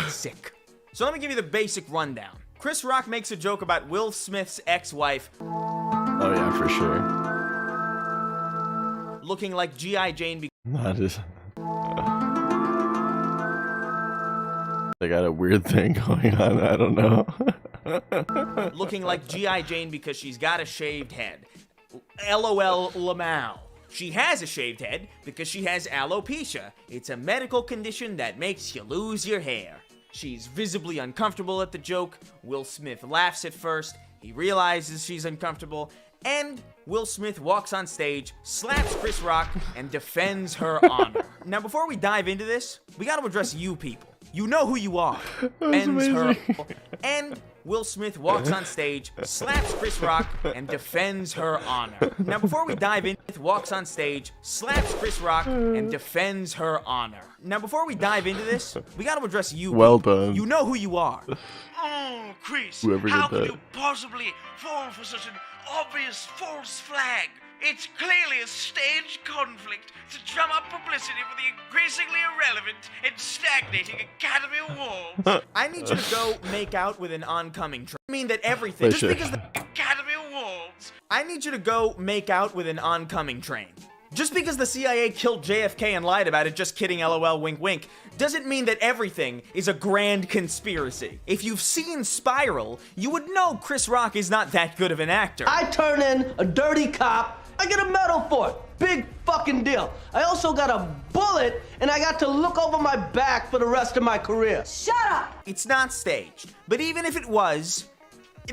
Speaker 3: Sick. So let me give you the basic rundown. Chris Rock makes a joke about Will Smith's ex-wife.
Speaker 10: Oh yeah, for sure.
Speaker 3: Looking like G.I. Jane.
Speaker 10: That is. They got a weird thing going on. I don't know.
Speaker 3: Looking like G.I. Jane because she's got a shaved head. LOL Lamau. She has a shaved head because she has alopecia. It's a medical condition that makes you lose your hair. She's visibly uncomfortable at the joke. Will Smith laughs at first. He realizes she's uncomfortable. And Will Smith walks on stage, slaps Chris Rock, and defends her honor. Now, before we dive into this, we gotta address you people. You know who you are. Ends her. And Will Smith walks on stage, slaps Chris Rock, and defends her honor. Now, before we dive in, walks on stage, slaps Chris Rock, and defends her honor. Now, before we dive into this, we gotta address you.
Speaker 10: Well
Speaker 3: people.
Speaker 10: done.
Speaker 3: You know who you are.
Speaker 6: Oh, Chris,
Speaker 10: Whoever did
Speaker 6: how could
Speaker 10: that.
Speaker 6: you possibly fall for such an obvious false flag? It's clearly a staged conflict to drum up publicity for the increasingly irrelevant and stagnating Academy Awards.
Speaker 3: I need you to go make out with an oncoming train. I mean that everything. Just because the
Speaker 6: Academy Awards.
Speaker 3: I need you to go make out with an oncoming train. Just because the CIA killed JFK and lied about it, just kidding, LOL, wink wink, doesn't mean that everything is a grand conspiracy. If you've seen Spiral, you would know Chris Rock is not that good of an actor.
Speaker 4: I turn in a dirty cop, I get a medal for it. Big fucking deal. I also got a bullet, and I got to look over my back for the rest of my career.
Speaker 3: Shut up! It's not staged. But even if it was,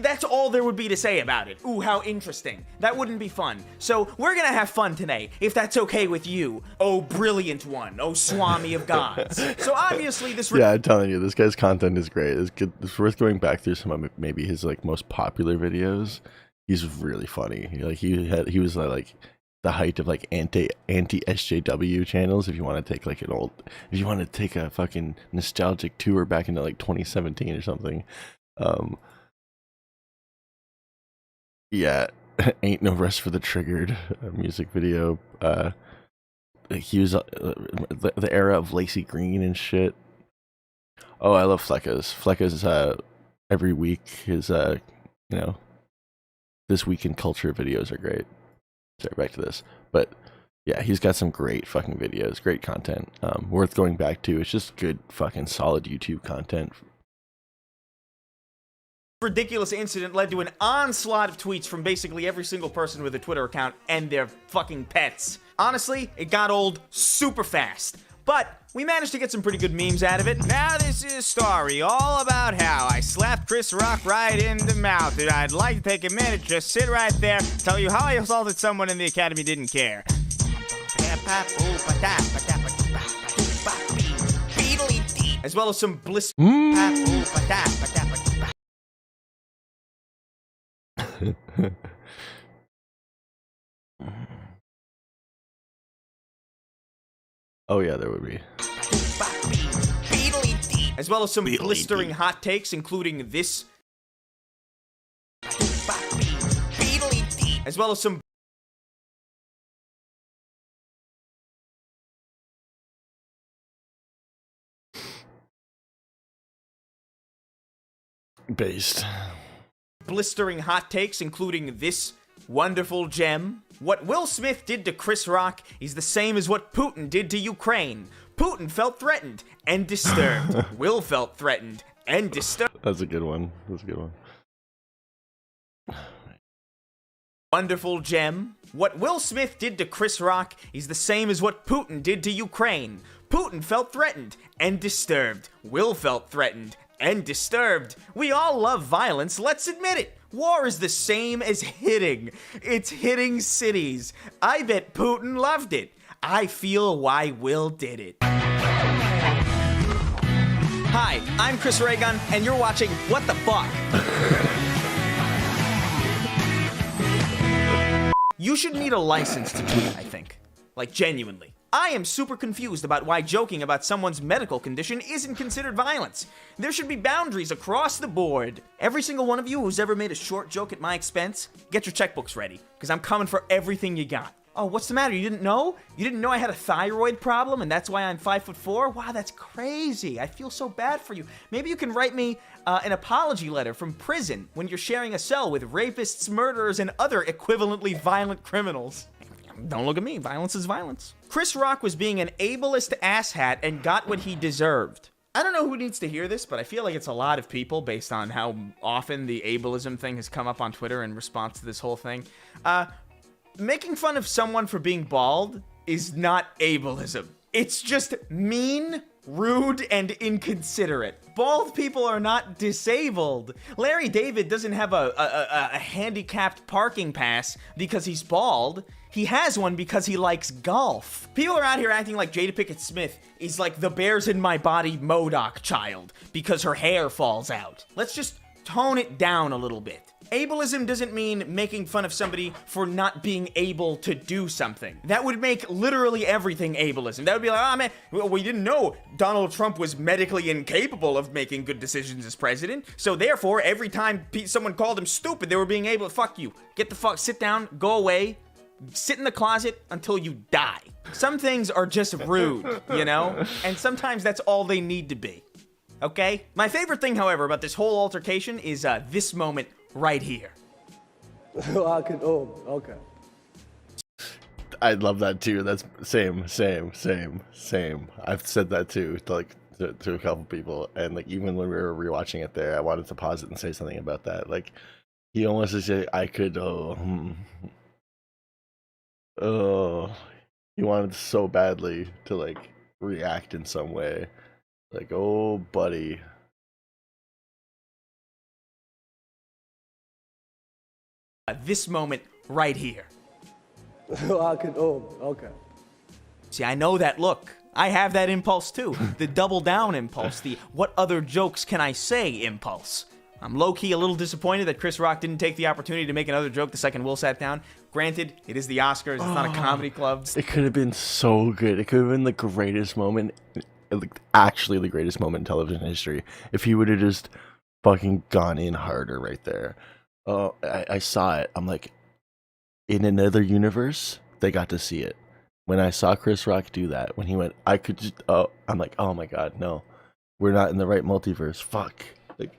Speaker 3: that's all there would be to say about it. Ooh, how interesting. That wouldn't be fun. So we're gonna have fun today, if that's okay with you. Oh, brilliant one. Oh, Swami of gods. So obviously this...
Speaker 10: Yeah, I'm telling you, this guy's content is great. It's good. It's worth going back through some of maybe his like most popular videos. He's really funny. He was like the height of like anti SJW channels. If you want to take like if you want to take a fucking nostalgic tour back into like 2017 or something. Yeah, Ain't No Rest for the Triggered music video. He was the era of Lacey Green and shit. Oh, I love Flecka's. Flecka's every week his This Week in Culture videos are great. Sorry, back to this. But yeah, he's got some great fucking videos, great content. Worth going back to. It's just good fucking solid YouTube content.
Speaker 3: Ridiculous incident led to an onslaught of tweets from basically every single person with a Twitter account and their fucking pets. Honestly, it got old super fast. But we managed to get some pretty good memes out of it. Now this is a story all about how I slapped Chris Rock right in the mouth. And I'd like to take a minute, just sit right there, tell you how I assaulted someone and the Academy didn't care. as well as some bliss.
Speaker 10: Oh yeah, there would be.
Speaker 3: As well as some blistering hot takes, including this. As well as some.
Speaker 10: Based.
Speaker 3: Blistering hot takes, including this wonderful gem. What Will Smith did to Chris Rock is the same as what Putin did to Ukraine. Putin felt threatened and disturbed. Will felt threatened and disturbed.
Speaker 10: That's a good one. That's a good one.
Speaker 3: Wonderful gem. What Will Smith did to Chris Rock is the same as what Putin did to Ukraine. Putin felt threatened and disturbed. Will felt threatened and disturbed. We all love violence, let's admit it. War is the same as hitting. It's hitting cities. I bet Putin loved it. I feel why Will did it. Hi, I'm Chris Raygun, and you're watching What the Fuck? You should need a license to tweet, I think. Like, genuinely. I am super confused about why joking about someone's medical condition isn't considered violence. There should be boundaries across the board. Every single one of you who's ever made a short joke at my expense, get your checkbooks ready, because I'm coming for everything you got. Oh, what's the matter? You didn't know? You didn't know I had a thyroid problem and that's why I'm 5'4"? Wow, that's crazy. I feel so bad for you. Maybe you can write me an apology letter from prison when you're sharing a cell with rapists, murderers, and other equivalently violent criminals. Don't look at me. Violence is violence. Chris Rock was being an ableist asshat and got what he deserved. I don't know who needs to hear this, but I feel like it's a lot of people based on how often the ableism thing has come up on Twitter in response to this whole thing. Making fun of someone for being bald is not ableism. It's just mean, rude, and inconsiderate. Bald people are not disabled. Larry David doesn't have a handicapped parking pass because he's bald. He has one because he likes golf. People are out here acting like Jada Pinkett Smith is like the Bears in My Body MODOK child because her hair falls out. Let's just tone it down a little bit. Ableism doesn't mean making fun of somebody for not being able to do something. That would make literally everything ableism. That would be like, oh man, we didn't know Donald Trump was medically incapable of making good decisions as president, so therefore every time someone called him stupid, they were being able to, fuck you. Get the fuck, sit down, go away, sit in the closet until you die. Some things are just rude, you know? And sometimes that's all they need to be. Okay? My favorite thing, however, about this whole altercation is this moment right here.
Speaker 4: Okay.
Speaker 10: I love that too. That's same. I've said that too to a couple people, and like even when we were rewatching it there, I wanted to pause it and say something about that. Like he almost said, I could. He wanted so badly to like react in some way, like, oh buddy.
Speaker 3: This moment right here.
Speaker 4: Okay.
Speaker 3: See, I know that look. I have that impulse too. The double down impulse. The what other jokes can I say impulse. I'm low-key a little disappointed that Chris Rock didn't take the opportunity to make another joke the second Will sat down. Granted, it is the Oscars. It's not a comedy club.
Speaker 10: It could have been so good. It could have been the greatest moment, like, actually the greatest moment in television history, if he would have just fucking gone in harder right there. Oh, I saw it. I'm like, in another universe, they got to see it. When I saw Chris Rock do that, when he went, I could just, I'm like, oh my god, no. We're not in the right multiverse. Fuck. Like,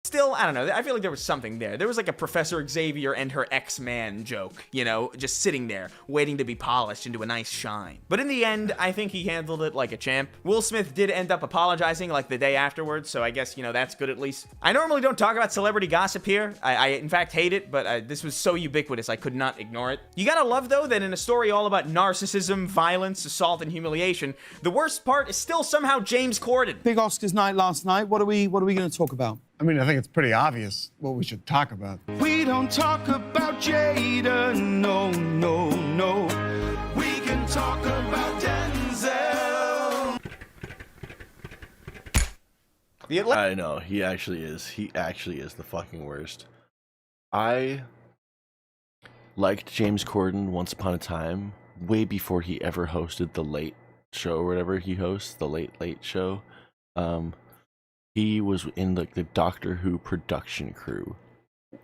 Speaker 3: Still, I don't know. I feel like there was something there. There was like a Professor Xavier and her X-Man joke, you know, just sitting there, waiting to be polished into a nice shine. But in the end, I think he handled it like a champ. Will Smith did end up apologizing like the day afterwards, so I guess, you know, that's good at least. I normally don't talk about celebrity gossip here. I in fact hate it, but this was so ubiquitous I could not ignore it. You gotta love, though, that in a story all about narcissism, violence, assault, and humiliation, the worst part is still somehow James Corden.
Speaker 1: Big Oscars night last night. What are we going to talk about?
Speaker 8: I mean, I think it's pretty obvious what we should talk about.
Speaker 2: We don't talk about Jada, no. We can talk about Denzel.
Speaker 10: I know, he actually is. He actually is the fucking worst. I liked James Corden once upon a time, way before he ever hosted the Late Show or whatever he hosts, the Late Show. He was in like the Doctor Who production crew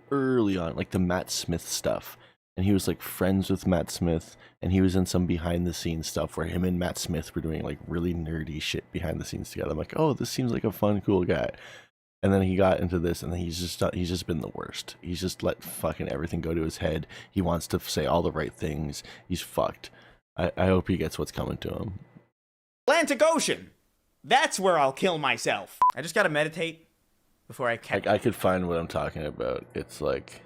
Speaker 10: early on, like the Matt Smith stuff. And he was like friends with Matt Smith, and he was in some behind the scenes stuff where him and Matt Smith were doing like really nerdy shit behind the scenes together. I'm like, oh, this seems like a fun, cool guy. And then he got into this, and then he's just been the worst. He's just let fucking everything go to his head. He wants to say all the right things. He's fucked. I hope he gets what's coming to him.
Speaker 3: Atlantic Ocean. That's where I'll kill myself. I just gotta meditate before I catch.
Speaker 10: I could find what I'm talking about. It's like,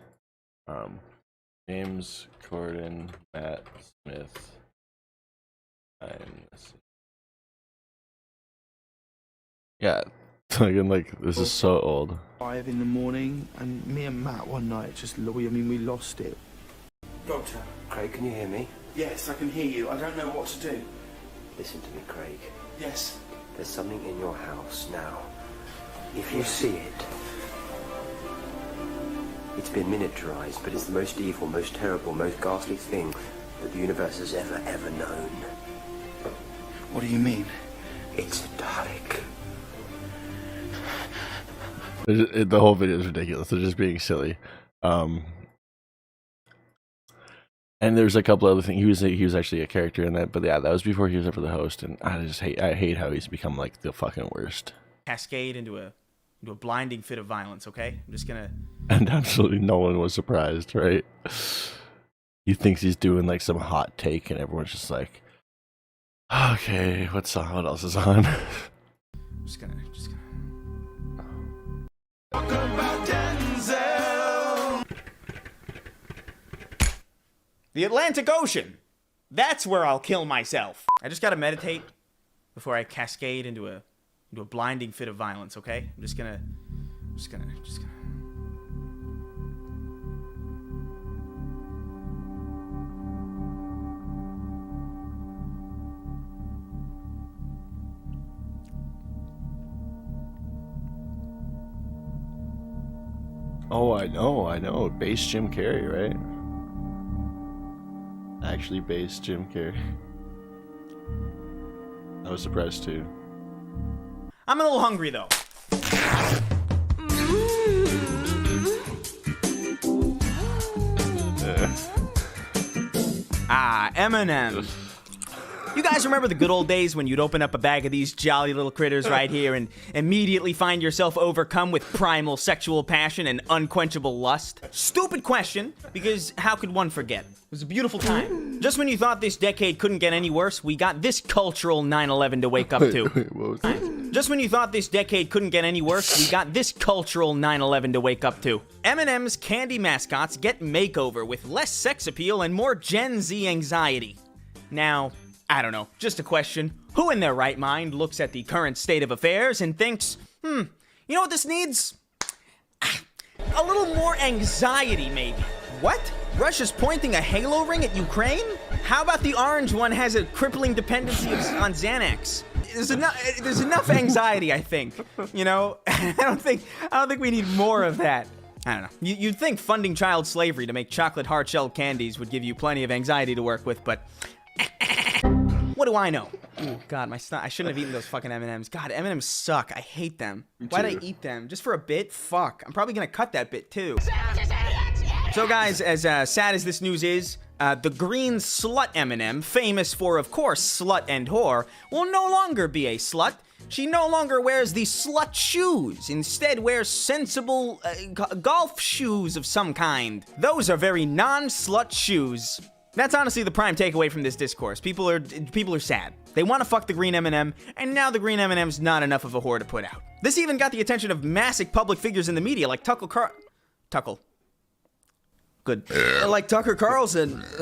Speaker 10: James Corden, Matt Smith. Yeah, this is so old.
Speaker 7: 5 in the morning, and me and Matt one night we lost it.
Speaker 11: Doctor. Craig, can you hear me?
Speaker 7: Yes, I can hear you. I don't know what to do.
Speaker 11: Listen to me, Craig.
Speaker 7: Yes.
Speaker 11: There's something in your house now. If you see it, it's been miniaturized, but it's the most evil, most terrible, most ghastly thing that the universe has ever known.
Speaker 7: What do you mean?
Speaker 11: It's a Dalek.
Speaker 10: The whole video is ridiculous. They're just being silly. And there's a couple other things. He was actually a character in that, but yeah, that was before he was ever the host. And I hate how he's become like the fucking worst.
Speaker 3: Cascade into a blinding fit of violence. Okay, I'm just gonna.
Speaker 10: And absolutely no one was surprised, right? He thinks he's doing like some hot take, and everyone's just like, okay, what else is on?
Speaker 3: Just gonna. The Atlantic Ocean. That's where I'll kill myself. I just gotta meditate before I cascade into a blinding fit of violence, okay? I'm just gonna.
Speaker 10: Oh, I know. Base Jim Carrey, right? Actually based Jim Carrey. I was surprised too.
Speaker 3: I'm a little hungry though. M&M's. You guys remember the good old days when you'd open up a bag of these jolly little critters right here and immediately find yourself overcome with primal sexual passion and unquenchable lust? Stupid question, because how could one forget? It was a beautiful time. Just when you thought this decade couldn't get any worse, we got this cultural 9/11 to wake up to.
Speaker 10: What was that?
Speaker 3: Just when you thought this decade couldn't get any worse, we got this cultural 9/11 to wake up to. M&M's candy mascots get makeover with less sex appeal and more Gen Z anxiety. Now, I don't know, just a question. Who in their right mind looks at the current state of affairs and thinks, you know what this needs? A little more anxiety, maybe. What? Russia's pointing a halo ring at Ukraine? How about the orange one has a crippling dependency on Xanax? There's enough anxiety, I think. You know, I don't think we need more of that. I don't know. You'd think funding child slavery to make chocolate hard-shelled candies would give you plenty of anxiety to work with, but what do I know? Oh God, I shouldn't have eaten those fucking M&Ms. God, M&Ms suck. I hate them. Why'd I eat them? Just for a bit? Fuck. I'm probably gonna cut that bit too. So guys, as sad as this news is, the green slut M&M, famous for, of course, slut and whore, will no longer be a slut. She no longer wears the slut shoes, instead wears sensible golf shoes of some kind. Those are very non-slut shoes. That's honestly the prime takeaway from this discourse. People are sad. They want to fuck the green M&M, and now the green M&M's not enough of a whore to put out. This even got the attention of massive public figures in the media like Tucker Carlson,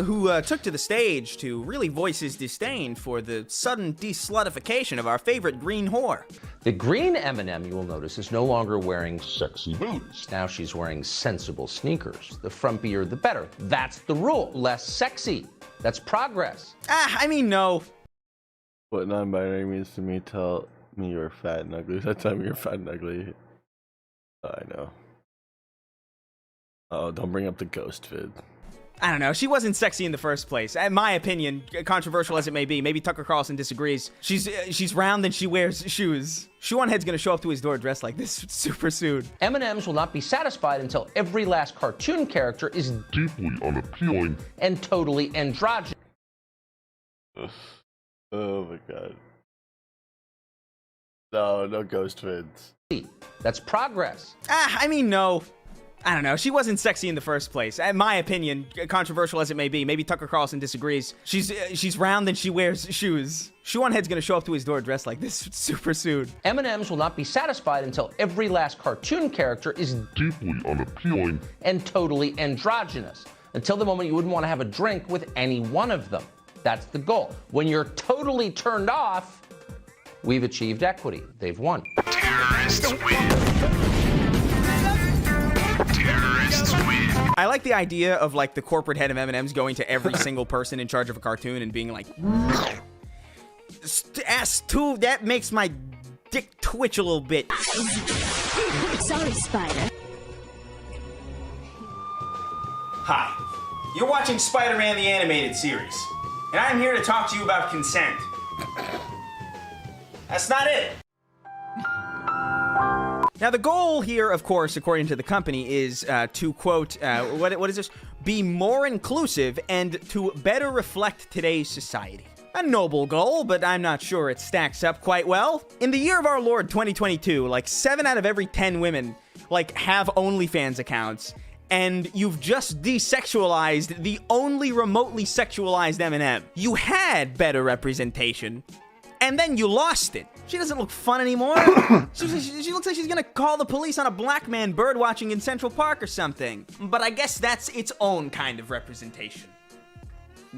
Speaker 3: who took to the stage to really voice his disdain for the sudden deslutification of our favorite green whore.
Speaker 9: The green M&M, you will notice, is no longer wearing sexy boots. Now she's wearing sensible sneakers. The frumpier, the better. That's the rule. Less sexy. That's progress.
Speaker 3: I mean, no.
Speaker 10: What non-binary means to me, tell You were fat and ugly. That time you were fat and ugly. I know. Oh, don't bring up the ghost vid.
Speaker 3: I don't know. She wasn't sexy in the first place. In my opinion, controversial as it may be, maybe Tucker Carlson disagrees. She's round and she wears shoes. Shoeonhead's gonna show up to his door dressed like this super soon.
Speaker 9: M&Ms will not be satisfied until every last cartoon character is deeply unappealing and totally androgynous.
Speaker 10: Oh my god. No ghost vids.
Speaker 9: That's progress.
Speaker 3: I mean, no. I don't know. She wasn't sexy in the first place. In my opinion, controversial as it may be, maybe Tucker Carlson disagrees. She's round and she wears shoes. Shoeonhead's gonna show up to his door dressed like this super soon.
Speaker 9: M&Ms will not be satisfied until every last cartoon character is deeply unappealing and totally androgynous. Until the moment you wouldn't want to have a drink with any one of them. That's the goal. When you're totally turned off, we've achieved equity. They've won.
Speaker 6: Terrorists win. Terrorists win.
Speaker 3: I like the idea of like the corporate head of M&M's going to every single person in charge of a cartoon and being like, S2, that makes my dick twitch a little bit.
Speaker 23: Sorry, Spider.
Speaker 3: Hi, you're watching Spider-Man the Animated Series, and I'm here to talk to you about consent. That's not it. Now, the goal here, of course, according to the company, is to, quote, what is this? Be more inclusive and to better reflect today's society. A noble goal, but I'm not sure it stacks up quite well. In the year of our Lord 2022, like 7 out of every 10 women, like, have OnlyFans accounts, and you've just desexualized the only remotely sexualized M&M. You had better representation, and then you lost it. She doesn't look fun anymore. She looks like she's gonna call the police on a black man bird watching in Central Park or something. But I guess that's its own kind of representation.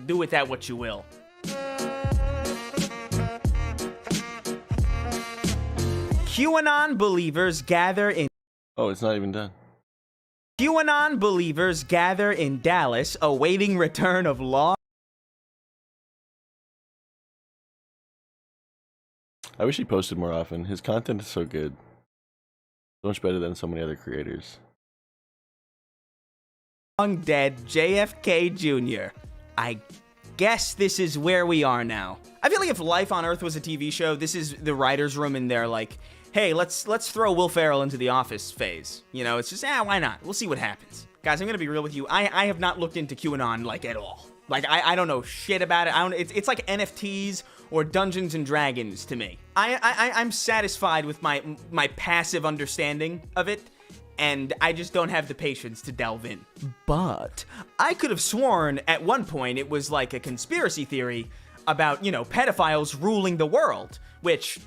Speaker 3: Do with that what you will. QAnon believers gather in...
Speaker 10: Oh, it's not even done.
Speaker 3: QAnon believers gather in Dallas awaiting return of law.
Speaker 10: I wish he posted more often. His content is so good. So much better than so many other creators.
Speaker 3: Long dead JFK Jr. I guess this is where we are now. I feel like if Life on Earth was a TV show, this is the writer's room in there like, hey, let's throw Will Ferrell into the Office phase. You know, it's just, why not? We'll see what happens. Guys, I'm gonna be real with you. I have not looked into QAnon, like, at all. Like, I don't know shit about it. It's like NFTs or Dungeons and Dragons to me. I'm satisfied with my passive understanding of it, and I just don't have the patience to delve in. But I could have sworn at one point it was like a conspiracy theory about, you know, pedophiles ruling the world, which,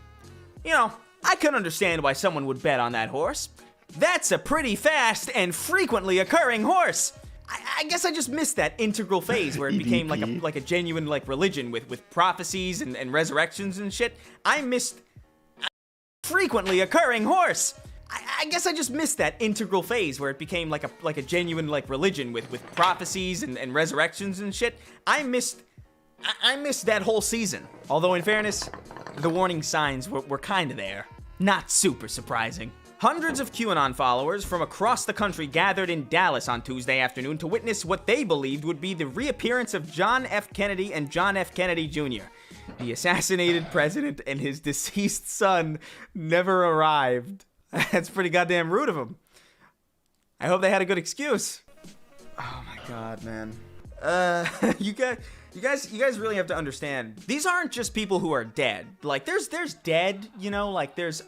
Speaker 3: you know, I can understand why someone would bet on that horse. That's a pretty fast and frequently occurring horse. I guess I just missed that integral phase where it became like a genuine like religion with prophecies and resurrections and shit. I missed frequently occurring horse. I guess I just missed that integral phase where it became like a genuine like religion with prophecies and resurrections and shit. I missed that whole season. Although in fairness, the warning signs were kind of there. Not super surprising. Hundreds of QAnon followers from across the country gathered in Dallas on Tuesday afternoon to witness what they believed would be the reappearance of John F. Kennedy and John F. Kennedy Jr. The assassinated president and his deceased son never arrived. That's pretty goddamn rude of him. I hope they had a good excuse. Oh my god, man. You guys really have to understand. These aren't just people who are dead. Like, there's dead, you know, like there's,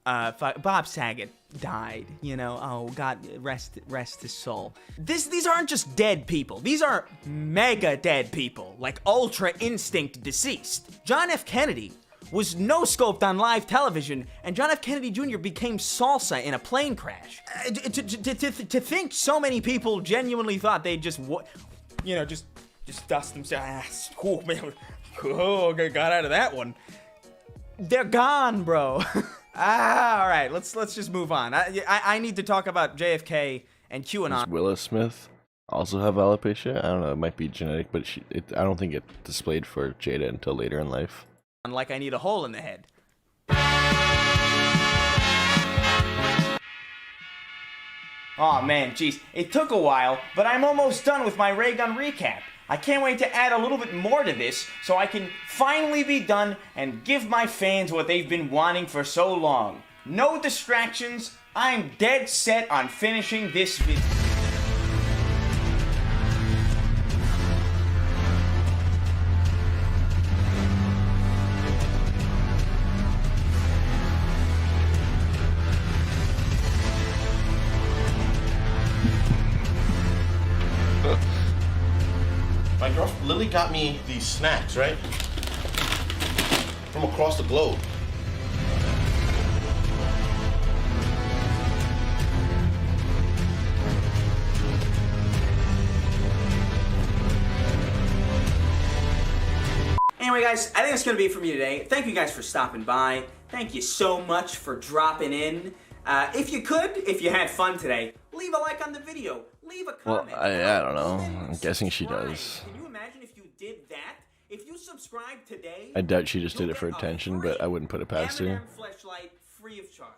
Speaker 3: Bob Saget died, you know, oh god, rest his soul. These aren't just dead people. These are mega dead people, like ultra instinct deceased. John F. Kennedy was no-scoped on live television, and John F. Kennedy Jr. became salsa in a plane crash. To think so many people genuinely thought they'd just dust themselves. Oh, man. Oh, got out of that one. They're gone, bro. All right, let's just move on. I need to talk about JFK and QAnon.
Speaker 10: Does Willa Smith also have alopecia? I don't know. It might be genetic, but I don't think it displayed for Jada until later in life.
Speaker 3: Like I need a hole in the head. Aw man, geez, it took a while, but I'm almost done with my ray gun recap. I can't wait to add a little bit more to this so I can finally be done and give my fans what they've been wanting for so long. No distractions, I'm dead set on finishing this video.
Speaker 5: My girlfriend Lily got me these snacks, right? From across the globe.
Speaker 3: Anyway, guys, I think that's going to be it for me today. Thank you guys for stopping by. Thank you so much for dropping in. If you could, if you had fun today, leave a like on the video. Leave a comment.
Speaker 10: Well, I don't know. I'm guessing she does.
Speaker 3: Can you imagine if you did that? If you subscribe today,
Speaker 10: I doubt she just did it for attention, but I wouldn't put it past her.
Speaker 3: M&M fleshlight free of charge.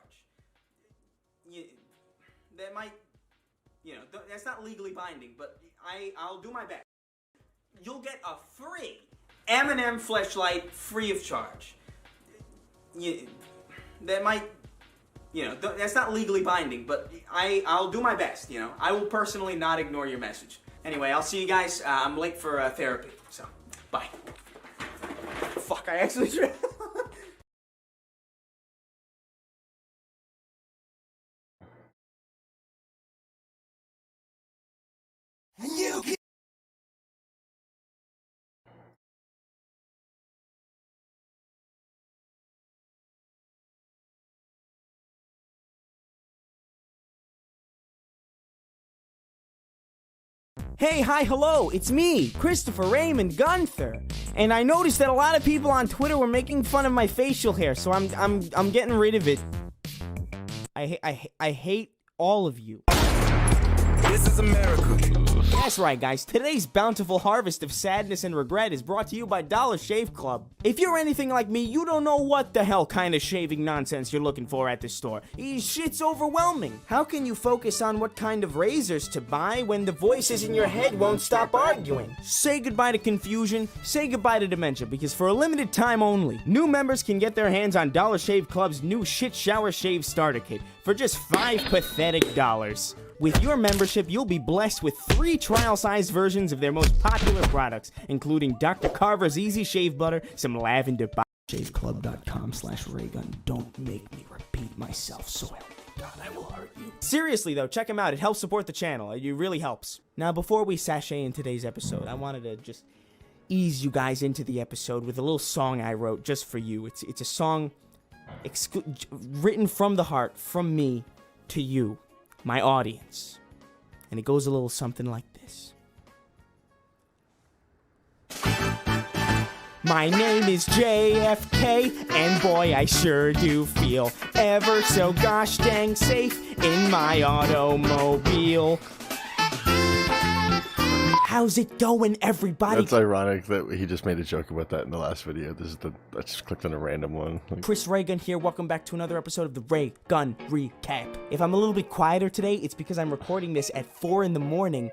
Speaker 3: That might, that's not legally binding, but I'll do my best. You'll get a free M&M fleshlight free of charge. That might, that's not legally binding, but I'll do my best, I will personally not ignore your message. Anyway, I'll see you guys. I'm late for therapy, so bye. Fuck, I actually tried.
Speaker 16: Hey, hi, hello, it's me, Christopher Raymond Gunther. And I noticed that a lot of people on Twitter were making fun of my facial hair, so I'm getting rid of it. I hate all of you. This is America. That's right, guys. Today's bountiful harvest of sadness and regret is brought to you by Dollar Shave Club. If you're anything like me, you don't know what the hell kind of shaving nonsense you're looking for at the store. Shit's overwhelming. How can you focus on what kind of razors to buy when the voices in your head won't stop arguing? Say goodbye to confusion, say goodbye to dementia, because for a limited time only, new members can get their hands on Dollar Shave Club's new Shit Shower Shave Starter Kit for just $5 pathetic. With your membership, you'll be blessed with 3 trial-sized versions of their most popular products, including Dr. Carver's Easy Shave Butter, some lavender shaveclub.com/Raygun. Don't make me repeat myself, so help me God, I will hurt you. Seriously, though, check them out. It helps support the channel. It really helps. Now, before we sashay in today's episode, I wanted to just ease you guys into the episode with a little song I wrote just for you. It's a song written from the heart, from me to you, my audience. And it goes a little something like this. My name is JFK, and boy, I sure do feel ever so gosh dang safe in my automobile. How's it going, everybody?
Speaker 10: That's ironic that he just made a joke about that in the last video. I just clicked on a random one.
Speaker 16: Chris Raygun here. Welcome back to another episode of the Ray Gun Recap. If I'm a little bit quieter today, it's because I'm recording this at 4 in the morning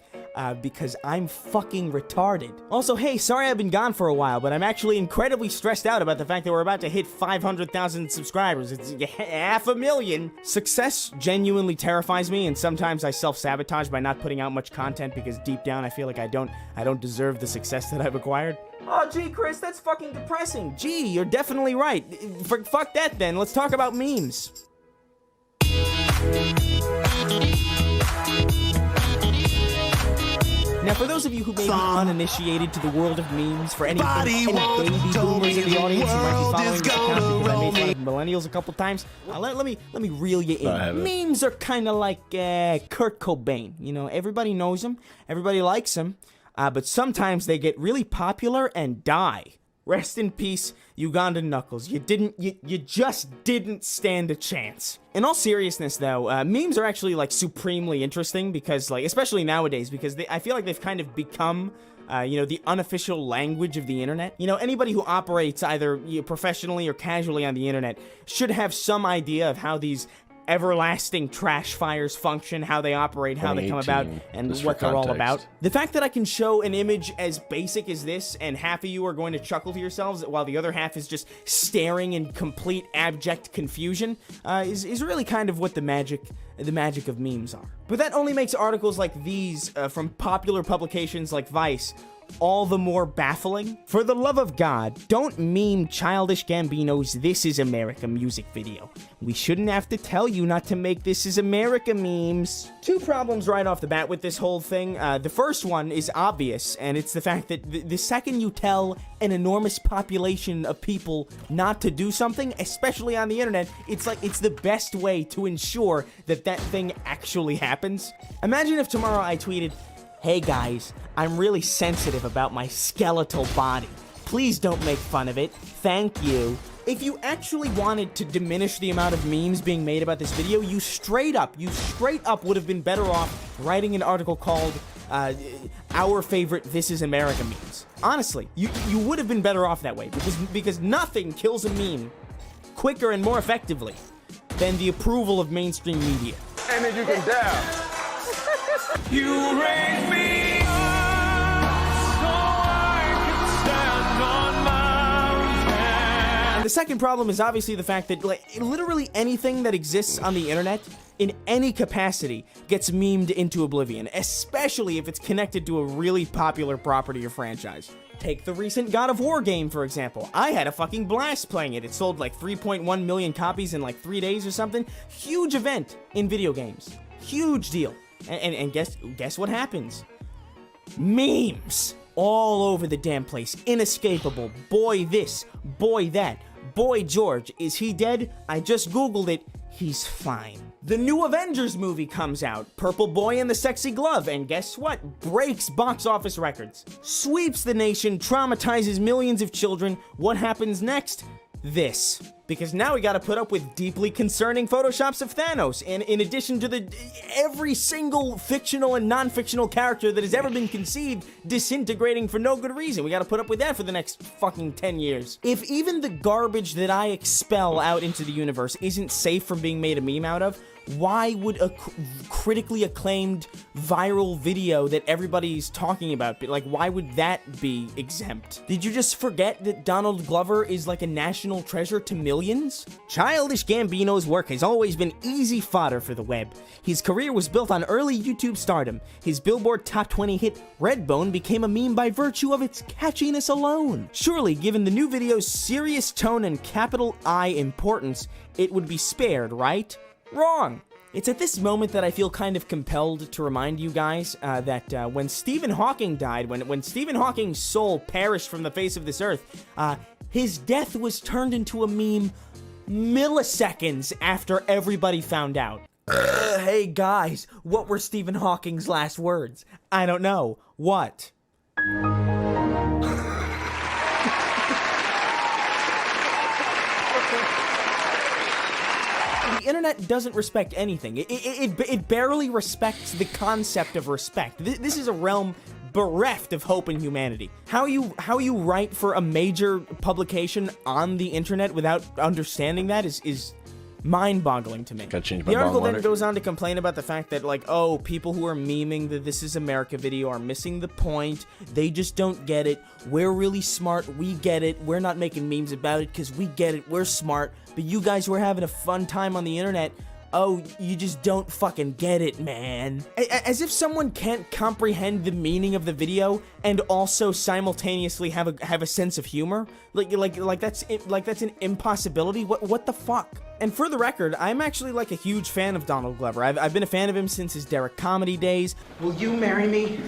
Speaker 16: because I'm fucking retarded. Also, hey, sorry I've been gone for a while, but I'm actually incredibly stressed out about the fact that we're about to hit 500,000 subscribers. It's 500,000. Success genuinely terrifies me, and sometimes I self-sabotage by not putting out much content because deep down I feel like I don't deserve the success that I've acquired. Oh, gee, Chris, that's fucking depressing. Gee, you're definitely right. Fuck that then. Let's talk about memes. Now, for those of you who may be uninitiated to the world of memes, for any baby boomers in the audience who might be following this account because I made fun of millennials a couple times, let me reel you in. Memes are kind of like Kurt Cobain. You know, everybody knows him, everybody likes him, but sometimes they get really popular and die. Rest in peace, Ugandan Knuckles. You just didn't stand a chance. In all seriousness, though, memes are actually, like, supremely interesting because, like, especially nowadays, because I feel like they've kind of become, the unofficial language of the internet. You know, anybody who operates either professionally or casually on the internet should have some idea of how these everlasting trash fires function, how they operate, how they come about,
Speaker 10: 2018,
Speaker 16: and
Speaker 10: just
Speaker 16: what
Speaker 10: for
Speaker 16: they're all
Speaker 10: context.
Speaker 16: about. The fact that I can show an image as basic as this, and half of you are going to chuckle to yourselves, while the other half is just staring in complete abject confusion, is really kind of what the magic of memes are. But that only makes articles like these from popular publications like Vice all the more baffling. For the love of God, don't meme Childish Gambino's This Is America music video. We shouldn't have to tell you not to make This Is America memes. Two problems right off the bat with this whole thing. The first one is obvious, and it's the fact that the second you tell an enormous population of people not to do something, especially on the internet, it's like it's the best way to ensure that that thing actually happens. Imagine if tomorrow I tweeted, "Hey guys, I'm really sensitive about my skeletal body. Please don't make fun of it. Thank you." If you actually wanted to diminish the amount of memes being made about this video, you straight up would have been better off writing an article called Our Favorite This Is America Memes. Honestly, you would have been better off that way, because nothing kills a meme quicker and more effectively than the approval of mainstream media.
Speaker 4: And then you can down.
Speaker 2: You raise me up so I can stand on mountains.
Speaker 16: And the second problem is obviously the fact that literally anything that exists on the internet in any capacity gets memed into oblivion, especially if it's connected to a really popular property or franchise. Take the recent God of War game, for example. I had a fucking blast playing it. It sold like 3.1 million copies in like 3 days or something. Huge event in video games. Huge deal. And guess what happens? Memes all over the damn place. Inescapable. Boy this, boy that. Boy George, is he dead? I just googled it. He's fine. The new Avengers movie comes out. Purple Boy and the Sexy Glove. And guess what? Breaks box office records. Sweeps the nation, traumatizes millions of children. What happens next? This. Because now we gotta put up with deeply concerning photoshops of Thanos, and in addition to every single fictional and non-fictional character that has ever been conceived disintegrating for no good reason. We gotta put up with that for the next fucking 10 years. If even the garbage that I expel out into the universe isn't safe from being made a meme out of, why would a critically acclaimed viral video that everybody's talking about, why would that be exempt? Did you just forget that Donald Glover is like a national treasure to millions? Childish Gambino's work has always been easy fodder for the web. His career was built on early YouTube stardom. His Billboard Top 20 hit Redbone became a meme by virtue of its catchiness alone. Surely, given the new video's serious tone and capital I importance, it would be spared, right? Wrong. It's at this moment that I feel kind of compelled to remind you guys that when Stephen Hawking died, when Stephen Hawking's soul perished from the face of this earth, his death was turned into a meme milliseconds after everybody found out. Hey guys, what were Stephen Hawking's last words? I don't know. What? The internet doesn't respect anything. It barely respects the concept of respect. This is a realm bereft of hope and humanity. How you write for a major publication on the internet without understanding that is mind-boggling to me.
Speaker 10: Gotta change my
Speaker 16: The article
Speaker 10: bong
Speaker 16: then
Speaker 10: water.
Speaker 16: goes on to complain about the fact that, people who are memeing the This Is America video are missing the point. They just don't get it. We're really smart. We get it. We're not making memes about it because we get it. We're smart. But you guys who are having a fun time on the internet, oh, you just don't fucking get it, man. As if someone can't comprehend the meaning of the video and also simultaneously have a sense of humor. Like that's an impossibility. What the fuck? And for the record, I'm actually a huge fan of Donald Glover. I've been a fan of him since his Derek comedy days. Will you marry me?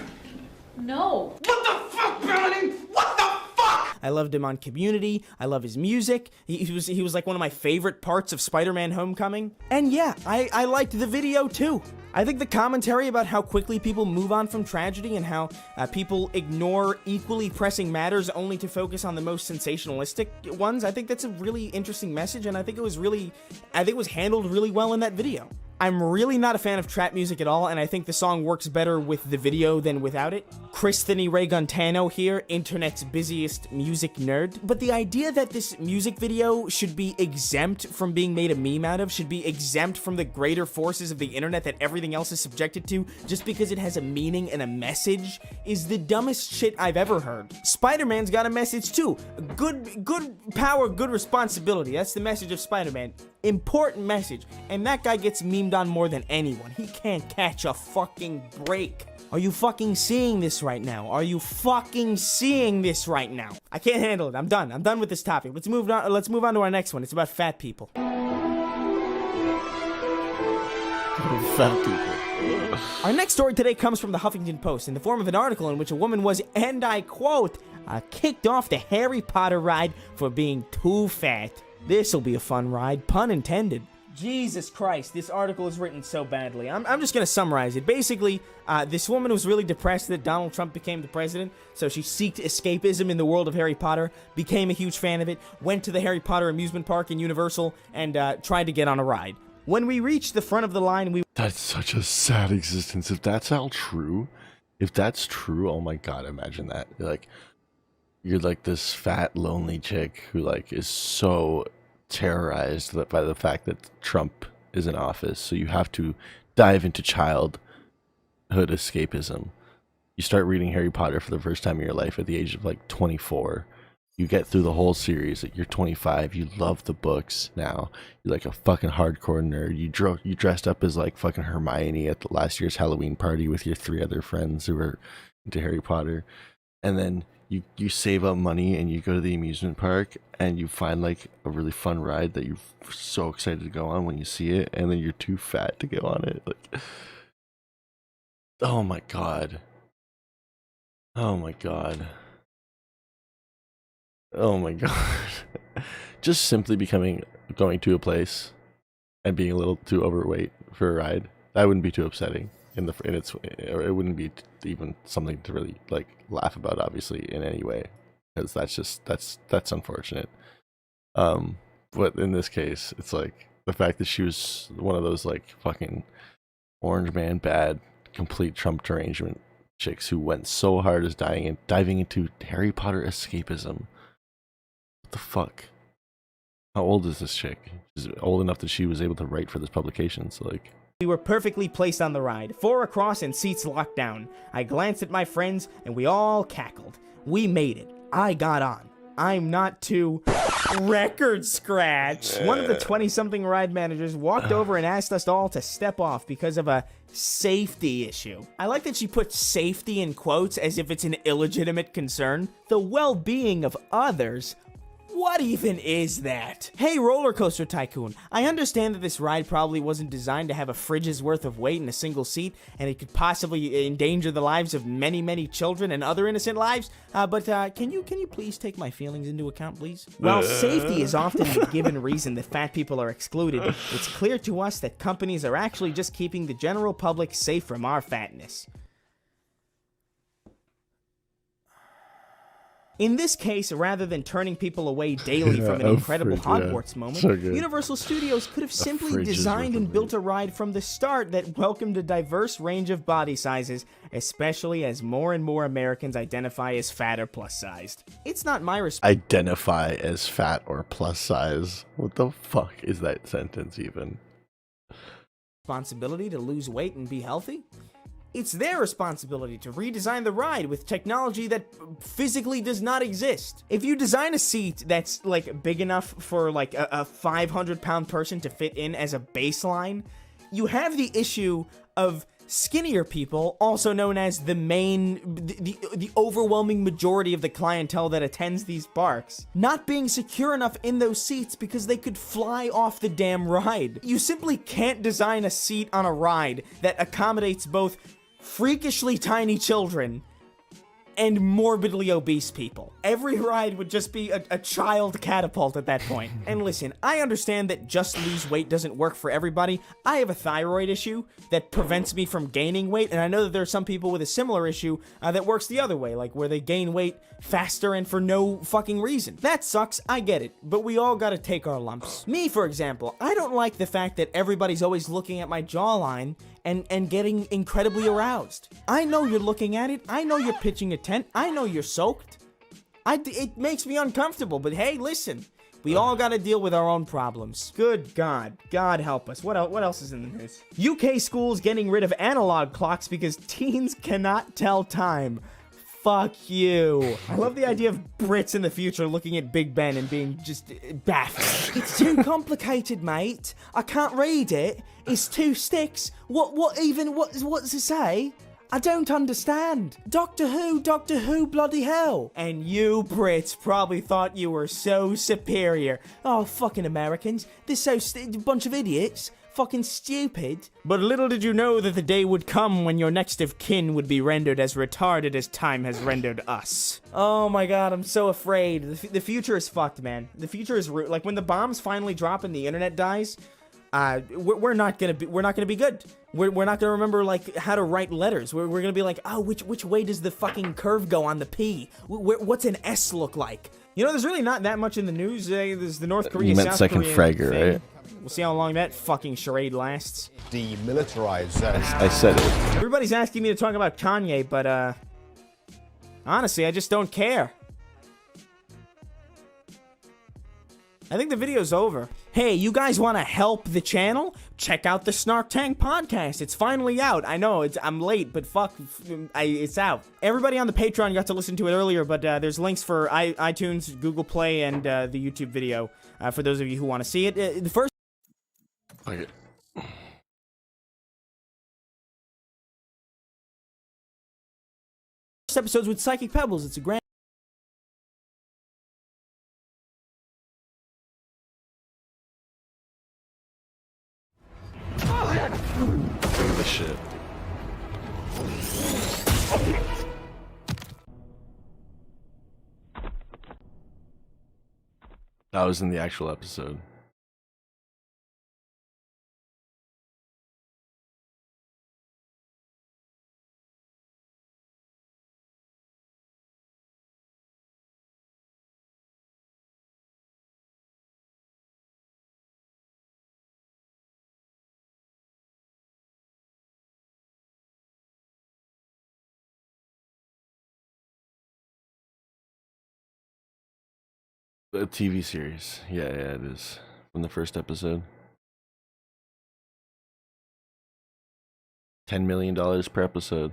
Speaker 23: No.
Speaker 2: What the fuck, Melanie? What the fuck?
Speaker 16: I loved him on Community. I love his music. He was like one of my favorite parts of Spider-Man Homecoming. And yeah, I liked the video too. I think the commentary about how quickly people move on from tragedy and how people ignore equally pressing matters only to focus on the most sensationalistic ones, I think that's a really interesting message, and I think it was handled really well in that video. I'm really not a fan of trap music at all, and I think the song works better with the video than without it. Christany Ray Guntano here, internet's busiest music nerd. But the idea that this music video should be exempt from being made a meme out of, should be exempt from the greater forces of the internet that everything else is subjected to, just because it has a meaning and a message, is the dumbest shit I've ever heard. Spider-Man's got a message too. Good power, good responsibility. That's the message of Spider-Man. Important message. And that guy gets memed on more than anyone. He can't catch a fucking break. Are you fucking seeing this right now? Are you fucking seeing this right now? I can't handle it. I'm done. I'm done with this topic. Let's move on to our next one. It's about fat people.
Speaker 10: Fat people.
Speaker 16: Our next story today comes from the Huffington Post in the form of an article in which a woman was, and I quote, kicked off the Harry Potter ride for being too fat. This'll be a fun ride, pun intended. Jesus Christ, this article is written so badly. I'm just gonna summarize it. Basically, this woman was really depressed that Donald Trump became the president, so she sought escapism in the world of Harry Potter, became a huge fan of it, went to the Harry Potter amusement park in Universal, and tried to get on a ride. When we reached the front of the line,
Speaker 10: That's such a sad existence. If that's all true, oh my god, imagine that. You're like this fat, lonely chick who is so terrorized by the fact that Trump is in office. So you have to dive into childhood escapism. You start reading Harry Potter for the first time in your life at the age of 24. You get through the whole series. You're 25. You love the books now. You're like a fucking hardcore nerd. You dressed up as fucking Hermione at the last year's Halloween party with your 3 other friends who were into Harry Potter. And then you save up money and you go to the amusement park and you find a really fun ride that you're so excited to go on when you see it, and then you're too fat to go on it. Oh my god. Oh my god. Oh my god. Just simply going to a place and being a little too overweight for a ride, that wouldn't be too upsetting. It wouldn't be even something to really laugh about, obviously, in any way, because that's unfortunate. But in this case, it's the fact that she was one of those fucking orange man bad, complete Trump derangement chicks who went so hard as diving into Harry Potter escapism. What the fuck? How old is this chick? She's old enough that she was able to write for this publication, so
Speaker 16: we were perfectly placed on the ride, 4 across and seats locked down. I glanced at my friends and we all cackled. We made it. I got on. I'm not too record scratch. One of the 20-something ride managers walked over and asked us all to step off because of a safety issue. I like that she put safety in quotes as if it's an illegitimate concern. The well-being of others. What even is that? Hey, Roller Coaster Tycoon, I understand that this ride probably wasn't designed to have a fridge's worth of weight in a single seat, and it could possibly endanger the lives of many, many children and other innocent lives, but can you please take my feelings into account, please? While safety is often the given reason that fat people are excluded, it's clear to us that companies are actually just keeping the general public safe from our fatness. In this case, rather than turning people away daily from an incredible Hogwarts moment,
Speaker 10: so
Speaker 16: Universal Studios could have simply designed and built a ride from the start that welcomed a diverse range of body sizes, especially as more and more Americans identify as fat or plus-sized. It's not my
Speaker 10: identify as fat or plus size. What the fuck is that sentence even?
Speaker 16: Responsibility to lose weight and be healthy? It's their responsibility to redesign the ride with technology that physically does not exist. If you design a seat that's big enough for a 500-pound person to fit in as a baseline, you have the issue of skinnier people, also known as the overwhelming majority of the clientele that attends these parks, not being secure enough in those seats because they could fly off the damn ride. You simply can't design a seat on a ride that accommodates both freakishly tiny children and morbidly obese people. Every ride would just be a child catapult at that point. And listen, I understand that just lose weight doesn't work for everybody. I have a thyroid issue that prevents me from gaining weight, and I know that there are some people with a similar issue that works the other way, like where they gain weight faster and for no fucking reason. That sucks, I get it, but we all gotta take our lumps. Me, for example, I don't like the fact that everybody's always looking at my jawline and getting incredibly aroused. I know you're looking at it, I know you're pitching a tent, I know you're soaked. It makes me uncomfortable, but hey, listen, we all gotta deal with our own problems. Good God, God help us. What else is in the news? UK schools getting rid of analog clocks because teens cannot tell time. Fuck you. I love the idea of Brits in the future looking at Big Ben and being just baffled. It's too complicated, mate. I can't read it. It's two sticks. What's it say? I don't understand. Doctor Who, bloody hell. And you Brits probably thought you were so superior. Oh, fucking Americans. They're so bunch of idiots. Fucking stupid. But little did you know that the day would come when your next of kin would be rendered as retarded as time has rendered us. Oh my God, I'm so afraid. The future is fucked, man. The future is like when the bombs finally drop and the internet dies. We're not gonna be good. We're not gonna remember like how to write letters. We're gonna be like, oh, which way does the fucking curve go on the P? What's an S look like? You know, there's really not that much in the news. There's the North Korea.
Speaker 10: You meant
Speaker 16: South
Speaker 10: second
Speaker 16: Korea
Speaker 10: Fragger,
Speaker 16: thing.
Speaker 10: right?
Speaker 16: We'll see how long that fucking charade lasts.
Speaker 11: Demilitarized zone.
Speaker 10: I said it.
Speaker 16: Everybody's asking me to talk about Kanye, but honestly, I just don't care. I think the video's over. Hey, you guys want to help the channel? Check out the Snark Tank podcast. It's finally out. I know I'm late, but fuck, it's out. Everybody on the Patreon got to listen to it earlier, but there's links for iTunes, Google Play, and the YouTube video for those of you who want to see it. The first episode's with Psychic Pebbles. It's a grand.
Speaker 10: Look at this shit. That was in the actual episode. A TV series. Yeah, it is. From the first episode. $10 million per episode.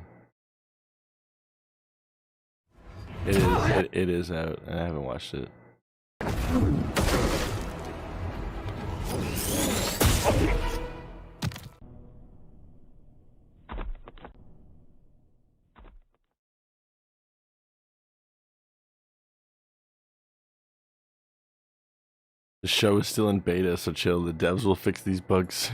Speaker 10: It is out, and I haven't watched it. The show is still in beta, so chill. The devs will fix these bugs.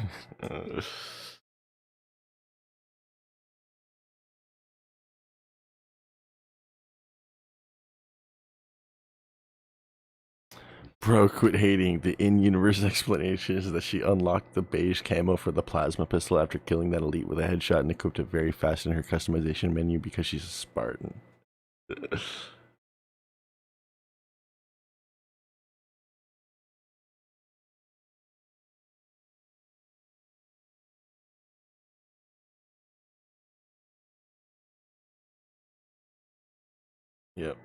Speaker 10: Bro, quit hating. The in-universe explanation is that she unlocked the beige camo for the plasma pistol after killing that elite with a headshot and equipped it very fast in her customization menu because she's a Spartan. Yep.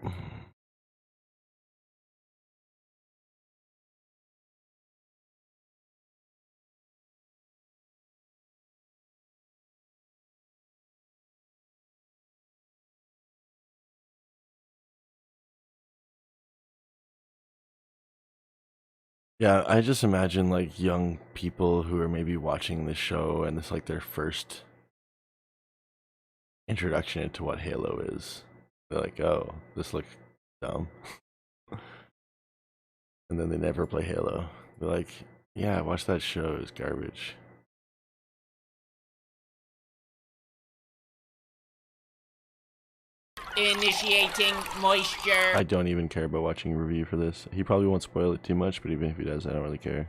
Speaker 10: Yeah, I just imagine like young people who are maybe watching this show and it's like their first introduction into what Halo is. They're like, oh, this looks dumb. And then they never play Halo. They're like, yeah, watch that show, it's garbage.
Speaker 3: Initiating moisture.
Speaker 10: I don't even care about watching a review for this. He probably won't spoil it too much, but even if he does, I don't really care.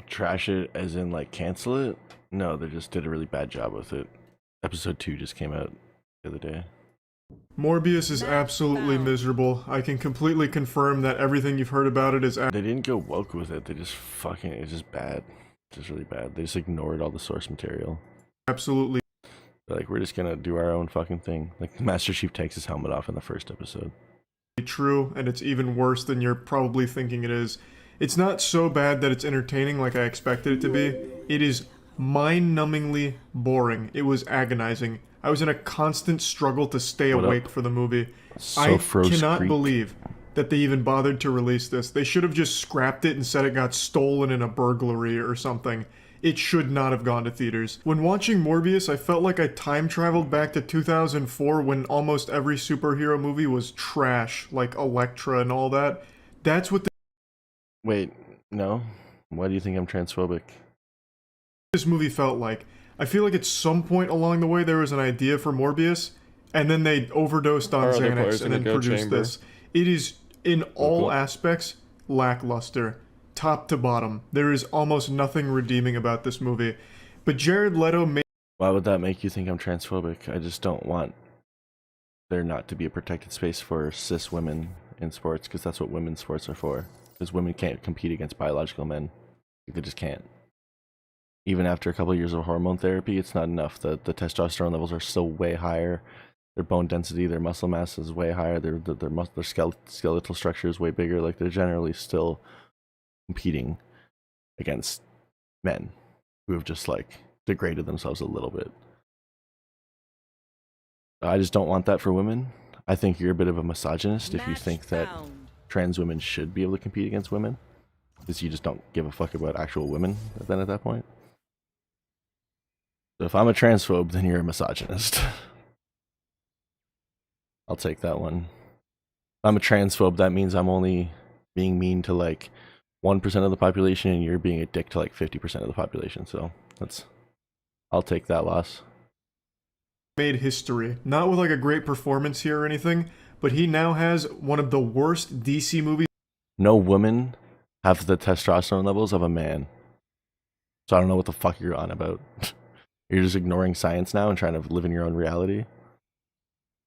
Speaker 10: Trash it as in like cancel it? No, they just did a really bad job with it. Episode 2 just came out the other day.
Speaker 17: Morbius is absolutely miserable. I can completely confirm that everything you've heard about it is.
Speaker 10: They didn't go woke with it. They just fucking. It's just bad. It's just really bad. They just ignored all the source material.
Speaker 17: Absolutely.
Speaker 10: They're like, we're just gonna do our own fucking thing. Like Master Chief takes his helmet off in the first episode.
Speaker 17: True, and it's even worse than you're probably thinking it is. It's not so bad that it's entertaining like I expected it to be. It is mind-numbingly boring. It was agonizing. I was in a constant struggle to stay awake for the movie. I cannot believe that they even bothered to release this. They should have just scrapped it and said it got stolen in a burglary or something. It should not have gone to theaters. When watching Morbius, I felt like I time traveled back to 2004 when almost every superhero movie was trash, like Elektra and all that. That's what
Speaker 10: Wait, no? Why do you think I'm transphobic?
Speaker 17: This movie felt like. I feel like at some point along the way there was an idea for Morbius, and then they overdosed on Xanax and then produced this. It is, in all aspects, lackluster. Top to bottom. There is almost nothing redeeming about this movie. But Jared Leto made...
Speaker 10: Why would that make you think I'm transphobic? I just don't want there not to be a protected space for cis women in sports, because that's what women's sports are for. Because women can't compete against biological men. They just can't. Even after a couple of years of hormone therapy, it's not enough. The testosterone levels are still way higher. Their bone density, their muscle mass is way higher. Their skeletal structure is way bigger. Like, they're generally still competing against men who have just, like, degraded themselves a little bit. I just don't want that for women. I think you're a bit of a misogynist if you think that trans women should be able to compete against women, because you just don't give a fuck about actual women then at that point. So if I'm a transphobe, then you're a misogynist. I'll take that one. If I'm a transphobe, that means I'm only being mean to like 1% of the population and you're being a dick to like 50% of the population. So I'll take that loss.
Speaker 17: Made history. Not with like a great performance here or anything, but he now has one of the worst DC movies.
Speaker 10: No women have the testosterone levels of a man. So I don't know what the fuck you're on about. You're just ignoring science now and trying to live in your own reality.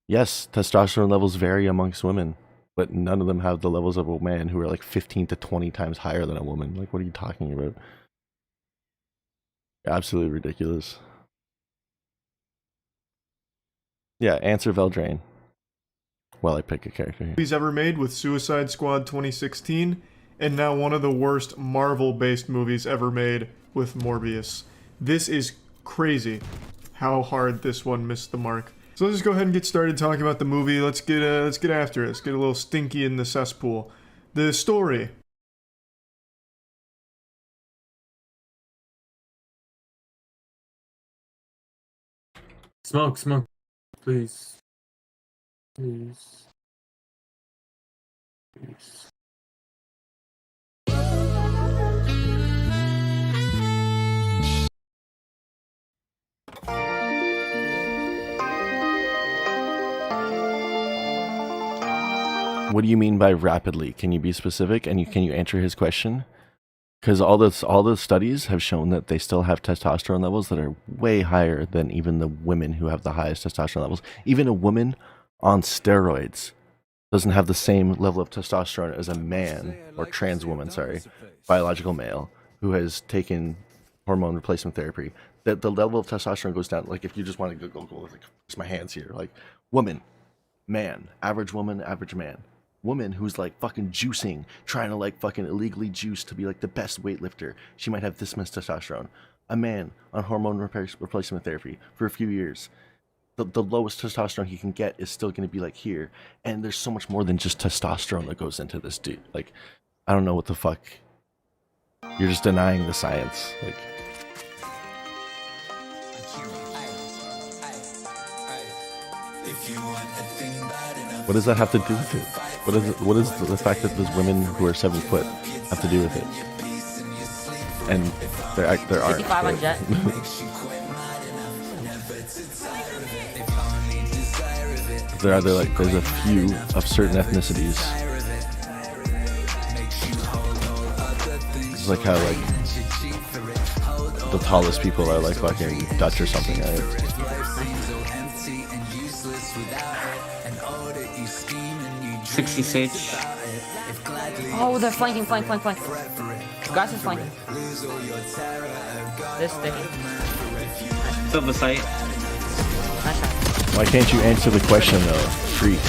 Speaker 10: Yes, testosterone levels vary amongst women, but none of them have the levels of a man who are like 15 to 20 times higher than a woman. Like, what are you talking about? Absolutely ridiculous. Yeah, answer Veldrain. While I pick a character here.
Speaker 17: He's ever made with Suicide Squad 2016, and now one of the worst Marvel-based movies ever made with Morbius. This is crazy how hard this one missed the mark. So let's just go ahead and get started talking about the movie. Let's get after it. Let's get a little stinky in the cesspool. The story.
Speaker 18: Smoke, please. Please. Please.
Speaker 10: What do you mean by rapidly? Can you be specific and can you answer his question? Because all the studies have shown that they still have testosterone levels that are way higher than even the women who have the highest testosterone levels. Even a woman on steroids doesn't have the same level of testosterone as a man, or trans woman, sorry, biological male, who has taken hormone replacement therapy. That the level of testosterone goes down. Like, if you just want to go like, it's my hands here. Like, woman, man, average woman, average man. Woman who's like fucking juicing, trying to like fucking illegally juice to be like the best weightlifter, she might have this much testosterone. A man on hormone replacement therapy for a few years, the lowest testosterone he can get is still going to be like here. And there's so much more than just testosterone that goes into this dude. Like, I don't know what the fuck. You're just denying the science. Like, what does that have to do with it? What is the fact that there's women who are 7 foot have to do with it? and there aren't.
Speaker 13: 55 on Jet.
Speaker 10: There's a few of certain ethnicities. It's like how like the tallest people are like fucking Dutch or something, right?
Speaker 13: Oh, they're flanking. Guys is flanking. This sticking.
Speaker 14: Silver sight.
Speaker 10: Why can't you answer the question though, freak?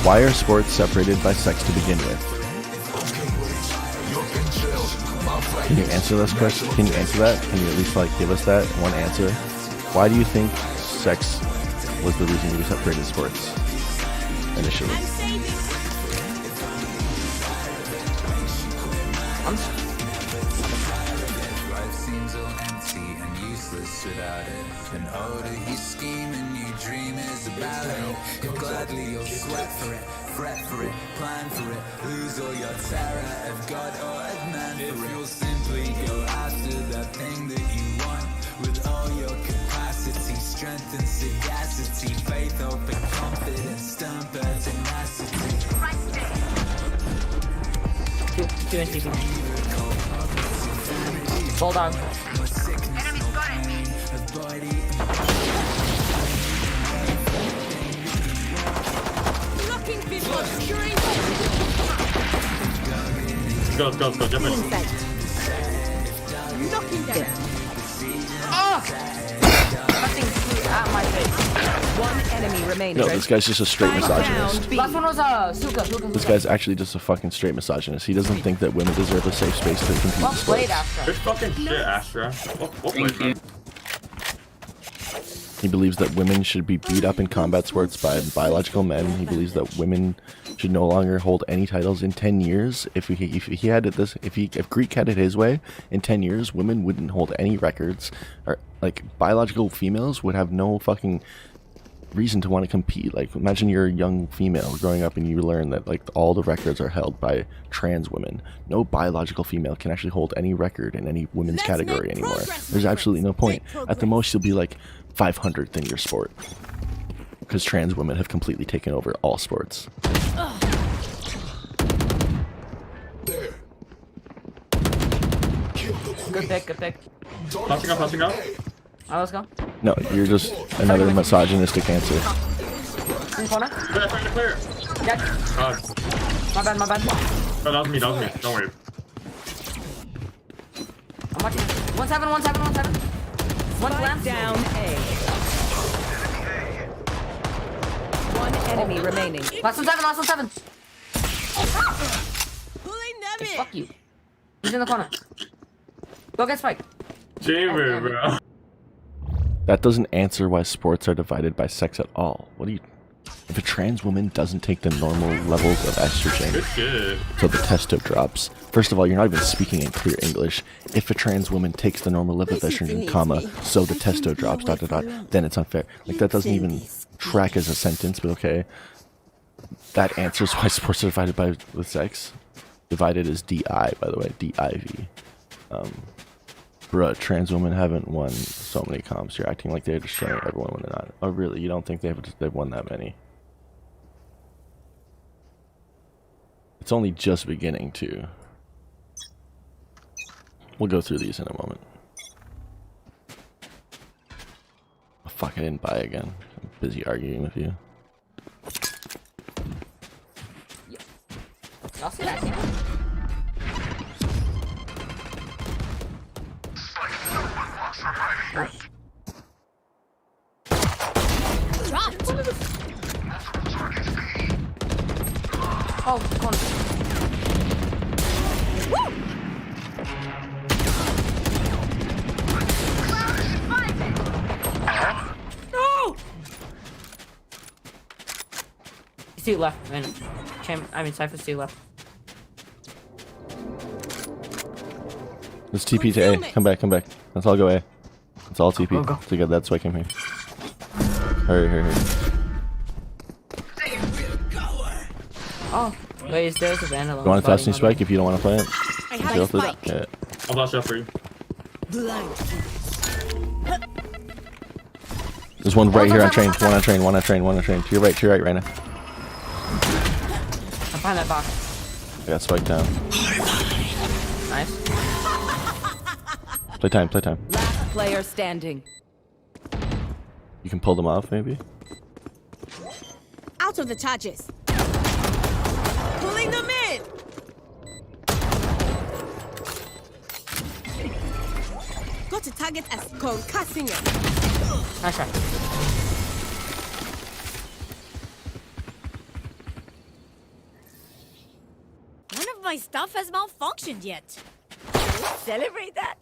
Speaker 10: Why are sports separated by sex to begin with? Can you answer this question? Can you answer that? Can you at least like give us that one answer? Why do you think sex was the reason you separated sports initially?
Speaker 2: Without it, and oh, that you scheme and you dream is about it. You'll gladly, you'll sweat for it, fret for it, plan for it, lose all your terror of God or of man for it. You'll simply go after that thing that you want with all your capacity, strength and sagacity, faith, hope and confidence, stern pertinacity.
Speaker 13: Two NCP. Bulldog.
Speaker 18: Let's go, jump in.
Speaker 23: Knocking down.
Speaker 13: Nothing at my face.
Speaker 23: One enemy remaining.
Speaker 10: No, this guy's just a straight misogynist.
Speaker 13: Last one was Suka.
Speaker 10: This guy's actually just a fucking straight misogynist. He doesn't think that women deserve a safe space to compete in
Speaker 13: Well
Speaker 10: sports.
Speaker 13: played, Astra.
Speaker 18: Good fucking shit, Astra. Well played, man.
Speaker 10: He believes that women should be beat up in combat sports by biological men. He believes that women should no longer hold any titles in 10 years. If Greek had it his way, in 10 years, women wouldn't hold any records. Or like biological females would have no fucking reason to want to compete. Like imagine you're a young female growing up and you learn that like all the records are held by trans women. No biological female can actually hold any record in any women's category anymore. There's absolutely no point. At the most you'll be like 500th in your sport, because trans women have completely taken over all sports.
Speaker 13: Good pick.
Speaker 18: Passing up.
Speaker 13: Alright, let's go.
Speaker 10: No, you're just another misogynistic answer.
Speaker 13: In corner.
Speaker 18: Clear.
Speaker 13: Yeah. My bad.
Speaker 18: Oh, that was me. Don't worry.
Speaker 13: I'm watching. 1-7. One left.
Speaker 23: Down A. One enemy remaining.
Speaker 13: Last one 7.
Speaker 23: Pulling them
Speaker 13: Hey, fuck you. He's in the corner. Go get Spike.
Speaker 18: Chamber, bro.
Speaker 10: That doesn't answer why sports are divided by sex at all. If a trans woman doesn't take the normal levels of estrogen, so the testo drops. First of all, you're not even speaking in clear English. If a trans woman takes the normal level of estrogen, comma, so the testo drops, ... then it's unfair. Like that doesn't even track as a sentence, but okay. That answers why sports are divided with sex. Divided is DI, by the way, DIV. Bruh, trans women haven't won so many comps. You're acting like they're destroying everyone when they're not. Oh, really? You don't think they've won that many? It's only just beginning, too. We'll go through these in a moment. Oh, fuck, I didn't buy again. I'm busy arguing with you.
Speaker 13: I'll see that. Oh, corner. No! Steve left, Cypher's Steve left.
Speaker 10: Let's TP to A. Come back. Let's all go A. Let's all TP.
Speaker 13: Go.
Speaker 10: Together, that's why I came here. Hurry.
Speaker 13: Oh, wait, there's a vandal.
Speaker 10: You want a fasting spike if you don't want to play it?
Speaker 23: I have a spike.
Speaker 10: Yeah.
Speaker 18: I'll flash up for you.
Speaker 10: There's one right here on train. One on train. One on train. One on train. To your right, right now.
Speaker 13: I'm behind that box.
Speaker 10: I got spiked down.
Speaker 13: Nice.
Speaker 10: Playtime, playtime.
Speaker 15: Last player standing.
Speaker 10: You can pull them off, maybe?
Speaker 15: Out of the charges. Pulling them in. Got to target as concussing it.
Speaker 13: Nice try.
Speaker 23: None of my stuff has malfunctioned yet. Let's celebrate that.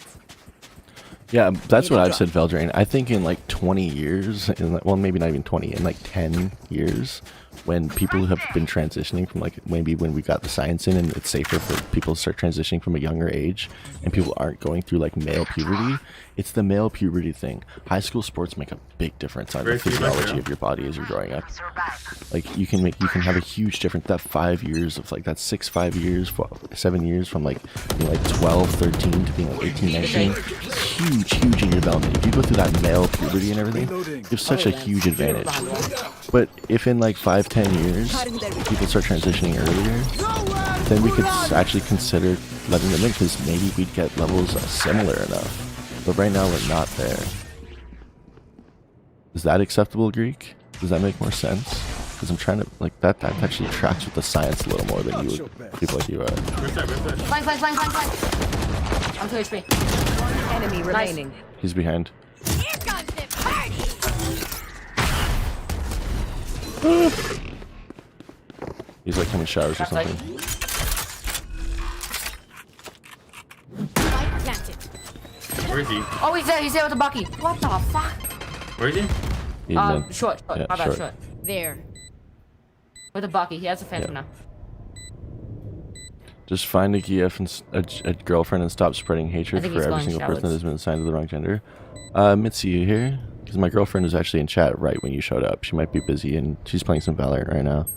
Speaker 10: Yeah, that's what I've said, Veldrain. I think in like 20 years, well, maybe not even 20, in like 10 years, when people have been transitioning from like maybe when we got the science in and it's safer for people to start transitioning from a younger age and people aren't going through like male puberty, it's the male puberty thing. High school sports make a big difference on the physiology of your body as you're growing up. Like you can have a huge difference. That 5 years of like that 5 years, 7 years from like being like 12, 13 to being like 18, 19, huge in your development. If you go through that male puberty and everything, you have such a huge advantage. But if in like 5-10 years people start transitioning earlier, then we could actually consider letting them in because maybe we'd get levels similar enough. But right now we're not there. Is that acceptable, Greek? Does that make more sense? Because I'm trying to like that actually tracks with the science a little more than you would, people like you are.
Speaker 13: Flank. I'm 2 HP.
Speaker 15: One enemy remaining.
Speaker 10: He's behind.
Speaker 23: Here comes the party.
Speaker 10: He's like coming showers or something.
Speaker 18: Where is he?
Speaker 13: Oh, he's there with the Bucky. What the fuck?
Speaker 18: Where is he?
Speaker 13: Short.
Speaker 10: Yeah,
Speaker 13: My bad, short.
Speaker 15: There.
Speaker 13: With the Bucky. He has a phantom now.
Speaker 10: Just find a GF and a girlfriend and stop spreading hatred for every single person that has been assigned to the wrong gender. Mitzi, you here? Because my girlfriend was actually in chat right when you showed up. She might be busy and she's playing some Valorant right now.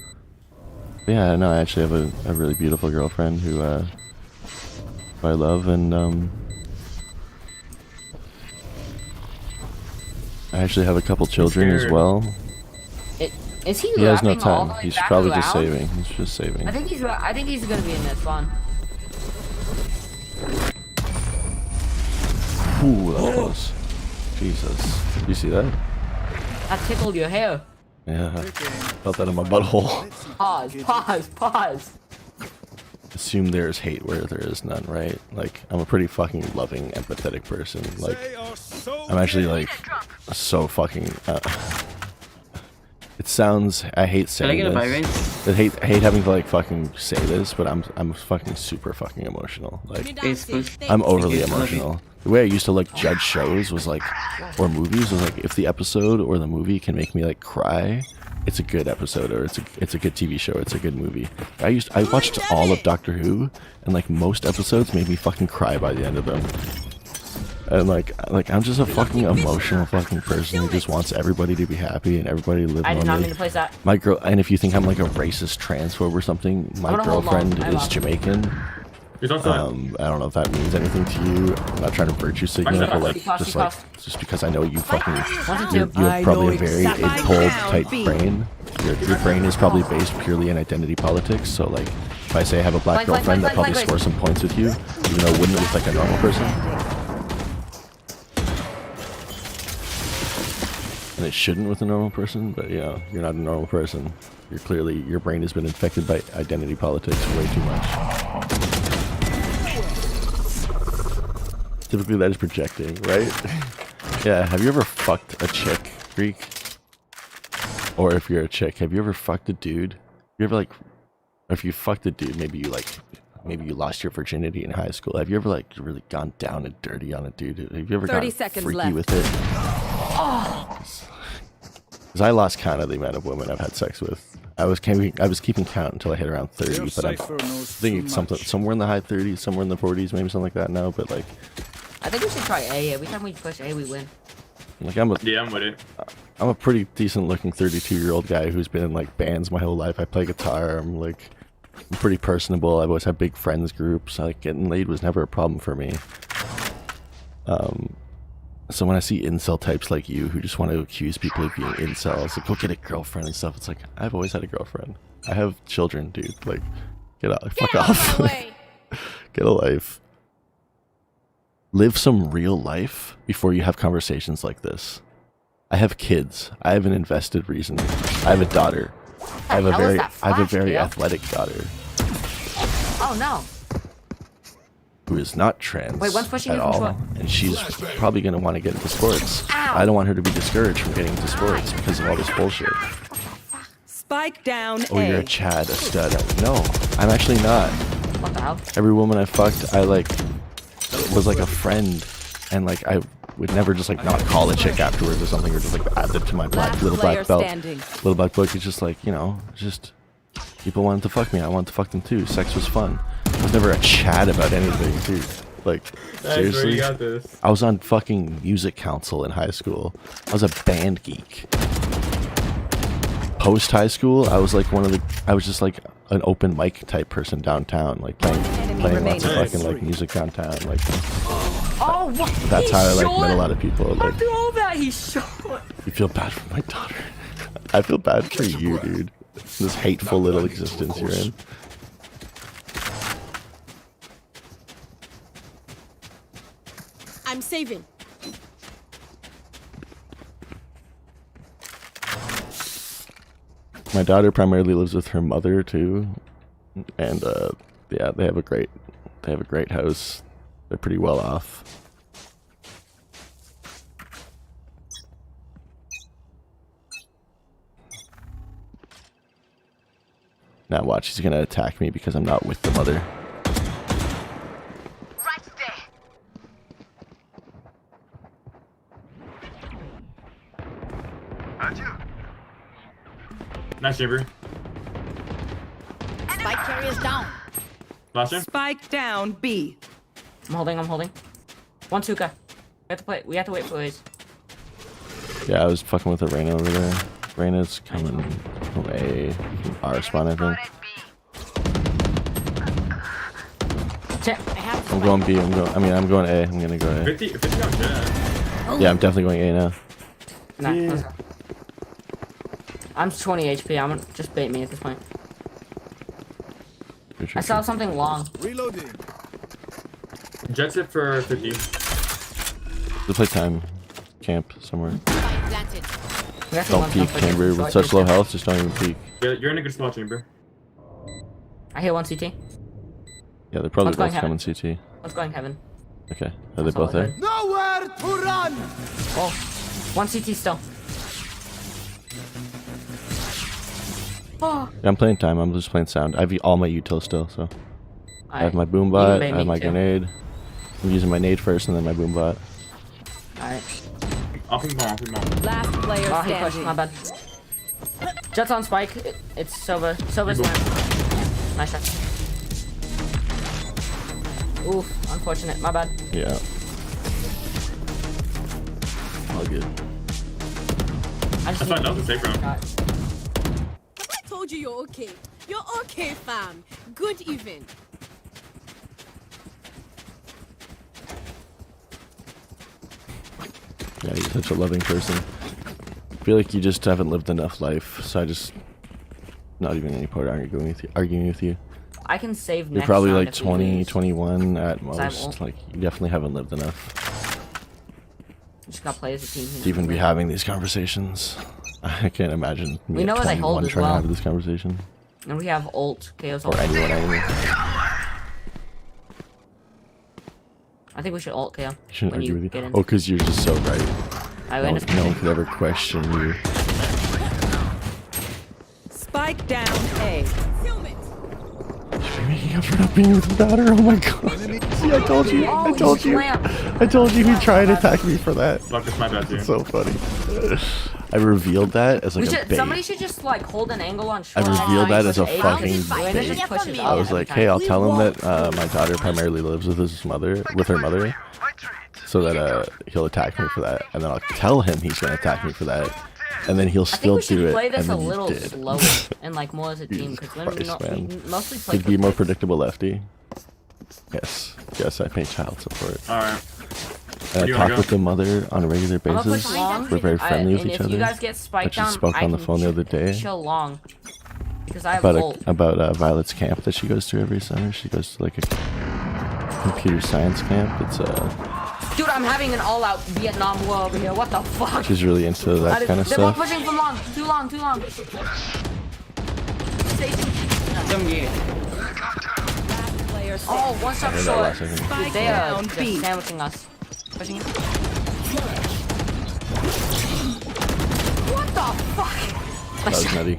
Speaker 10: But yeah, no, I actually have a really beautiful girlfriend who I love, and I actually have a couple children as well.
Speaker 13: Is he?
Speaker 10: He has no
Speaker 13: all
Speaker 10: time.
Speaker 13: the way
Speaker 10: He's
Speaker 13: back
Speaker 10: probably
Speaker 13: to
Speaker 10: just
Speaker 13: Al?
Speaker 10: saving. He's just saving.
Speaker 13: I think he's gonna be in this one.
Speaker 10: Ooh, that was close. Jesus. You see that?
Speaker 13: I tickled your hair.
Speaker 10: Yeah. Felt that in my butthole.
Speaker 13: Pause.
Speaker 10: Assume there's hate where there is none, right? Like, I'm a pretty fucking loving, empathetic person. Like, I'm actually like so fucking. It sounds. I hate saying this. I hate having to like fucking say this, but I'm fucking super fucking emotional. Like, I'm overly emotional. The way I used to like judge shows was like, or movies was like, if the episode or the movie can make me like cry, it's a good episode, or it's a good TV show, it's a good movie. I watched all of Doctor Who, and like most episodes made me fucking cry by the end of them. And like I'm just a fucking emotional fucking person who just wants everybody to be happy and everybody to live
Speaker 13: I did not
Speaker 10: normally.
Speaker 13: mean to place that.
Speaker 10: My girl, and if you think I'm like a racist transphobe or something, my girlfriend is Jamaican. I don't know if that means anything to you. I'm not trying to virtue signal, but like just because I know you fucking you have probably a very cold type brain. Your brain is probably based purely in identity politics. So like, if I say I have a black girlfriend, that probably scores some points with you, even though it wouldn't with like a normal person. And it shouldn't with a normal person, but yeah, you're not a normal person. You're clearly, your brain has been infected by identity politics way too much. Typically that is projecting, right? Yeah, have you ever fucked a chick, Greek? Or if you're a chick, have you ever fucked a dude? You ever like, if you fucked a dude, maybe you lost your virginity in high school. Have you ever like really gone down and dirty on a dude? Have you ever gotten freaky with it? Because I lost count of the amount of women I've had sex with. I was keeping count until I hit around 30, but I think it's somewhere in the high 30s, somewhere in the 40s, maybe something like that now. But like,
Speaker 13: I think we should try A. Every time we push A, we win.
Speaker 10: Like
Speaker 18: I'm with it.
Speaker 10: I'm a pretty decent looking 32-year-old guy who's been in like bands my whole life. I play guitar. I'm like I'm pretty personable. I've always had big friends groups. Like getting laid was never a problem for me. So when I see incel types like you who just want to accuse people of being incels, like go get a girlfriend and stuff, it's like I've always had a girlfriend. I have children, dude. Like, get out, fuck off. Get a life. Live some real life before you have conversations like this. I have kids. I have an invested reason. I have a daughter. I have a very athletic daughter.
Speaker 13: Oh no.
Speaker 10: Who is not trans
Speaker 13: Wait, one's pushing
Speaker 10: at
Speaker 13: you from
Speaker 10: all,
Speaker 13: short.
Speaker 10: and she's probably going to want to get into sports.
Speaker 13: Ow.
Speaker 10: I don't want her to be discouraged from getting into sports because of all this bullshit.
Speaker 15: Spike down
Speaker 10: Oh, you're a Chad, a stud. No, I'm actually not.
Speaker 13: What the hell?
Speaker 10: Every woman I fucked, I like was like a friend, and like I would never just like not call a chick afterwards or something, or just like add them to my little black belt. Little black book. It's just like, you know, just people wanted to fuck me. I wanted to fuck them too. Sex was fun. I was never a Chad about anything, dude. Like, seriously,
Speaker 18: you got this.
Speaker 10: I was on fucking music council in high school. I was a band geek. Post high school, I was like I was just like an open mic type person downtown, like playing lots of fucking like music downtown. Like,
Speaker 13: Oh, what?
Speaker 10: that's how I like
Speaker 13: short.
Speaker 10: met a lot of people. Like,
Speaker 13: After all that, he's short.
Speaker 10: you feel bad for my daughter. I feel bad for you, dude. This hateful little existence you're in.
Speaker 15: I'm saving.
Speaker 10: My daughter primarily lives with her mother too, and yeah, they have a great house. They're pretty well off. Now watch, he's gonna attack me because I'm not with the mother.
Speaker 18: Nice, Chamber.
Speaker 15: Spike carrier's down.
Speaker 18: Last year?
Speaker 13: Spike down B. I'm holding. One Tuka. We have to wait for Blaze.
Speaker 10: Yeah, I was fucking with a Reyna over there. Reyna's coming from A, from R spawn, I think. I'm going B. I'm going A. I'm gonna go A.
Speaker 18: 50 on Jet.
Speaker 10: Yeah, I'm definitely going A now.
Speaker 13: Nah, I'm 20 HP. I'm gonna just bait me at this point. I saw something long.
Speaker 18: Reloading. Jet's it for 50.
Speaker 10: Let's play time. Camp somewhere.
Speaker 15: Planted.
Speaker 10: Don't peek, Chamber. With such low health, just don't even peek.
Speaker 18: Yeah, you're in a good spot, Chamber.
Speaker 13: I hit one CT.
Speaker 10: Yeah, they're probably
Speaker 13: One's going
Speaker 10: both coming
Speaker 13: heaven.
Speaker 10: CT.
Speaker 13: Let's go in heaven.
Speaker 10: Okay, are they both there?
Speaker 4: Nowhere to run!
Speaker 13: Oh, one CT still. Oh.
Speaker 10: Yeah, I'm playing time. I'm just playing sound. I have all my util still, so. I have my boom
Speaker 13: You
Speaker 10: bot.
Speaker 13: made
Speaker 10: I have
Speaker 13: me
Speaker 10: my
Speaker 13: too.
Speaker 10: grenade. I'm using my nade first and then my boom bot.
Speaker 13: Alright.
Speaker 18: I'll ping bomb.
Speaker 13: Last player standing. He pushed, my bad. Jet's on spike. It's Sova. Sova's down. Nice shot. Oof, unfortunate. My bad.
Speaker 10: Yeah. All good.
Speaker 13: I
Speaker 18: That's fine. That was a safe round.
Speaker 15: I told you you're okay. You're okay, fam. Good even.
Speaker 10: Yeah, you're such a loving person. I feel like you just haven't lived enough life, so I just not even any point arguing with you.
Speaker 13: I can save
Speaker 10: You're
Speaker 13: next
Speaker 10: probably
Speaker 13: round
Speaker 10: like
Speaker 13: if we
Speaker 10: 20,
Speaker 13: lose.
Speaker 10: 21 at
Speaker 13: I
Speaker 10: most.
Speaker 13: won't.
Speaker 10: Like, you definitely haven't lived enough
Speaker 13: Just gotta play as a team here.
Speaker 10: to even be having these conversations. I can't imagine me
Speaker 13: We know
Speaker 10: at
Speaker 13: what they hold
Speaker 10: 21
Speaker 13: as
Speaker 10: trying
Speaker 13: well.
Speaker 10: to have this conversation.
Speaker 13: And we have ult, KO's
Speaker 10: Or
Speaker 13: ult.
Speaker 10: anyone,
Speaker 13: I think we should ult KO.
Speaker 10: I shouldn't
Speaker 13: when
Speaker 10: argue with
Speaker 13: get
Speaker 10: you.
Speaker 13: in.
Speaker 10: Oh, because you're just so right.
Speaker 13: I
Speaker 10: No,
Speaker 13: win.
Speaker 10: no one could ever question you.
Speaker 15: Spike down A.
Speaker 10: You're making up for not being with your daughter. Oh my god. See, I told you.
Speaker 13: Oh,
Speaker 10: I told you. I told you he'd try and attack me for that.
Speaker 18: Fuck, it's my bad too.
Speaker 10: It's so funny. I revealed that as like a bait.
Speaker 13: Somebody should just like hold an angle on
Speaker 10: I
Speaker 13: short.
Speaker 10: revealed that as a fucking
Speaker 13: Elena
Speaker 10: bait.
Speaker 13: just pushes
Speaker 10: I
Speaker 13: out
Speaker 10: was
Speaker 13: every
Speaker 10: like,
Speaker 13: time.
Speaker 10: hey, I'll tell him that my daughter primarily lives with her mother, so that he'll attack me for that, and then I'll tell him he's gonna attack me for that, and then he'll
Speaker 13: I think
Speaker 10: still
Speaker 13: we should
Speaker 10: do it.
Speaker 13: play this
Speaker 10: and
Speaker 13: a
Speaker 10: then you
Speaker 13: little
Speaker 10: did.
Speaker 13: slower and like more as a team because when we,
Speaker 10: Christ,
Speaker 13: we
Speaker 10: man.
Speaker 13: mostly play.
Speaker 10: Could be more predictable, lefty. Yes, yes, I pay child support.
Speaker 18: All right.
Speaker 10: And I
Speaker 18: You
Speaker 10: talk
Speaker 18: wanna
Speaker 10: with
Speaker 18: go?
Speaker 10: the mother on a regular
Speaker 13: I'm gonna
Speaker 10: basis.
Speaker 13: push long.
Speaker 10: We're very friendly with
Speaker 13: and
Speaker 10: each
Speaker 13: if
Speaker 10: other.
Speaker 13: you guys get
Speaker 10: I
Speaker 13: spiked
Speaker 10: just
Speaker 13: down,
Speaker 10: spoke
Speaker 13: I
Speaker 10: on the
Speaker 13: can
Speaker 10: phone the other day
Speaker 13: chill long because I have ult.
Speaker 10: about Violet's camp that she goes to every summer. She goes to like a computer science camp. It's
Speaker 13: Dude, I'm having an all-out Vietnam war over here. What the fuck?
Speaker 10: she's really into that kind of
Speaker 13: They're both
Speaker 10: stuff.
Speaker 13: pushing from long. Too long. Too long. Oh, one stop
Speaker 10: I heard that
Speaker 13: short.
Speaker 10: last second.
Speaker 13: Dude, they are just sandwiching us. Pushing it. What the fuck?
Speaker 10: That was nutty.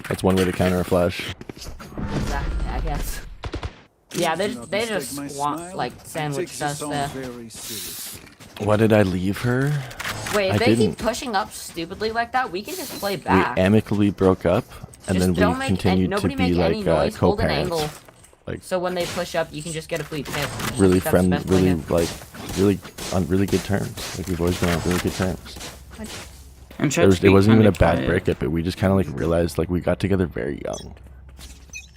Speaker 10: That's one way to counter a flash.
Speaker 13: Exactly, I guess. Yeah, they just want like sandwiched us there.
Speaker 10: Why did I leave her?
Speaker 13: Wait,
Speaker 10: I
Speaker 13: if they
Speaker 10: didn't.
Speaker 13: keep pushing up stupidly like that, we can just play
Speaker 10: We
Speaker 13: back.
Speaker 10: amicably broke up, and
Speaker 13: Just
Speaker 10: then
Speaker 13: don't
Speaker 10: we
Speaker 13: make
Speaker 10: continued to
Speaker 13: nobody
Speaker 10: be
Speaker 13: make any
Speaker 10: like
Speaker 13: noise. Hold an angle.
Speaker 10: co-parents. Like
Speaker 13: So when they push up, you can just get a free tip.
Speaker 10: really
Speaker 13: That's the
Speaker 10: friendly,
Speaker 13: best way
Speaker 10: really
Speaker 13: to-
Speaker 10: like really on really good terms. Like we've always been on really good terms.
Speaker 14: I'm
Speaker 10: It wasn't even a bad breakup, but we just kind of like realized like we got together very young,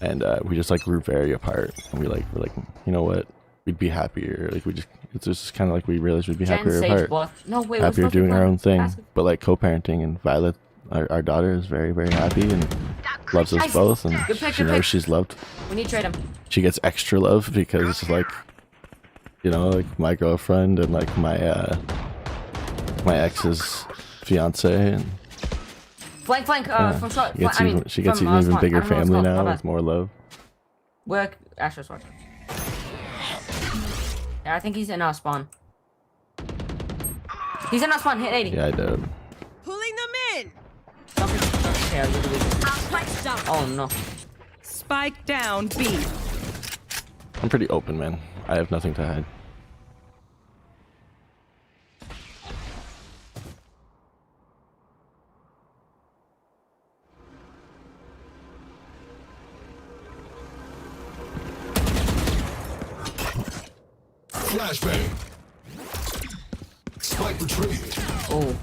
Speaker 10: and we just like grew very apart. And we're like, you know what? We'd be happier. Like it's just kind of like we realized we'd be
Speaker 13: Jen
Speaker 10: happier
Speaker 13: Sage
Speaker 10: apart.
Speaker 13: both. No, wait, we're
Speaker 10: happier
Speaker 13: supposed to
Speaker 10: doing
Speaker 13: play
Speaker 10: our own thing,
Speaker 13: basketball.
Speaker 10: but like co-parenting. And Violet, our daughter, is very very happy and loves us
Speaker 13: Nice.
Speaker 10: both, and
Speaker 13: Good pick,
Speaker 10: she
Speaker 13: good
Speaker 10: knows
Speaker 13: pick.
Speaker 10: she's loved.
Speaker 13: We need to trade him.
Speaker 10: She gets extra love because like, you know, like my girlfriend and like my ex's fiance, and
Speaker 13: Flank,
Speaker 10: yeah,
Speaker 13: from short.
Speaker 10: she gets
Speaker 13: from,
Speaker 10: even
Speaker 13: spawn.
Speaker 10: bigger
Speaker 13: I don't know what's
Speaker 10: family
Speaker 13: called.
Speaker 10: now
Speaker 13: My
Speaker 10: with
Speaker 13: bad.
Speaker 10: more love.
Speaker 13: Where Astro's watching. Yeah, I think he's in our spawn. He's in our spawn. Hit 80.
Speaker 10: Yeah, I did.
Speaker 15: Pulling them in.
Speaker 13: Okay, you're the weakest. Oh no.
Speaker 15: Spike down B.
Speaker 10: I'm pretty open, man. I have nothing to hide.
Speaker 19: Flashbang. Spike retrieved.
Speaker 13: Oh.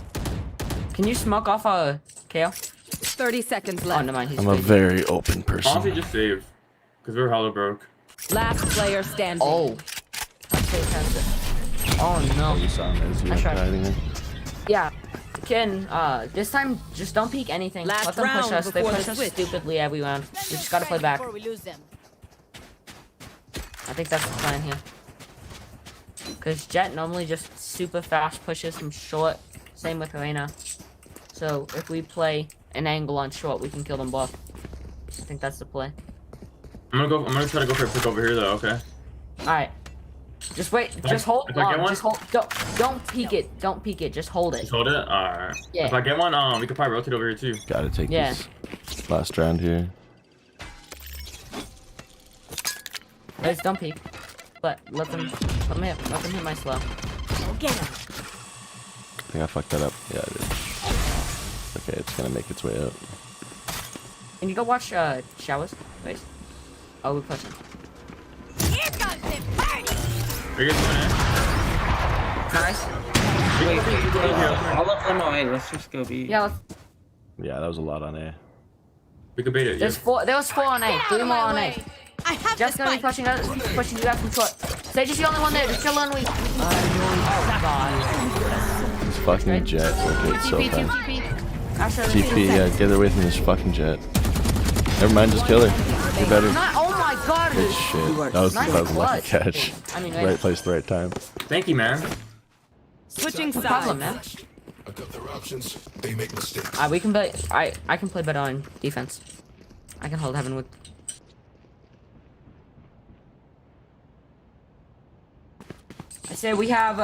Speaker 13: Can you smoke off a KO?
Speaker 15: 30 seconds
Speaker 13: Oh,
Speaker 15: left.
Speaker 13: never mind. He's
Speaker 10: I'm a
Speaker 13: busy.
Speaker 10: very open person.
Speaker 18: Honestly, just save. Because we're hella broke.
Speaker 15: Last player standing.
Speaker 13: Oh. That's fantastic. Oh no.
Speaker 10: You saw him as you
Speaker 13: I
Speaker 10: were
Speaker 13: tried.
Speaker 10: hiding it.
Speaker 13: Yeah. Ken, this time just don't peek anything.
Speaker 15: Last
Speaker 13: Let them push
Speaker 15: round
Speaker 13: us. They
Speaker 15: before
Speaker 13: push
Speaker 15: the
Speaker 13: us
Speaker 15: switch.
Speaker 13: stupidly every round. We just gotta play back.
Speaker 15: Before we lose them.
Speaker 13: I think that's the plan here. Because Jet normally just super fast pushes from short. Same with Reina. So if we play an angle on short, we can kill them both. I think that's the play.
Speaker 18: I'm gonna try to go for a pick over here though, okay?
Speaker 13: Alright. Just wait.
Speaker 18: If
Speaker 13: Just
Speaker 18: I-
Speaker 13: hold
Speaker 18: if I get
Speaker 13: on.
Speaker 18: one?
Speaker 13: Just hold. Don't peek it. Don't peek it. Just hold it.
Speaker 18: Just hold it? Alright.
Speaker 13: Yeah.
Speaker 18: If I get one, we could probably rotate over here too.
Speaker 10: Gotta take
Speaker 13: Yeah.
Speaker 10: this last round here.
Speaker 13: Guys, don't peek. But let them hit my slow.
Speaker 15: Go get him.
Speaker 10: I think I fucked that up. Yeah, I did. Okay, it's gonna make its way up.
Speaker 13: Can you go watch showers, please? Oh, we're pushing.
Speaker 15: Here comes the party.
Speaker 18: Are you guys doing it?
Speaker 13: Nice.
Speaker 14: All of them away. Let's just go B.
Speaker 13: Yeah, let's,
Speaker 10: Yeah, that was a lot on A.
Speaker 18: We could bait it.
Speaker 13: there's
Speaker 18: Yeah.
Speaker 13: four. There was 4 on A. 3 more on A.
Speaker 15: I have
Speaker 13: Jeff's
Speaker 15: the
Speaker 13: gonna be
Speaker 15: spike.
Speaker 13: pushing you guys from short. Sage is the only one there. Just chill and we. Oh god.
Speaker 10: This fucking jet rotates so
Speaker 13: TP,
Speaker 10: fast.
Speaker 13: TP. Asher,
Speaker 10: TP, yeah, get away from this fucking jet. Never mind, just kill her. You're better.
Speaker 13: Not, oh my god.
Speaker 10: Good shit. That was a lucky catch.
Speaker 13: I mean,
Speaker 10: Right place, the right time.
Speaker 18: Thank you, man.
Speaker 15: Switching
Speaker 13: No problem,
Speaker 15: sides.
Speaker 13: man.
Speaker 19: I've got their options. They make mistakes.
Speaker 13: We can play. I can play better on defense. I can hold heaven with. I say we have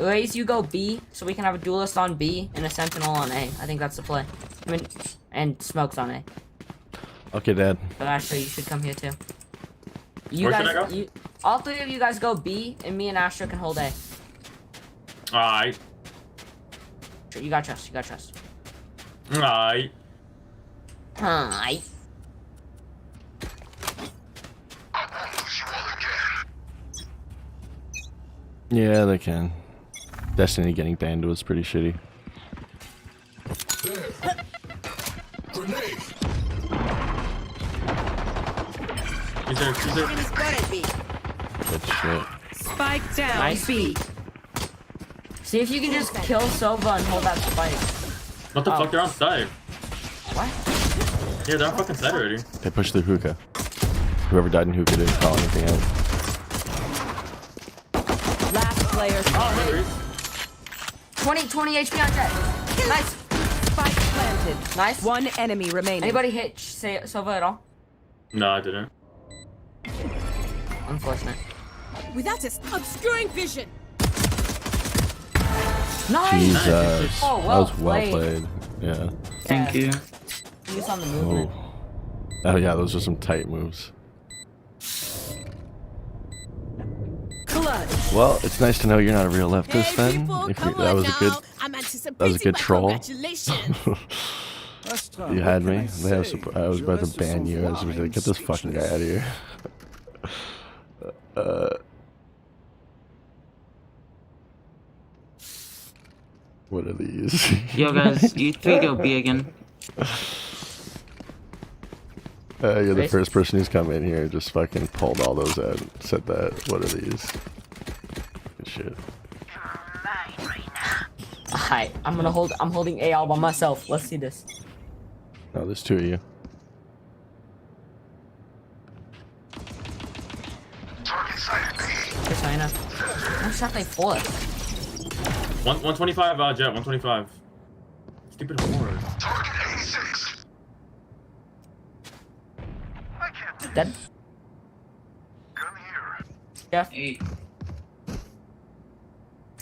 Speaker 13: Raze, you go B, so we can have a duelist on B and a sentinel on A. I think that's the play. I mean, and smokes on A.
Speaker 10: Okay, Dad.
Speaker 13: But actually, you should come here too. You
Speaker 18: Where should
Speaker 13: guys,
Speaker 18: I go?
Speaker 13: all 3 of you guys go B, and me and Astro can hold A.
Speaker 18: Alright.
Speaker 13: Sure, you got trust. You got trust.
Speaker 18: Alright.
Speaker 13: Hi.
Speaker 10: Yeah, they can. Destiny getting banned was pretty shitty. Good shit.
Speaker 15: Spike down.
Speaker 13: Nice.
Speaker 15: B.
Speaker 13: See if you can just kill Sova and hold that spike.
Speaker 18: What the fuck? They're on side.
Speaker 13: What?
Speaker 18: Yeah, they're on fucking side already.
Speaker 10: They pushed through hookah. Whoever died in hookah didn't call anything out.
Speaker 15: Last player.
Speaker 13: Oh, 20 HP on Jet. Nice.
Speaker 15: Spike planted.
Speaker 13: Nice.
Speaker 15: One enemy remaining.
Speaker 13: Anybody hit Sova at all?
Speaker 18: No, I didn't.
Speaker 13: Unfortunate.
Speaker 15: Without us obscuring vision.
Speaker 13: Nice.
Speaker 10: Jesus.
Speaker 13: Oh,
Speaker 10: that
Speaker 13: well
Speaker 10: was well played. Yeah.
Speaker 14: Thank you.
Speaker 13: He was on the movement.
Speaker 10: Oh yeah, those are some tight moves.
Speaker 15: Clutch.
Speaker 10: Well, it's nice to know you're not a real leftist then. If you, that was a good, that was a good troll. You had me. I was about to ban you. I was like, get this fucking guy out of here. What are these?
Speaker 14: Yo guys, you three go B again.
Speaker 10: You're the first person who's come in here, just fucking pulled all those out and said that. What are these? Good shit.
Speaker 13: Alright, I'm holding A all by myself. Let's see this.
Speaker 10: Oh, there's two of you.
Speaker 13: China. What shot they for?
Speaker 18: 125 Jet, 125. Stupid whore.
Speaker 13: Dead. Yeah.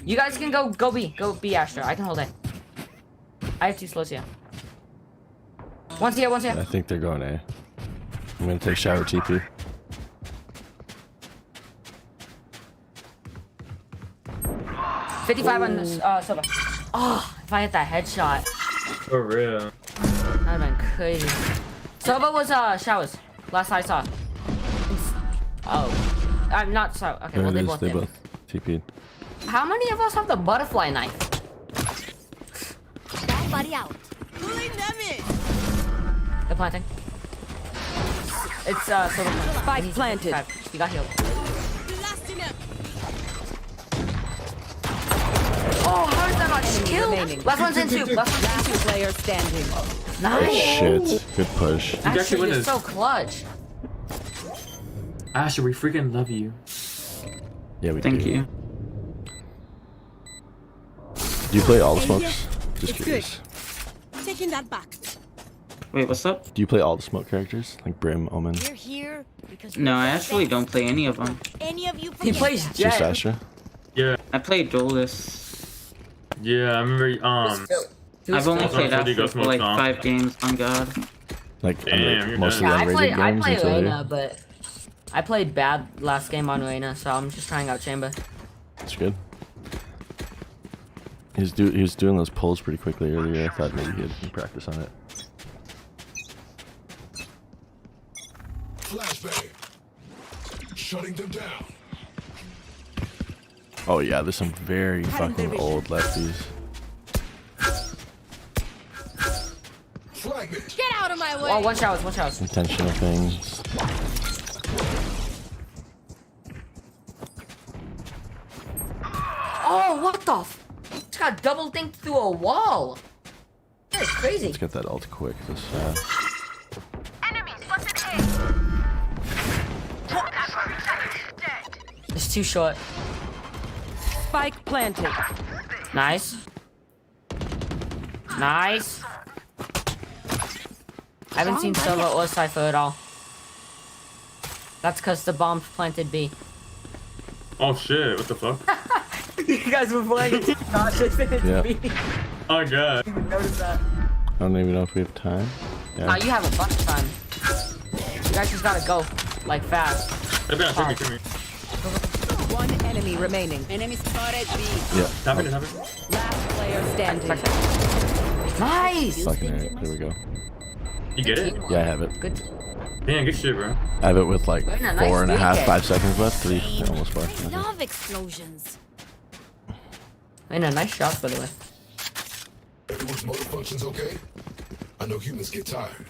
Speaker 13: You guys can go B. Go B, Astra. I can hold it. I have two slows here. One's here, one's here.
Speaker 10: I think they're going A. I'm gonna take shower TP.
Speaker 13: $55 on Silva. Oh, if I hit that headshot.
Speaker 18: For real.
Speaker 13: That'd been crazy. Silva was showers. Last I saw. Oh. I'm not so. Okay,
Speaker 10: There
Speaker 13: well
Speaker 10: it
Speaker 13: they
Speaker 10: is,
Speaker 13: both
Speaker 10: they
Speaker 13: did.
Speaker 10: both TP'd.
Speaker 13: How many of us have the butterfly knife?
Speaker 15: Buddy out. Pulling them in.
Speaker 13: They're planting. It's Silva.
Speaker 15: Spike planted.
Speaker 13: He got healed.
Speaker 15: Blasting him.
Speaker 13: Oh, how is that not killed? Last one's in two.
Speaker 15: Last player standing.
Speaker 10: Oh shit. Good push.
Speaker 13: Actually, you're so clutch.
Speaker 18: Asher, we freaking love you.
Speaker 10: Yeah, we do.
Speaker 14: Thank you.
Speaker 10: Do you play all the smokes? Just curious.
Speaker 15: Taking that back.
Speaker 14: Wait, what's up?
Speaker 10: Do you play all the smoke characters? Like Brim, Omen?
Speaker 15: We're here because
Speaker 14: No, I actually don't play any of them.
Speaker 15: any of you
Speaker 13: He plays
Speaker 10: Just
Speaker 13: Jet.
Speaker 10: Astra?
Speaker 18: Yeah.
Speaker 14: I played Duelist.
Speaker 18: Yeah, I remember.
Speaker 14: I've only played Astra for like 5 games. On God.
Speaker 10: Like
Speaker 18: Damn,
Speaker 10: mostly
Speaker 13: Yeah, I
Speaker 10: unrated
Speaker 13: play
Speaker 10: games until
Speaker 13: Reyna, but I played bad last game on Reyna, so I'm just trying out Chamber.
Speaker 10: That's good. He was doing those pulls pretty quickly earlier. I thought maybe he had practice on it.
Speaker 19: Flashbang. Shutting them down.
Speaker 10: Oh yeah, there's some very fucking old lefties.
Speaker 15: Get out of my way.
Speaker 13: Oh, one showers.
Speaker 10: Intentional things.
Speaker 13: Oh, what the f? Just got double dinked through a wall. That's crazy.
Speaker 10: Let's get that ult quick this fast.
Speaker 13: It's too short.
Speaker 15: Spike planted.
Speaker 13: Nice. Nice. I haven't seen Sova or Cypher at all. That's because the bomb planted B.
Speaker 18: Oh shit, what the fuck?
Speaker 13: You guys were playing it too cautious and it's
Speaker 10: Yeah.
Speaker 13: B.
Speaker 18: Oh god.
Speaker 13: You notice that.
Speaker 10: I don't even know if we have time. Yeah.
Speaker 13: Nah, you have a bunch of time. You guys just gotta go, like, fast.
Speaker 18: Hey, Ben, take me.
Speaker 15: One enemy remaining. Enemy spotted B.
Speaker 10: Yeah.
Speaker 18: Tap it.
Speaker 15: Last player standing.
Speaker 13: Nice!
Speaker 10: Fucking right. There we go.
Speaker 18: You get it?
Speaker 10: Yeah, I have it.
Speaker 13: Good.
Speaker 18: Damn, good shit, bro.
Speaker 10: I have it with like
Speaker 13: Nice
Speaker 10: 4.5,
Speaker 13: weekend.
Speaker 10: 5 seconds left. 3, almost 4. Okay.
Speaker 15: Love explosions.
Speaker 13: Nice shots, by the way.
Speaker 19: Everyone's motor functions okay? I know humans get tired.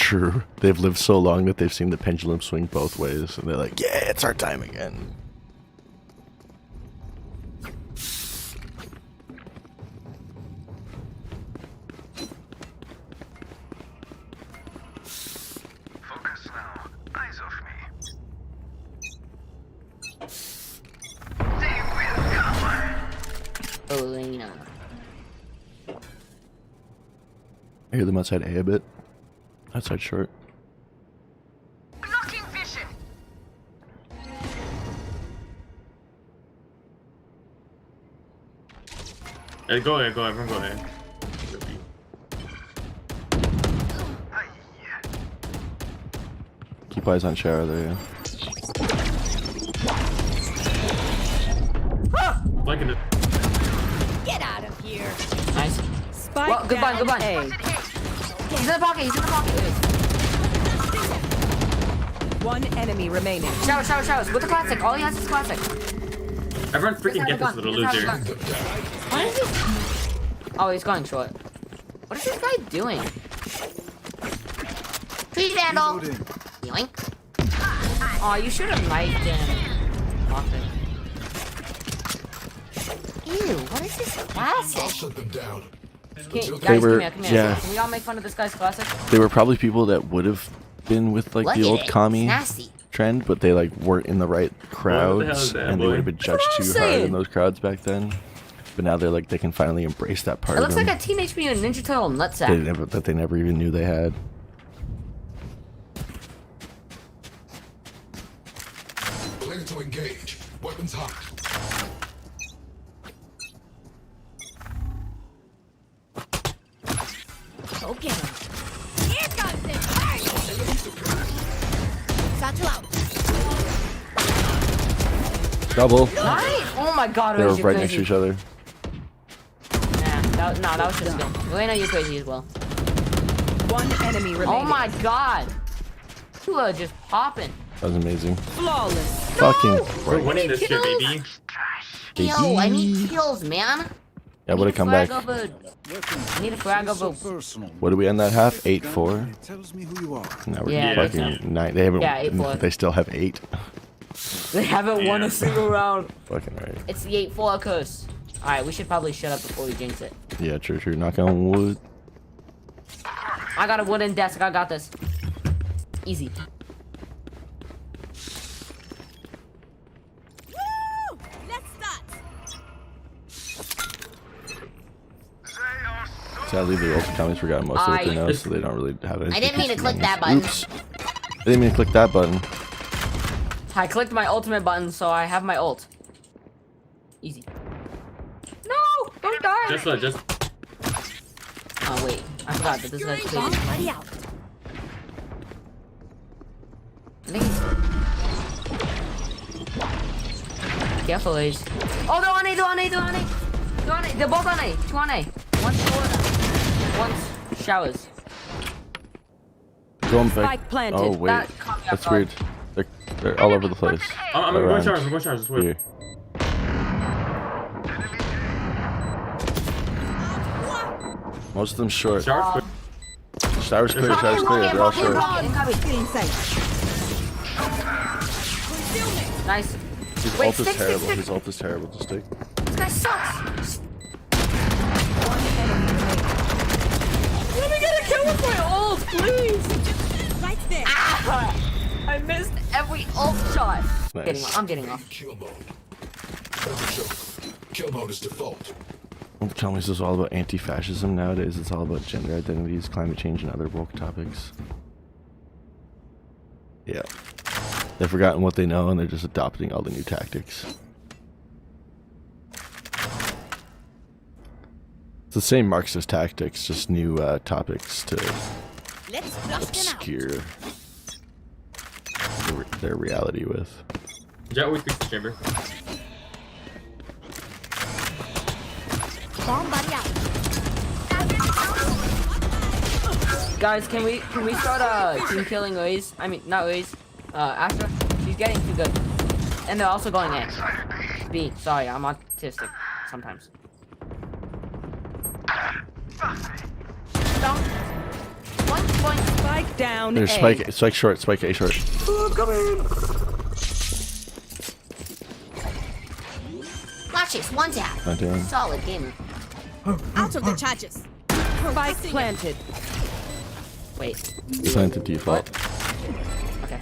Speaker 10: True. They've lived so long that they've seen the pendulum swing both ways, and they're like, yeah, it's our time again.
Speaker 19: Focus now. Eyes off me. They will cover.
Speaker 13: Elena.
Speaker 10: I hear them outside A bit. Outside short.
Speaker 19: Blocking vision.
Speaker 18: Hey, go ahead, everyone go ahead.
Speaker 10: Keep eyes on Shara there, yeah.
Speaker 18: Liking it.
Speaker 15: Get out of here.
Speaker 13: Nice.
Speaker 15: Spike
Speaker 13: Well, goodbye,
Speaker 15: down
Speaker 13: goodbye.
Speaker 15: A.
Speaker 13: He's in the pocket, he's in the pocket.
Speaker 15: One enemy remaining.
Speaker 13: Showers. With the classic. All he has is classic.
Speaker 18: Everyone freaking get this little loser.
Speaker 13: What is he? Oh, he's going short. What is this guy doing? Tree vandal. Yoink. Oh, you should have knifed him. Nothing. Ew, what is this classic?
Speaker 19: I'll shut them down.
Speaker 13: Guys,
Speaker 10: They were-
Speaker 13: come here.
Speaker 10: yeah.
Speaker 13: Can we all make fun of this guy's classic?
Speaker 10: They were probably people that would have been with like
Speaker 13: Look
Speaker 10: the
Speaker 13: at
Speaker 10: old
Speaker 13: it.
Speaker 10: commie
Speaker 13: Nasty.
Speaker 10: trend, but they like weren't in the right
Speaker 18: What the hell
Speaker 10: crowds,
Speaker 18: is that,
Speaker 10: and they
Speaker 18: boy?
Speaker 10: would have been judged
Speaker 13: That's
Speaker 10: too
Speaker 13: what I'm
Speaker 10: hard in
Speaker 13: saying.
Speaker 10: those crowds back then. But now they're like they can finally embrace that part
Speaker 13: It
Speaker 10: of
Speaker 13: looks
Speaker 10: them
Speaker 13: like a Teenage Mutant Ninja Turtle nutsack.
Speaker 10: that they never even knew they had.
Speaker 19: Clear to engage. Weapons hot.
Speaker 15: Go get him. Here comes this. Hey! Satchel out.
Speaker 10: Double.
Speaker 13: Nice! Oh my god,
Speaker 10: They were
Speaker 13: you're
Speaker 10: right
Speaker 13: crazy.
Speaker 10: next to each other.
Speaker 13: Nah, that was just good. Elena, you're crazy as well.
Speaker 15: One enemy remaining.
Speaker 13: Oh my god! You are just popping.
Speaker 10: That was amazing.
Speaker 15: Flawless.
Speaker 10: Fucking
Speaker 18: We're
Speaker 10: right.
Speaker 18: winning this shit, baby.
Speaker 13: Yo, I need kills, man.
Speaker 10: Yeah, would have come back.
Speaker 13: I need a frag of a...
Speaker 10: What do we end that half? 8-4.
Speaker 8: Tells me who you are.
Speaker 10: Now we're
Speaker 13: Yeah,
Speaker 10: fucking 9. They haven't.
Speaker 13: Yeah, 8-4.
Speaker 10: They still have 8.
Speaker 13: They haven't won a single round.
Speaker 10: Fucking right.
Speaker 13: It's the 8-4 curse. Alright, we should probably shut up before we jinx it.
Speaker 10: Yeah, true. Knock on wood.
Speaker 13: I got a wooden desk. I got this. Easy.
Speaker 15: Woo! Let's start.
Speaker 10: Sadly, the ultra commies forgot most of what they know, so they don't really have anything.
Speaker 13: I didn't mean to click that button.
Speaker 10: Oops. I didn't mean to click that button.
Speaker 13: I clicked my ultimate button, so I have my ult. Easy. No! Don't die!
Speaker 18: Just.
Speaker 13: Oh, wait. I forgot that this guy's crazy.
Speaker 15: Buddy out.
Speaker 13: Careful, Ace. Oh, they're on A, they're on A, they're on A. They're on A. They're both on A. 2 on A. One's short. One's showers.
Speaker 10: Going back.
Speaker 15: Spike planted.
Speaker 10: Oh wait,
Speaker 13: That caught me off
Speaker 10: that's
Speaker 13: guard.
Speaker 10: weird. They're all over the place.
Speaker 18: I'm
Speaker 10: Around
Speaker 18: going showers, I swear.
Speaker 10: here. Most of them short.
Speaker 18: Showers,
Speaker 10: Showers clear. Showers clear. They're all short.
Speaker 13: Nice.
Speaker 10: His
Speaker 13: Wait,
Speaker 10: ult is
Speaker 13: stick.
Speaker 10: terrible. His ult is terrible. Just stick.
Speaker 13: This guy sucks. Let me get a kill with my ult, please.
Speaker 15: Right there.
Speaker 13: Ah! I missed every ult shot.
Speaker 10: Nice.
Speaker 13: I'm getting off.
Speaker 19: Kill mode. That's a joke. Kill mode is default.
Speaker 10: The commies is all about anti-fascism nowadays. It's all about gender identities, climate change, and other woke topics. Yeah. They've forgotten what they know, and they're just adopting all the new tactics. It's the same Marxist tactics, just new topics to
Speaker 15: Let's flush them out.
Speaker 10: obscure their reality with.
Speaker 18: Jet always speaks to chamber.
Speaker 15: Bomb buddy out.
Speaker 13: Guys, can we start team killing Raze? I mean, not Raze. Astra. She's getting too good, and they're also going in. B. Sorry, I'm autistic sometimes. Down.
Speaker 12: Spike down.
Speaker 10: There's spike short, spike A short.
Speaker 13: Latches, one tap.
Speaker 10: Not doing.
Speaker 13: Solid gamer.
Speaker 15: Out of the charges.
Speaker 12: Spike planted.
Speaker 13: Wait.
Speaker 10: Planted default.
Speaker 13: Okay.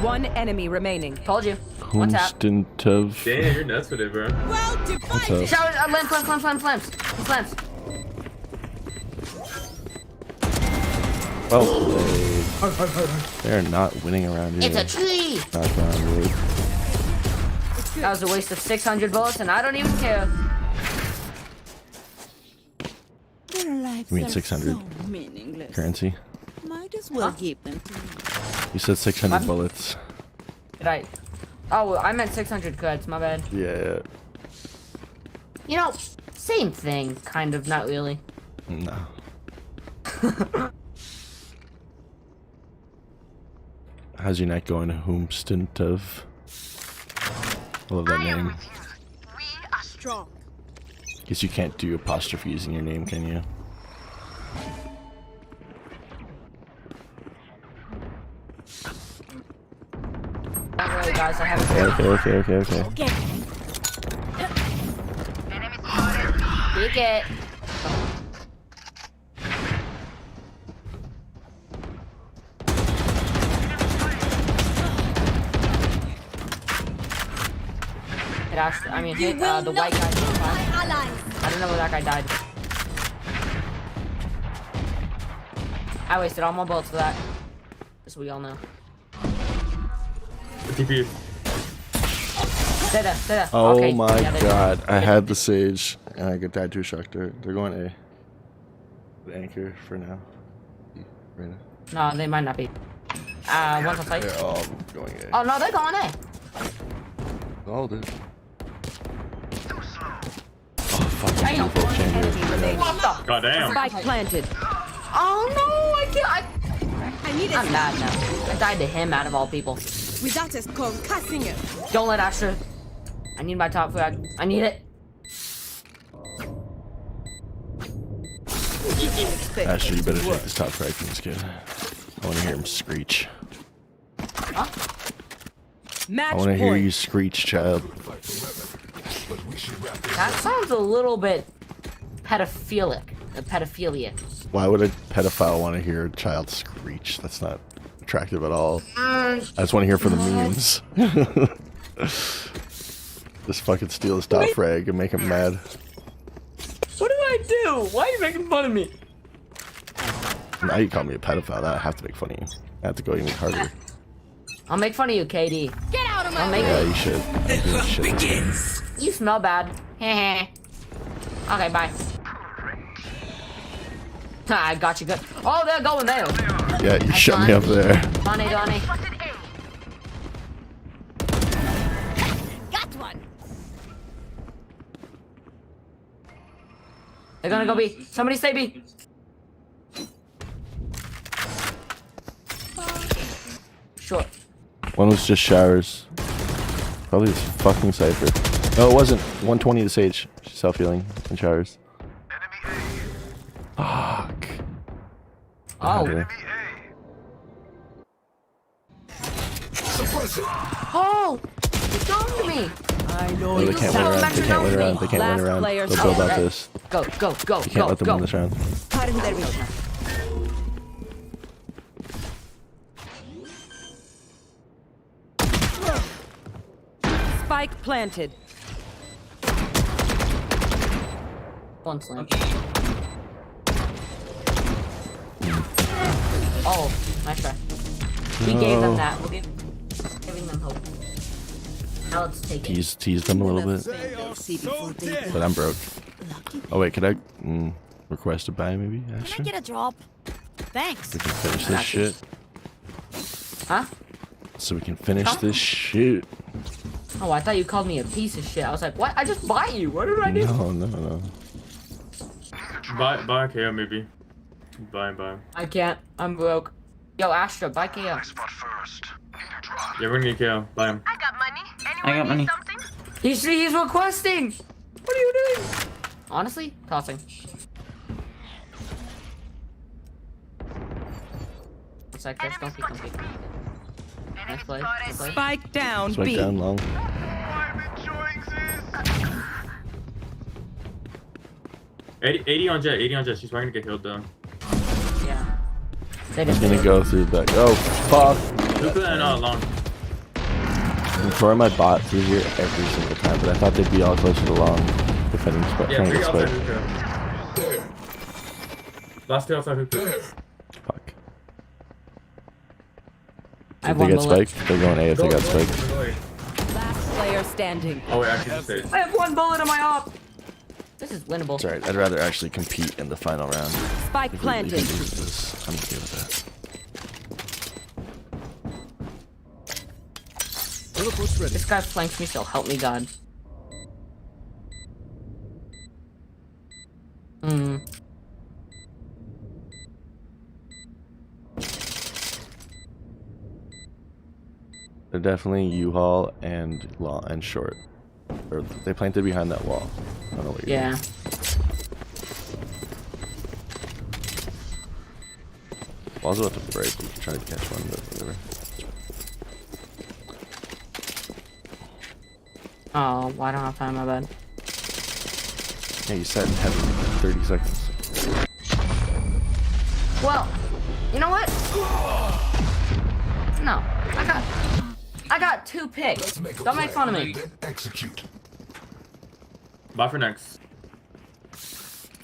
Speaker 12: One enemy remaining.
Speaker 13: Told you. One tap.
Speaker 10: Constant of.
Speaker 18: Damn, you're nuts with it, bro.
Speaker 15: Well
Speaker 10: What's
Speaker 15: divided.
Speaker 10: up?
Speaker 13: Shower, lamps.
Speaker 10: Well, they're not winning around here.
Speaker 13: It's a tree.
Speaker 10: Not around wood.
Speaker 13: That was a waste of 600 bullets, and I don't even care.
Speaker 10: You mean 600 currency?
Speaker 12: Might as well give them to me.
Speaker 10: You said 600 bullets.
Speaker 13: Did I? Oh, I meant 600 creds. My bad.
Speaker 10: Yeah.
Speaker 13: You know, same thing, kind of. Not really.
Speaker 10: No. How's your night going, Homestint of? I love that name.
Speaker 15: We are strong.
Speaker 10: Guess you can't do apostrophes in your name, can you?
Speaker 13: Don't worry, guys. I have a
Speaker 10: Okay.
Speaker 13: Take it. Hit the white guy. I don't know where that guy died. I wasted all my bullets for that. As we all know.
Speaker 18: TP.
Speaker 13: Stay there.
Speaker 10: Oh
Speaker 13: Okay.
Speaker 10: my
Speaker 13: Yeah,
Speaker 10: god. I had the Sage and I died to a shock. They're going A. The anchor for now. Right now.
Speaker 13: No, they might not be. One's on site.
Speaker 10: They're all going A.
Speaker 13: Oh no, they're going A.
Speaker 10: Oh, dude. Oh, fucking default chamber.
Speaker 13: What the?
Speaker 18: God damn.
Speaker 12: Spike planted.
Speaker 13: Oh no, I can't. I'm mad now. I died to him out of all people.
Speaker 15: Without us concussing it.
Speaker 13: Don't let Astra. I need my top frag. I need it.
Speaker 10: Ashley, you better take this top frag from this kid. I want to hear him screech.
Speaker 13: Huh?
Speaker 12: Match
Speaker 10: I want to hear
Speaker 12: point.
Speaker 10: you screech, child.
Speaker 13: That sounds a little bit pedophilic. Pedophilia.
Speaker 10: Why would a pedophile want to hear a child screech? That's not attractive at all. I just want to hear for the memes. Just fucking steal his top frag and make him mad.
Speaker 13: What did I do? Why are you making fun of me?
Speaker 10: Now you call me a pedophile. Now I have to make fun of you. I have to go even harder.
Speaker 13: I'll make fun of you, KD.
Speaker 15: Get out of my
Speaker 13: I'll make
Speaker 10: Yeah,
Speaker 13: it.
Speaker 10: you should.
Speaker 2: The hunt begins.
Speaker 13: You smell bad. Okay, bye. I got you good. Oh, they're going there.
Speaker 10: Yeah, you shut me up there.
Speaker 13: Donnie.
Speaker 15: Got one.
Speaker 13: They're gonna go B. Somebody stay B. Short.
Speaker 10: One was just showers. Probably this fucking Cypher. No, it wasn't. 120 to Sage. She's self-healing and showers. Fuck.
Speaker 13: Oh.
Speaker 10: Yeah.
Speaker 13: Oh! He's going to me.
Speaker 12: I know
Speaker 10: No, they can't win around. They can't win around. They can't win around. They'll build out this.
Speaker 13: Go.
Speaker 10: You can't let them win this round.
Speaker 12: Spike planted.
Speaker 13: One slam. Oh, nice try. We gave them that. We're giving them hope. Now let's take it.
Speaker 10: Tease them a little bit. But I'm broke. Oh wait, could I request a buy maybe?
Speaker 15: Can I
Speaker 10: Ashley?
Speaker 15: get a drop? Thanks.
Speaker 10: We can finish this shit.
Speaker 13: Huh?
Speaker 10: So we can finish this shit.
Speaker 13: Oh, I thought you called me a piece of shit. I was like, what? I just bought you. What did I do?
Speaker 10: No.
Speaker 18: Buy KO maybe. Buy.
Speaker 13: I can't. I'm broke. Yo, Astra, buy KO.
Speaker 18: Yeah, we're gonna get KO. Buy him.
Speaker 15: I got money.
Speaker 14: I got money.
Speaker 13: He's requesting. What are you doing? Honestly, tossing. sec. Just don't peek, don't peek. Nice play. Good play.
Speaker 12: Spike down
Speaker 10: Spike
Speaker 12: B.
Speaker 10: down long.
Speaker 18: 80 on Jet. 80 on Jet. She's probably gonna get healed though.
Speaker 13: Yeah.
Speaker 10: He's gonna go through the back. Oh fuck!
Speaker 18: Hookah and long.
Speaker 10: I'm throwing my bot through here every single time, but I thought they'd be all closer to long, defending spike.
Speaker 18: Yeah,
Speaker 10: Trying to
Speaker 18: three
Speaker 10: get
Speaker 18: outside
Speaker 10: spike.
Speaker 18: hookah. Last two outside hookah.
Speaker 10: Fuck.
Speaker 13: I
Speaker 10: If
Speaker 13: have
Speaker 10: they
Speaker 13: one
Speaker 10: get
Speaker 13: bullet.
Speaker 10: spiked, they're going A if they got spiked.
Speaker 12: Last player standing.
Speaker 18: Oh wait, actually just
Speaker 13: I have one bullet on my op. This is winnable.
Speaker 10: It's alright, I'd rather actually compete in the final round.
Speaker 12: Spike
Speaker 10: If we
Speaker 12: planted.
Speaker 10: lose this, I'm okay with that.
Speaker 13: This guy flanks me, so help me God. Hmm.
Speaker 10: They're definitely U-Haul and long and short. Or they planted behind that wall. I don't know what you're
Speaker 13: Yeah.
Speaker 10: doing. Wall's about to break. We can try to catch one, but whatever.
Speaker 13: Oh, well, I don't have time, my bad.
Speaker 10: Yeah, you sat in heaven for 30 seconds.
Speaker 13: Well, you know what? No, I got 2 picks. Don't make fun of me.
Speaker 19: Execute.
Speaker 18: Buy for next.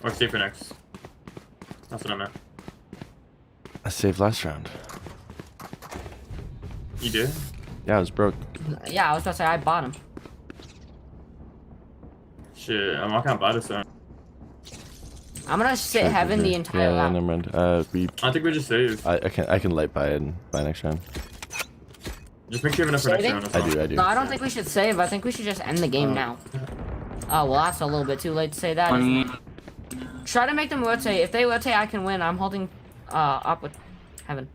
Speaker 18: Or stay for next. That's what I meant.
Speaker 10: I saved last round.
Speaker 18: You did?
Speaker 10: Yeah, I was broke.
Speaker 13: Yeah, I was about to say I bought him.
Speaker 18: Shit, I'm not gonna buy this one.
Speaker 13: I'm gonna sit heaven the entire
Speaker 10: Yeah,
Speaker 13: round.
Speaker 10: never mind.
Speaker 18: I think we just save.
Speaker 10: I can light buy and buy next round.
Speaker 18: Just make sure you have enough for next
Speaker 13: Saving?
Speaker 18: round. That's all.
Speaker 10: I do.
Speaker 13: No, I don't think we should save. I think we should just end the game now. Oh, well, that's a little bit too late to say that. Try to make them rotate. If they rotate, I can win. I'm holding up with heaven.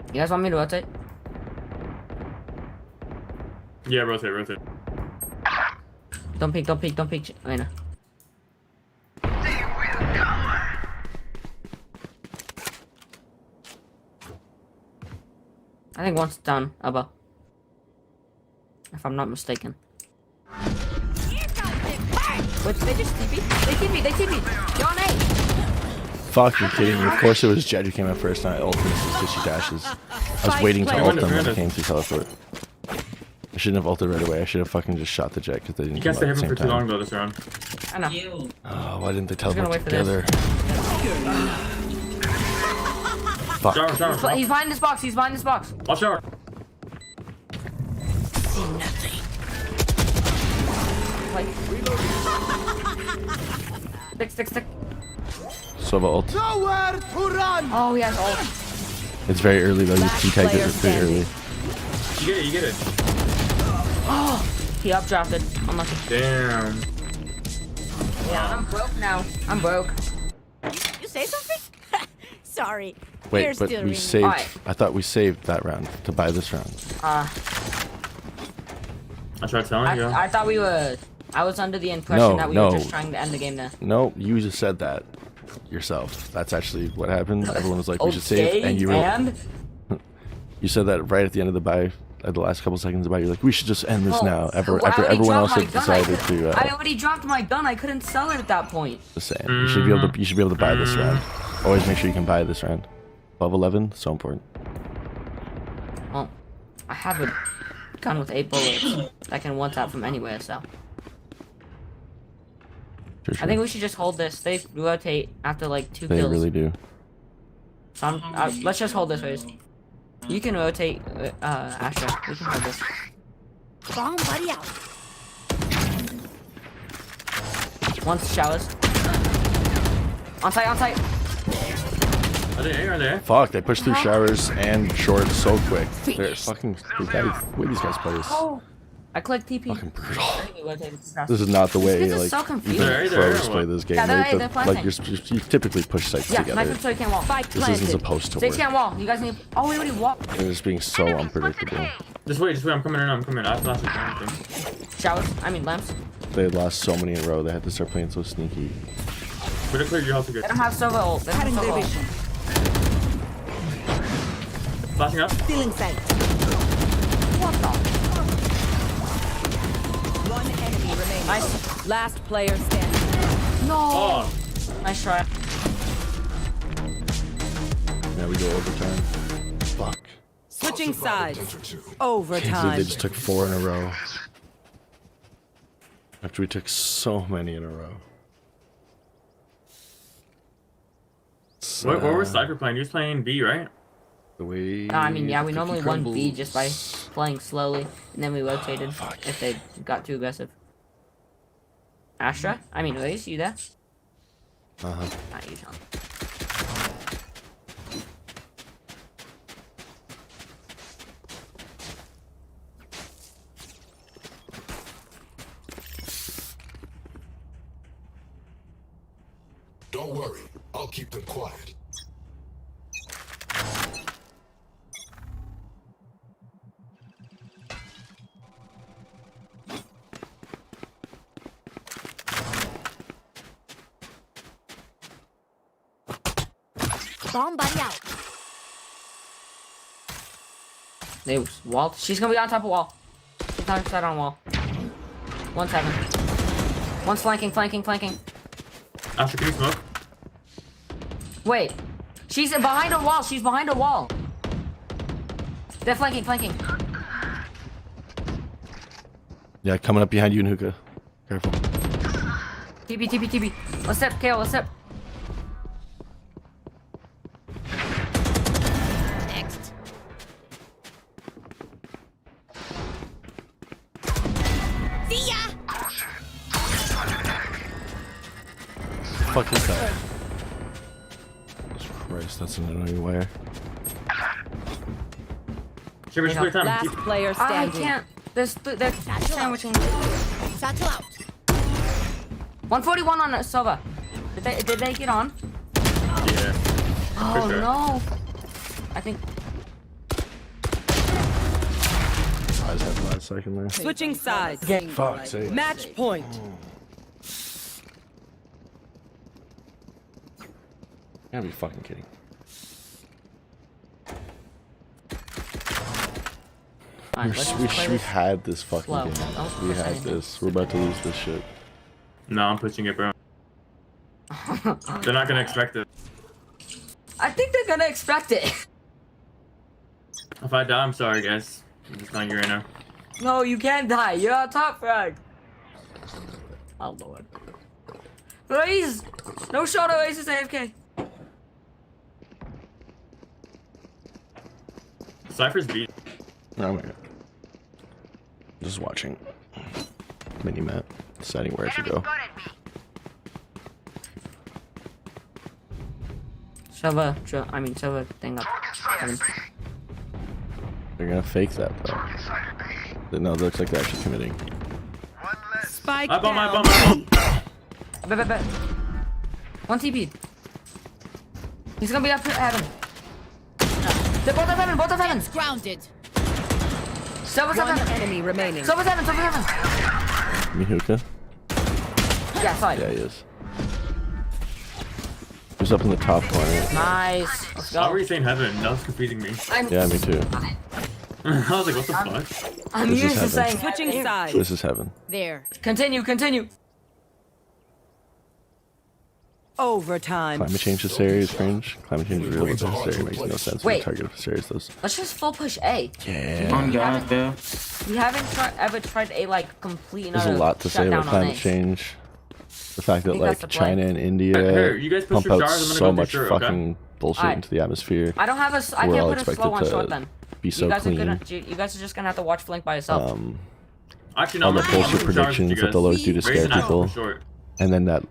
Speaker 13: You guys want me to rotate?
Speaker 18: Yeah, rotate.
Speaker 13: Don't peek, don't peek, don't peek. Wait, no. I think one's done, Abba. If I'm not mistaken. Wait, they just TP? They TP! You're on A!
Speaker 10: Fuck, you're kidding me. Of course it was Jed who came out first and I ulted because she dashes. I was waiting to ult them when it came to teleport. I shouldn't have ulted right away. I should have fucking just shot the Jet because they didn't
Speaker 18: You
Speaker 10: come
Speaker 18: can't
Speaker 10: out
Speaker 18: stay
Speaker 10: at the
Speaker 18: heaven
Speaker 10: same
Speaker 18: for too long
Speaker 10: time.
Speaker 18: though this round.
Speaker 13: I know.
Speaker 10: Oh, why didn't they
Speaker 13: gonna
Speaker 10: teleport
Speaker 13: wait for this.
Speaker 10: together? Fuck.
Speaker 18: Shower.
Speaker 13: He's behind this box, he's behind this box.
Speaker 18: Watch out.
Speaker 13: Stick.
Speaker 10: Sova ult.
Speaker 1: Nowhere to run!
Speaker 13: Oh, he has ult.
Speaker 10: It's very early though. You tagged it pretty early.
Speaker 18: You get it.
Speaker 13: Oh, he updrafted. Unlucky.
Speaker 18: Damn.
Speaker 13: Yeah, I'm broke now. I'm broke.
Speaker 15: You say something? Sorry.
Speaker 10: Wait,
Speaker 15: You're
Speaker 10: but
Speaker 15: still
Speaker 10: we
Speaker 15: ringing.
Speaker 10: saved.
Speaker 13: Alright.
Speaker 10: I thought we saved that round to buy this round.
Speaker 18: I tried telling you.
Speaker 13: I thought we were. I was under the impression that we were just trying to end the game there.
Speaker 10: No, you just said that yourself. That's actually what happened. Everyone was like, we should save,
Speaker 13: Okay,
Speaker 10: and you were.
Speaker 13: and?
Speaker 10: You said that right at the end of the buy, at the last couple seconds of the buy. You're like, we should just end this now.
Speaker 13: I
Speaker 10: After
Speaker 13: already
Speaker 10: everyone else
Speaker 13: dropped
Speaker 10: had
Speaker 13: my gun.
Speaker 10: decided to.
Speaker 13: I already dropped my gun. I couldn't sell it at that point.
Speaker 10: Just saying, you should be able to. You should be able to buy this round. Always make sure you can buy this round. 12-11, so important.
Speaker 13: Well, I have a gun with 8 bullets that can one tap from anywhere. So
Speaker 10: Sure.
Speaker 13: I think we should just hold this. They rotate after like 2
Speaker 10: They
Speaker 13: kills.
Speaker 10: really do.
Speaker 13: So let's just hold this, Raze. You can rotate, Astra. We can hold this.
Speaker 15: Bomb buddy out.
Speaker 13: Once showers. On site.
Speaker 18: Are they A or they?
Speaker 10: Fuck, they pushed through showers and short so quick. They're fucking. The way these guys play is
Speaker 13: Oh, I clicked TP.
Speaker 10: fucking brutal.
Speaker 13: I think we rotated too fast.
Speaker 10: This is not the way
Speaker 13: These kids are
Speaker 10: like
Speaker 13: so confused.
Speaker 10: even pros play this game.
Speaker 13: Yeah, they're
Speaker 10: right?
Speaker 13: they're
Speaker 10: Like
Speaker 13: planting.
Speaker 10: you typically push sites
Speaker 13: Yeah,
Speaker 10: together.
Speaker 13: knife so you can't wall.
Speaker 10: This isn't supposed to
Speaker 13: Six
Speaker 10: work.
Speaker 13: can't wall. You guys need. Oh, we already walked.
Speaker 10: They're just being so unpredictable.
Speaker 18: Just wait. I'm coming in. I have to last anything.
Speaker 13: Showers. I mean lamps.
Speaker 10: They had lost so many in a row. They had to start playing so sneaky.
Speaker 18: Better clear your house again.
Speaker 13: They don't have Sova ult. They don't have Sova ult.
Speaker 18: Flashing up.
Speaker 12: Stealing sight.
Speaker 13: What the?
Speaker 12: One enemy remaining.
Speaker 13: Nice.
Speaker 12: Last player standing.
Speaker 13: No.
Speaker 18: Oh.
Speaker 13: Nice try.
Speaker 10: Now we go overtime. Fuck.
Speaker 12: Switching sides.
Speaker 10: Can't believe
Speaker 12: Overtime.
Speaker 10: they just took 4 in a row. After we took so many in a row.
Speaker 18: What was Cypher playing? He was playing B, right?
Speaker 10: The way.
Speaker 13: No, I mean, yeah, we
Speaker 10: the
Speaker 13: normally
Speaker 10: cookie
Speaker 13: won B
Speaker 10: crumbles.
Speaker 13: just by playing slowly, and then we rotated if they got too aggressive. Astra? I mean, Raze, you there?
Speaker 10: Uh-huh.
Speaker 13: Not you, Sean.
Speaker 19: Don't worry, I'll keep them quiet.
Speaker 23: Bomb buddy out.
Speaker 13: They wall. She's gonna be on top of wall. She's on side on wall. 1-7. One's flanking.
Speaker 18: Astra, can you smoke?
Speaker 13: Wait. She's behind a wall. She's behind a wall. They're flanking.
Speaker 10: Yeah, coming up behind you, Nuka. Careful.
Speaker 13: TP. Let's step, KO, let's step.
Speaker 23: Next. See ya.
Speaker 10: Fuck is that? Jesus Christ, that's an annoying wire.
Speaker 18: Shimmer, clear time.
Speaker 12: Last player
Speaker 13: I
Speaker 12: standing.
Speaker 13: can't. They're sandwiching.
Speaker 23: Satchel out.
Speaker 13: 141 on Sova. Did they get on?
Speaker 18: Yeah.
Speaker 13: Oh
Speaker 18: sure.
Speaker 13: no. I think.
Speaker 10: I just had the last second there.
Speaker 12: Switching sides.
Speaker 10: Fuck's sake.
Speaker 12: Match point.
Speaker 10: You gotta be fucking kidding. We had this fucking
Speaker 13: Slow.
Speaker 10: game.
Speaker 13: Don't
Speaker 10: We
Speaker 13: push
Speaker 10: had
Speaker 13: anything.
Speaker 10: this. We're about to lose this shit.
Speaker 18: No, I'm pushing it, bro. They're not gonna expect it.
Speaker 13: I think they're gonna expect it.
Speaker 18: If I die, I'm sorry, guys. I'm just telling you right now.
Speaker 13: No, you can't die. You're on top frag. Oh lord. Raze! No shot of Raze is AFK.
Speaker 18: Cypher's beat.
Speaker 10: Oh my god. Just watching. Mini map. Deciding where to go.
Speaker 13: Sova thing up.
Speaker 10: They're gonna fake that though. No, it looks like they're actually committing.
Speaker 12: Spike
Speaker 18: I
Speaker 12: down.
Speaker 13: Bet. One TP. He's gonna be up heaven. They're both of heaven.
Speaker 23: Grounded.
Speaker 13: Sova's
Speaker 12: One
Speaker 13: heaven.
Speaker 12: enemy remaining.
Speaker 13: Sova's heaven.
Speaker 10: Mihuka?
Speaker 13: Yeah, side.
Speaker 10: Yeah, he is. Who's up in the top corner?
Speaker 13: Nice. Let's
Speaker 18: Why
Speaker 13: go.
Speaker 18: were you saying heaven? That was confusing me.
Speaker 10: Yeah, me too.
Speaker 18: I was like, what the fuck?
Speaker 13: I'm
Speaker 10: This is
Speaker 13: used to
Speaker 10: heaven.
Speaker 13: saying
Speaker 12: Switching sides.
Speaker 10: This is heaven.
Speaker 23: There.
Speaker 13: Continue.
Speaker 12: Overtime.
Speaker 10: Climate change this area is cringe. Climate change is real, but this area makes no sense when
Speaker 13: Wait.
Speaker 10: you target this area. Those.
Speaker 13: Let's just full push A.
Speaker 10: Yeah.
Speaker 14: On God, though.
Speaker 13: We haven't ever tried a like complete and
Speaker 10: There's a
Speaker 13: utter
Speaker 10: lot to say about
Speaker 13: shutdown on
Speaker 10: climate
Speaker 13: A.
Speaker 10: change. The fact that
Speaker 13: think that's
Speaker 10: like
Speaker 13: the play.
Speaker 10: China and India
Speaker 18: Here, you guys push
Speaker 10: pump
Speaker 18: your
Speaker 10: out
Speaker 18: jars, I'm gonna
Speaker 10: so
Speaker 18: go
Speaker 10: much
Speaker 18: through, okay?
Speaker 10: fucking bullshit
Speaker 13: Alright.
Speaker 10: into the atmosphere.
Speaker 13: I don't have a. I
Speaker 10: We're
Speaker 13: can't
Speaker 10: all
Speaker 13: put a slow on
Speaker 10: expected
Speaker 13: short
Speaker 10: to
Speaker 13: then.
Speaker 10: be so
Speaker 13: you guys
Speaker 10: clean.
Speaker 13: are gonna. You guys are just gonna have to watch Flink by yourself.
Speaker 18: Actually, no,
Speaker 10: All the
Speaker 18: I'm gonna
Speaker 10: bullshit
Speaker 18: push jars with
Speaker 10: predictions
Speaker 18: you
Speaker 10: that
Speaker 18: guys.
Speaker 10: they'll always do to scare
Speaker 18: Raise an apple
Speaker 10: people,
Speaker 18: for short.
Speaker 10: and then that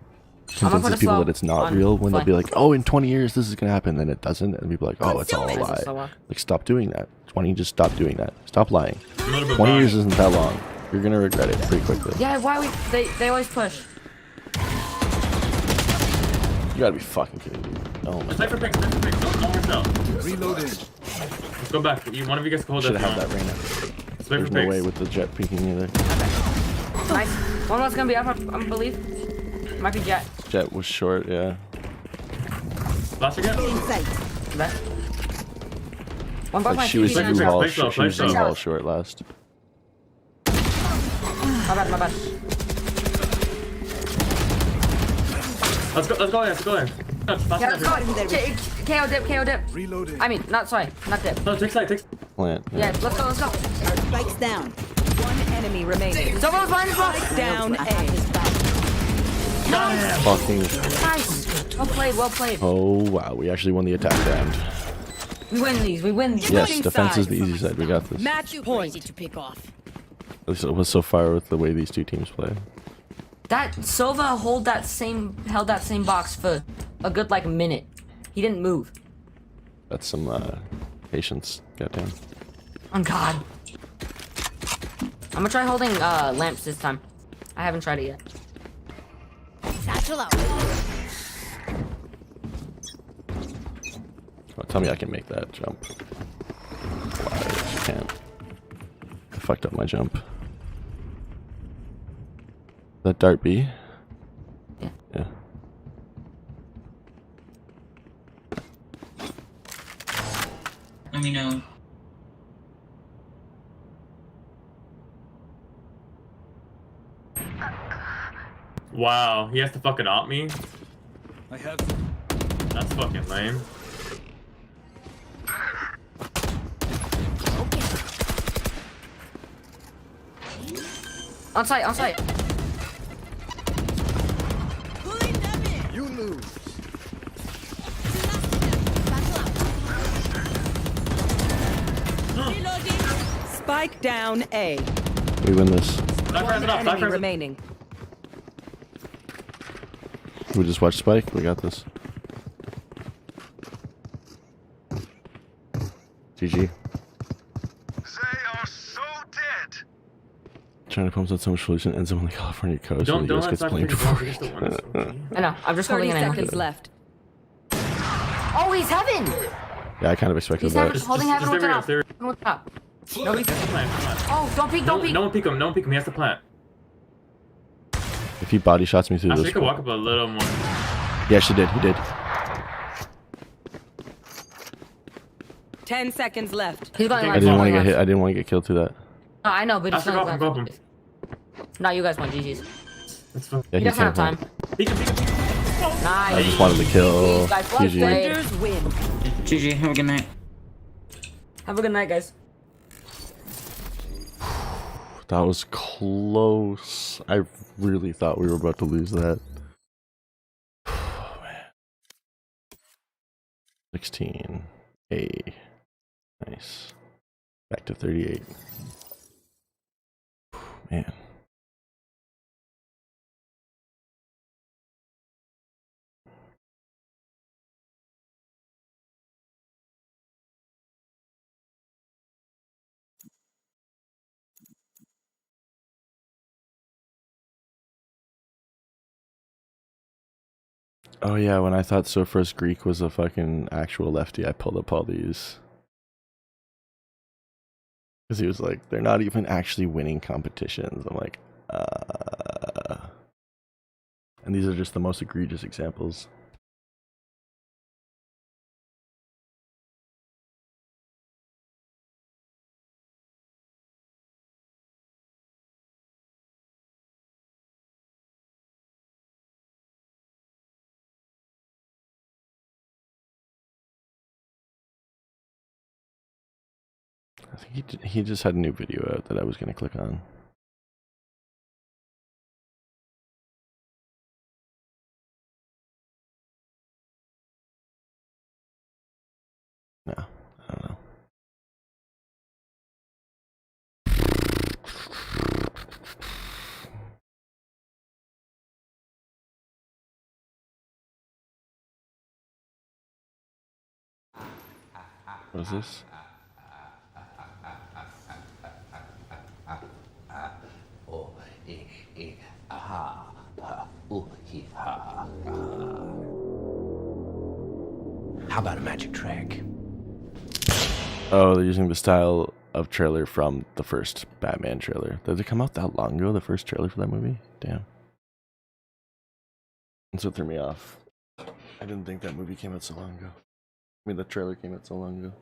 Speaker 13: put
Speaker 10: convinces
Speaker 13: a
Speaker 10: people
Speaker 13: slow
Speaker 10: that it's not
Speaker 13: on
Speaker 10: real when they'll be
Speaker 13: Flink.
Speaker 10: like, oh, in 20 years this is gonna happen, then it doesn't, and people are like, oh, it's all a
Speaker 13: Consume it.
Speaker 10: lie.
Speaker 13: Slow walk.
Speaker 10: Like, stop doing that. 20, just stop doing that. Stop lying.
Speaker 18: A little bit
Speaker 10: 20
Speaker 18: back.
Speaker 10: years isn't that long. You're gonna regret it pretty quickly.
Speaker 13: Yeah, why we? They always push.
Speaker 10: You gotta be fucking kidding me. Oh my
Speaker 18: Sniper
Speaker 10: god.
Speaker 18: pick. Don't rush out.
Speaker 19: Reloading.
Speaker 18: Let's go back. One of you guys can hold
Speaker 10: Should
Speaker 18: that.
Speaker 10: have had that Reyna.
Speaker 18: Sniper
Speaker 10: There's no way
Speaker 18: picks.
Speaker 10: with the jet peeking either.
Speaker 13: Nice. One was gonna be up, I believe. Might be Jet.
Speaker 10: Jet was short, yeah.
Speaker 18: Last again?
Speaker 13: Left. One by
Speaker 10: Like
Speaker 13: my
Speaker 10: she was
Speaker 13: TV.
Speaker 10: U-Haul short last.
Speaker 13: My bad, my bad.
Speaker 18: Let's go in, let's go in.
Speaker 13: Yeah, let's go. KO dip, KO dip. Reloading. I mean, not dip.
Speaker 18: No, take side, take
Speaker 10: Plant.
Speaker 13: Yeah, let's go, let's go.
Speaker 12: Spikes down. One enemy remaining.
Speaker 13: Someone's behind us,
Speaker 12: Spike down A.
Speaker 13: Nice.
Speaker 10: Fucking.
Speaker 13: Nice. Well played, well played.
Speaker 10: Oh wow, we actually won the attack round.
Speaker 13: We win these, we win these.
Speaker 10: Yes, defense is the easy side. We got this.
Speaker 12: Match point to pick off.
Speaker 10: At least it was so far with the way these two teams play.
Speaker 13: That Sova held that same box for a good like minute. He didn't move.
Speaker 10: That's some patience. Goddamn.
Speaker 13: Oh God. I'm gonna try holding lamps this time. I haven't tried it yet.
Speaker 23: Satchel out.
Speaker 10: Oh, tell me I can make that jump. Why? I just can't. I fucked up my jump. That dart B?
Speaker 13: Yeah.
Speaker 10: Yeah.
Speaker 14: Let me know.
Speaker 18: Wow, he has to fucking opt me?
Speaker 2: I have.
Speaker 18: That's fucking lame.
Speaker 13: On site, on site.
Speaker 2: You lose.
Speaker 12: Spike down A.
Speaker 10: We win this.
Speaker 12: One enemy remaining.
Speaker 10: We just watch Spike. We got this. GG.
Speaker 2: They are so dead.
Speaker 10: Trying to pump out so much pollution ends up on the California coast.
Speaker 18: Don't
Speaker 10: and the US
Speaker 18: let
Speaker 10: gets
Speaker 18: that
Speaker 10: blamed
Speaker 18: freaking
Speaker 10: for
Speaker 18: go, just the one.
Speaker 13: I know, I'm just holding
Speaker 12: 30
Speaker 13: an
Speaker 12: seconds left.
Speaker 13: Oh, he's heaven!
Speaker 10: Yeah, I kind of expected
Speaker 13: He's
Speaker 10: that.
Speaker 13: heaven, holding heaven with the top. With the top. Nobody. Oh, don't peek, don't peek.
Speaker 18: No one peek him, no one peek him, he has to plant.
Speaker 10: If he body shots me through
Speaker 18: Actually,
Speaker 10: this.
Speaker 18: he could walk up a little more.
Speaker 10: Yeah, she did. He did.
Speaker 12: 10 seconds left.
Speaker 13: He's going
Speaker 10: I didn't want to get hit. I didn't want to get killed through that.
Speaker 13: Oh, I know, but he's
Speaker 18: Go
Speaker 13: not
Speaker 18: up him.
Speaker 13: No, you guys won, GG's.
Speaker 10: Yeah,
Speaker 13: He
Speaker 10: he
Speaker 13: doesn't have
Speaker 10: can't
Speaker 13: time.
Speaker 10: fight.
Speaker 13: Nice.
Speaker 10: I just wanted to kill.
Speaker 13: GG's, guys. Well
Speaker 10: GG.
Speaker 13: played.
Speaker 12: Defenders win.
Speaker 14: GG, have a good night.
Speaker 13: Have a good night, guys.
Speaker 10: That was close. I really thought we were about to lose that. Oh, man. 16. A. Nice. Back to 38. Man. Oh yeah, when I thought So First Greek was a fucking actual lefty, I pulled up all these. Because he was like, they're not even actually winning competitions. I'm like, And these are just the most egregious examples. I think he just had a new video out that I was going to click on. No, I don't know. What is this?
Speaker 2: How about a magic trick?
Speaker 10: Oh, they're using the style of trailer from the first Batman trailer. Did it come out that long ago, the first trailer for that movie? Damn. That's what threw me off. I didn't think that movie came out so long ago. I mean, the trailer came out so long ago.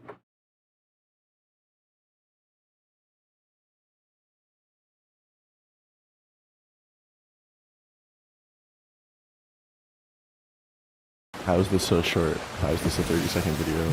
Speaker 10: How is this so short? How is this a 30-second video?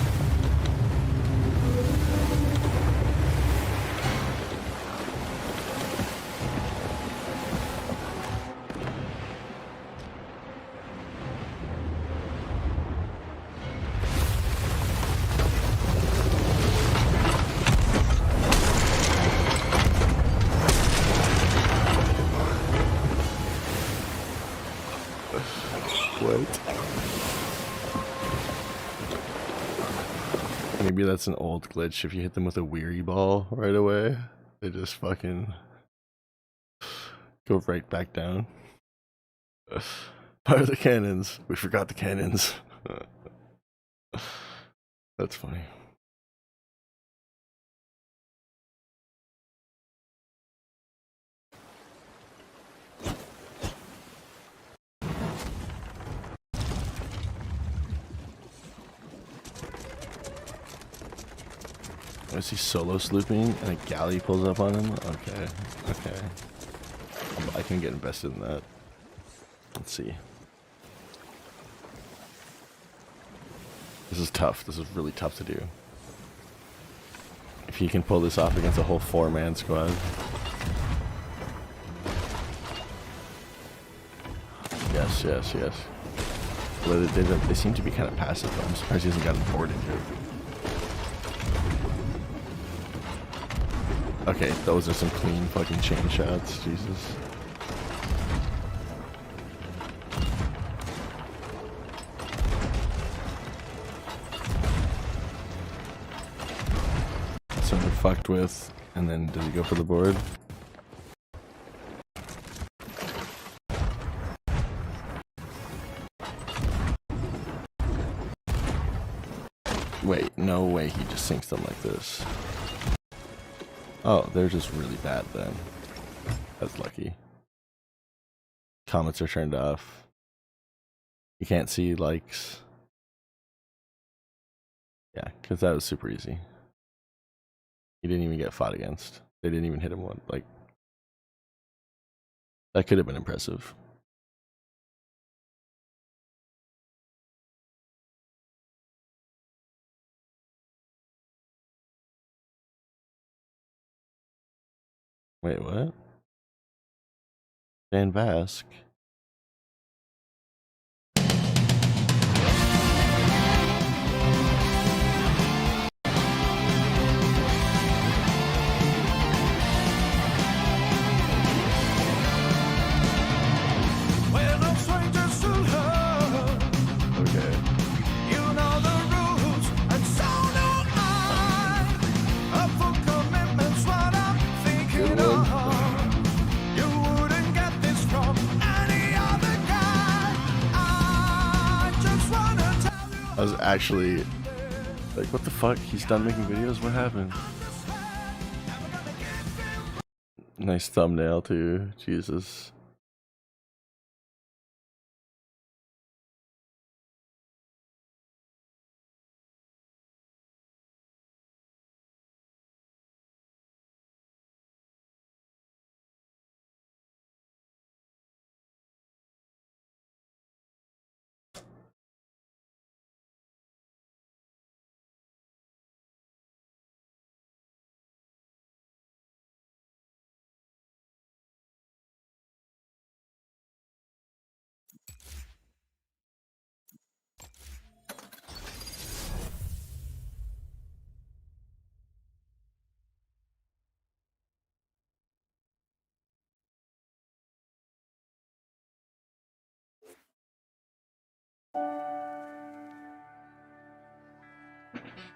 Speaker 10: Maybe that's an old glitch. If you hit them with a weary ball right away, they just fucking go right back down. Fire the cannons. We forgot the cannons. That's funny. Is he solo slooping and a galley pulls up on him? Okay, okay. I can get invested in that. Let's see. This is tough. This is really tough to do. If he can pull this off against a whole 4-man squad. Yes, yes, yes. But they seem to be kind of passive, though. I'm surprised he hasn't gotten boarded yet. Okay, those are some clean fucking chain shots, Jesus. So they're fucked with, and then does he go for the board? Wait, no way he just sinks them like this. Oh, they're just really bad then. That's lucky. Comments are turned off. You can't see likes. Yeah, because that was super easy. He didn't even get fought against. They didn't even hit him one. Like, that could have been impressive. Wait, what? Van Vask? Okay.
Speaker 2: You know the rules, and so do I. Up for commitment's what I'm thinking of. You wouldn't get this from any other guy. I just wanna tell you.
Speaker 10: I was actually like, what the fuck? He's done making videos? What happened? Nice thumbnail too. Jesus.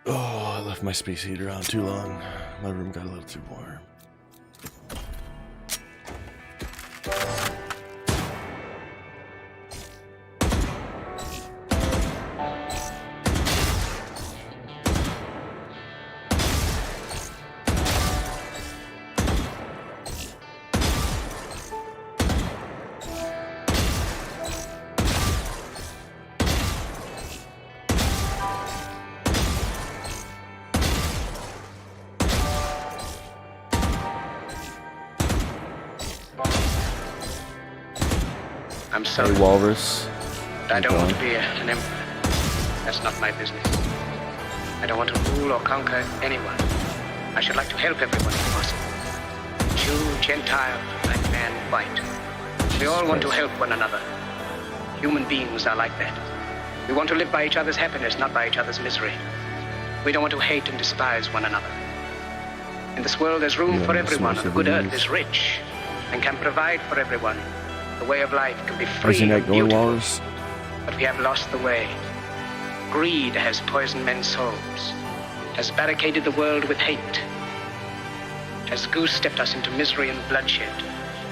Speaker 10: Oh, I left my space heater on too long. My room got a little too warm.
Speaker 20: I'm sorry.
Speaker 10: Hey, Walrus.
Speaker 20: I don't want to be an emperor. That's not my business. I don't want to rule or conquer anyone. I should like to help everyone if possible. Jew, Gentile, black man, white. We all want to help one another. Human beings are like that. We want to live by each other's happiness, not by each other's misery. We don't want to hate and despise one another. In this world, there's room for everyone. The good earth is rich and can provide for everyone. The way of life can be free and beautiful. But we have lost the way. Greed has poisoned men's souls, has barricaded the world with hate, has goose-stepped us into misery and bloodshed.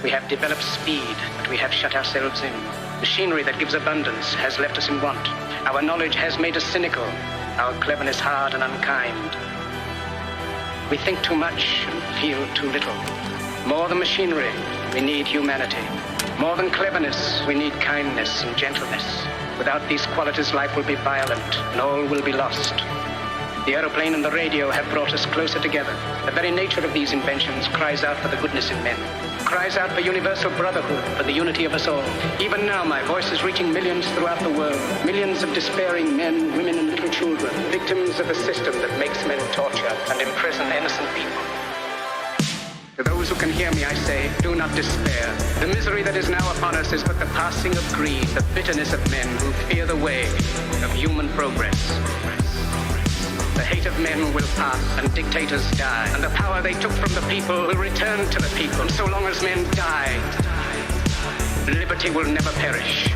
Speaker 20: We have developed speed, but we have shut ourselves in. Machinery that gives abundance has left us in want. Our knowledge has made us cynical, our cleverness hard and unkind. We think too much and feel too little. More than machinery, we need humanity. More than cleverness, we need kindness and gentleness. Without these qualities, life will be violent and all will be lost. The aeroplane and the radio have brought us closer together. The very nature of these inventions cries out for the goodness in men, cries out for universal brotherhood, for the unity of us all. Even now, my voice is reaching millions throughout the world. Millions of despairing men, women, and little children, victims of a system that makes men torture and imprison innocent people. To those who can hear me, I say, do not despair. The misery that is now upon us is but the passing of greed, the bitterness of men who fear the way of human progress. The hate of men will pass and dictators die, and the power they took from the people will return to the people. And so long as men die, liberty will never perish.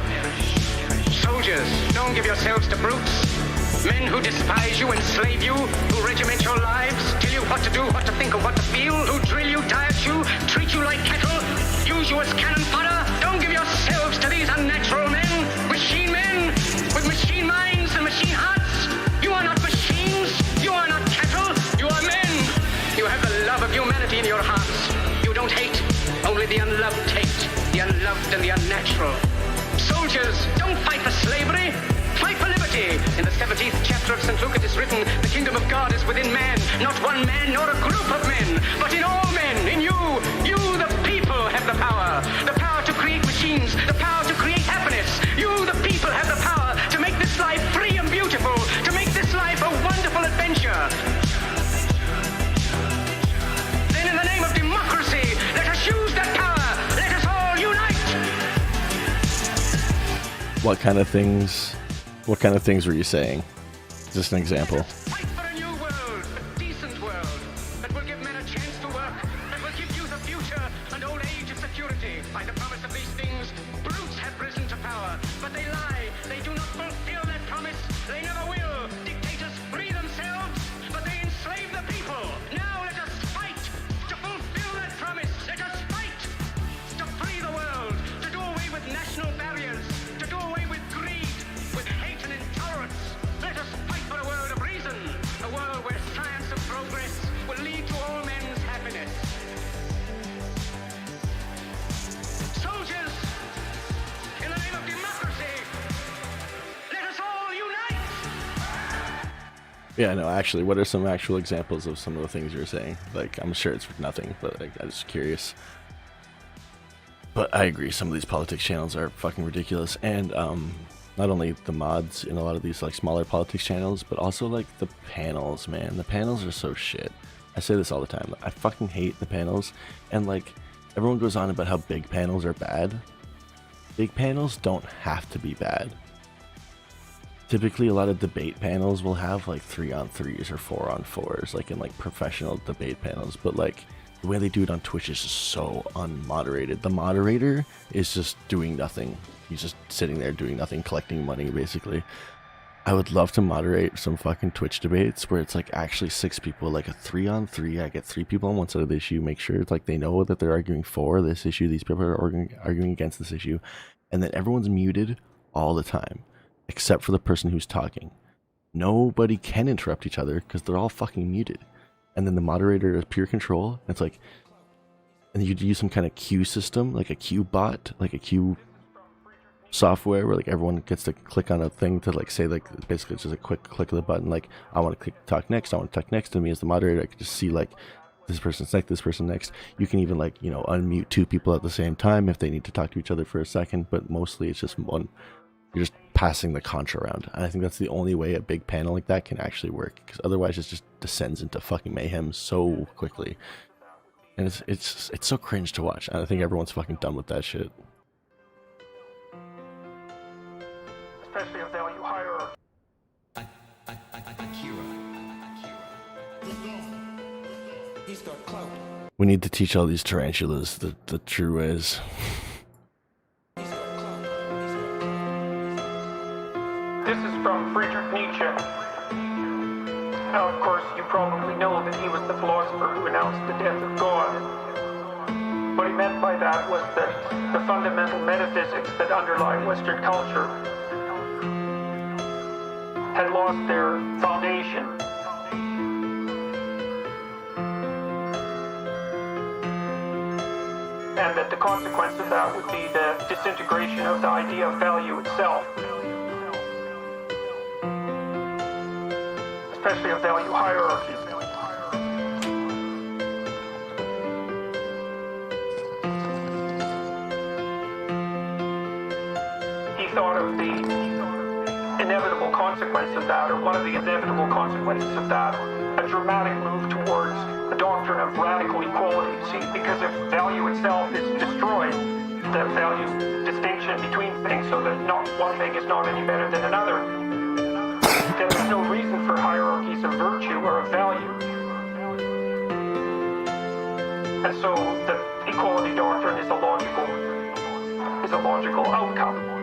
Speaker 20: Soldiers, don't give yourselves to brutes. Men who despise you, enslave you, who regiment your lives, tell you what to do, what to think, or what to feel, who drill you, diet you, treat you like cattle, use you as cannon fodder. Don't give yourselves to these unnatural men, with machine minds and machine hearts. You are not machines, you are not cattle, you are men. You have the love of humanity in your hearts. You don't hate, only the unloved hate, the unloved and the unnatural. Soldiers, don't fight for slavery. Fight for liberty. In the 17th chapter of St. Luke it is written, the kingdom of God is within man, not one man nor a group of men, but in all men, in you. You, the people, have the power to create machines, the power to create happiness. You, the people, have the power to make this life free and beautiful, to make this life a wonderful adventure. Then in the name of democracy, let us use that power. Let us all unite.
Speaker 10: What kind of things were you saying? Just an example.
Speaker 20: Fight for a new world, a decent world, that will give men a chance to work, that will give youth a future and old age a security. By the promise of these things, brutes have risen to power, but they lie. They do not fulfill that promise. They never will. Dictators free themselves, but they enslave the people. Now let us fight to fulfill that promise. Let us fight to free the world, to do away with national barriers, to do away with greed, with hate and intolerance. Let us fight for a world of reason, a world where science and progress will lead to all men's happiness. Soldiers, in the name of democracy, let us all unite!
Speaker 10: Yeah, no, actually, what are some actual examples of some of the things you're saying? Like, I'm sure it's nothing, but like, I'm just curious. But I agree, some of these politics channels are fucking ridiculous, and not only the mods in a lot of these like smaller politics channels, but also like the panels, man. The panels are so shit. I say this all the time. I fucking hate the panels, and like everyone goes on about how big panels are bad. Big panels don't have to be bad. Typically, a lot of debate panels will have like 3-on-3s or 4-on-4s, like in like professional debate panels, but like the way they do it on Twitch is just so unmoderated. The moderator is just doing nothing. He's just sitting there doing nothing, collecting money, basically. I would love to moderate some fucking Twitch debates where it's like actually 6 people, like a 3-on-3. I get 3 people on one side of the issue, make sure it's like they know that they're arguing for this issue, these people are arguing against this issue, and then everyone's muted all the time, except for the person who's talking. Nobody can interrupt each other because they're all fucking muted. And then the moderator is pure control. It's like, and you'd use some kind of queue system, like a queue bot, like a queue software where like everyone gets to click on a thing to like say like basically it's just a quick click of the button, like I want to talk next, I want to talk next. To me as the moderator, I could just see like this person's next, this person next. You can even like, you know, unmute 2 people at the same time if they need to talk to each other for a second, but mostly it's just one. You're just passing the contra around. And I think that's the only way a big panel like that can actually work, because otherwise it just descends into fucking mayhem so quickly. And it's so cringe to watch. And I think everyone's fucking done with that shit.
Speaker 7: Especially a value hierarchy.
Speaker 10: We need to teach all these tarantulas the true ways.
Speaker 7: This is from Friedrich Nietzsche. Now, of course, you probably know that he was the philosopher who announced the death of God. What he meant by that was that the fundamental metaphysics that underlie Western culture had lost their foundation. And that the consequence of that would be the disintegration of the idea of value itself. Especially a value hierarchy. He thought of the inevitable consequence of that, or one of the inevitable consequences of that, a dramatic move towards the doctrine of radical equality. See, because if value itself is destroyed, the value distinction between things, so that not one thing is not any better than another, then there's no reason for hierarchies of virtue or of value. And so the equality doctrine is a logical outcome.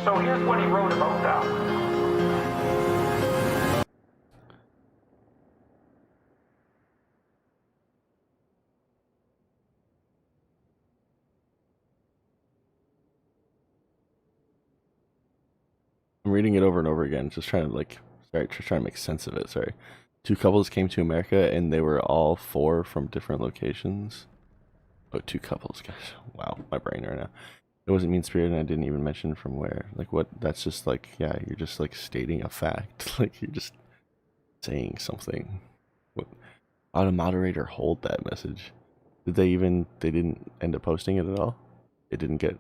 Speaker 7: So here's what he wrote about that.
Speaker 10: I'm reading it over and over again, just trying to trying to make sense of it. Sorry. 2 couples came to America and they were all 4 from different locations. Oh, 2 couples, gosh. Wow, my brain right now. It wasn't mean-spirited, and I didn't even mention from where. Like, what? That's just like, yeah, you're just like stating a fact. Like, you're just saying something. What? How did a moderator hold that message? Did they didn't end up posting it at all? It didn't get.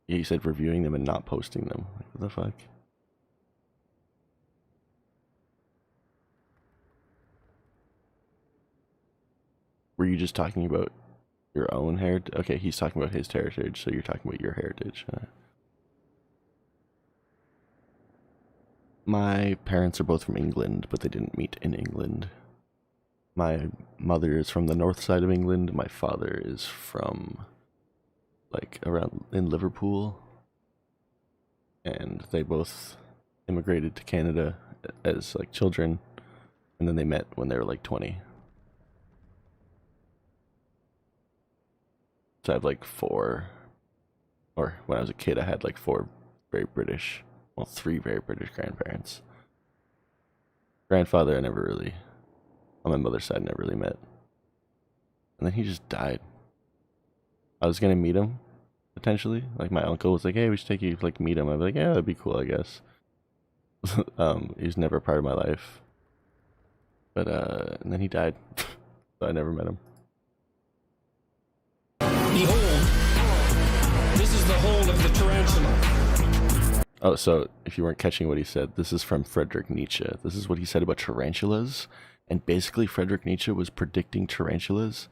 Speaker 10: Yeah, you said reviewing them and not posting them. Like, what the fuck? Were you just talking about your own heritage? Okay, he's talking about his heritage, so you're talking about your heritage. My parents are both from England, but they didn't meet in England. My mother is from the north side of England. My father is from, like, around in Liverpool. And they both immigrated to Canada as, like, children. And then they met when they were, like, 20. So I have like 4, or when I was a kid, I had like 4 very British, well, 3 very British grandparents. Grandfather, I never really, on my mother's side, never really met. And then he just died. I was gonna meet him, potentially. Like, my uncle was like, hey, we should take you, like, meet him. I'd be like, yeah, that'd be cool, I guess. He was never a part of my life. But, and then he died. So I never met him.
Speaker 21: Behold, this is the hold of the tarantula.
Speaker 10: Oh, so if you weren't catching what he said, this is from Friedrich Nietzsche. This is what he said about tarantulas. And basically, Friedrich Nietzsche was predicting tarantulas.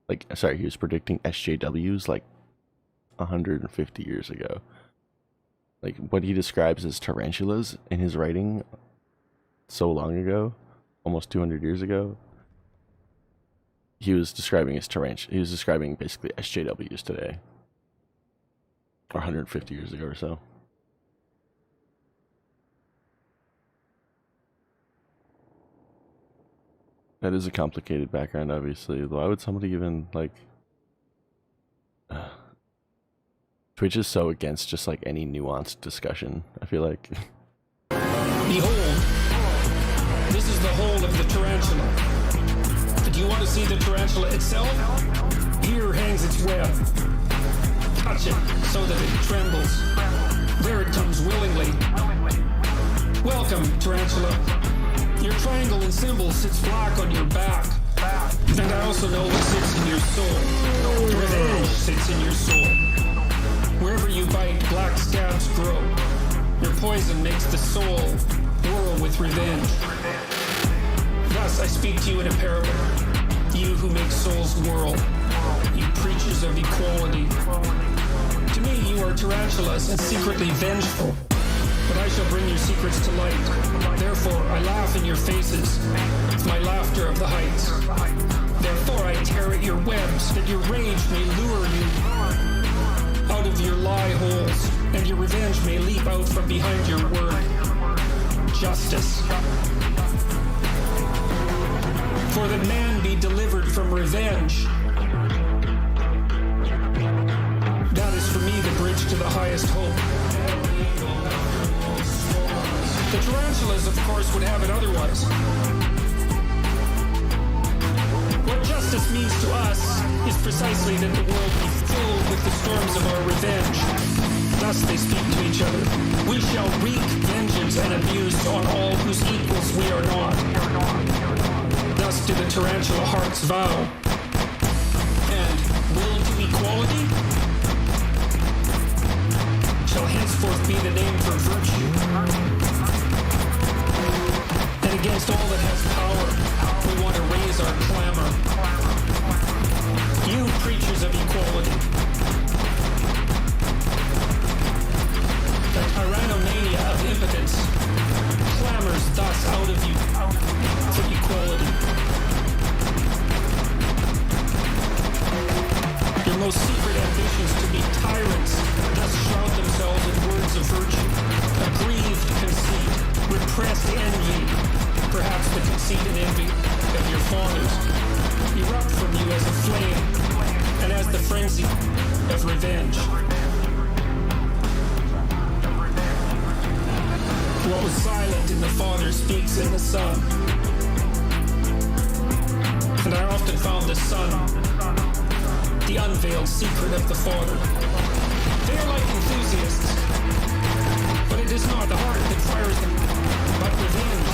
Speaker 10: Like, sorry, he was predicting SJWs like 150 years ago. Like, what he describes as tarantulas in his writing so long ago, almost 200 years ago, he was describing as he was describing basically SJWs today, or 150 years ago or so. That is a complicated background, obviously. Why would somebody even, like... Twitch is so against just, like, any nuanced discussion, I feel like.
Speaker 21: Behold, this is the hold of the tarantula. Do you want to see the tarantula itself? Here hangs its web. Touch it so that it trembles. There it comes willingly. Welcome, Tarantula. Your triangle and symbol sits black on your back. And I also know what sits in your soul. Revenge sits in your soul. Wherever you bite, black scabs grow. Your poison makes the soul whirl with revenge. Thus I speak to you in a parable. You who make souls whirl. You preachers of equality. To me, you are tarantulas and secretly vengeful. But I shall bring your secrets to light. Therefore, I laugh in your faces. It's my laughter of the heights. Therefore, I tear at your webs, that your rage may lure you out of your lie holes, and your revenge may leap out from behind your word. Justice. For that man be delivered from revenge. That is for me the bridge to the highest hope. The tarantulas, of course, would have it otherwise. What justice means to us is precisely that the world be filled with the storms of our revenge. Thus they speak to each other. We shall wreak vengeance and abuse on all whose equals we are not. Thus do the tarantula hearts vow. And will to equality shall henceforth be the name for virtue. And against all that has power, we want to raise our clamor. You preachers of equality. The tyrannomania of impotence clamors thus out of you for equality. Your most secret ambitions to be tyrants thus shroud themselves in words of virtue. Aggrieved conceit, repressed envy, perhaps the conceit and envy of your fathers, erupt from you as a flame and as the frenzy of revenge. What was silent in the Father speaks in the Son. And I often found the Son the unveiled secret of the Father. They are like enthusiasts, but it is not the heart that fires them, but revenge.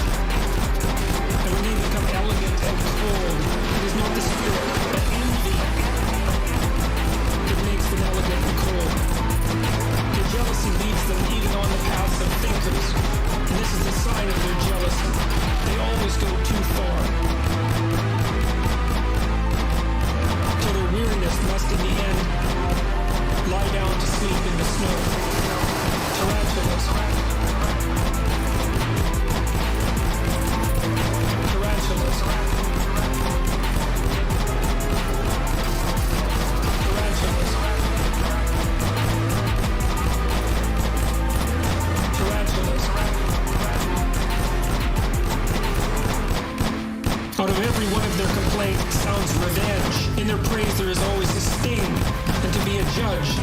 Speaker 21: And when they become elegant and cold, it is not the spirit, but envy that makes them elegant and cold. Their jealousy leads them even on the paths of thinkers, and this is the sign of their jealousy. They always go too far. Till their weariness must in the end lie down to sleep in the snow. Tarantulas. Tarantulas. Tarantulas. Tarantulas. Out of every one of their complaints sounds revenge. In their praise there is always a sting, and to be a judge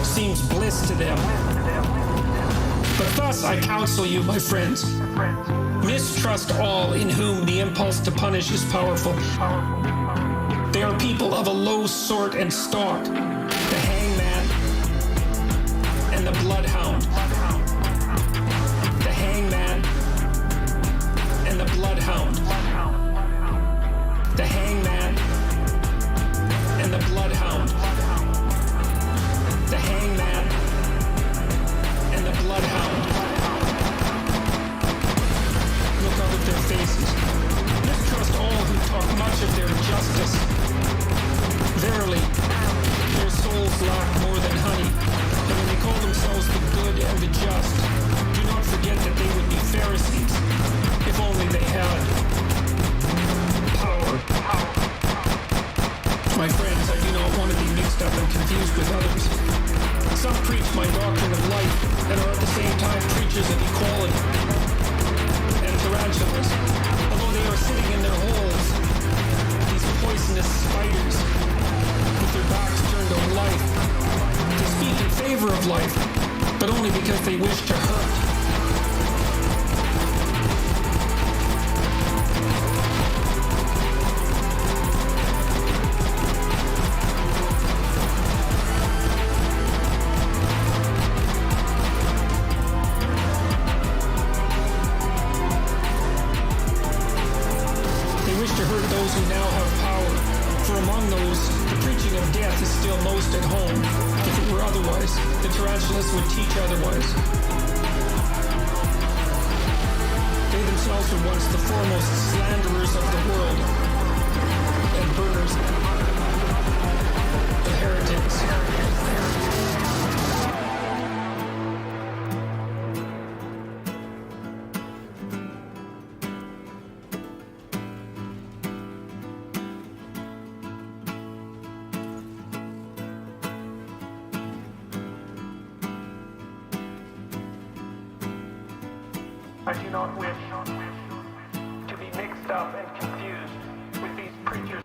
Speaker 21: seems bliss to them. But thus I counsel you, my friends, mistrust all in whom the impulse to punish is powerful. They are people of a low sort and stock, the hangman and the bloodhound. The hangman and the bloodhound. The hangman and the bloodhound. The hangman and the bloodhound. Look out at their faces. Mistrust all who talk much of their justice. Verily, their souls lack more than honey, and when they call themselves the good and the just, do not forget that they would be Pharisees, if only they had power. My friends, I do not want to be mixed up and confused with others. Some preach my doctrine of life and are at the same time preachers of equality. And tarantulas, although they are sitting in their holes, these poisonous spiders, with their backs turned on life, they speak in favor of life, but only because they wish to hurt. tarantulas would teach otherwise. They themselves were once the foremost slanderers of the world and burners, the heretics.
Speaker 7: I do not wish to be mixed up and confused with these preachers.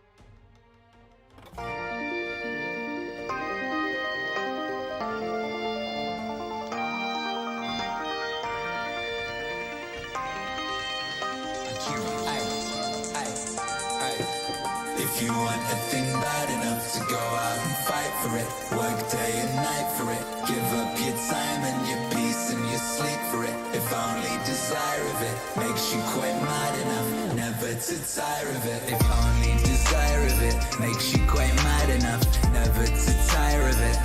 Speaker 2: If you want a thing bad enough to go out and fight for it, work day and night for it, give up your time and your peace and your sleep for it. If only desire of it makes you quite mad enough never to tire of it. If only desire of it makes you quite mad enough never to tire of it.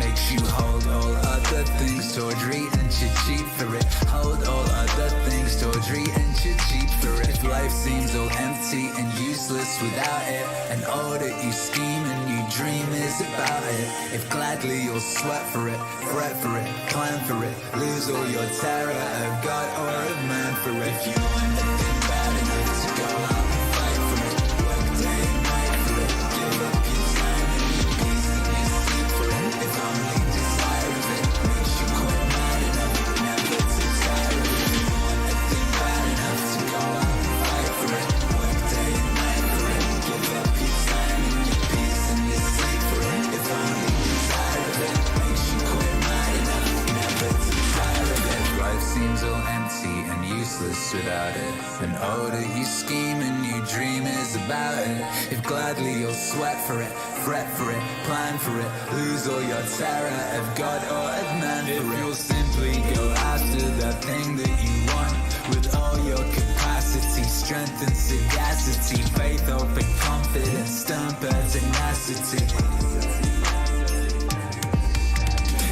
Speaker 2: Makes you hold all other things tawdry and you cheat for it. Hold all other things tawdry and you cheat for it. If life seems all empty and useless without it, and all that you scheme and you dream is about it. If gladly you'll sweat for it, fret for it, plan for it, lose all your terror of God or of man for it. If you want anything bad enough to go out and fight for it, work day and night for it, give up your time and your peace and your sleep for it. If only desire of it makes you quite mad enough never to tire of it. If you want anything bad enough to go out and fight for it, work day and night for it, give up your time and your peace and your sleep for it. If only desire of it makes you quite mad enough never to tire of it. Life seems all empty and useless without it, and all that you scheme and you dream is about it. If gladly you'll sweat for it, fret for it, plan for it, lose all your terror of God or of man for it. If you'll simply go after that thing that you want with all your capacity, strength and sagacity, faith, hope and confidence, stern pertinacity.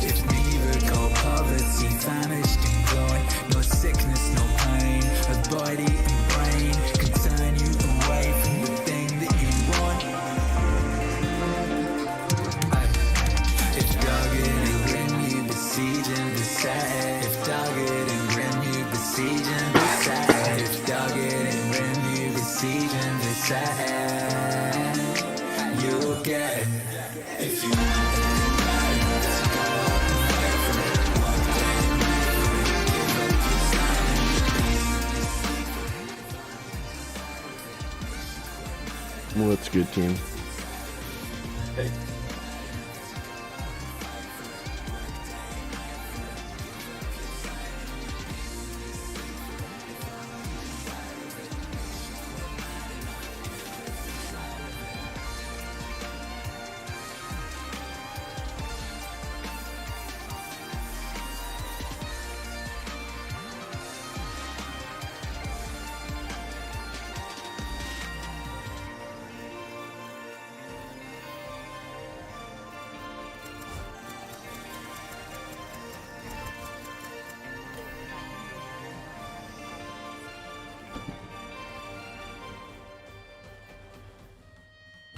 Speaker 2: If neither cold poverty, famished and glowing, nor sickness, nor pain of body and brain can turn you away from the thing that you want. If dogged and grim you besiege and beset, if dogged and grim you besiege and beset, if dogged and grim you besiege and beset, you'll get it. If you want anything bad enough to go out and fight for it, work day and night for it, give up your time and your peace and your sleep for it.
Speaker 10: Well, that's a good team.
Speaker 18: Hey.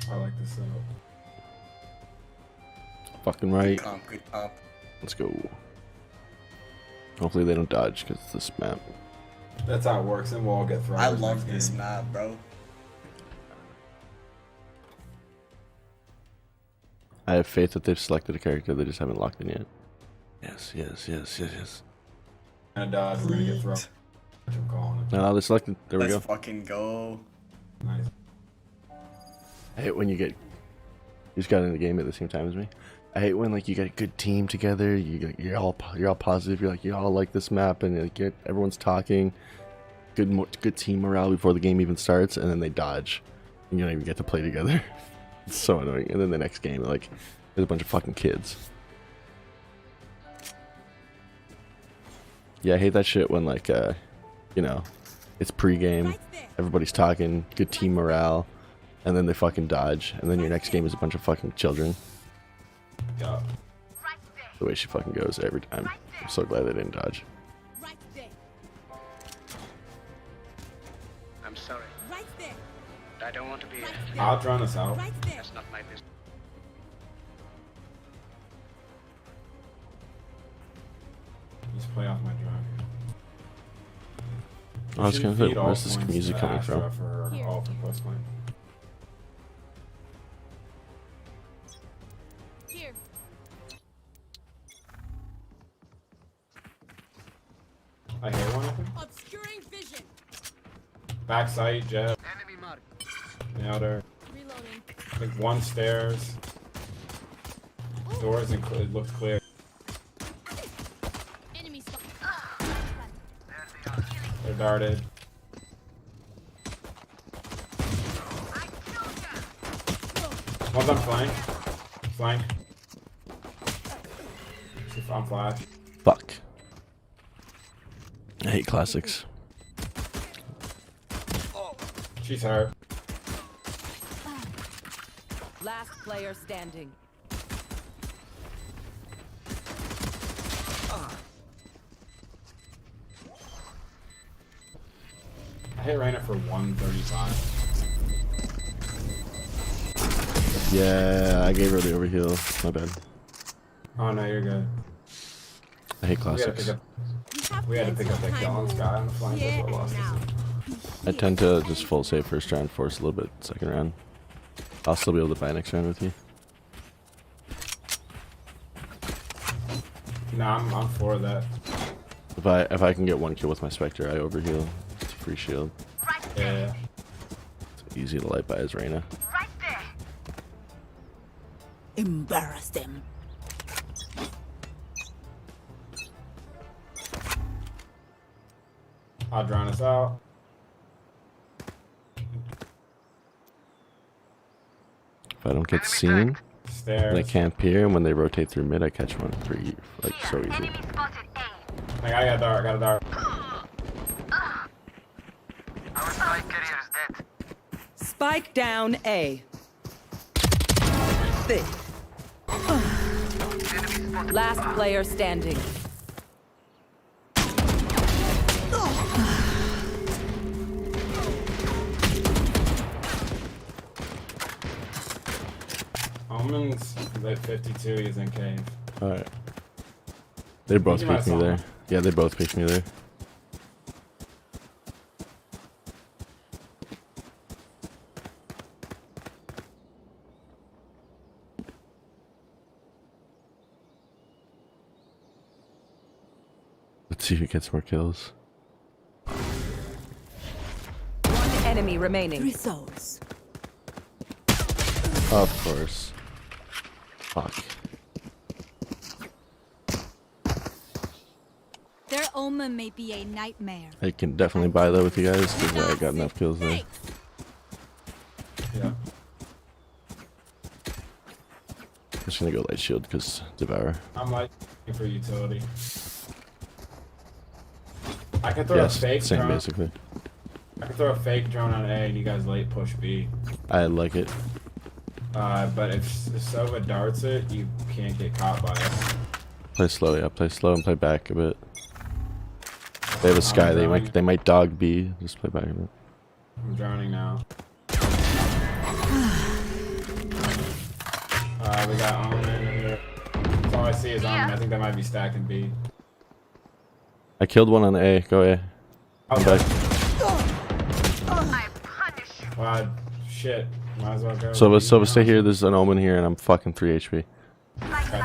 Speaker 6: I like this setup.
Speaker 10: Fucking right.
Speaker 6: Good comp.
Speaker 10: Let's go. Hopefully they don't dodge because it's this map.
Speaker 6: That's how it works, and we'll all get thrown.
Speaker 9: I love this map, bro.
Speaker 10: I have faith that they've selected a character, they just haven't locked in yet. Yes, yes, yes, yes, yes.
Speaker 6: And we're gonna get thrown. I'm calling it.
Speaker 10: No, they selected. There we
Speaker 9: Let's
Speaker 10: go.
Speaker 9: fucking go.
Speaker 6: Nice.
Speaker 10: I hate when you just got in the game at the same time as me. I hate when like you get a good team together. You're all positive. You're like you all like this map, and like, everyone's talking. Good team morale before the game even starts, and then they dodge, and you don't even get to play together. It's so annoying. And then the next game, like there's a bunch of fucking kids. Yeah, I hate that shit when like you know, it's pre-game, everybody's talking, good team morale. And then they fucking dodge, and then your next game is a bunch of fucking children.
Speaker 6: Yeah.
Speaker 10: The way she fucking goes every time. I'm so glad they didn't dodge.
Speaker 15: Right there.
Speaker 20: I'm sorry.
Speaker 15: Right there.
Speaker 20: I don't want to be.
Speaker 18: I'll drown us out.
Speaker 15: Right there.
Speaker 20: That's not my business.
Speaker 18: Just play off my drone.
Speaker 10: I was gonna say, where's this music coming from?
Speaker 18: For all for post point.
Speaker 15: Here.
Speaker 18: I hear one of them.
Speaker 15: Obscuring vision.
Speaker 18: Backside, jet.
Speaker 20: Enemy mark.
Speaker 18: Nailed her.
Speaker 15: Reloading.
Speaker 18: I think one stairs. Doors and it looks clear.
Speaker 15: Enemy spot.
Speaker 18: They're darted. One's on flank. Flank. I'm flash.
Speaker 10: Fuck. I hate classics.
Speaker 18: She's hurt.
Speaker 12: Last player standing.
Speaker 18: I hit Reyna for 135.
Speaker 10: Yeah, I gave her the overheal. My bad.
Speaker 18: Oh no, you're good.
Speaker 10: I hate classics.
Speaker 18: We had to pick up that kill on Sky on the flank. That's what lost us.
Speaker 10: I tend to just full save first round, force a little bit second round. I'll still be able to buy next round with you.
Speaker 18: Nah, I'm for that.
Speaker 10: If I can get one kill with my Spectre, I overheal. It's a free shield.
Speaker 18: Yeah.
Speaker 10: It's easy to light by his Reyna.
Speaker 12: Embarrass them.
Speaker 18: I'll drown us out.
Speaker 10: If I don't get seen,
Speaker 18: Stairs.
Speaker 10: they camp here, and when they rotate through mid, I catch one. Like so easy.
Speaker 18: Like, I got a dart, I got a dart.
Speaker 12: Spike down A. Last player standing.
Speaker 18: Omen's at 52, he's in cave.
Speaker 10: Alright. They both picked me there. Yeah, they both picked me there. Let's see who gets more kills.
Speaker 12: One enemy remaining. Results.
Speaker 10: Of course. Fuck.
Speaker 23: Their omen may be a nightmare.
Speaker 10: I can definitely buy that with you guys because I got enough kills there.
Speaker 18: Yeah.
Speaker 10: Just gonna go light shield because Devour.
Speaker 18: I'm like for utility. I can throw a fake
Speaker 10: same
Speaker 18: drone.
Speaker 10: basically.
Speaker 18: I can throw a fake drone on A and you guys late push B.
Speaker 10: I like it.
Speaker 18: But if Sova darts it, you can't get caught by it.
Speaker 10: Play slow, yeah. Play slow and play back a bit. They have a Sky. They might dog B. Just play back a bit.
Speaker 18: I'm drowning now. We got Omen in here. That's all I see is Omen. I think that might be stacking B.
Speaker 10: I killed one on A. Go A. I'm back.
Speaker 18: Wow, shit. Might as well go.
Speaker 10: Sova, stay here. There's an Omen here, and I'm fucking 3 HP.
Speaker 18: Okay.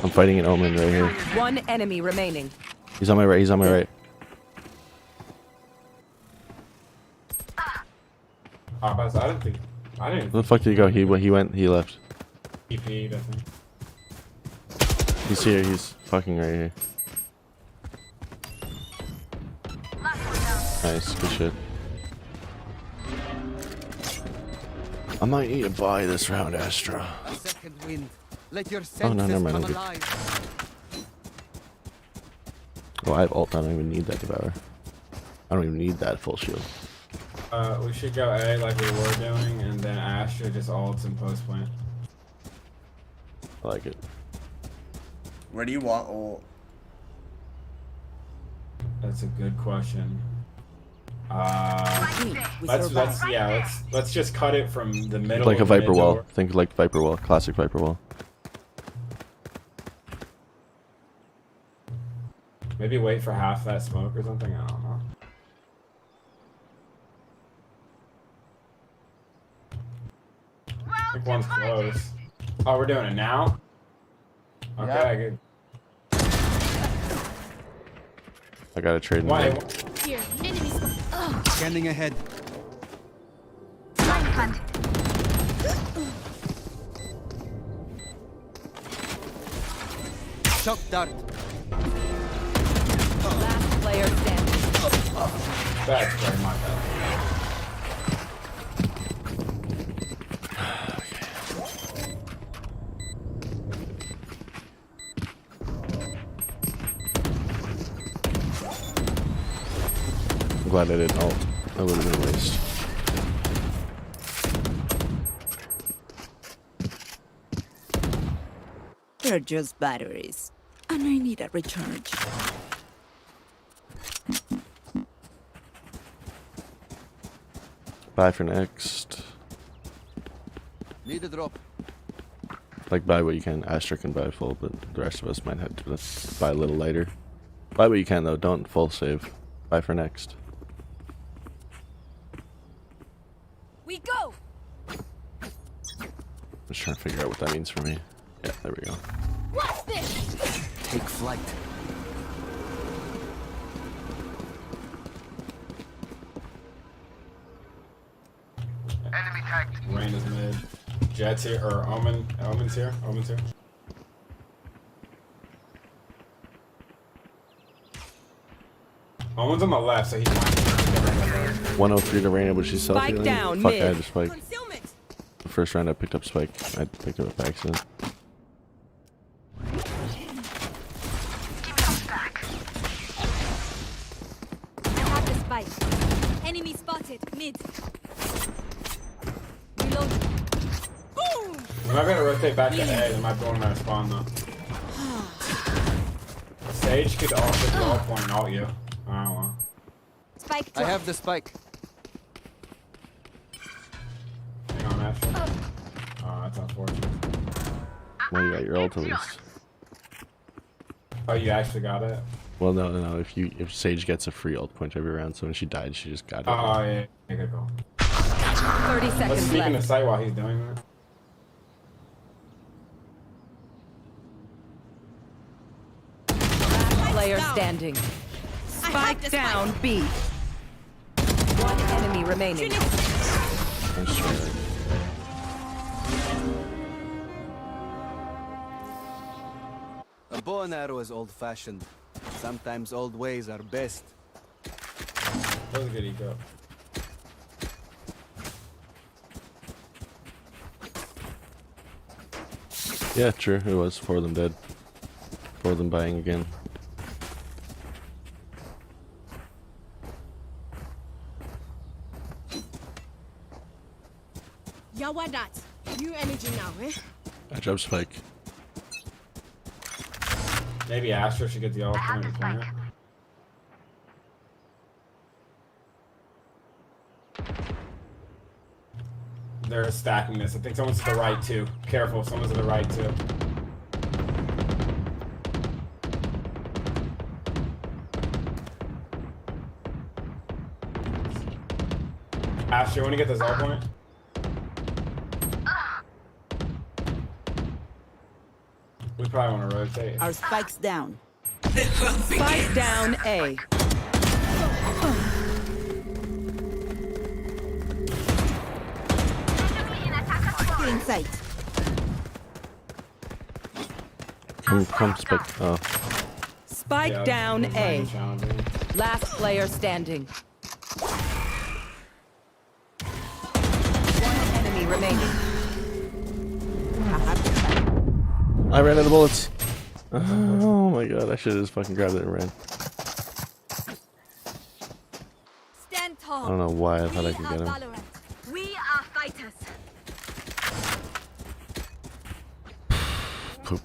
Speaker 10: I'm fighting an Omen right here.
Speaker 12: One enemy remaining.
Speaker 10: He's on my right. He's on my right.
Speaker 18: I didn't think. I didn't.
Speaker 10: Where the fuck did he go? He went. He left.
Speaker 18: TP'd, I think.
Speaker 10: He's here. He's fucking right here. Nice. Good shit. I might need to buy this round, Astra.
Speaker 4: A second wind. Let your
Speaker 10: Oh no, never mind.
Speaker 4: come
Speaker 10: I'm good.
Speaker 4: alive.
Speaker 10: Oh, I have ult. I don't even need that Devour. I don't even need that full shield.
Speaker 18: We should go A like we were doing, and then Astra just ults and post plant.
Speaker 10: I like it.
Speaker 9: Where do you want ult?
Speaker 6: That's a good question. Let's just cut it from the middle.
Speaker 10: Like a
Speaker 6: of the
Speaker 10: Viper
Speaker 6: mid
Speaker 10: wall.
Speaker 6: door.
Speaker 10: Think like Viper wall. Classic Viper wall.
Speaker 6: Maybe wait for half that smoke or something. I don't know. I think one's close. Oh, we're doing it now? Okay, good.
Speaker 10: I got a trade in
Speaker 6: Why?
Speaker 10: there.
Speaker 23: Here, enemy spot.
Speaker 1: Scanning ahead. Shock dart.
Speaker 12: Last player standing.
Speaker 6: That's very my bad.
Speaker 10: I'm glad I didn't ult. That would have been a waste.
Speaker 5: They're just batteries, and I need a recharge.
Speaker 10: Buy for next.
Speaker 1: Need a drop.
Speaker 10: Like buy what you can. Astra can buy full, but the rest of us might have to buy a little lighter. Buy what you can though. Don't full save. Buy for next.
Speaker 23: We go.
Speaker 10: Just trying to figure out what that means for me. Yeah, there we go.
Speaker 23: What's this?
Speaker 1: Take flight.
Speaker 6: Enemy tagged. Rain is mid. Jet's here, or Omen's here. Omen's here. Omen's on the left, so he's
Speaker 10: 103 to Reyna, but she's self
Speaker 12: Spike
Speaker 10: healing.
Speaker 12: down,
Speaker 10: Fuck,
Speaker 12: mid.
Speaker 10: I had a spike. The first round I picked up spike. I picked it up by accident.
Speaker 23: I have the spike. Enemy spotted. Mid. Reload. Boom!
Speaker 6: I'm not gonna rotate back to A, they might go in my spawn though. Sage could also go all point and ult you. I don't know.
Speaker 23: Spike.
Speaker 1: I have the spike.
Speaker 6: Hang on, Asher. Oh, that's unfortunate.
Speaker 10: Well, you got your ult at least.
Speaker 6: Oh, you actually got it?
Speaker 10: Well, no. If Sage gets a free ult point every round, so when she died, she just got it.
Speaker 6: Oh, yeah. Good call.
Speaker 12: 30
Speaker 6: Let's
Speaker 12: seconds
Speaker 6: sneak in the
Speaker 12: left.
Speaker 6: site while he's doing that.
Speaker 12: Last player standing. Spike down B. One enemy remaining.
Speaker 10: Nice try.
Speaker 1: A bow and arrow is old-fashioned. Sometimes old ways are best.
Speaker 6: That was a good eco.
Speaker 10: Yeah, true. It was 4 of them dead. 4 of them buying again.
Speaker 15: Yeah, what that? New energy now, eh?
Speaker 10: I dropped spike.
Speaker 6: Maybe Astra should get the ult point and plant. They're stacking this. I think someone's to the right too. Careful, someone's to the right too. Astra, you want to get this ult point? We probably want to rotate.
Speaker 5: Our spike's down.
Speaker 12: Spike down A.
Speaker 5: In sight.
Speaker 10: Come spike. Oh.
Speaker 12: Spike
Speaker 6: Yeah,
Speaker 12: down
Speaker 6: it's
Speaker 12: A.
Speaker 6: really challenging.
Speaker 12: Last player standing. One enemy remaining.
Speaker 10: I ran out of bullets. Oh my god, I should have just fucking grabbed it and ran.
Speaker 23: Stand tall.
Speaker 10: I don't know why I thought I could get him.
Speaker 23: Valorant. We are fighters.
Speaker 10: Poop.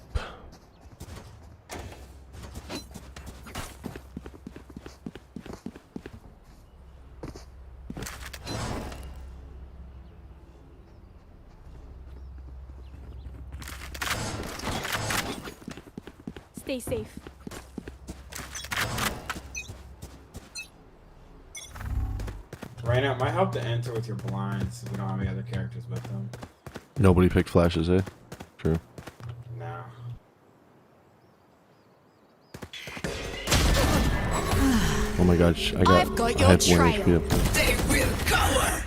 Speaker 23: Stay safe.
Speaker 6: Reyna, it might help to enter with your blinds if we don't have any other characters with them.
Speaker 10: Nobody picked flashes, eh? True.
Speaker 6: No.
Speaker 10: Oh my gosh, I
Speaker 23: I've got your
Speaker 10: had 1
Speaker 23: trail.
Speaker 10: HP up there.
Speaker 2: They will cover.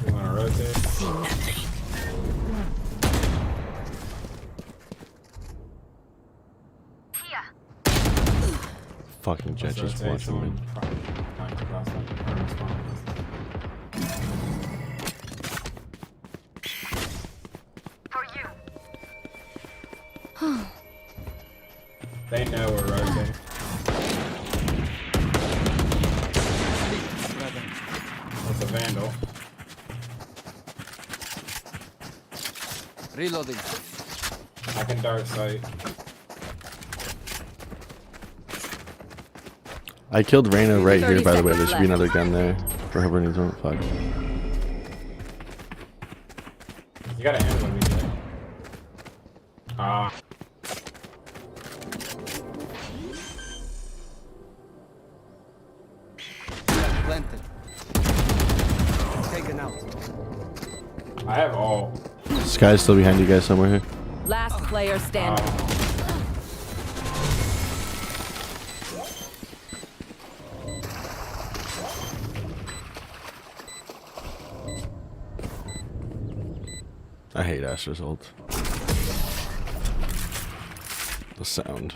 Speaker 6: You wanna rotate?
Speaker 2: See nothing.
Speaker 10: Fucking Jet just
Speaker 6: Rotate,
Speaker 10: watching me.
Speaker 6: someone flying across that corner spawn. They know we're rotating. That's a vandal.
Speaker 1: Reloading.
Speaker 6: I can dart sight.
Speaker 10: I killed Reyna right here,
Speaker 12: 30
Speaker 10: by the way. There
Speaker 12: seconds
Speaker 10: should be
Speaker 12: left.
Speaker 10: another gun there for whoever needs one. Fuck.
Speaker 6: You gotta end when we get it.
Speaker 1: Planted. Taken out.
Speaker 6: I have all.
Speaker 10: Sky's still behind you guys somewhere here.
Speaker 12: Last player standing.
Speaker 10: I hate Astra's ult. The sound.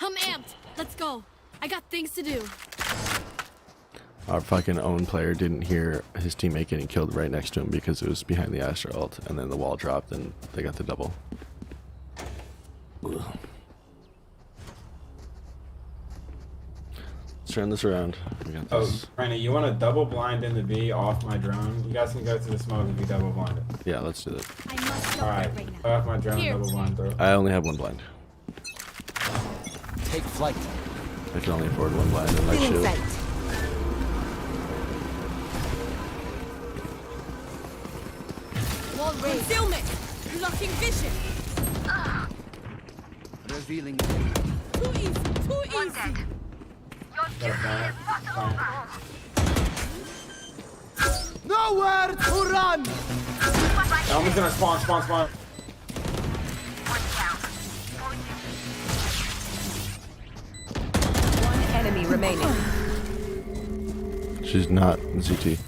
Speaker 23: I'm amped. Let's go. I got things to do.
Speaker 10: Our fucking own player didn't hear his teammate getting killed right next to him because it was behind the Astra ult, and then the wall dropped and they got the double. Ugh. Let's turn this around. We got
Speaker 6: Oh,
Speaker 10: this.
Speaker 6: Reyna, you want to double blind in the B off my drone? You guys can go to the smoke if you double blind it.
Speaker 10: Yeah, let's do that.
Speaker 6: Alright, off my drone,
Speaker 23: Here.
Speaker 6: double blind throw.
Speaker 10: I only have 1 blind.
Speaker 1: Take flight.
Speaker 10: I can only afford 1 blind in my
Speaker 12: Feeling
Speaker 10: shield.
Speaker 12: sight.
Speaker 23: Wall raised. Concealment. Blocking vision.
Speaker 1: Revealing.
Speaker 23: Too easy. Too easy.
Speaker 6: Got a plant.
Speaker 1: Nowhere to run.
Speaker 6: Elman's gonna spawn.
Speaker 12: One enemy remaining.
Speaker 10: She's not ZT.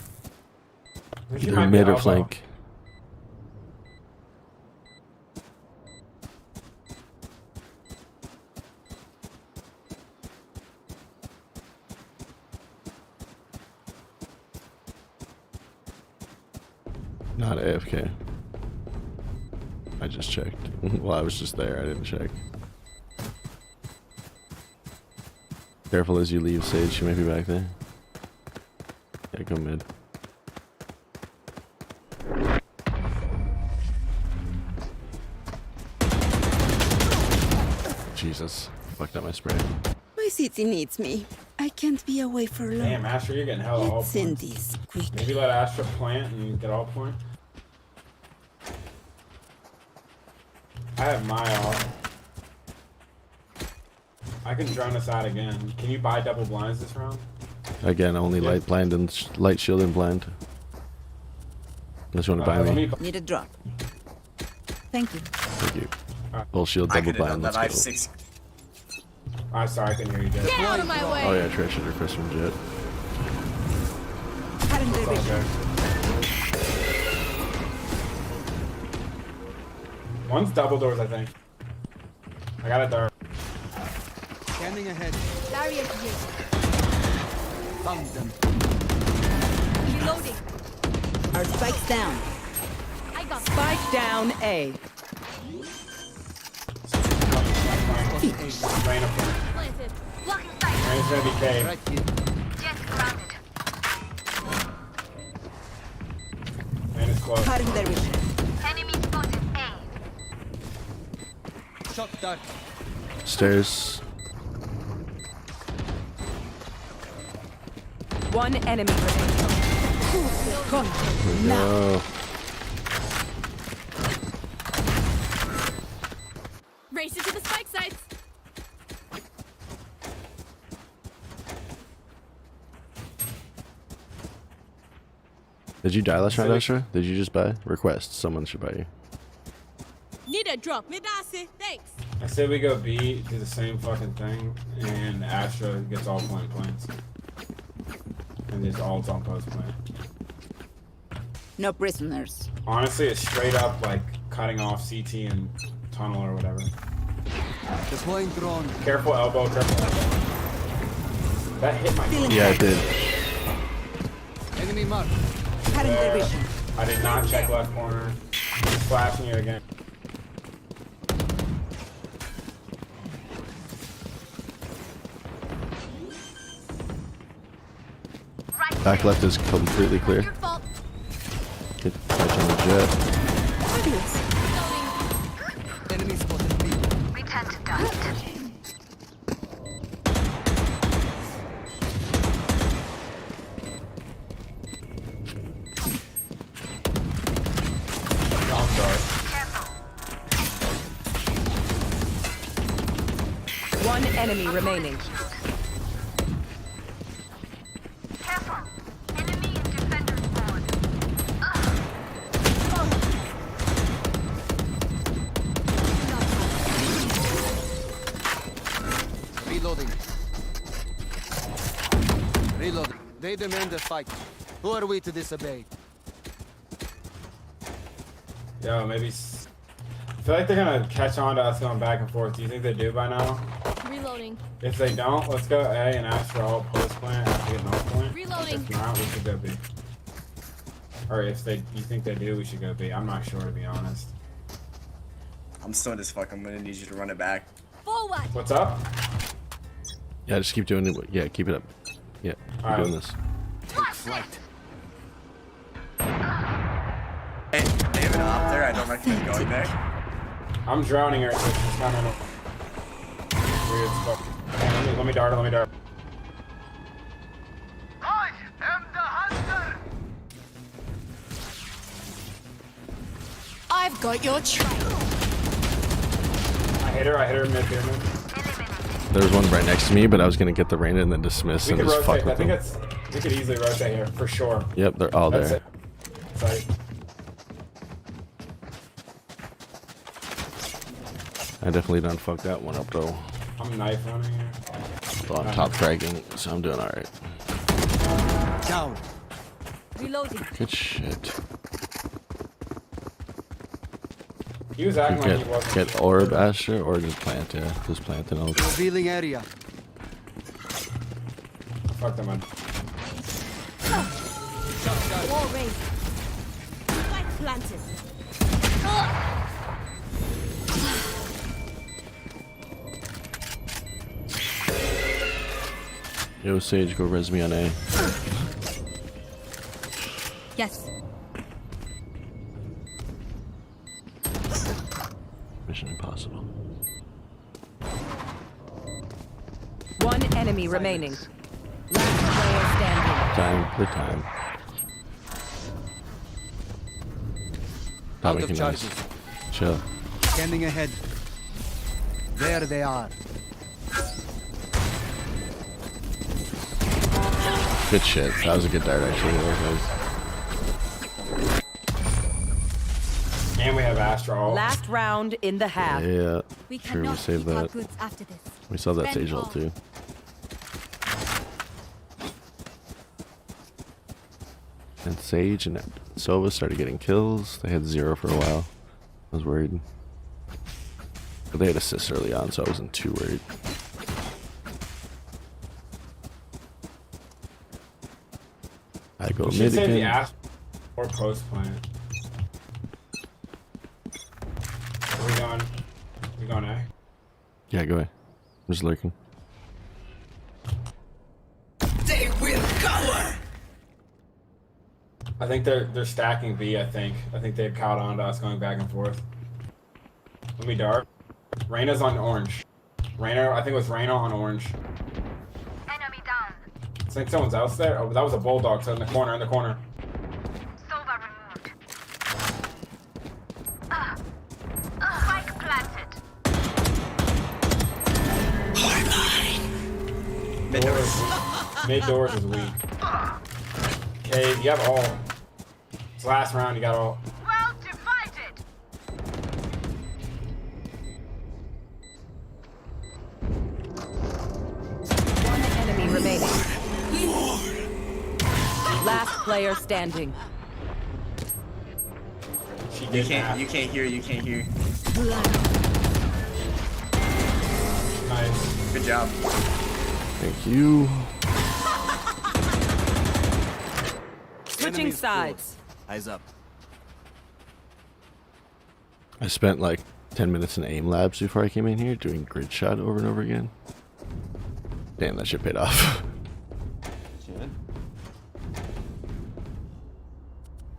Speaker 6: She
Speaker 10: Either
Speaker 6: might be
Speaker 10: mid or
Speaker 6: alpha.
Speaker 10: flank. Not AFK. I just checked. Well, I was just there. I didn't check. Careful as you leave, Sage. She might be back there. Yeah, go mid. Jesus. Fucked up my spray.
Speaker 5: My city needs me. I can't be away for long.
Speaker 6: Damn, Astra, you're getting hella all
Speaker 5: Let's end
Speaker 6: points.
Speaker 5: this quick.
Speaker 6: Maybe let Astra plant and get all point. I have my all. I can drone us out again. Can you buy double blinds this round?
Speaker 10: Again, only light blind and light shield and blind. Unless you want to buy me.
Speaker 5: Need a drop. Thank you.
Speaker 10: Thank you. Full shield, double blind. Let's go.
Speaker 6: I'm sorry, I couldn't hear you, Jet.
Speaker 23: Get out of my way.
Speaker 10: Oh yeah, Trish should request from Jet.
Speaker 6: It's all good. One's double doors, I think. I got a dart.
Speaker 1: Scanning ahead.
Speaker 23: Barrier here.
Speaker 1: Found them.
Speaker 23: Reloading.
Speaker 5: Our spike's down.
Speaker 23: I got
Speaker 12: Spike down A.
Speaker 6: Rain up there.
Speaker 23: planted. Blocking sight.
Speaker 6: Rain's gonna be K.
Speaker 1: Right here.
Speaker 23: Jet grounded.
Speaker 6: Rain is close.
Speaker 5: Cutting their vision.
Speaker 23: Enemy spotted A.
Speaker 1: Shot dark.
Speaker 10: Stairs.
Speaker 12: One enemy remaining.
Speaker 10: No.
Speaker 15: Race into the spike sites.
Speaker 10: Did you die last round, Astra? Did you just buy? Request. Someone should buy you.
Speaker 15: Need a drop. Midasi, thanks.
Speaker 6: I say we go B, do the same fucking thing, and Astra gets all point points. And just ults on post plant.
Speaker 5: No prisoners.
Speaker 6: Honestly, it's straight up like cutting off CT and tunnel or whatever.
Speaker 1: Deploying drone.
Speaker 6: Careful elbow, careful elbow. That hit my
Speaker 10: Yeah, it did.
Speaker 1: Enemy mark.
Speaker 6: I did not check left corner. He's flashing it again.
Speaker 10: Back left is completely clear. Get touch on the jet.
Speaker 1: Enemy spotted B.
Speaker 15: We tend to die.
Speaker 12: One enemy remaining.
Speaker 1: Reloading. Reloading. They demand a fight. Who are we to disobey?
Speaker 6: Yo, maybe. I feel like they're gonna catch on to us going back and forth. Do you think they do by now?
Speaker 15: Reloading.
Speaker 6: If they don't, let's go A and Astra all post plant after getting off point.
Speaker 15: Reloading.
Speaker 6: If not, we should go B. Or if you think they do, we should go B. I'm not sure, to be honest.
Speaker 9: I'm stoned as fuck. I'm gonna need you to run it back.
Speaker 15: Forward.
Speaker 6: What's up?
Speaker 10: Yeah, just keep doing it. Yeah, keep it up. Yeah, keep doing this.
Speaker 1: Take flight.
Speaker 9: Hey, they have an op there. I don't recommend going there.
Speaker 6: I'm drowning her. So she's kind of weird stuff. Okay, let me dart. Let me dart.
Speaker 15: I am the hunter. I've got your trail.
Speaker 6: I hit her mid pyramid.
Speaker 10: There was one right next to me, but I was gonna get the Reyna and then dismiss
Speaker 6: We
Speaker 10: and
Speaker 6: could
Speaker 10: just fuck
Speaker 6: rotate. I
Speaker 10: with
Speaker 6: think
Speaker 10: them.
Speaker 6: we could easily rotate here for sure.
Speaker 10: Yep, they're all
Speaker 6: That's
Speaker 10: there.
Speaker 6: it. Sorry.
Speaker 10: I definitely done fucked that one up though.
Speaker 6: I'm knife running here.
Speaker 10: Well, I'm top fragging, so I'm doing alright.
Speaker 1: Down.
Speaker 15: Reloading.
Speaker 10: Good shit.
Speaker 6: He was acting like he wasn't.
Speaker 10: Get orb Astra or just plant, yeah. Just plant and all.
Speaker 1: Revealing area.
Speaker 6: Fuck them up.
Speaker 15: Wall raised. Spike planted.
Speaker 10: Yo, Sage, go res me on A.
Speaker 15: Yes.
Speaker 10: Mission impossible.
Speaker 12: One enemy remaining. Last player standing.
Speaker 10: Time, good time.
Speaker 1: Out
Speaker 10: Probably
Speaker 1: of
Speaker 10: can nice.
Speaker 1: charges.
Speaker 10: Chill.
Speaker 1: Scanning ahead. There they are.
Speaker 10: Good shit. That was a good dart actually.
Speaker 6: And we have Astra all.
Speaker 12: Last round in the half.
Speaker 10: Yeah.
Speaker 15: We
Speaker 10: Sure, we
Speaker 15: cannot
Speaker 10: saved
Speaker 15: keep our
Speaker 10: that.
Speaker 15: goods after this.
Speaker 10: We saw that
Speaker 15: Spend
Speaker 10: Sage ult
Speaker 15: all.
Speaker 10: too. And Sage and Sova started getting kills. They had 0 for a while. I was worried. But they had assists early on, so I wasn't too worried. I go
Speaker 6: We should
Speaker 10: mid
Speaker 6: save the
Speaker 10: again.
Speaker 6: Astra or post plant. Are we going? We going A?
Speaker 10: Yeah, go ahead. I'm just lurking.
Speaker 2: They will cower.
Speaker 6: I think they're stacking B. I think they've caught on to us going back and forth. Let me dart. Reyna's on orange. Reyna, I think it was Reyna on orange.
Speaker 15: Enemy down.
Speaker 6: think someone's else there. Oh, that was a bulldog. So in the corner, in the corner.
Speaker 11: Spike planted.
Speaker 6: Mid doors is weak. Okay, you have all. It's last round, you got all.
Speaker 11: Well divided.
Speaker 12: One enemy remaining. Last player standing.
Speaker 9: You can't hear.
Speaker 6: Nice.
Speaker 9: Good job.
Speaker 10: Thank you.
Speaker 12: Switching
Speaker 1: Enemies
Speaker 12: sides.
Speaker 1: forward. Eyes up.
Speaker 10: I spent like 10 minutes in aim labs before I came in here doing grid shot over and over again. Damn, that shit paid off.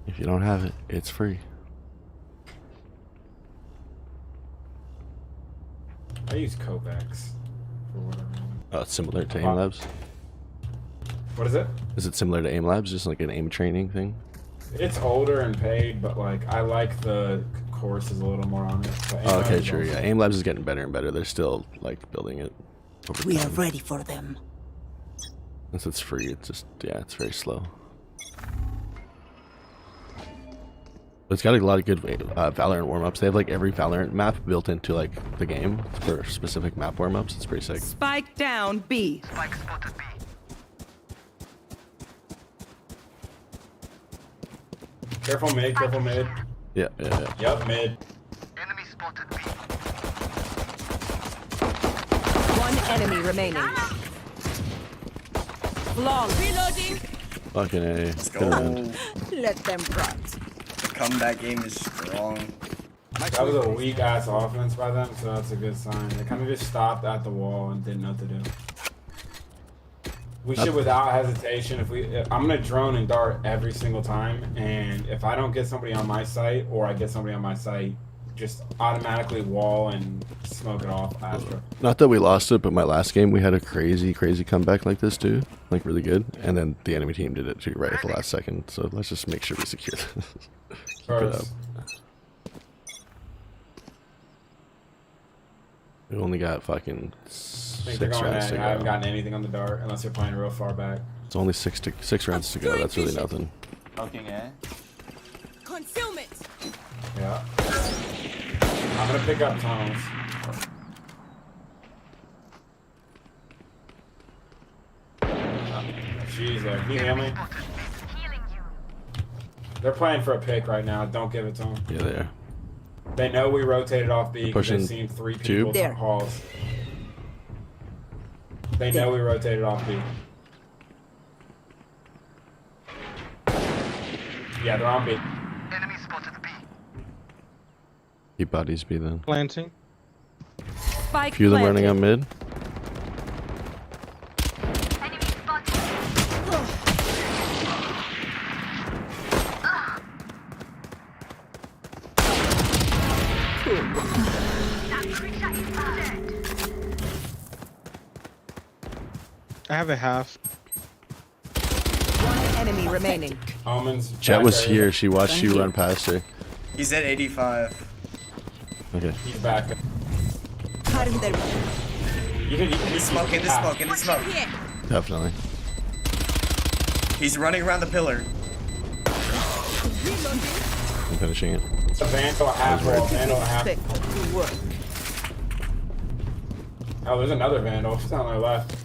Speaker 10: If you don't have it, it's free.
Speaker 6: I use Kovacs for whatever.
Speaker 10: Oh, it's similar to aim labs.
Speaker 6: What is it?
Speaker 10: Is it similar to aim labs? Just like an aim training thing?
Speaker 6: It's older and paid, but like I like the courses a little more on it. But
Speaker 10: Oh,
Speaker 6: Aim
Speaker 10: okay,
Speaker 6: Labs
Speaker 10: true.
Speaker 6: also-
Speaker 10: Yeah, aim labs is getting better and better. They're still like building it. Over
Speaker 5: We are
Speaker 10: time.
Speaker 5: ready for them.
Speaker 10: Since it's free, it's just, yeah, it's very slow. But it's got a lot of good Valorant warm-ups. They have like every Valorant map built into like the game for specific map warm-ups. It's pretty sick.
Speaker 12: Spike down B.
Speaker 11: Spike spotted B.
Speaker 6: Careful mid, careful mid.
Speaker 10: Yeah.
Speaker 6: Yup, mid.
Speaker 11: Enemy spotted B.
Speaker 12: One enemy remaining. Flawless. Reloading.
Speaker 10: Fucking A.
Speaker 9: Let's
Speaker 10: Good round.
Speaker 9: go.
Speaker 5: Let them rot.
Speaker 9: The comeback game is strong.
Speaker 6: That was a weak ass offense by them, so that's a good sign. They kind of just stopped at the wall and didn't know what to do. We should, without hesitation, I'm gonna drone and dart every single time, and if I don't get somebody on my site or I get somebody on my site, just automatically wall and smoke it off Astra.
Speaker 10: Not that we lost it, but my last game we had a crazy comeback like this too, like really good, and then the enemy team did it too right at the last second. So let's just make sure we secure this. Keep it up. We only got fucking
Speaker 6: I
Speaker 10: 6
Speaker 6: think they're going
Speaker 10: rounds
Speaker 6: at
Speaker 10: to
Speaker 6: it. I haven't
Speaker 10: go.
Speaker 6: gotten anything on the dart unless you're playing real far back.
Speaker 10: It's only 6 rounds to go. That's really nothing.
Speaker 9: Poking A.
Speaker 15: Concealment.
Speaker 6: Yeah. I'm gonna pick up tunnels. Jeez, can you hear me? They're playing for a pick right now. Don't give it to them.
Speaker 10: Yeah, they are.
Speaker 6: They know we rotated off B because they've
Speaker 10: Pushing
Speaker 6: seen 3 people
Speaker 10: tube.
Speaker 6: in halls. They know we rotated off B. Yeah, they're on B.
Speaker 11: Enemy spotted B.
Speaker 10: Keep bodies B then.
Speaker 12: Planting. Spike
Speaker 10: A few of them running on mid.
Speaker 11: Enemy spotted.
Speaker 12: I have a half. One enemy remaining.
Speaker 6: Almonds.
Speaker 10: Jet was
Speaker 6: back
Speaker 10: here. She watched you run past her.
Speaker 9: He's at 85.
Speaker 10: Okay.
Speaker 6: He's back.
Speaker 5: Cutting their
Speaker 6: You can
Speaker 9: Smoke, in the smoke, in the smoke.
Speaker 10: Definitely.
Speaker 9: He's running around the pillar.
Speaker 10: I'm finishing it.
Speaker 6: It's a Vandal half wall. Vandal half. Oh, there's another Vandal. She's on their left.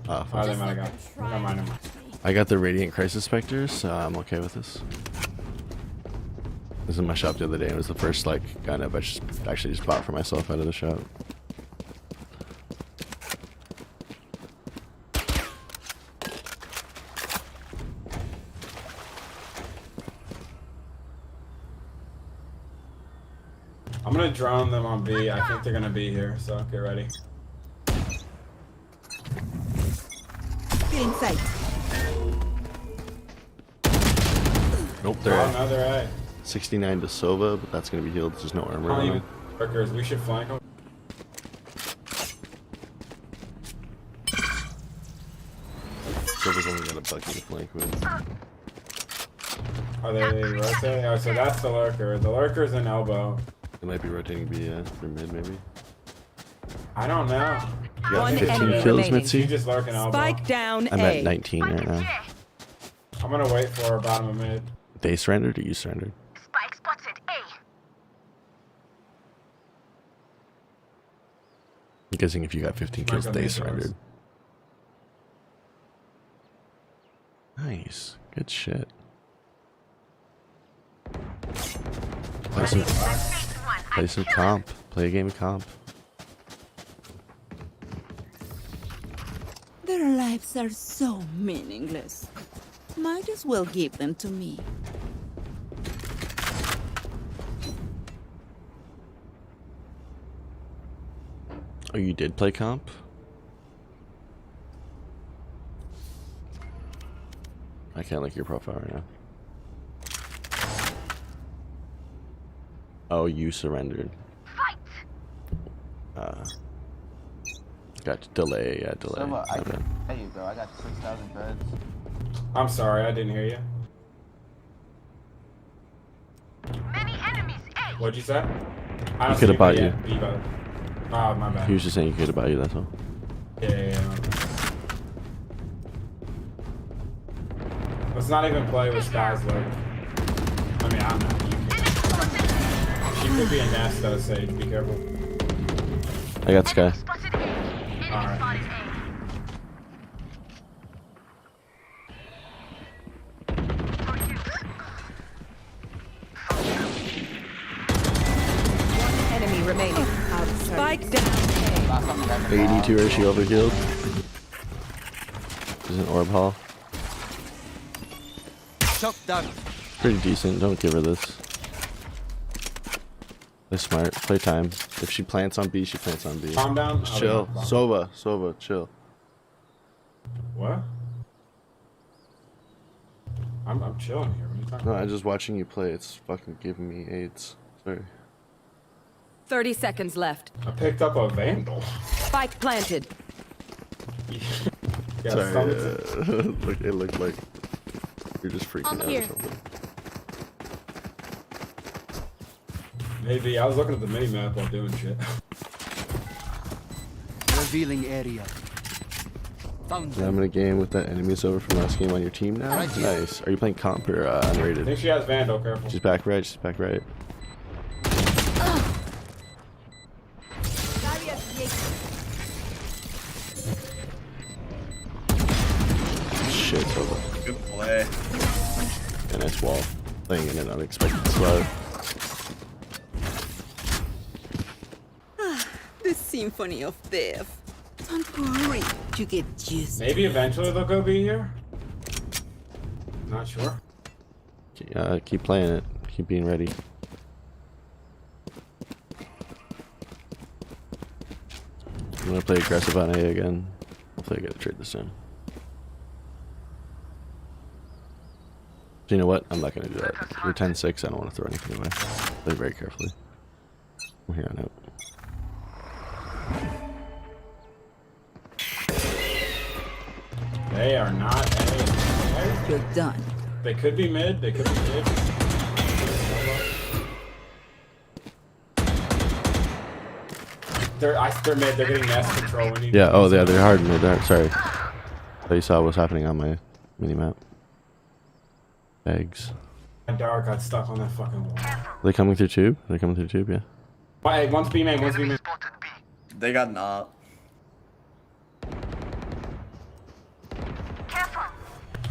Speaker 10: Oh,
Speaker 6: Oh, they might have got. Never mind, never mind.
Speaker 10: I got the Radiant Crisis Spectres, so I'm okay with this. This is in my shop the other day. It was the first like gun I actually just bought for myself out of the shop.
Speaker 6: I'm gonna drone them on B. I think they're gonna be here, so get ready.
Speaker 5: in sight.
Speaker 10: Nope, they're
Speaker 6: Oh, no, they're A.
Speaker 10: 69 to Sova, but that's gonna be healed. There's no armor
Speaker 6: Not
Speaker 10: on
Speaker 6: even
Speaker 10: him.
Speaker 6: workers. We should flank them.
Speaker 10: Sova's They've only got a bucket to flank with.
Speaker 6: Are they rotating? Oh, so that's the lurker. The lurker's an elbow.
Speaker 10: They might be rotating B, yeah, or mid maybe.
Speaker 6: I don't know.
Speaker 10: You got 15 kills, Mitzi?
Speaker 6: You just lurking elbow.
Speaker 12: Spike down
Speaker 10: I'm
Speaker 12: A.
Speaker 10: at 19 right now.
Speaker 6: I'm gonna wait for her bottom of mid.
Speaker 10: They surrendered or you surrendered?
Speaker 11: Spike spotted. A.
Speaker 10: I'm guessing if you got 15 kills, they surrendered. Nice. Good shit. Play some comp. Play a game of comp.
Speaker 5: Their lives are so meaningless. Might as well give them to me.
Speaker 10: Oh, you did play comp? I can't like your profile right now. Oh, you surrendered. Got delay, yeah, delay.
Speaker 9: There you go. I got 6,000 credits.
Speaker 6: I'm sorry, I didn't hear you.
Speaker 11: Many enemies. A.
Speaker 6: What'd you say?
Speaker 10: He could have bought you.
Speaker 6: Oh, my bad.
Speaker 10: He was just saying he could have bought you, that's all.
Speaker 6: Yeah. Let's not even play with Sky's look. I mean, I'm not. You can. She could be a nest though, Sage. Be careful.
Speaker 10: I got Sky.
Speaker 6: Alright.
Speaker 12: One enemy remaining. Spike down A.
Speaker 10: 82 or she overhealed. There's an orb hall.
Speaker 1: Shock down.
Speaker 10: Pretty decent, don't give her this. Play smart, play time. If she plants on B, she plants on B.
Speaker 6: Calm down.
Speaker 10: Just chill. Sova, chill.
Speaker 6: What? I'm chilling here. What are you talking
Speaker 10: No,
Speaker 6: about?
Speaker 10: I'm just watching you play. It's fucking giving me AIDS. Sorry.
Speaker 12: 30 seconds left.
Speaker 6: I picked up a vandal.
Speaker 12: Spike planted.
Speaker 6: Yeah,
Speaker 10: Sorry, look, it looked like you're just freaking out
Speaker 15: here.
Speaker 10: or something.
Speaker 6: Maybe I was looking at the mini map while doing shit.
Speaker 1: Revealing area. Found
Speaker 10: Yeah, I'm in a game with that enemy over from last game on your team now.
Speaker 1: Right here.
Speaker 10: Nice. Are you playing comp or
Speaker 6: I
Speaker 10: unrated?
Speaker 6: think she has vandal. Careful.
Speaker 10: She's back right. She's back right. Shit, Sova.
Speaker 9: Good play.
Speaker 10: A nice wall. Playing in an unexpected slot.
Speaker 5: The symphony of death. Don't worry, you get used to
Speaker 6: Maybe
Speaker 5: it.
Speaker 6: eventually they'll go be here. Not sure.
Speaker 10: Keep playing it. Keep being ready. I'm gonna play aggressive on A again. Hopefully I get a trade this time. So you know what? I'm not gonna do that. You're 10-6. I don't want to throw anything away. Play very carefully. From here on out.
Speaker 6: They are not A.
Speaker 5: You're done.
Speaker 6: They could be mid. They could be mid. They're mid. They're getting nest control. We need
Speaker 10: Yeah. Oh, yeah. They're hard mid. Sorry. I thought you saw what's happening on my mini map. Eggs.
Speaker 6: My dart got stuck on that fucking wall.
Speaker 10: Are they coming through tube? They're coming through tube. Yeah.
Speaker 6: Wait, one's B main. One's B main.
Speaker 9: They got an op.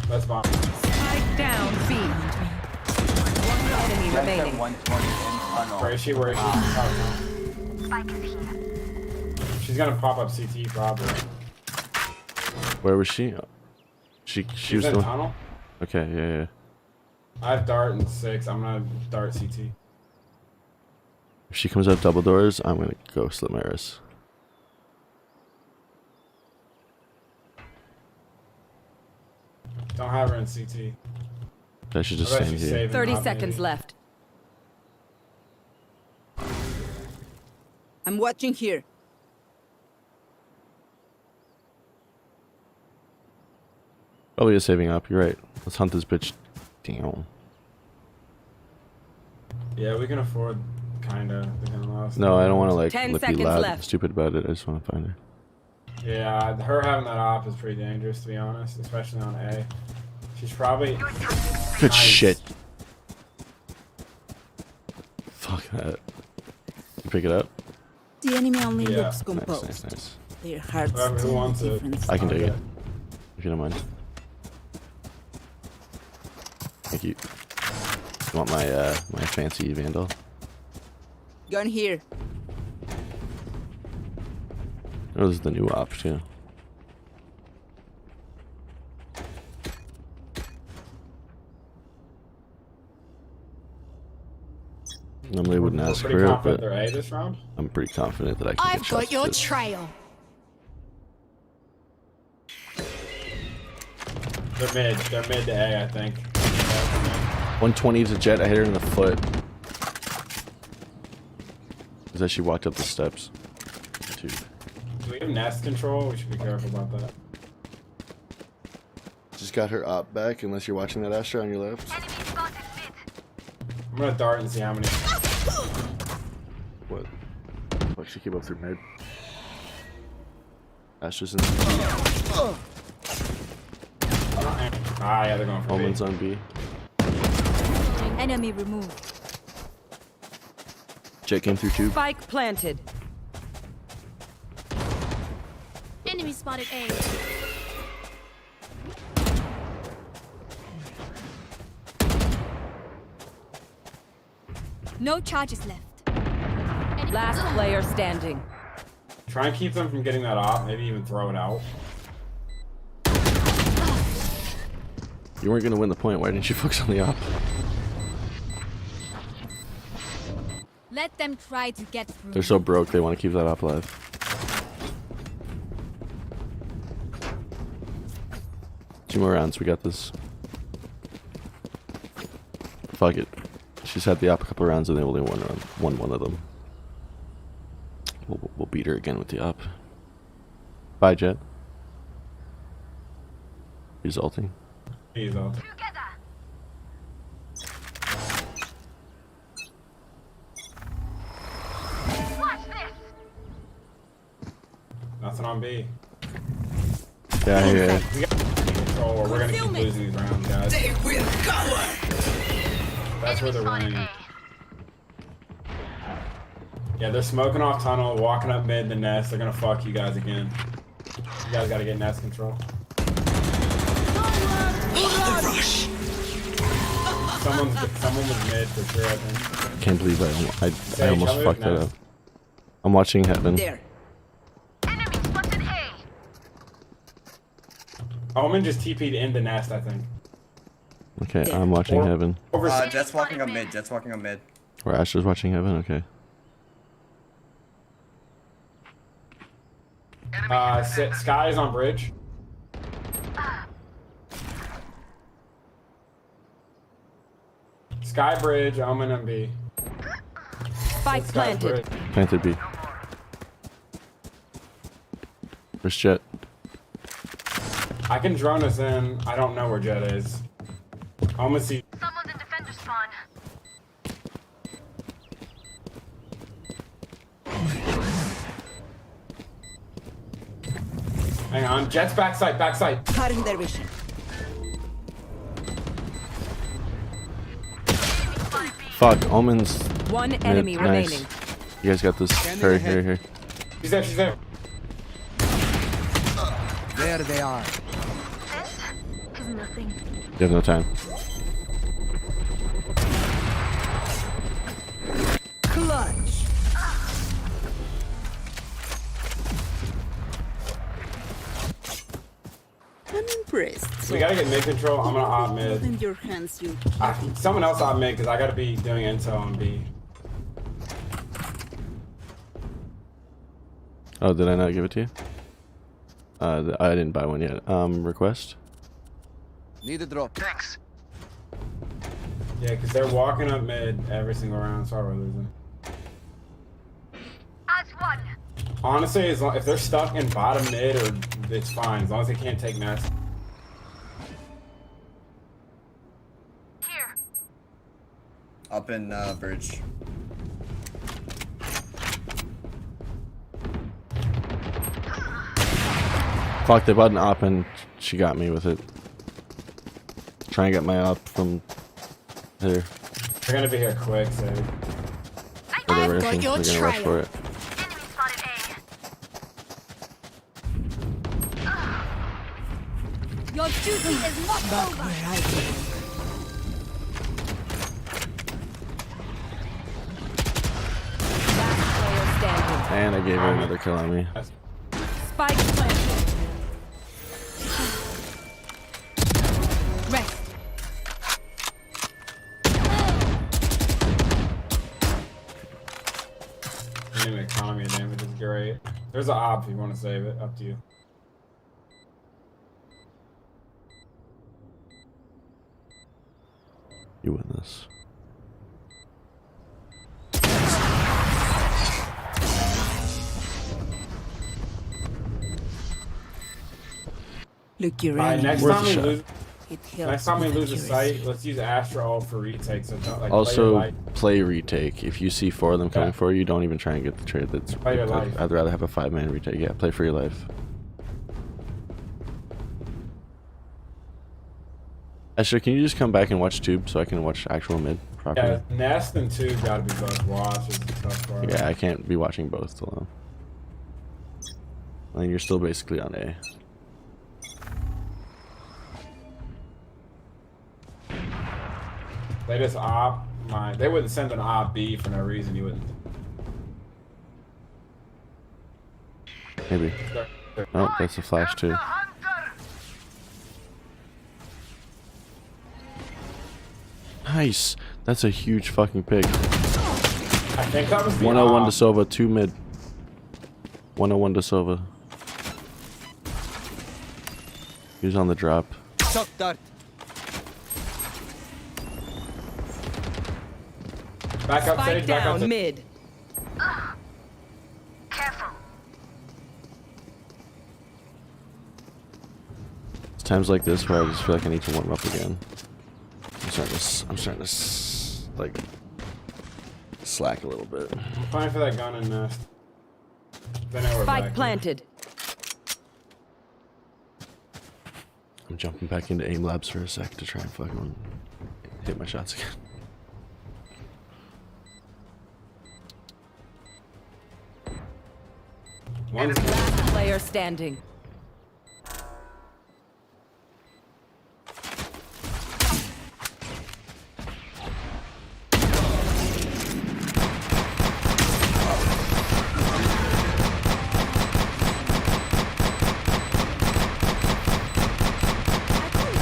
Speaker 6: That's bomb.
Speaker 12: Spike down B. One enemy remaining.
Speaker 9: 120 in tunnel.
Speaker 6: Where is she? Where is she? Oh, no. She's gonna pop up CT probably.
Speaker 10: Where was she? She
Speaker 6: She's
Speaker 10: was
Speaker 6: in
Speaker 10: the one.
Speaker 6: tunnel.
Speaker 10: Okay. Yeah.
Speaker 6: I have dart and 6. I'm gonna dart CT.
Speaker 10: If she comes out double doors, I'm gonna go slit my wrist.
Speaker 6: Don't have her in CT.
Speaker 10: I should just
Speaker 6: I bet
Speaker 10: stand
Speaker 6: she's
Speaker 10: here.
Speaker 6: saving
Speaker 12: 30
Speaker 6: up,
Speaker 12: seconds
Speaker 6: maybe.
Speaker 12: left.
Speaker 5: I'm watching here.
Speaker 10: Probably a saving up. You're right. Let's hunt this bitch. Damn.
Speaker 6: Yeah, we can afford kinda.
Speaker 10: No, I don't want to like
Speaker 12: 10
Speaker 10: be
Speaker 12: seconds
Speaker 10: loud and
Speaker 12: left.
Speaker 10: stupid about it. I just want to find her.
Speaker 6: Yeah, her having that op is pretty dangerous, to be honest, especially on A. She's probably
Speaker 10: Good
Speaker 6: nice.
Speaker 10: shit. Fuck that. You pick it up?
Speaker 5: The enemy only
Speaker 6: Yeah.
Speaker 5: looks composed.
Speaker 10: Nice.
Speaker 5: Their hearts
Speaker 6: Whoever
Speaker 5: tell
Speaker 6: wants
Speaker 5: the
Speaker 6: it.
Speaker 5: difference.
Speaker 10: I can take
Speaker 6: Okay.
Speaker 10: it. If you don't mind. Thank you. You want my my fancy vandal?
Speaker 5: Gun here.
Speaker 10: Oh, this is the new op too. Normally I wouldn't ask
Speaker 6: Pretty
Speaker 10: for it,
Speaker 6: confident
Speaker 10: but
Speaker 6: they're A this round.
Speaker 10: I'm pretty confident that I can
Speaker 23: I've
Speaker 10: get
Speaker 23: got
Speaker 10: shots
Speaker 23: your
Speaker 10: with it.
Speaker 23: trail.
Speaker 6: They're mid to A, I think.
Speaker 10: 120 is a jet. I hit her in the foot. As she walked up the steps. Dude.
Speaker 6: Do we have nest control? We should be careful about that.
Speaker 10: Just got her op back, unless you're watching that Astra on your left.
Speaker 6: I'm gonna dart and see how many.
Speaker 10: What? Fuck, she came up through mid. Astra's in
Speaker 6: Ah, yeah, they're going for B.
Speaker 10: Omen's on B.
Speaker 23: Enemy removed.
Speaker 10: Jet came through tube.
Speaker 12: Spike planted.
Speaker 23: Enemy spotted A. No charges left.
Speaker 12: Last player standing.
Speaker 6: Try and keep them from getting that op, maybe even throw it out.
Speaker 10: You weren't gonna win the point. Why didn't you focus on the op?
Speaker 23: Let them try to get through.
Speaker 10: They're so broke. They want to keep that op alive. Two more rounds. We got this. Fuck it. She's had the op a couple rounds and they only won one of them. We'll beat her again with the op. Bye, Jet. He's ulting.
Speaker 6: He's ulting. Nothing on B.
Speaker 10: Yeah, I hear it.
Speaker 6: We got control or we're gonna keep losing these rounds, guys.
Speaker 2: They will go.
Speaker 6: That's where they're winning. Yeah, they're smoking off tunnel, walking up mid the nest. They're gonna fuck you guys again. You guys gotta get nest control.
Speaker 2: The rush.
Speaker 6: Someone was mid for sure, I think.
Speaker 10: Can't believe I almost fucked that up. I'm watching Heaven.
Speaker 12: There.
Speaker 6: Omen just TP'd in the nest, I think.
Speaker 10: Okay, I'm watching Heaven.
Speaker 9: Jet's walking on mid. Jet's walking on mid.
Speaker 10: Or Astra's watching Heaven. Okay.
Speaker 6: Sky is on bridge. Sky bridge, Omen and B.
Speaker 12: Spike planted.
Speaker 10: Planted B. Where's Jet?
Speaker 6: I can drone us in. I don't know where Jet is. Omen see.
Speaker 11: Someone's in defender spawn.
Speaker 6: Hang on, Jet's backside, backside.
Speaker 12: Cutting their vision.
Speaker 10: Fuck, Omen's.
Speaker 12: One
Speaker 10: mid.
Speaker 12: enemy
Speaker 10: Nice.
Speaker 12: remaining.
Speaker 10: You guys got this. Hurry, hurry, hurry.
Speaker 6: She's there, she's there.
Speaker 1: There they are.
Speaker 11: This is nothing.
Speaker 10: You have no time.
Speaker 12: Clutch.
Speaker 5: I'm impressed.
Speaker 6: We gotta get mid control. I'm gonna op mid.
Speaker 5: In your hands, you.
Speaker 6: Someone else op mid because I gotta be doing intel on B.
Speaker 10: Oh, did I not give it to you? I didn't buy one yet. Request?
Speaker 1: Need a drop.
Speaker 11: Thanks.
Speaker 6: Yeah, because they're walking up mid every single round. Sorry, we're losing.
Speaker 11: As one.
Speaker 6: Honestly, if they're stuck in bottom mid, or it's fine as long as they can't take nest.
Speaker 9: Up in bridge.
Speaker 10: Fuck, they bought an op and she got me with it. Try and get my op from there.
Speaker 6: They're gonna be here quick, so.
Speaker 10: They're gonna rush for it.
Speaker 23: Your duty is not over.
Speaker 10: And I gave her another kill on me.
Speaker 12: Spike planted.
Speaker 23: Rest.
Speaker 6: The economy of damage is great. There's an op if you want to save it. Up to you.
Speaker 10: You win this.
Speaker 12: Look, you're
Speaker 6: Alright, next
Speaker 12: Next
Speaker 6: time we lose a site, let's use Astra ult for retake. So don't, like,
Speaker 10: Also, play retake. If you see 4 of them coming for you, don't even try and get the trade. That's
Speaker 6: Play your life.
Speaker 10: I'd rather have a 5-man retake. Yeah, play for your life. Esther, can you just come back and watch tube so I can watch actual mid properly?
Speaker 6: Yeah, Nest and Tube gotta be both watched. Is the tough part.
Speaker 10: Yeah, I can't be watching both till now. And you're still basically on A.
Speaker 6: They just op my. They wouldn't send an op B for no reason. You wouldn't.
Speaker 10: Maybe. Oh, that's a flash too. Nice. That's a huge fucking pick.
Speaker 6: I think that was the
Speaker 10: 101
Speaker 6: op.
Speaker 10: to Sova, 2 mid. 101 to Sova. He was on the drop.
Speaker 1: Shock dart.
Speaker 6: Back up,
Speaker 12: Spike
Speaker 6: Sage, back
Speaker 12: down
Speaker 6: up.
Speaker 12: mid.
Speaker 11: Careful.
Speaker 10: It's times like this where I just feel like I need to warm up again. I'm starting to like slack a little bit.
Speaker 6: I'm fine for that gun and Nest. Then now we're
Speaker 12: Spike
Speaker 6: back.
Speaker 12: planted.
Speaker 10: I'm jumping back into aim labs for a sec to try and fucking hit my shots again.
Speaker 12: Last player standing.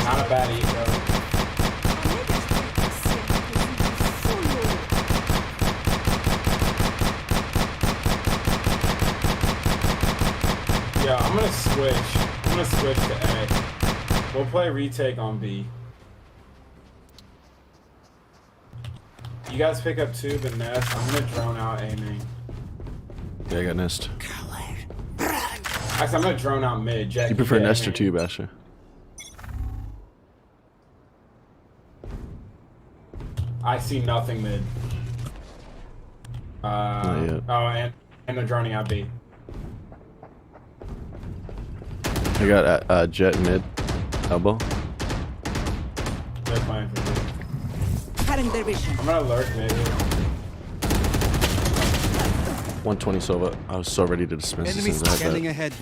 Speaker 6: Not a bad eat, though. Yeah, I'm gonna switch. I'm gonna switch to A. We'll play retake on B. You guys pick up tube and Nest. I'm gonna drone out A main.
Speaker 10: Yeah, I got Nest.
Speaker 6: Actually, I'm gonna drone out mid. Jack,
Speaker 10: You prefer
Speaker 6: get A
Speaker 10: Nest or
Speaker 6: main.
Speaker 10: tube, Asher?
Speaker 6: I see nothing mid.
Speaker 10: Not yet.
Speaker 6: Oh, and they're droning out B.
Speaker 10: I got jet mid, elbow.
Speaker 6: They're playing for B.
Speaker 12: Cutting their vision.
Speaker 6: I'm gonna lurk mid.
Speaker 10: 120 Sova. I was so ready to dismiss as soon
Speaker 1: Enemies
Speaker 10: as I had
Speaker 1: scanning
Speaker 10: that.
Speaker 1: ahead.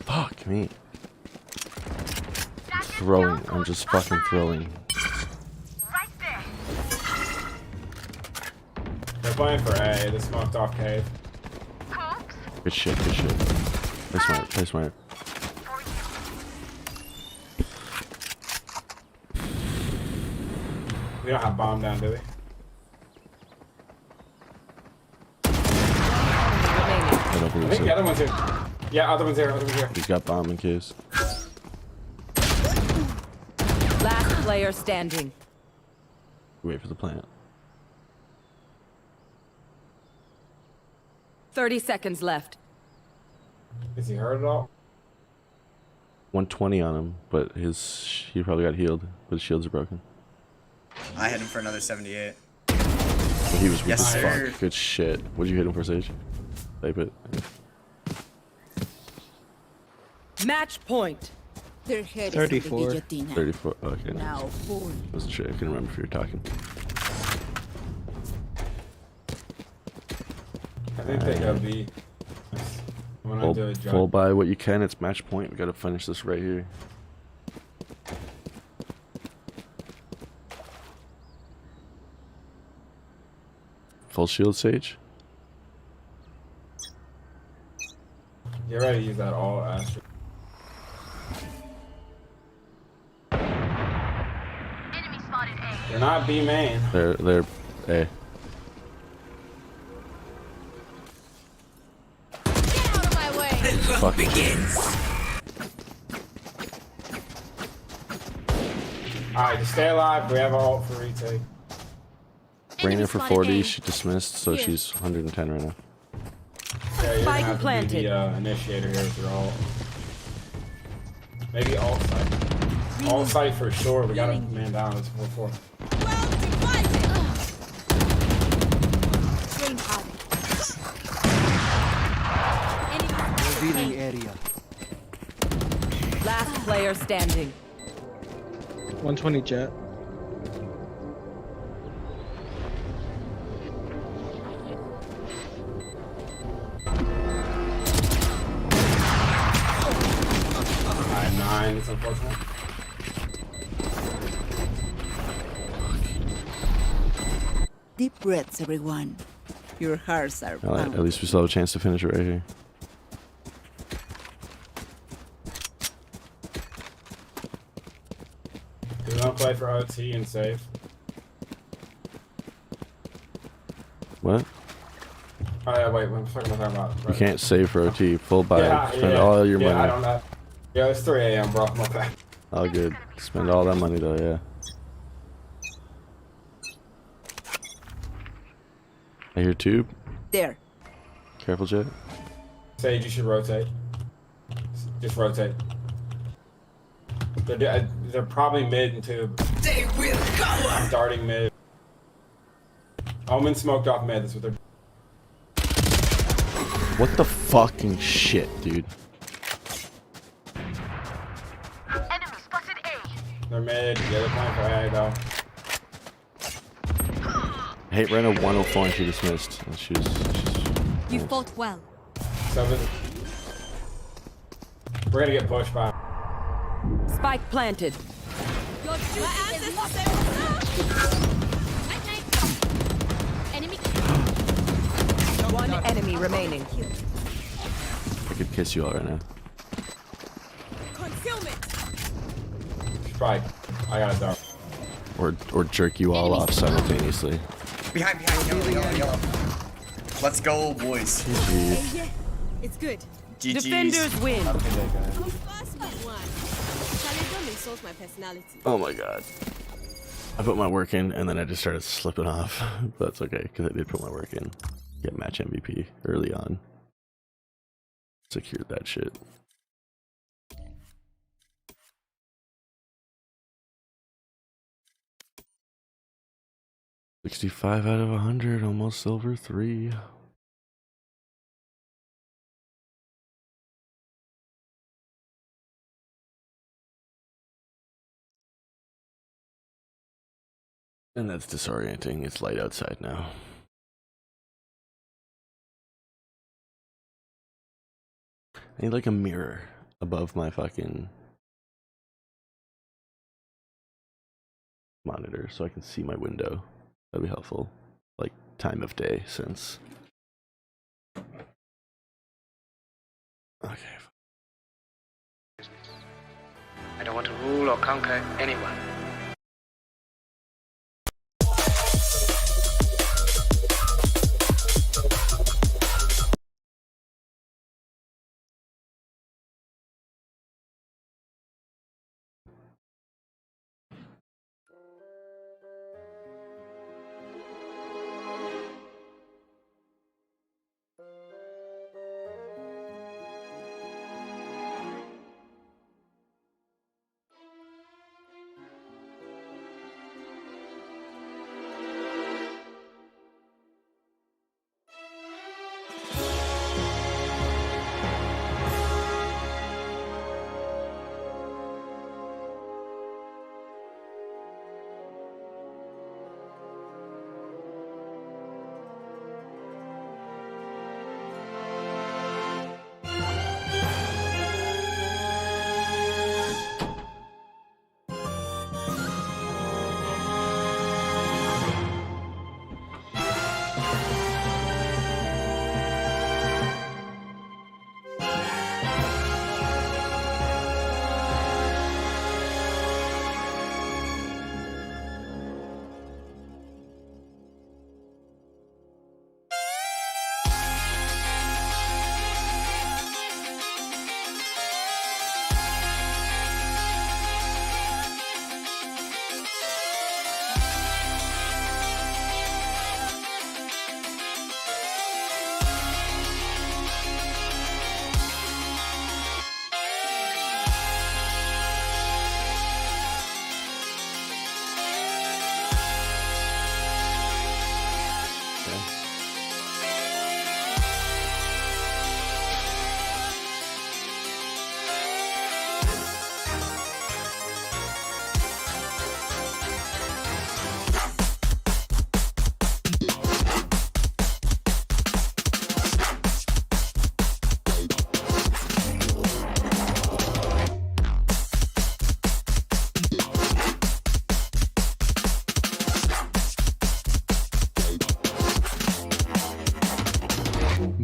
Speaker 10: Fuck me. Throwing. I'm just fucking throwing.
Speaker 6: They're playing for A. They smoked off cave.
Speaker 10: Good shit, good shit. Play smart, play smart.
Speaker 6: We don't have bomb down, do we?
Speaker 10: I don't
Speaker 6: I
Speaker 10: believe
Speaker 6: think the
Speaker 10: so.
Speaker 6: other one's here. Yeah, other one's here. Other one's here.
Speaker 10: He's got bomb in case.
Speaker 12: Last player standing.
Speaker 10: Wait for the plant.
Speaker 12: 30 seconds left.
Speaker 6: Is he hurt at all?
Speaker 10: 120 on him, but he probably got healed, but his shields are broken.
Speaker 9: I hit him for another 78.
Speaker 10: He was weak
Speaker 9: Yes,
Speaker 10: as
Speaker 9: sir.
Speaker 10: fuck. Good shit. What'd you hit him for, Sage? Type it.
Speaker 12: Match point.
Speaker 5: Their head
Speaker 8: 34.
Speaker 5: is in the guillotine.
Speaker 10: 34. Okay.
Speaker 5: Now, fool.
Speaker 10: Wasn't sure. I couldn't remember if you were talking.
Speaker 6: I think they go B. I'm gonna do a
Speaker 10: Full by what you can. It's match point. We gotta finish this right here. Full shield, Sage.
Speaker 6: Get ready to use that all Astro.
Speaker 11: Enemy spotted A.
Speaker 6: They're not B main.
Speaker 10: They're A.
Speaker 15: Get out of my way.
Speaker 10: Fuck.
Speaker 6: Alright, just stay alive. We have our ult for retake.
Speaker 10: Ran her for
Speaker 15: spotted
Speaker 10: 40.
Speaker 15: A.
Speaker 10: She dismissed, so
Speaker 15: Here.
Speaker 10: she's 110 right now.
Speaker 6: Yeah, you're gonna
Speaker 12: Spike
Speaker 6: have to
Speaker 12: planted.
Speaker 6: be the initiator here with your ult. Maybe alt site. Alt site for sure. We got a man down. It's 4-4.
Speaker 15: Well divided. Brain powder.
Speaker 1: Revealing area.
Speaker 12: Last player standing.
Speaker 8: 120 jet.
Speaker 6: It's unfortunate.
Speaker 5: Deep breaths, everyone. Your hearts are
Speaker 10: Alright,
Speaker 5: pounding.
Speaker 10: at least we still have a chance to finish it right here.
Speaker 6: Do we want to play for OT and save?
Speaker 10: What?
Speaker 6: Oh yeah, wait, what the fuck am I talking about?
Speaker 10: You can't save for OT. Full buy.
Speaker 6: Yeah,
Speaker 10: Spend
Speaker 6: yeah,
Speaker 10: all your
Speaker 6: yeah,
Speaker 10: money.
Speaker 6: I don't know. Yeah, it's 3 a.m. bro. My bad.
Speaker 10: All good. Spend all that money though, yeah. I hear tube.
Speaker 5: There.
Speaker 10: Careful, Jet.
Speaker 6: Sage, you should rotate. Just rotate. They're probably mid and tube.
Speaker 2: They will go.
Speaker 6: I'm darting mid. Omen smoked off mid. That's what they're.
Speaker 10: What the fucking shit, dude?
Speaker 11: Enemy spotted A.
Speaker 6: They're mid. Yeah, they're playing for A though.
Speaker 10: Hate ran a 104 and she dismissed. And she's
Speaker 15: You fought well.
Speaker 6: 7. We're gonna get pushed by.
Speaker 12: Spike planted.
Speaker 15: Your duty is not Enemy.
Speaker 12: One enemy remaining.
Speaker 10: I could kiss you all right now.
Speaker 15: Concealment.
Speaker 6: Spike. I got a dart.
Speaker 10: Or jerk you all off simultaneously.
Speaker 9: Behind, yellow. Let's go, boys.
Speaker 10: GG.
Speaker 15: Yeah, it's good.
Speaker 9: GG's.
Speaker 12: Defenders win.
Speaker 15: I'm first with one. Charlie, don't insult my personality.
Speaker 10: Oh my god. I put my work in and then I just started slipping off. But that's okay, because I did put my work in. Get match MVP early on. Secured that shit. $65 out of 100, almost silver 3. And that's disorienting. It's light outside now. I need like a mirror above my fucking monitor so I can see my window. That'd be helpful. Like time of day since. Okay.
Speaker 20: I don't want to rule or conquer anyone.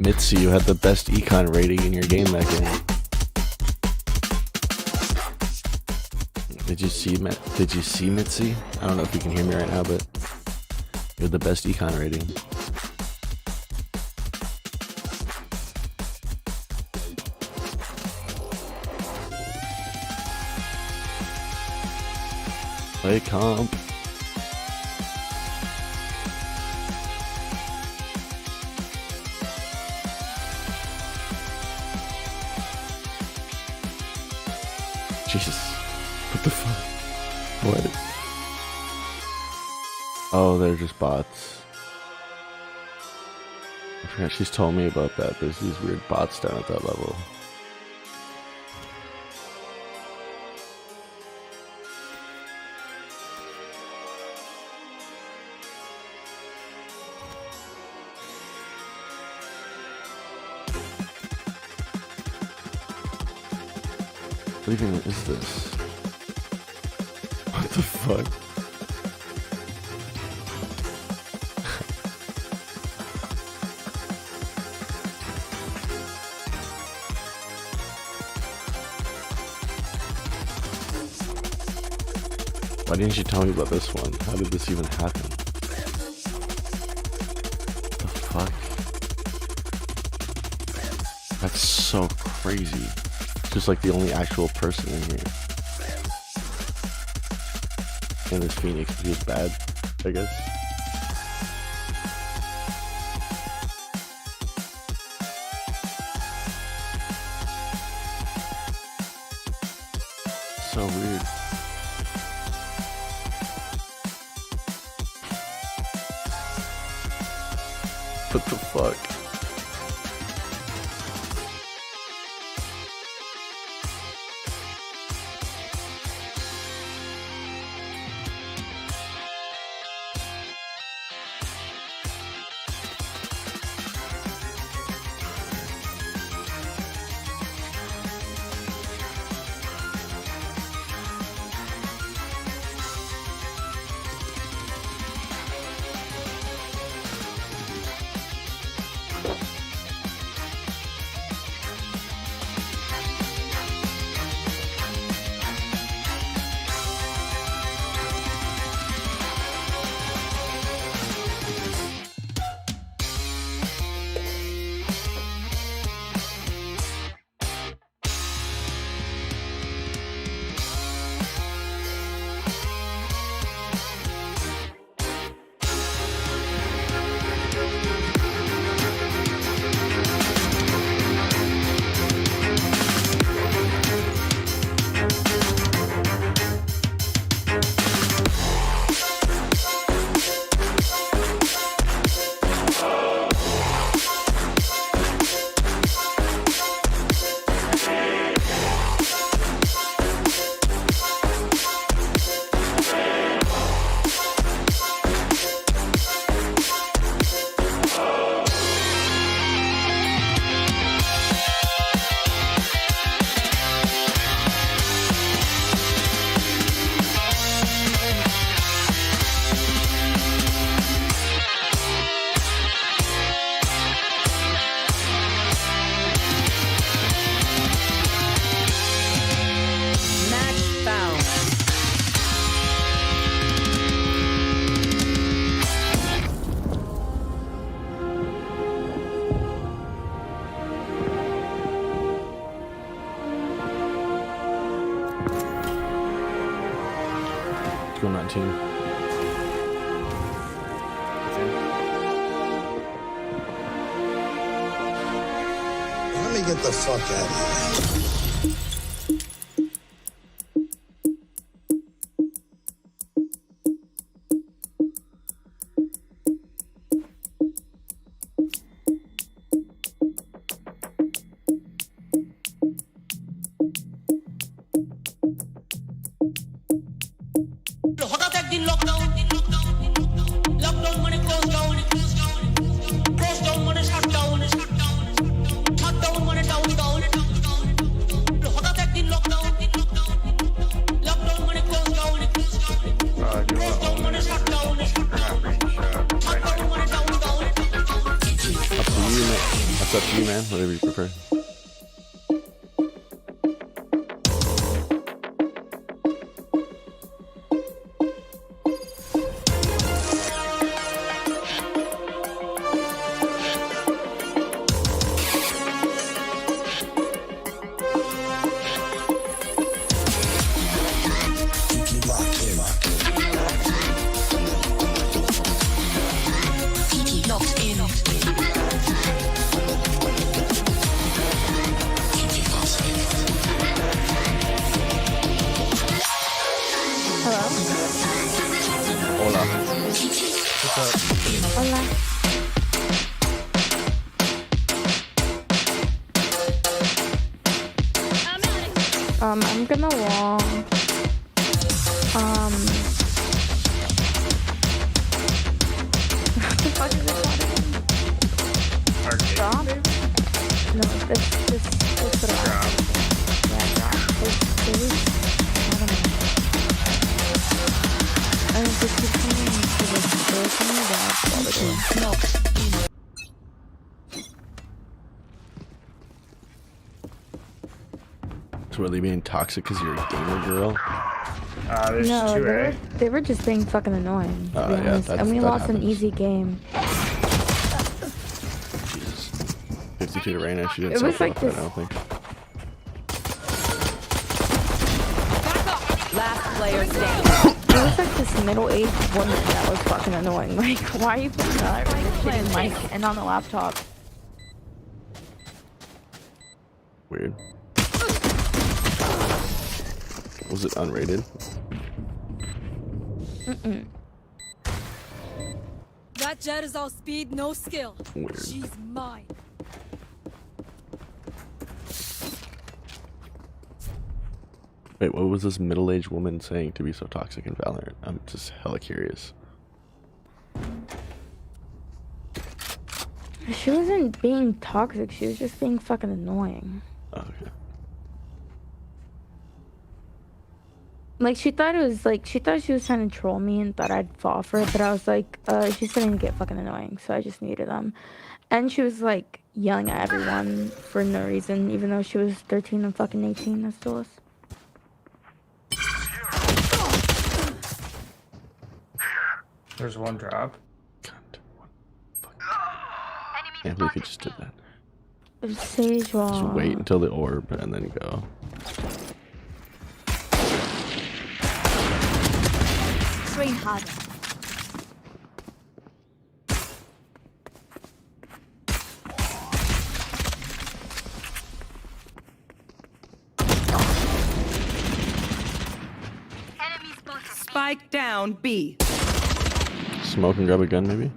Speaker 10: Mitzi, you had the best econ rating in your game that game. Did you see Mitzi? I don't know if you can hear me right now, but you're the best econ rating. Play comp. Jesus. What the fuck? What? Oh, they're just bots. I forgot she's told me about that. There's these weird bots down at that level. What even is this? What the fuck? Why didn't you tell me about this one? How did this even happen? What the fuck? That's so crazy. Just like the only actual person in here. And this Phoenix is bad, I guess. So weird. What the fuck? Go 19.
Speaker 3: Let me get the fuck out of here.
Speaker 2: হঠাৎ একদিন lockdown মানে close down মানে shutdown মানে down
Speaker 10: fine. Whatever you prefer.
Speaker 16: I'm gonna wall. What the fuck is it called? Drop? No, this drop. Yeah, drop. I don't know. And if it keeps coming into this building, then it's probably no.
Speaker 10: So were they being toxic because you're a gamer girl?
Speaker 16: No, they were just being fucking annoying, to be honest. And we lost an easy game.
Speaker 10: Jesus. 52 to Reyna, she didn't
Speaker 16: It was like
Speaker 10: that,
Speaker 16: this.
Speaker 10: I don't think.
Speaker 12: Last player standing.
Speaker 16: It was like this middle-aged woman that was fucking annoying. Like, why are you putting that shit in mic and on the laptop?
Speaker 10: Weird. Was it unrated?
Speaker 23: Mm-mm. That jet is all speed, no skill.
Speaker 10: Weird.
Speaker 23: She's mine.
Speaker 10: Wait, what was this middle-aged woman saying to be so toxic in Valorant? I'm just hella curious.
Speaker 16: She wasn't being toxic, she was just being fucking annoying.
Speaker 10: Oh, okay.
Speaker 16: Like, she thought she was trying to troll me and thought I'd fall for it, but I was like, she's starting to get fucking annoying, so I just muted them. And she was, like, yelling at everyone for no reason, even though she was 13 and fucking 18, that's to us.
Speaker 17: There's one drop.
Speaker 10: Can't believe he just did that.
Speaker 16: Sage wall.
Speaker 10: Just wait until the orb and then go.
Speaker 23: Train harder.
Speaker 12: Spike down B.
Speaker 10: Smoke and grab a gun, maybe?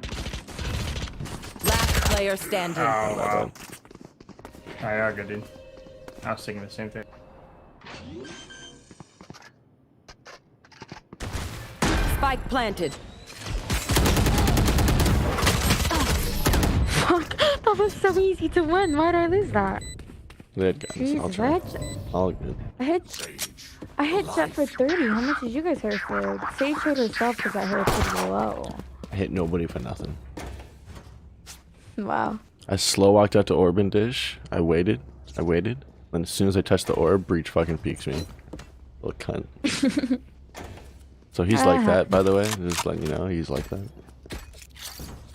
Speaker 12: Last player standing.
Speaker 17: Oh, wow. Oh, yeah, good, dude. I was thinking the same thing.
Speaker 12: Spike planted.
Speaker 16: Fuck, that was so easy to win. Why did I lose that?
Speaker 10: They had guns.
Speaker 16: Jesus,
Speaker 10: I'll try. All good.
Speaker 16: I hit Jet for 30. How much did you guys hit for? Sage hit herself because I hit pretty low.
Speaker 10: I hit nobody for nothing.
Speaker 16: Wow.
Speaker 10: I slow walked out to orb and dish. I waited. Then as soon as I touched the orb, Breach fucking peeks me. Little cunt. So he's like that, by the way. Just letting you know, he's like that.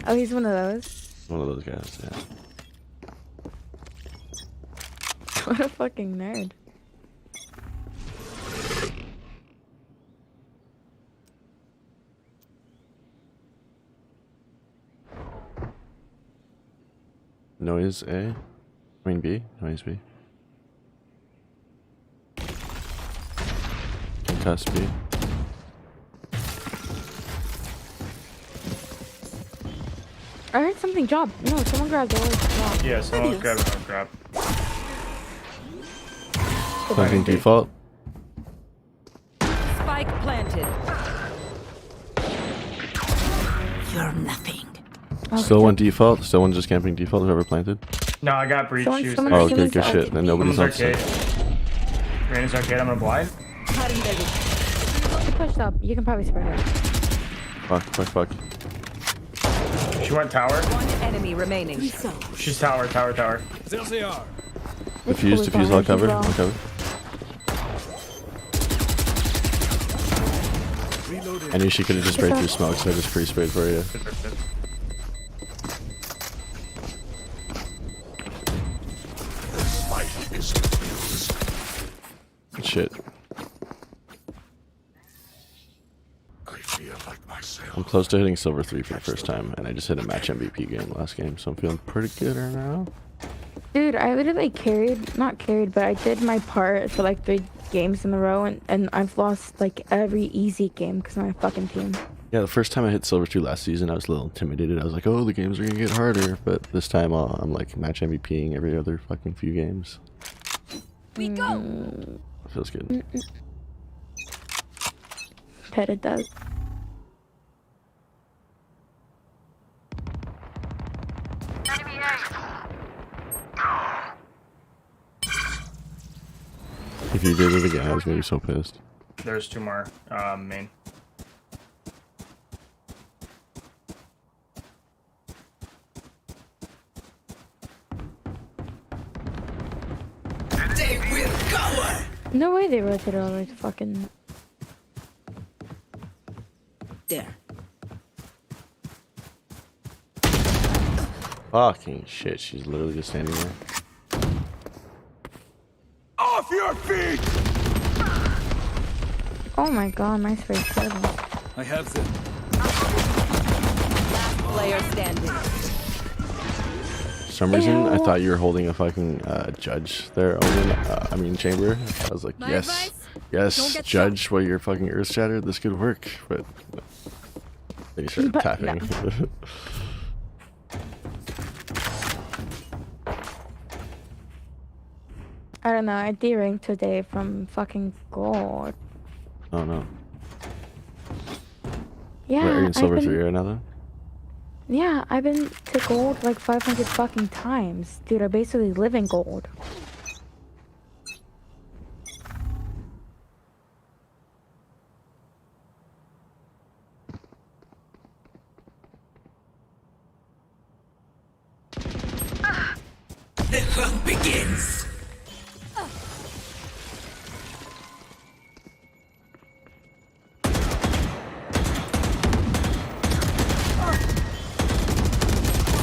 Speaker 16: Oh, he's one of those?
Speaker 10: One of those guys, yeah.
Speaker 16: What a fucking nerd.
Speaker 10: Noise A? I mean B? Noise B. Concuss B.
Speaker 16: I heard something drop. No, someone grabbed the orb. Drop.
Speaker 17: Yeah, someone grab it. Grab.
Speaker 10: Planting default.
Speaker 12: Spike planted. You're nothing.
Speaker 10: Still one default. Still one just camping default. Whoever planted.
Speaker 17: No, I got breach.
Speaker 16: Someone
Speaker 10: Oh, okay, good shit. Then nobody's on
Speaker 17: arcade.
Speaker 10: site.
Speaker 17: Reyna's arcade. I'm gonna blind.
Speaker 16: She pushed up. You can probably spread her.
Speaker 10: Fuck.
Speaker 17: She went tower.
Speaker 12: One enemy remaining.
Speaker 17: She's tower.
Speaker 1: There they are.
Speaker 10: Defuse, all cover, all cover. I knew she could have just sprayed through smoke, so I just free sprayed for you. Shit. I'm close to hitting silver 3 for the first time, and I just hit a match MVP game last game, so I'm feeling pretty good right now.
Speaker 16: Dude, I literally not carried, but I did my part for like 3 games in a row, and I've lost like every easy game because of my fucking team.
Speaker 10: Yeah, the first time I hit silver 2 last season, I was a little intimidated. I was like, oh, the games are gonna get harder, but this time I'm like match MVPing every other fucking few games.
Speaker 23: We go.
Speaker 10: Feels good.
Speaker 16: Bet it does.
Speaker 10: If you did it again, I was gonna be so pissed.
Speaker 17: There's 2 more main.
Speaker 2: They will go.
Speaker 16: No way they rotated all the way to fucking...
Speaker 23: There.
Speaker 10: Fucking shit, she's literally just standing there.
Speaker 2: Off your feet!
Speaker 16: Oh my god, my spray's terrible.
Speaker 1: I have them.
Speaker 12: Last player standing.
Speaker 10: For some reason, I thought you were holding a fucking judge there, Omen. Chamber. I was like, yes, judge, while you're fucking earth shattered, this could work. But then you started tapping. No.
Speaker 16: I don't know, I de-ranked today from fucking gold.
Speaker 10: Oh no.
Speaker 16: Yeah,
Speaker 10: Wait, are you in silver 3 right now then?
Speaker 16: Yeah, I've been to gold like 500 fucking times. Dude, I basically live in gold.
Speaker 2: The hunt begins.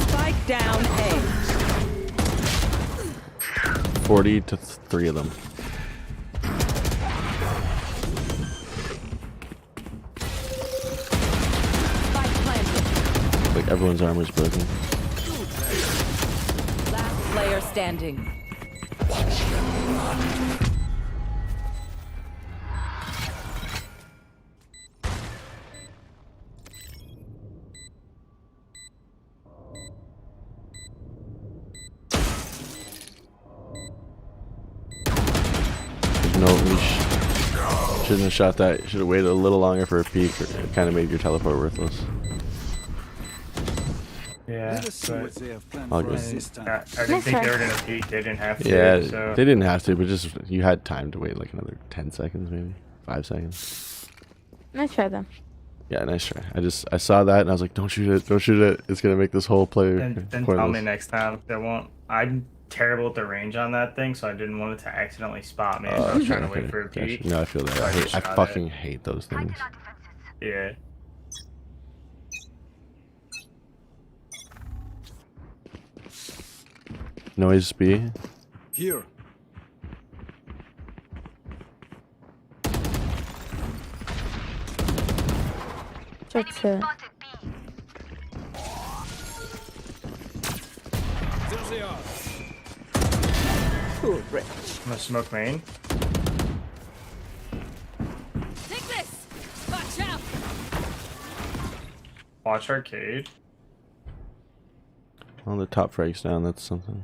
Speaker 12: Spike down A.
Speaker 10: 40 to 3 of them.
Speaker 12: Spike planted.
Speaker 10: Like everyone's armor's broken.
Speaker 12: Last player standing.
Speaker 10: No, we shouldn't have shot that. Should have waited a little longer for a peek. It kind of made your teleport worthless.
Speaker 17: Yeah,
Speaker 10: All good.
Speaker 17: I didn't think they were gonna peek. They didn't have to.
Speaker 10: Yeah,
Speaker 17: so.
Speaker 10: they didn't have to, but just you had time to wait like another 10 seconds, maybe 5 seconds.
Speaker 16: Nice try them.
Speaker 10: Yeah, nice try. I saw that and I was like, don't shoot it, don't shoot it. It's gonna make this whole player.
Speaker 17: Then tell me next time. They won't. I'm terrible at the range on that thing, so I didn't want it to accidentally spot me. So I was trying to wait for a peek.
Speaker 10: No, I feel that.
Speaker 17: So
Speaker 10: I fucking hate those things.
Speaker 17: Yeah.
Speaker 10: Noise B.
Speaker 1: Here.
Speaker 16: That's it.
Speaker 1: There they are.
Speaker 12: Cool, rich.
Speaker 17: I'm gonna smoke main.
Speaker 15: Take this! Watch out!
Speaker 17: Watch arcade.
Speaker 10: On the top frag's down, that's something.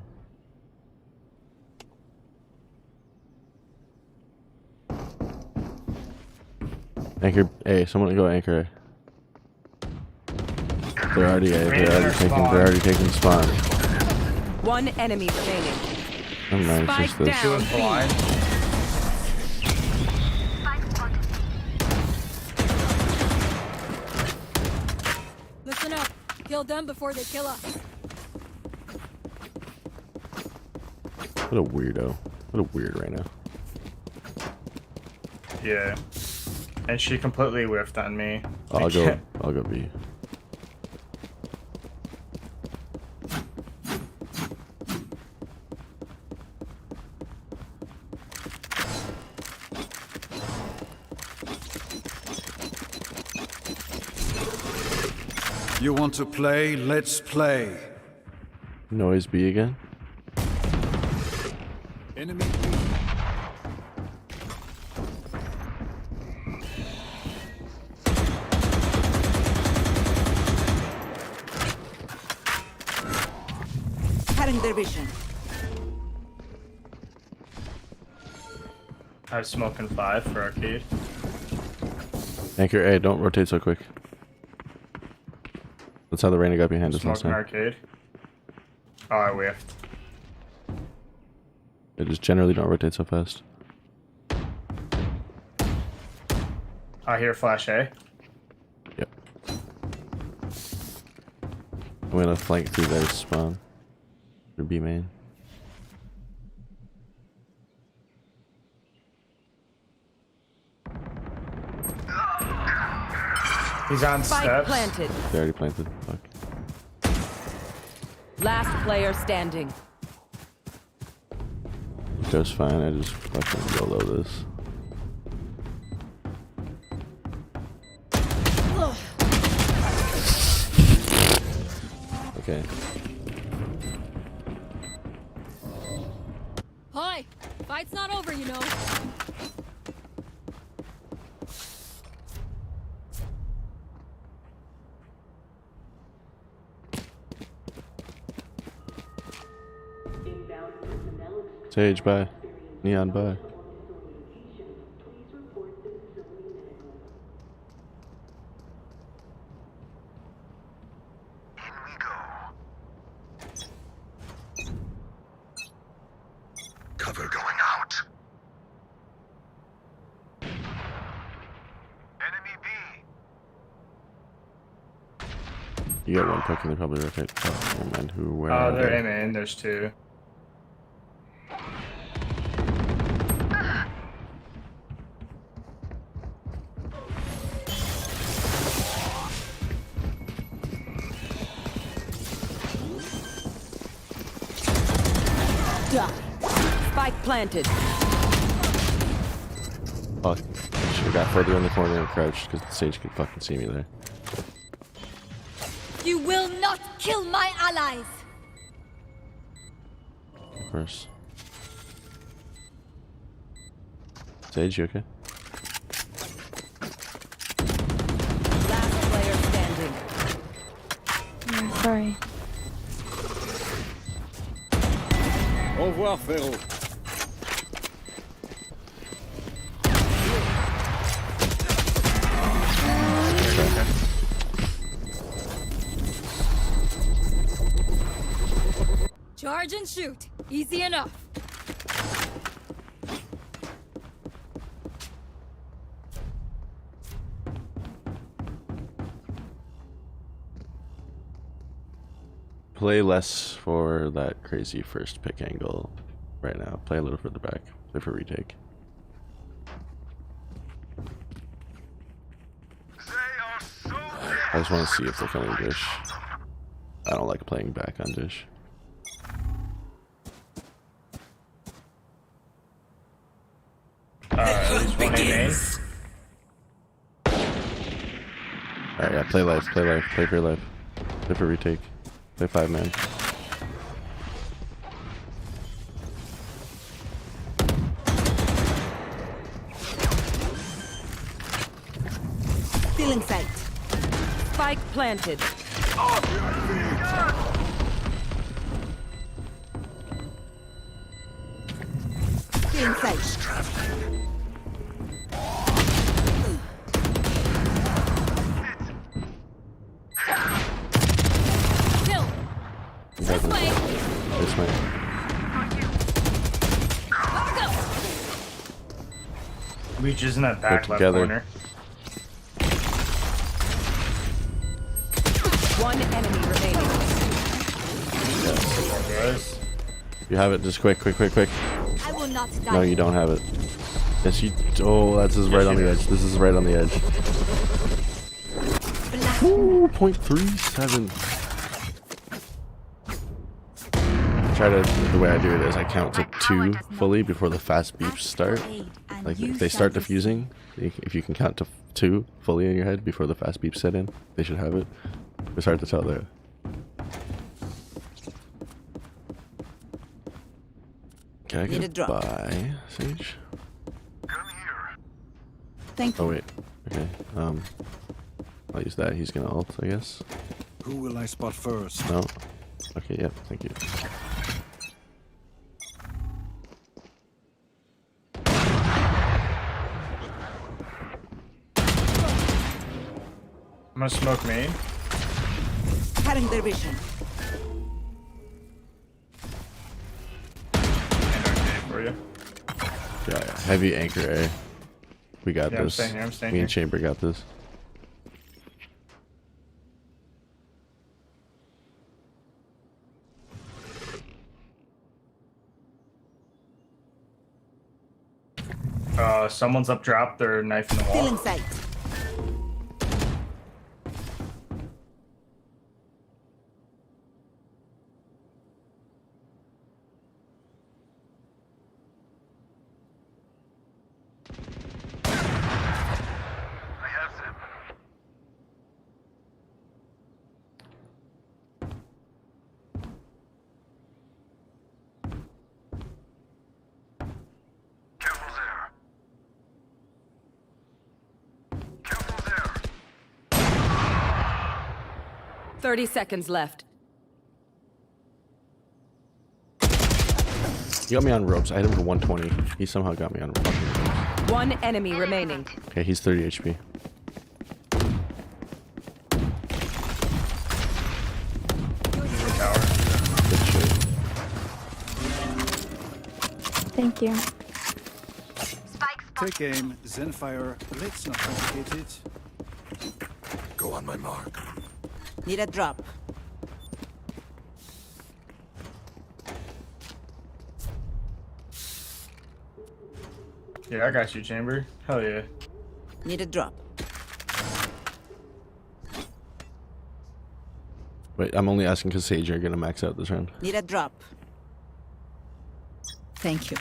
Speaker 10: Anchor A, someone go anchor A. They're already A, they're already taking spawn.
Speaker 12: One enemy remaining.
Speaker 10: Oh nice,
Speaker 12: Spike down B.
Speaker 15: Listen up.
Speaker 23: kill them before they kill us.
Speaker 10: What a weirdo. What a weird right now.
Speaker 17: Yeah. And she completely whiffed on me.
Speaker 10: I'll go B.
Speaker 14: You want to play? Let's play.
Speaker 10: Noise B again.
Speaker 14: Enemy
Speaker 12: Cutting their vision.
Speaker 17: I was smoking 5 for arcade.
Speaker 10: Anchor A, don't rotate so quick. That's how the Reyna got behind us last
Speaker 17: Smoking
Speaker 10: time.
Speaker 17: arcade. Oh, I whiffed.
Speaker 10: They just generally don't rotate so fast.
Speaker 17: I hear flash A.
Speaker 10: Yep. I'm gonna flank through their spawn. Or B main.
Speaker 17: He's on
Speaker 12: Spike
Speaker 17: steps.
Speaker 12: planted.
Speaker 10: They already planted. Fuck.
Speaker 12: Last player standing.
Speaker 10: Goes fine, I just fucking YOLO this. Okay.
Speaker 23: Hi, fight's not over, you know.
Speaker 10: Sage, bye. Neon, bye.
Speaker 2: Cover going out. Enemy B.
Speaker 10: You got one pick and they probably rotate. Oh, never mind. Who, where?
Speaker 17: Oh, they're
Speaker 10: okay.
Speaker 17: aiming. There's 2.
Speaker 12: Spike planted.
Speaker 10: Fuck. I should've got further in the corner and crouched because the Sage could fucking see me there.
Speaker 23: You will not kill my allies.
Speaker 10: Of course. Sage, you okay?
Speaker 12: Last player standing.
Speaker 16: Yeah, sorry.
Speaker 14: Au revoir, frérot.
Speaker 23: Charge and shoot. Easy enough.
Speaker 10: Play less for that crazy first pick angle right now. Play a little further back. Play for retake. I just want to see if they're coming dish. I don't like playing back on dish.
Speaker 17: Begins.
Speaker 10: Alright, yeah, play life, play life, play for life. Play for retake. Play 5-man.
Speaker 12: Still in sight. Spike planted. Still in sight.
Speaker 23: This way.
Speaker 10: This way.
Speaker 17: Reaches in that back left
Speaker 10: together.
Speaker 17: corner.
Speaker 12: One One enemy remaining.
Speaker 10: Yes. You have it. Just quick.
Speaker 23: I will not die.
Speaker 10: No, you don't have it. Yes, you. Oh, that's just right on the edge. This is right on the edge. Ooh, 0.37. The way I do it is I count to 2 fully before the fast beeps start. Like if they start diffusing, if you can count to 2 fully in your head before the fast beeps set in, they should have it. It's hard to tell there. Can I get a buy, Sage?
Speaker 23: Thank you.
Speaker 10: Oh wait, okay. I'll use that. He's gonna ult, I guess.
Speaker 14: Who will I spot first?
Speaker 10: No. Okay. Yep. Thank you.
Speaker 17: I'm gonna smoke main.
Speaker 12: Cutting their vision.
Speaker 17: For you.
Speaker 10: Yeah. Heavy anchor A. We got
Speaker 17: Yeah,
Speaker 10: this.
Speaker 17: I'm staying
Speaker 10: Me
Speaker 17: here.
Speaker 10: and Chamber got this.
Speaker 17: Someone's up drop their knife in the wall.
Speaker 12: Still in sight.
Speaker 21: Careful there.
Speaker 12: 30 seconds left.
Speaker 10: He got me on ropes. I hit him for 120. He somehow got me on ropes.
Speaker 12: One enemy remaining.
Speaker 10: Okay, he's 30 HP. Good shit.
Speaker 16: Thank you.
Speaker 14: Take aim, Zenfire. Let's not complicate it.
Speaker 3: Go on my mark.
Speaker 12: Need a drop.
Speaker 17: Yeah, I got you, Chamber. Hell yeah.
Speaker 12: Need a drop.
Speaker 10: Wait, I'm only asking because Sage are gonna max out this round.
Speaker 12: Need a drop. Thank you.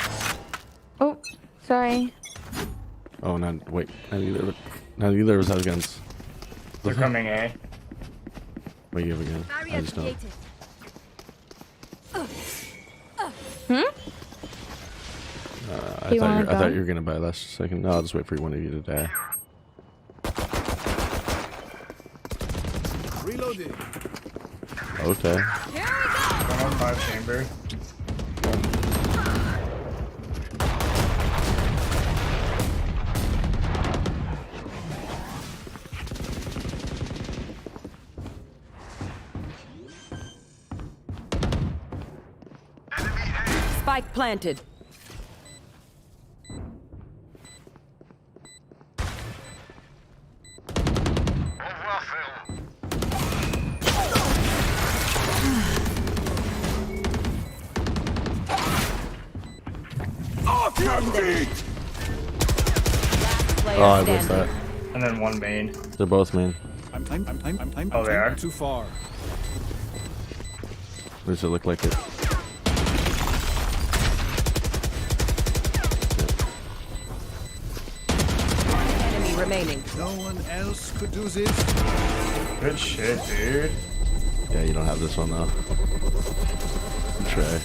Speaker 16: Oh, sorry.
Speaker 10: Oh, not wait. Not either of us have guns.
Speaker 17: They're coming A.
Speaker 10: Wait, you have a gun? I just don't. I thought you were gonna buy last second. No, I'll just wait for one of you to die.
Speaker 14: Reloading.
Speaker 10: Okay.
Speaker 17: 105 Chamber.
Speaker 12: Spike planted.
Speaker 10: Oh, I missed that.
Speaker 17: And then one main.
Speaker 10: They're both main.
Speaker 17: Oh, they are?
Speaker 14: Too far.
Speaker 10: What does it look like? It.
Speaker 12: Enemy remaining.
Speaker 14: No one else could do this.
Speaker 17: Good shit, dude.
Speaker 10: Yeah, you don't have this one though. Try.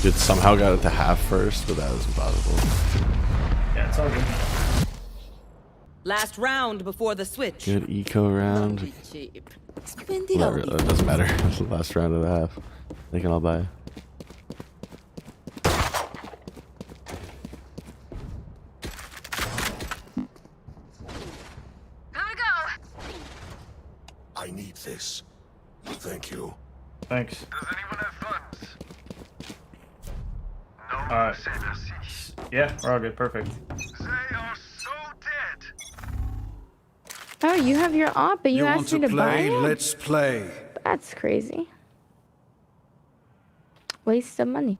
Speaker 10: Dude, somehow got it to half first, but that was impossible.
Speaker 17: Yeah, it's all good.
Speaker 12: Last round before the switch.
Speaker 10: Good eco round.
Speaker 12: Cheap. Spend it
Speaker 10: Whatever,
Speaker 12: all.
Speaker 10: that doesn't matter. It's the last round and a half. They can all buy.
Speaker 3: Gotta go. I need this. Thank you.
Speaker 17: Thanks.
Speaker 21: Does anyone have funds? No,
Speaker 17: Yeah, we're all good. Perfect.
Speaker 21: They are so dead.
Speaker 16: I you have your op, but you
Speaker 14: want
Speaker 16: asked
Speaker 14: to
Speaker 16: me to buy
Speaker 14: play?
Speaker 16: it?
Speaker 14: Let's play.
Speaker 16: That's crazy. Waste of money.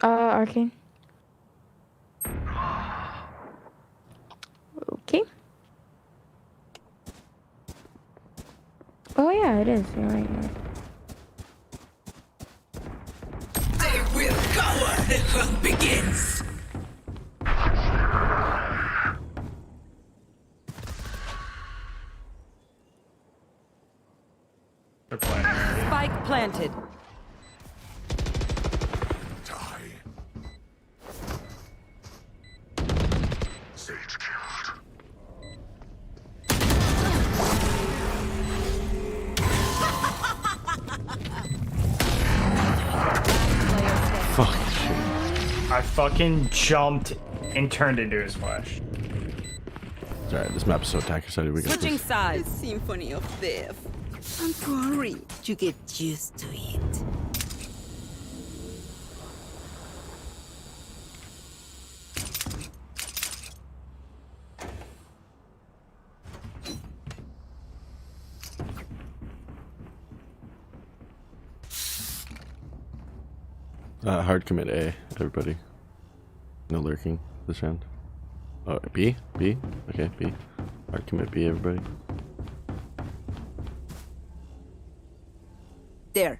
Speaker 16: Arcane. Okay. Oh yeah, it is. You're right.
Speaker 12: They will cower. The hunt begins.
Speaker 17: They're playing already.
Speaker 12: Spike planted.
Speaker 3: Sage killed.
Speaker 10: Fuck.
Speaker 17: I fucking jumped and turned into his flesh.
Speaker 10: It's alright, this map is so attack excited. We got
Speaker 12: Switching
Speaker 10: this.
Speaker 12: sides. Symphony of death. Don't worry, you get used to it.
Speaker 10: Hard commit A, everybody. No lurking this round. Oh, B? B? Okay, B. Hard commit B, everybody.
Speaker 12: There.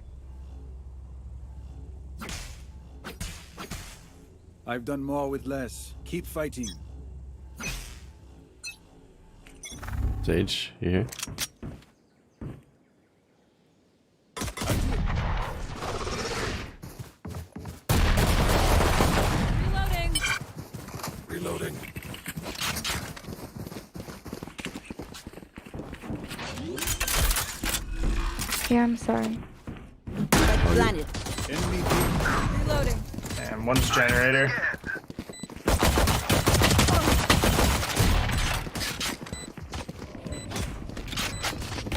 Speaker 14: I've done more with less. Keep fighting.
Speaker 10: Sage, you here?
Speaker 3: Reloading.
Speaker 16: Yeah, I'm sorry.
Speaker 12: Planet.
Speaker 15: Reloading.
Speaker 17: And one's generator.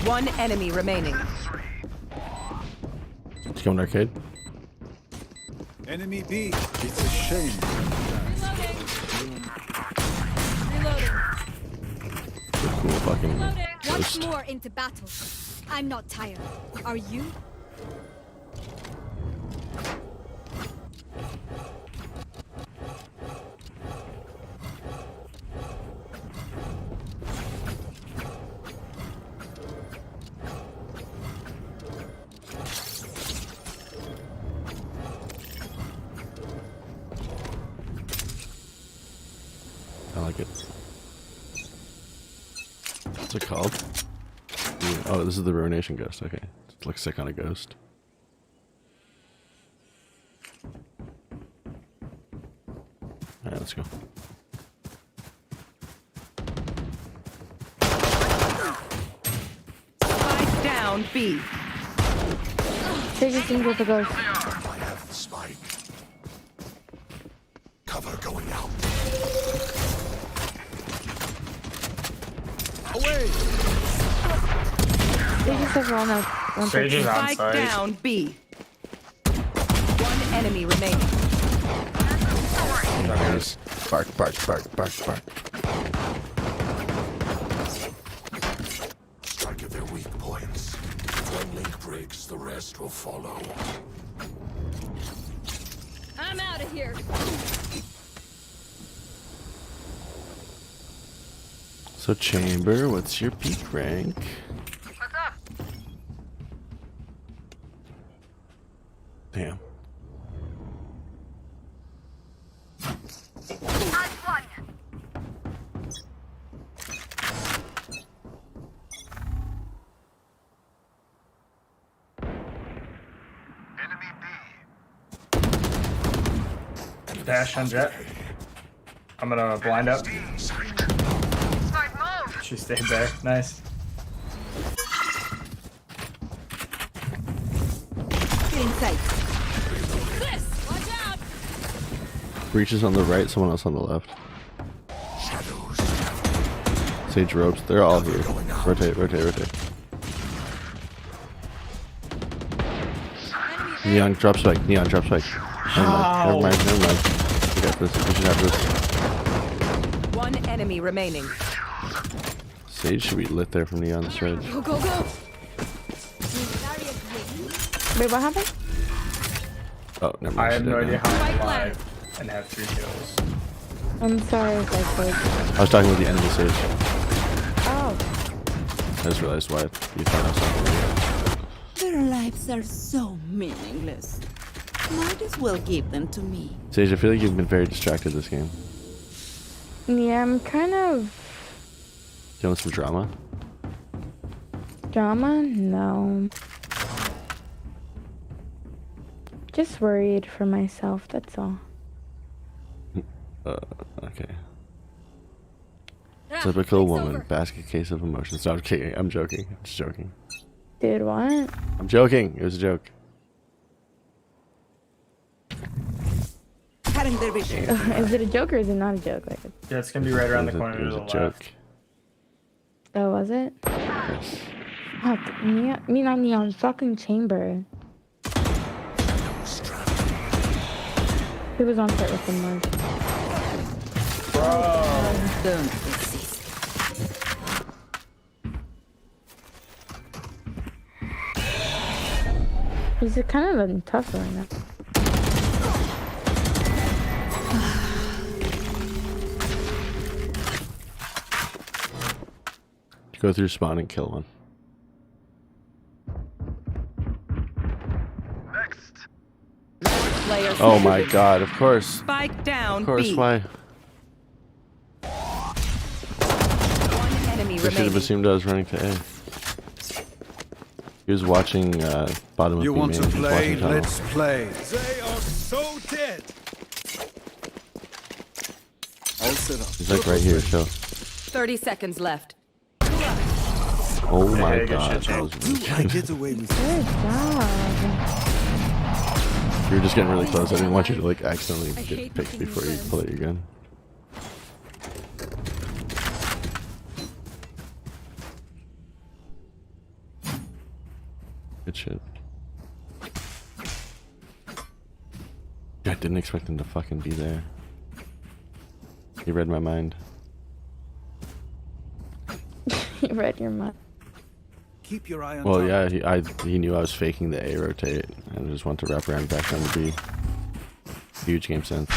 Speaker 12: One enemy remaining.
Speaker 10: Let's go in arcade.
Speaker 14: Enemy B. It's a shame.
Speaker 15: Reloading.
Speaker 10: Cool fucking
Speaker 23: Once
Speaker 10: ghost.
Speaker 23: more into battle. I'm not tired. Are you?
Speaker 10: I like it. What's it called? Oh, this is the Ruination Ghost. Okay. It looks sick on a ghost. Alright, let's go.
Speaker 12: Spike down B.
Speaker 16: They just didn't with the ghost.
Speaker 3: I have the spike. Cover going out.
Speaker 14: Away!
Speaker 16: They just have run out.
Speaker 17: Sage is on
Speaker 12: Spike
Speaker 17: site.
Speaker 12: down B. One enemy remaining.
Speaker 10: Nice. Bark, bark, bark, bark, bark.
Speaker 3: Strike at their weak points. If one link breaks, the rest will follow.
Speaker 23: I'm out of here.
Speaker 10: So Chamber, what's your peak rank?
Speaker 11: What's up?
Speaker 10: Damn.
Speaker 17: Dash on jet. I'm gonna blind up. She stayed there. Nice.
Speaker 12: Get inside.
Speaker 15: This! Watch out!
Speaker 10: Breach is on the right, someone else on the left. Sage ropes, they're all here. Rotate, rotate, rotate. Neon drop spike, neon drop spike. Never mind, never mind, never mind. We get this. We should have this.
Speaker 12: One enemy remaining.
Speaker 10: Sage should be lit there from Neon Surge.
Speaker 15: Go, go, go.
Speaker 16: Wait, what happened?
Speaker 10: Oh, never mind.
Speaker 17: I have no idea how I'm
Speaker 15: Right
Speaker 17: alive and have 3 kills.
Speaker 16: I'm sorry if I said.
Speaker 10: I was talking with the enemy Sage.
Speaker 16: Oh.
Speaker 10: I just realized why you thought I was talking with
Speaker 5: Their lives are so meaningless. Might as well give them to me.
Speaker 10: you. Sage, I feel like you've been very distracted this game.
Speaker 16: Yeah, I'm kind of.
Speaker 10: Do you want some drama?
Speaker 16: Drama? No. Just worried for myself, that's all.
Speaker 10: Okay. Typical woman, basket case of emotions. No, I'm kidding. I'm joking. I'm just joking.
Speaker 16: Dude, what?
Speaker 10: I'm joking. It was a joke.
Speaker 16: Is it a joke or is it not a joke? Like,
Speaker 17: Yeah, it's gonna be right around the
Speaker 10: It
Speaker 17: corner to
Speaker 10: was
Speaker 17: the
Speaker 10: a
Speaker 17: left.
Speaker 10: joke.
Speaker 16: oh, was it?
Speaker 10: Yes.
Speaker 16: Fuck, me not Neon fucking chamber. He was on set with the Marsh.
Speaker 5: Don't resist.
Speaker 16: He's kind of a tough one now.
Speaker 10: Go through spawn and kill one.
Speaker 12: Player
Speaker 10: Oh my
Speaker 12: standing.
Speaker 10: god, of course.
Speaker 12: Spike down.
Speaker 10: Of course,
Speaker 12: B.
Speaker 10: why?
Speaker 12: One enemy
Speaker 10: I should have
Speaker 12: remaining.
Speaker 10: assumed I was running to A. He was watching bottom of
Speaker 14: You
Speaker 10: B
Speaker 14: want
Speaker 10: main.
Speaker 14: to
Speaker 10: He was
Speaker 14: play?
Speaker 10: watching tunnel.
Speaker 14: Let's play.
Speaker 2: They are so dead.
Speaker 1: I'll sit up.
Speaker 10: He's like right here, so.
Speaker 12: 30 seconds left.
Speaker 10: Oh my
Speaker 17: good
Speaker 10: god,
Speaker 17: shit,
Speaker 10: that was really
Speaker 1: I
Speaker 10: good.
Speaker 1: get away with
Speaker 16: Good job.
Speaker 10: You were just getting really close. I didn't want you to like accidentally
Speaker 15: I
Speaker 10: get
Speaker 15: hate
Speaker 10: picked
Speaker 15: looking
Speaker 10: before you
Speaker 15: red.
Speaker 10: pull out your gun. Good shit. I didn't expect him to fucking be there. He read my mind.
Speaker 16: He read your mind.
Speaker 1: Keep your eye on
Speaker 10: Well,
Speaker 1: top.
Speaker 10: yeah, he knew I was faking the A rotate and just wanted to wrap around back down to B. Huge game sense.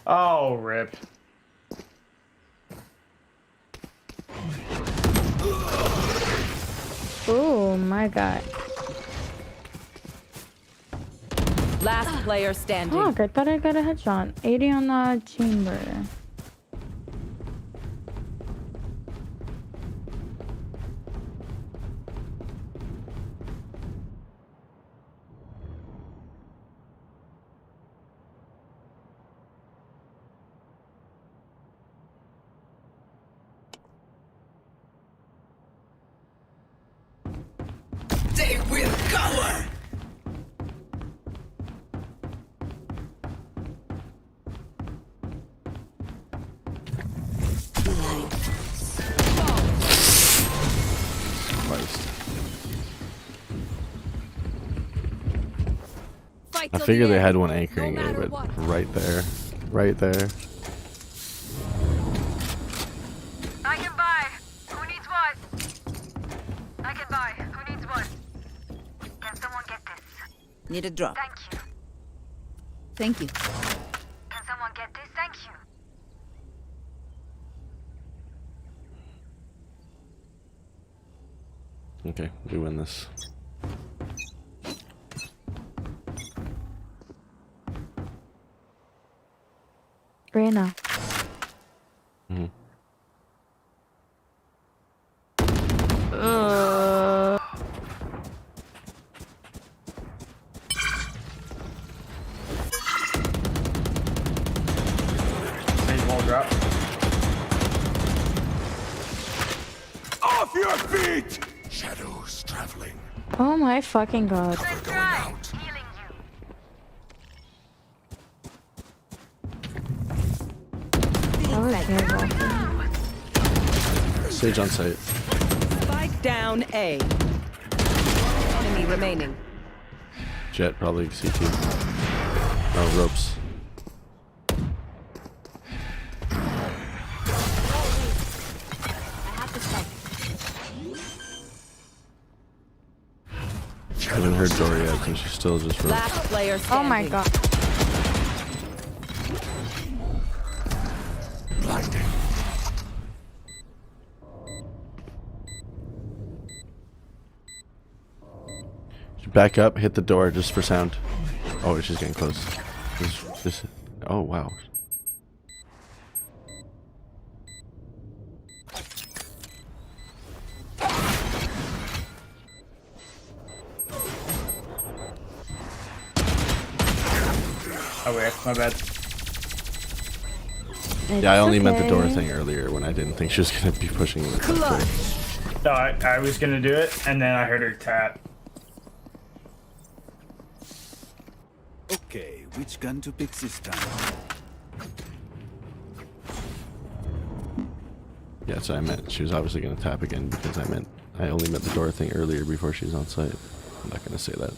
Speaker 17: Oh, rip.
Speaker 16: Oh my god.
Speaker 12: Last player standing.
Speaker 16: Fuck, I thought I got a headshot. 80 on the chamber.
Speaker 2: They will cover.
Speaker 10: Christ.
Speaker 15: Fight
Speaker 10: I
Speaker 15: till
Speaker 10: figured
Speaker 15: the
Speaker 10: they
Speaker 15: end,
Speaker 10: had one anchoring
Speaker 15: no
Speaker 10: A,
Speaker 15: matter
Speaker 10: but
Speaker 15: what.
Speaker 10: right there. Right there.
Speaker 11: I can buy. Who needs what? I can buy. Who needs what? Can someone get this?
Speaker 5: Need a drop.
Speaker 11: Thank you.
Speaker 5: Thank you.
Speaker 11: Can someone get this? Thank you.
Speaker 10: Okay, we win this.
Speaker 16: Reyna.
Speaker 10: Mhm.
Speaker 17: Sage won't drop.
Speaker 2: Off your feet.
Speaker 3: Shadows traveling.
Speaker 16: Oh my fucking god.
Speaker 3: Going out.
Speaker 16: That was terrible.
Speaker 10: Sage on site.
Speaker 12: Spike down A. Enemy remaining.
Speaker 10: Jet probably CT. Oh, ropes. I haven't heard Dory yet, so she's still just ropes.
Speaker 12: Last player
Speaker 16: Oh my
Speaker 12: standing.
Speaker 16: god.
Speaker 3: Blinding.
Speaker 10: Back up, hit the door just for sound. Oh, she's getting close. Oh, wow.
Speaker 17: Oh wait, my bad.
Speaker 10: Yeah, I only meant the door thing earlier when I didn't think she was going to be pushing the door.
Speaker 17: No, I was gonna do it, and then I heard her tap.
Speaker 14: Okay, which gun to pick this time?
Speaker 10: Yeah, so I meant she was obviously going to tap again because I only meant the door thing earlier before she was on site. I'm not going to say that.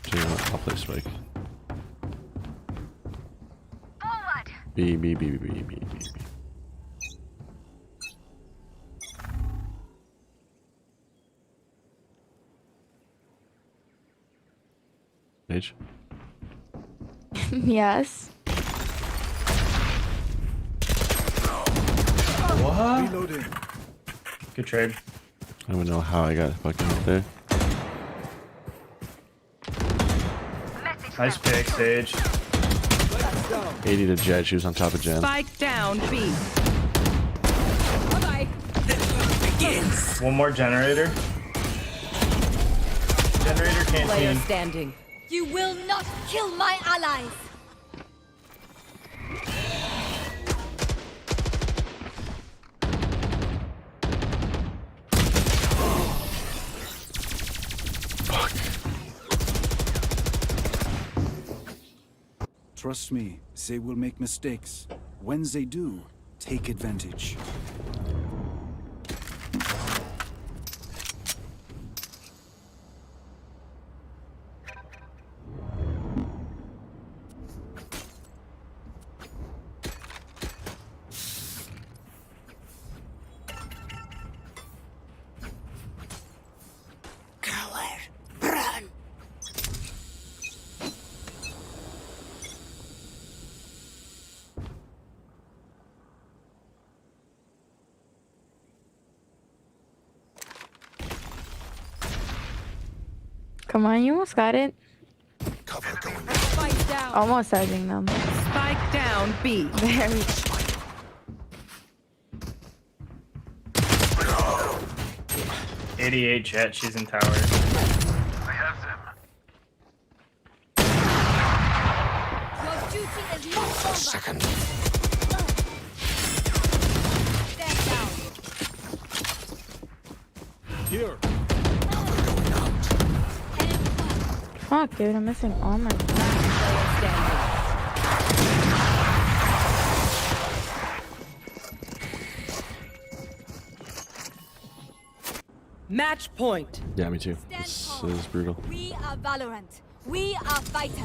Speaker 10: So you know what? I'll play Spike. B, B, B, B, B, B, B, B. Paige?
Speaker 16: Yes.
Speaker 17: What?
Speaker 14: Reloading.
Speaker 17: Good trade.
Speaker 10: I don't know how I got fucking up there.
Speaker 17: Nice pick, Sage.
Speaker 10: 80 to Jet, she was on top of Jen.
Speaker 12: Spike down B.
Speaker 15: Bye-bye.
Speaker 17: One more generator. Generator
Speaker 12: Player
Speaker 17: canteen.
Speaker 12: standing.
Speaker 23: You will not kill my allies.
Speaker 14: Trust me, they will make mistakes. When they do, take advantage.
Speaker 16: Come on, you almost got it.
Speaker 3: Cover going.
Speaker 15: Spike down.
Speaker 16: Almost edging them.
Speaker 12: Spike down B.
Speaker 16: Very.
Speaker 17: 88 Jet, she's in tower.
Speaker 7: I have them.
Speaker 23: Your duty is not over.
Speaker 3: Second.
Speaker 23: Stand down.
Speaker 14: Here.
Speaker 16: Fuck, dude, I'm missing all my.
Speaker 12: Match point.
Speaker 10: Yeah, me too. This is brutal.
Speaker 23: We are Valorant. We are fighters.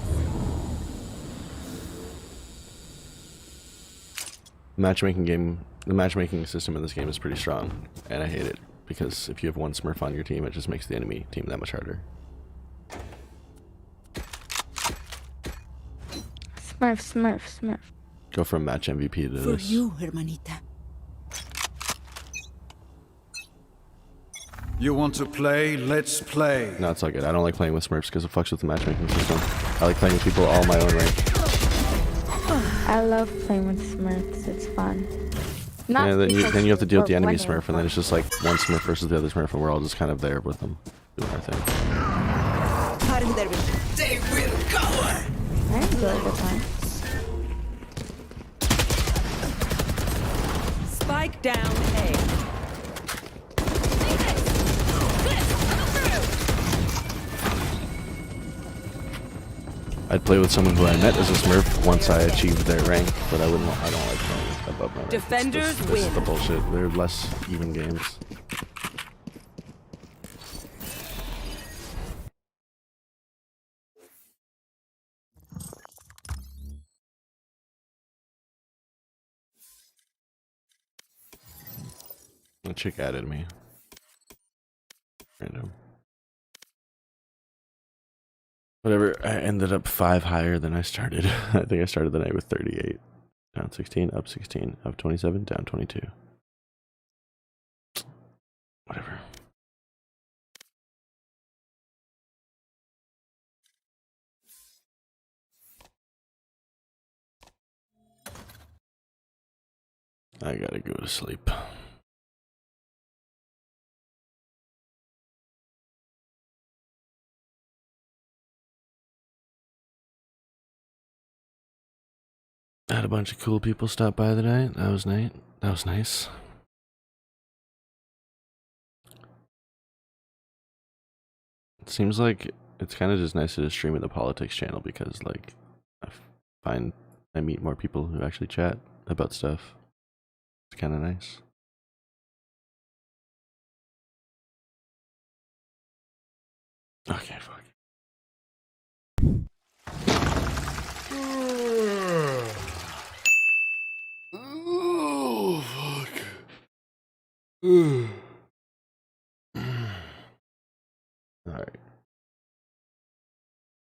Speaker 10: The matchmaking system in this game is pretty strong, and I hate it because if you have one Smurf on your team, it just makes the enemy team that much harder.
Speaker 16: Smurf.
Speaker 10: Go from match MVP to
Speaker 5: For
Speaker 10: this.
Speaker 5: you, hermanita.
Speaker 14: You want to play? Let's play.
Speaker 10: No, it's all good. I don't like playing with Smurfs because it fucks with the matchmaking system. I like playing with people all my own rank.
Speaker 16: I love playing with Smurfs. It's fun. Not
Speaker 10: Yeah, then you have to deal with the enemy
Speaker 16: winning,
Speaker 10: Smurf, and then it's just like one Smurf versus the other Smurf, and we're all just kind of there with them, doing our thing.
Speaker 5: They will cover.
Speaker 16: I enjoy the time.
Speaker 12: Spike down A.
Speaker 10: I'd play with someone who I met as a Smurf once I achieved their rank, but I don't like playing with them. above my rank.
Speaker 12: Defenders
Speaker 10: This is
Speaker 12: win.
Speaker 10: the bullshit. They're less even games. A chick added me. Random. Whatever, I ended up 5 higher than I started. I think I started the night with 38. Down 16, up 16, up 27, down 22. Whatever. I gotta go to sleep. I had a bunch of cool people stop by tonight. That was nice. That was nice. It seems like it's kind of just nice to just stream in the politics channel because, like, I find I meet more people who actually chat about stuff. It's kind of nice. Okay, fuck. Oh, fuck. Alright.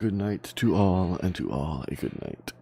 Speaker 10: Good night to all, and to all a good night.